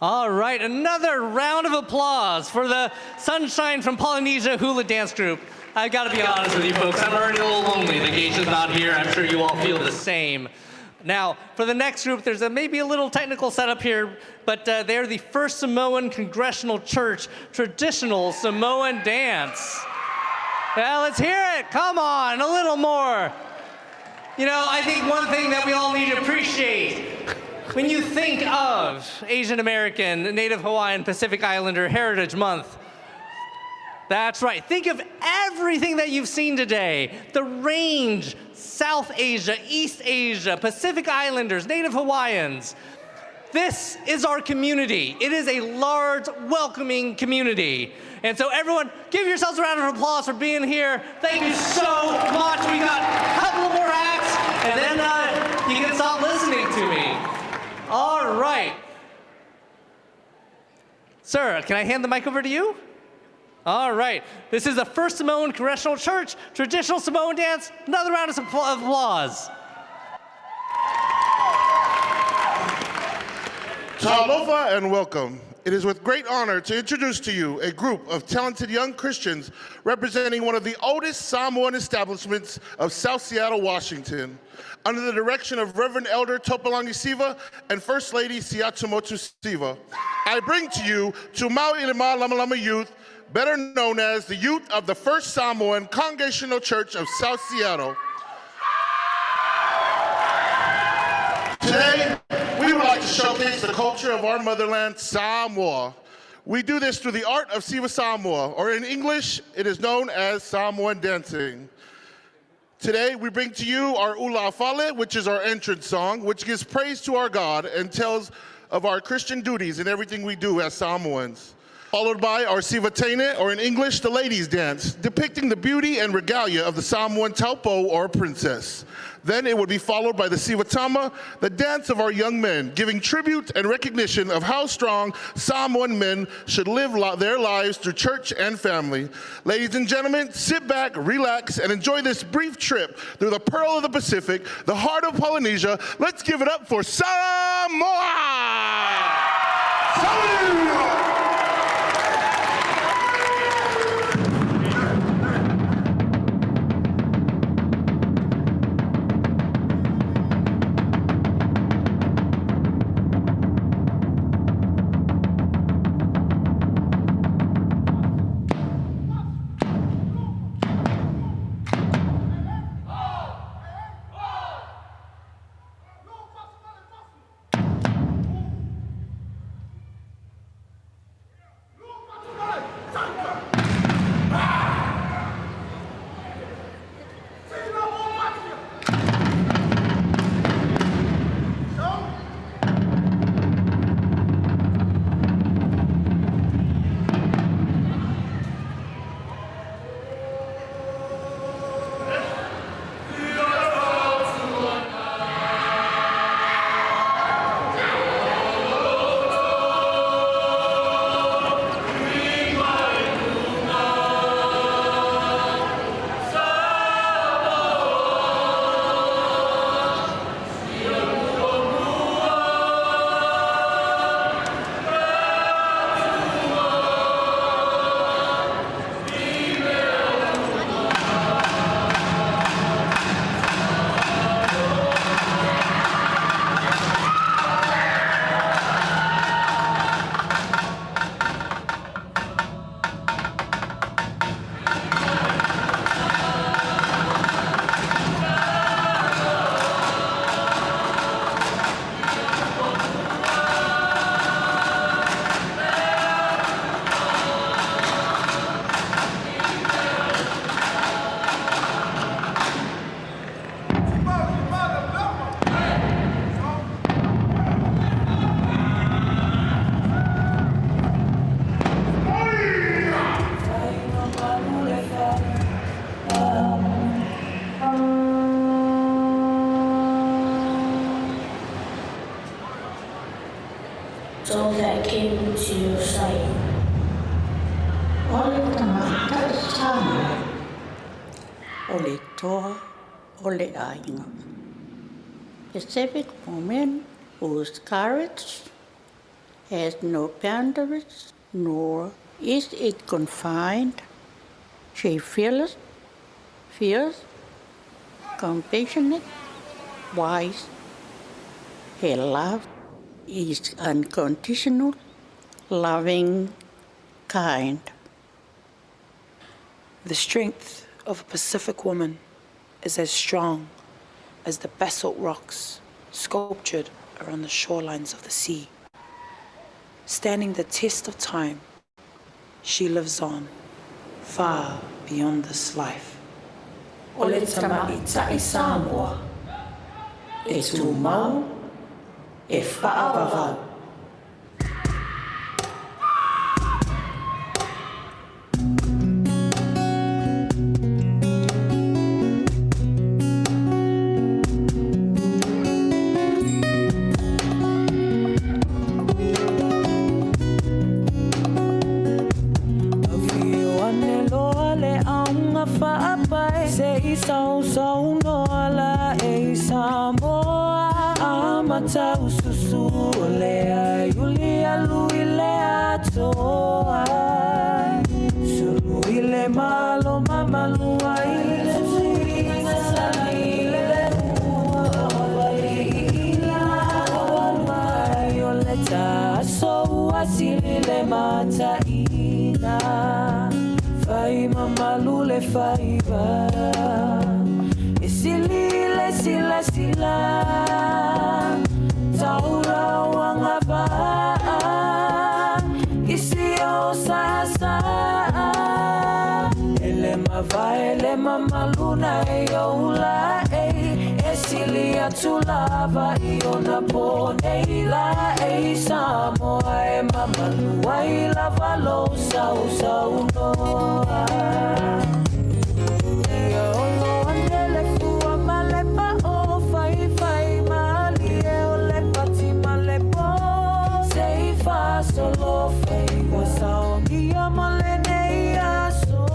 All right, another round of applause for the Sunshine from Polynesia Hula Dance Group. I gotta be honest with you folks, I'm already a little lonely. The Gaysha's not here. I'm sure you all feel the same. Now, for the next group, there's maybe a little technical setup here, but they're the First Samoan Congregational Church Traditional Samoan Dance. Well, let's hear it. Come on, a little more. You know, I think one thing that we all need to appreciate when you think of Asian American, Native Hawaiian, Pacific Islander Heritage Month, that's right. Think of everything that you've seen today. The range, South Asia, East Asia, Pacific Islanders, Native Hawaiians. This is our community. It is a large, welcoming community. And so everyone, give yourselves a round of applause for being here. Thank you so much. We got a couple more acts, and then you can stop listening to me. All right. Sir, can I hand the mic over to you? All right. This is the First Samoan Congregational Church Traditional Samoan Dance. Another round of applause. Talofa and welcome. It is with great honor to introduce to you a group of talented young Christians representing one of the oldest Samoan establishments of South Seattle, Washington. Under the direction of Reverend Elder Topalangi Siva and First Lady Siatsumotu Siva, I bring to you Tumau Ilima Lama Lama Youth, better known as the youth of the First Samoan Congregational Church of South Seattle. Today, we would like to showcase the culture of our motherland, Samoa. We do this through the art of Siva Samoa, or in English, it is known as Samoan dancing. Today, we bring to you our Ula Fale, which is our entrance song, which gives praise to our God and tells of our Christian duties in everything we do as Samoans. Followed by our Siva Taine, or in English, the ladies' dance, depicting the beauty and regalia of the Samoan taupo, or princess. Then it would be followed by the Siva Tama, the dance of our young men, giving tribute and recognition of how strong Samoan men should live their lives through church and family. Ladies and gentlemen, sit back, relax, and enjoy this brief trip through the Pearl of the Pacific, the heart of Polynesia. Let's give it up for Samoa! Samoa! those that came to your sight. Ole tangata sana. Ole toa, ole ainga. Specific moment whose courage has no boundaries, nor is it confined. She fearless, fierce, compassionate, wise. Her love is unconditional, loving, kind. The strength of a Pacific woman is as strong as the basalt rocks sculptured around the shorelines of the sea. Standing the test of time, she lives on, far beyond this life. Ole tamaita I Samoa, e tu mau, e whaavavau. So no ala e Samoa amata ususu lea yulia luilea toa sulu ile malo mama lua ile suina salile Violeta so asilile mata ina fai mama lule fai ba Silile sila sila Taura wangaba Isio sasa Ele mama luna eola Esilia tulava iona poneila Samoa mama lua ilava lo sau sau noa Solo fei wasao dia malene aso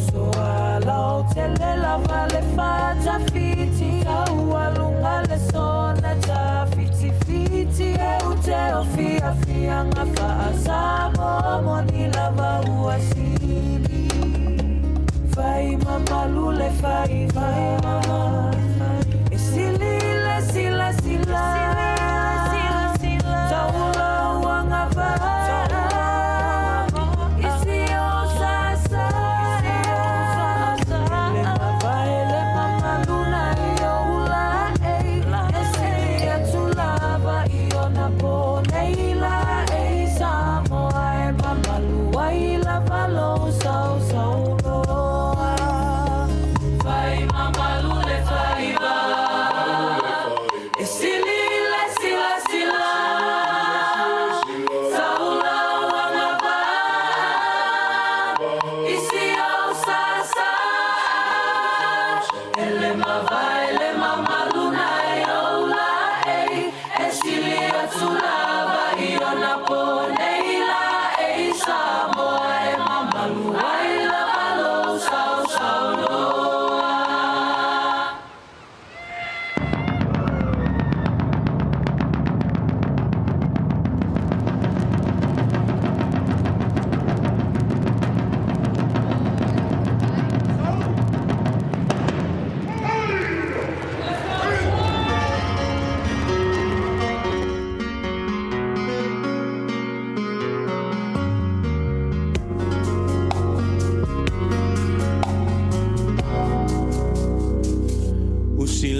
so ala tele la vale fata fiti au alunga le sona ta fiti fiti e uteo fia fia ngafa asamo moni lava uasili fai mama lule fai mama esili sila sila Taula wangava Isio sasa Le mavaele mama luna ioula Esilia tulava iona poneila Samoa mama lua ila valo sau sau loa Fai mama lule fai va Esilia sila sila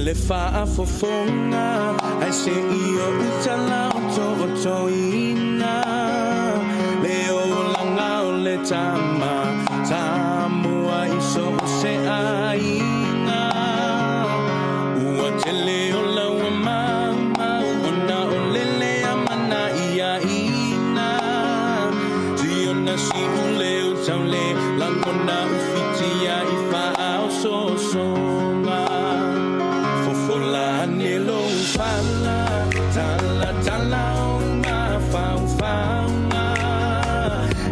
Le fa fofonga ai se io utala to ina le o langa o le tama Samoa iso se aina ua tele o la wa mama ona o lele amana ia ina si ona si ule o taule langona ufitia ifa ao so Nilo fala, tala tala uma fauna,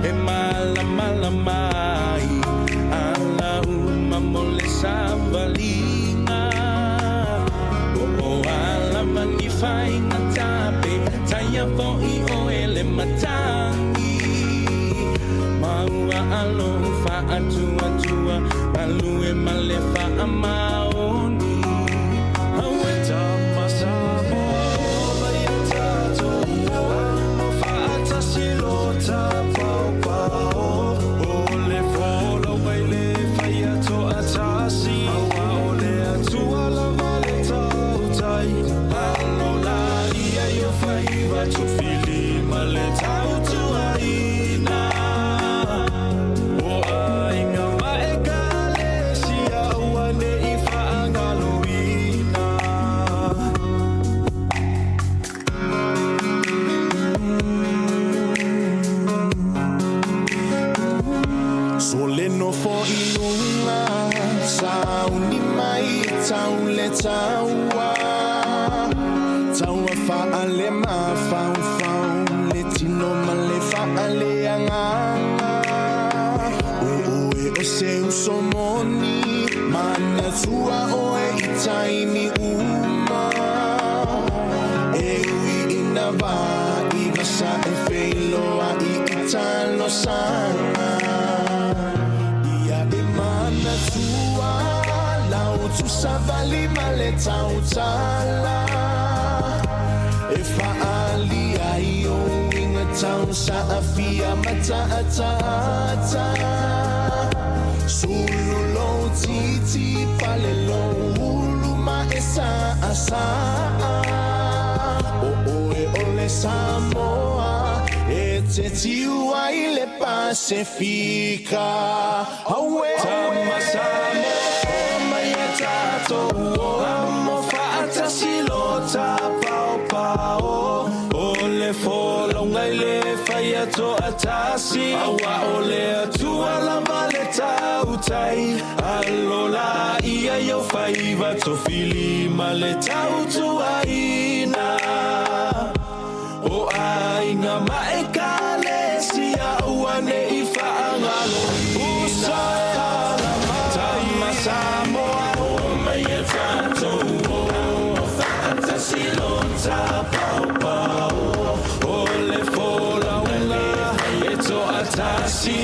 e mala mai, ala uma mole savalina, o ala manifai na tape, atua Malue malefa amaoni Aweta masamo Bayatato Fata silota pau pau Ole folo baile fayato atasi Awa ole atua la valeta utai Alola ia yo faiva chufili maleta utuaina O ainga maekale sia uane ifa angaloina Soleno fo ilunga Sauni mai taule taua Taua faale ma fau fau Le tino ma le faale anganga Oe o se usomoni Mana tua oe itaimi uma Eui inava Ivasa e feiloa I italo sana Ia e mana tua Lau tu savali male tautala E faali ai o inga tau sa afia mata atata Sulu lo titi pale lo ulu ma esa asa O oe ole Samoa E te tiu ai le Pacifica Awe Tama Samoa Maya tato Amo fata silota pau pau Ole folo ngai le fayato atasi Awa ole atua la valeta utai Alola ia yo faiva tofili maleta utuaina O ainga maekale sia uane ifa angalo Usaya la Tama Samoa Maya tato Silota pau pau Ole fola una Eto atasi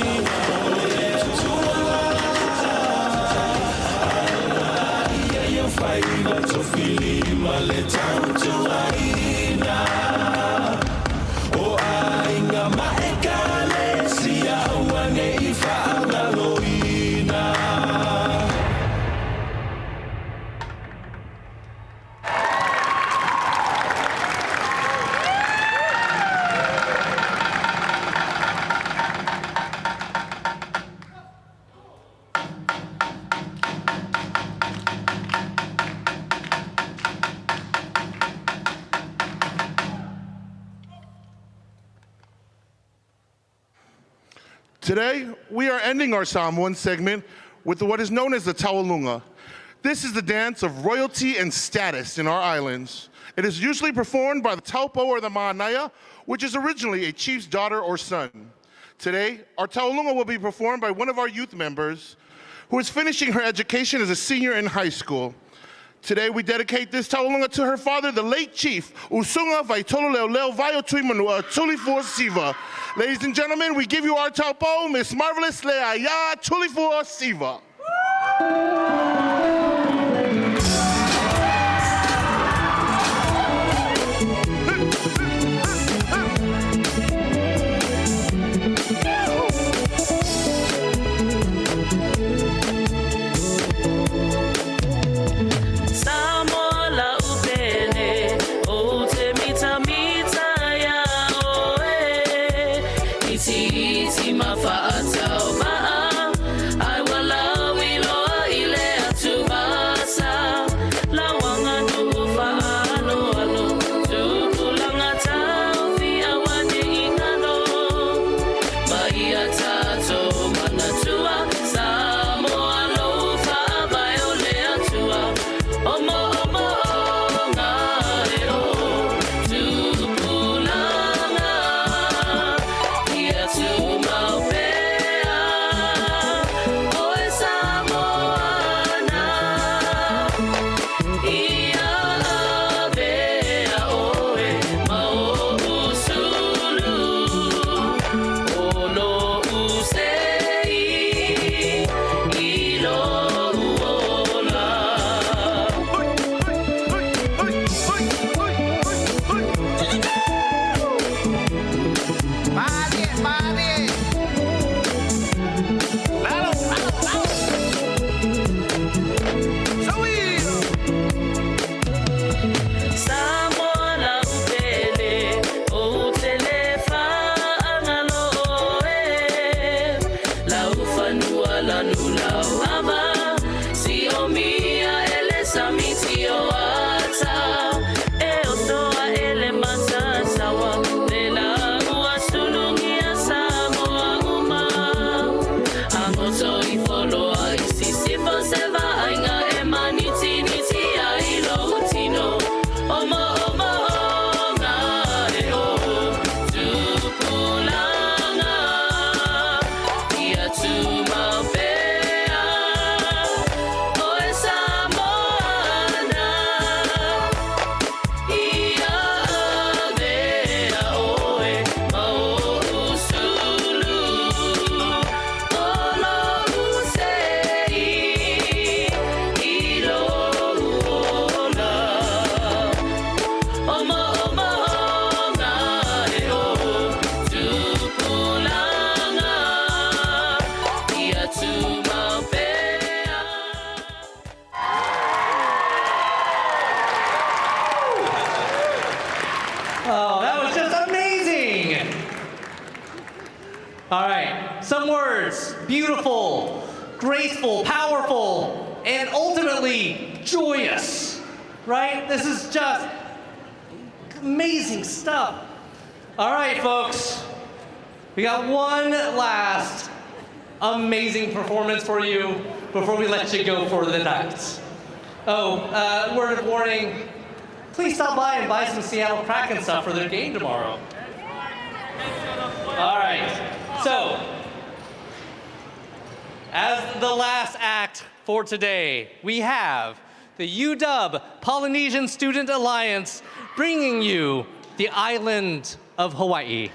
Ole tua Ia yo faiva tofili maleta utuaina O ainga maekale sia uane ifa angaloina Today, we are ending our Samoan segment with what is known as the Taulunga. This is the dance of royalty and status in our islands. It is usually performed by the Taupo or the Ma'anaya, which is originally a chief's daughter or son. Today, our Taulunga will be performed by one of our youth members who is finishing her education as a senior in high school. Today, we dedicate this Taulunga to her father, the late chief, Usunga Vaitololeo Vaio Tuimanua Tulifua Siva. Ladies and gentlemen, we give you our Taupo, Miss Marvelous Leaya Tulifua Siva. I will love you, Lord, ile atuba. nula nula ama si o mia ele samiti o ata e o toa ele mata sawa le la ua sulungia Samoa uma angoto I foloa isi sifa seva ainga e maniti niti a ilo utino oma oma onga e o tupulanga ia tumapea o e Samoana ia avea oe mau usulu olo usei ilo ola oma oma onga e o tupulanga ia tumapea. Oh, that was just amazing. All right, some words: beautiful, graceful, powerful, and ultimately joyous. Right? This is just amazing stuff. All right, folks. We got one last amazing performance for you before we let you go for the night. Oh, word of warning. Please stop by and buy some Seattle Kraken stuff for their game tomorrow. All right. So, as the last act for today, we have the UW Polynesian Student Alliance bringing you the island of Hawaii.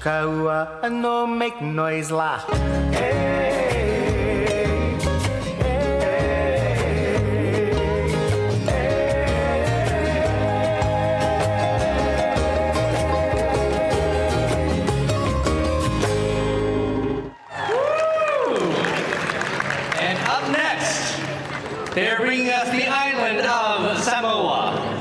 Kaua, no make noise lah. And up next, they're bringing us the island of Samoa.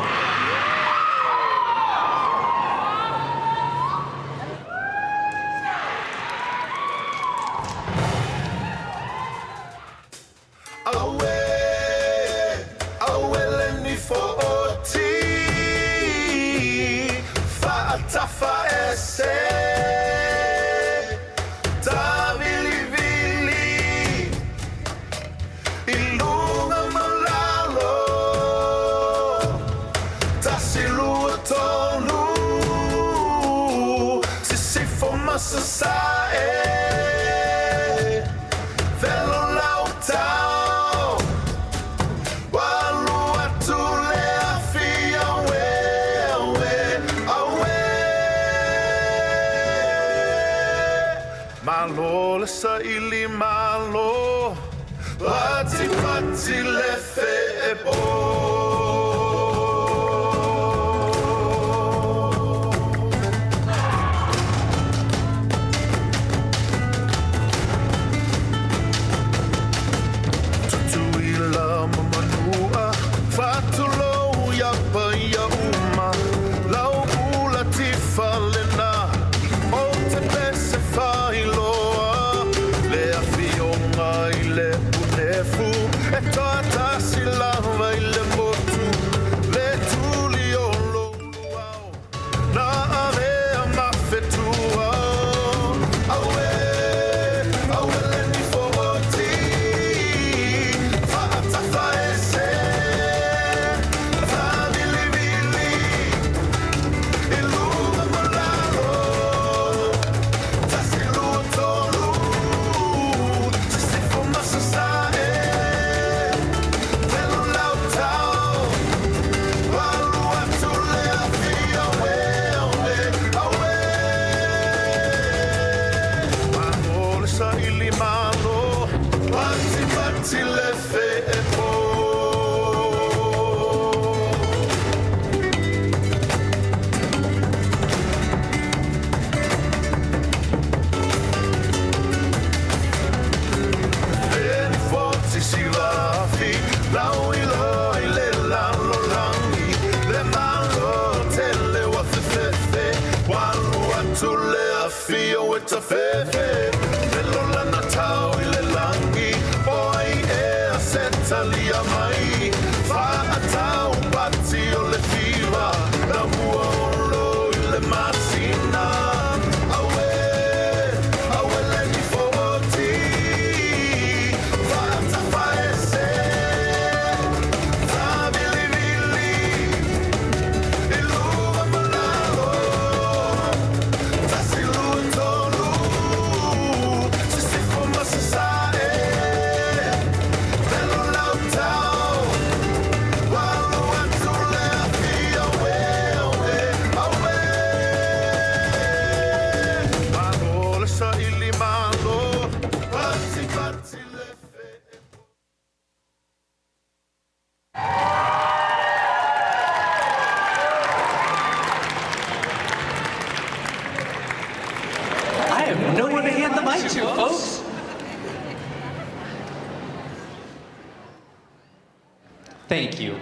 Thank you.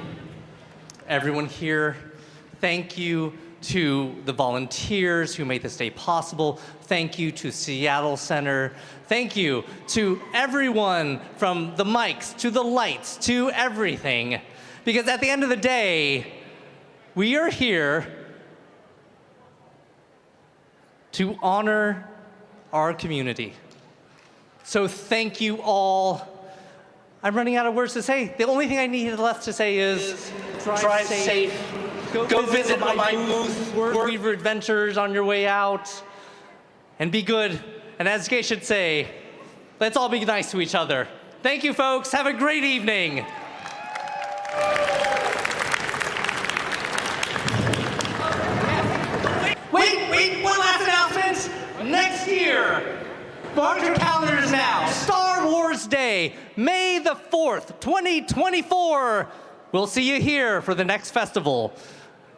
Everyone here, thank you to the volunteers who made this day possible. Thank you to Seattle Center. Thank you to everyone from the mics to the lights to everything. Because at the end of the day, we are here to honor our community. So thank you all. I'm running out of words to say. The only thing I need left to say is drive safe. Go visit my booth. Weaver Adventures on your way out. And be good. And as Gaysha should say, let's all be nice to each other. Thank you, folks. Have a great evening. Wait, one last announcement. Next year, mark your calendars now. Star Wars Day, May the 4th, 2024. We'll see you here for the next festival.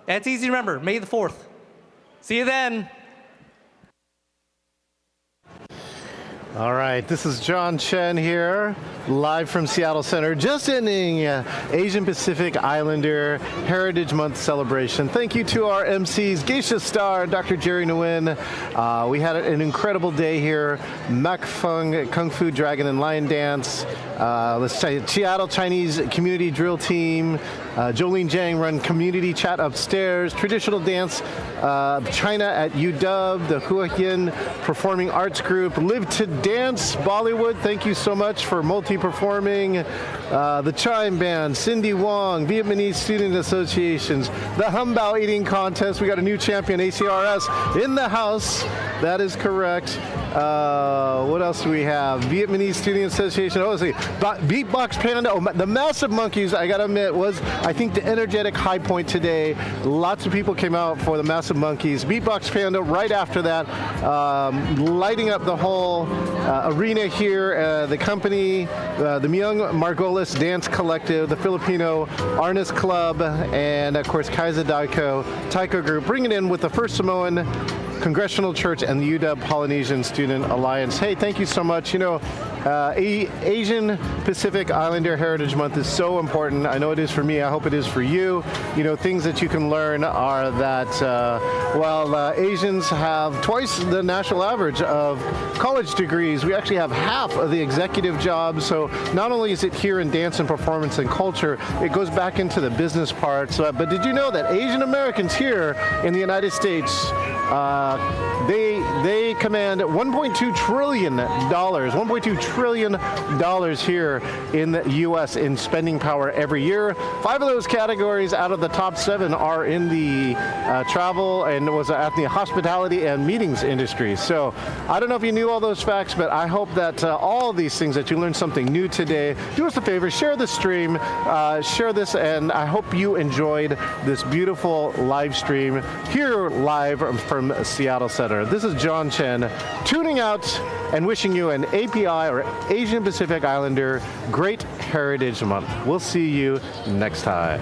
It's easy to remember, May the 4th. See you then. All right, this is John Chen here Live from Seattle Center, just ending Asian Pacific Islander Heritage Month celebration. Thank you to our MCs, Gaysha, Starr, Dr. Jerry Nguyen. We had an incredible day here. Mak Fung, Kung Fu Dragon and Lion Dance. Seattle Chinese Community Drill Team. Jolene Jang run community chat upstairs. Traditional dance, China at UW. The Huayin Performing Arts Group. Live to Dance, Bollywood. Thank you so much for multi-performing. The CHIME Band, Cindy Wong, Vietnamese Student Associations. The Humbao Eating Contest. We got a new champion, ACRS, in the house. That is correct. What else do we have? Vietnamese Student Association. Oh, let's see. Beatbox Panda. Oh, the Massive Monkees, I gotta admit, was, I think, the energetic high point today. Lots of people came out for the Massive Monkees. Beatbox Panda right after that, lighting up the whole arena here. The company, the MiYoung Margolis Dance Collective, the Filipino Arnis Club, and of course Kaze Taiko Group, bringing in with the First Samoan Congressional Church and the UW Polynesian Student Alliance. Hey, thank you so much. You know, Asian Pacific Islander Heritage Month is so important. I know it is for me. I hope it is for you. You know, things that you can learn are that, Asians have twice the national average of college degrees. We actually have half of the executive jobs. So not only is it here in dance and performance and culture, it goes back into the business parts. But did you know that Asian Americans here in the United States, they command $1.2 trillion, $1.2 trillion here in the U.S. in spending power every year. 5 of those categories out of the top 7 are in the travel and was at the hospitality and meetings industry. So I don't know if you knew all those facts, but I hope that all these things that you learned something new today. Do us a favor, share the stream, share this, and I hope you enjoyed this beautiful live stream here live from Seattle Center. This is John Chen tuning out and wishing you an API or Asian Pacific Islander Great Heritage Month. We'll see you next time.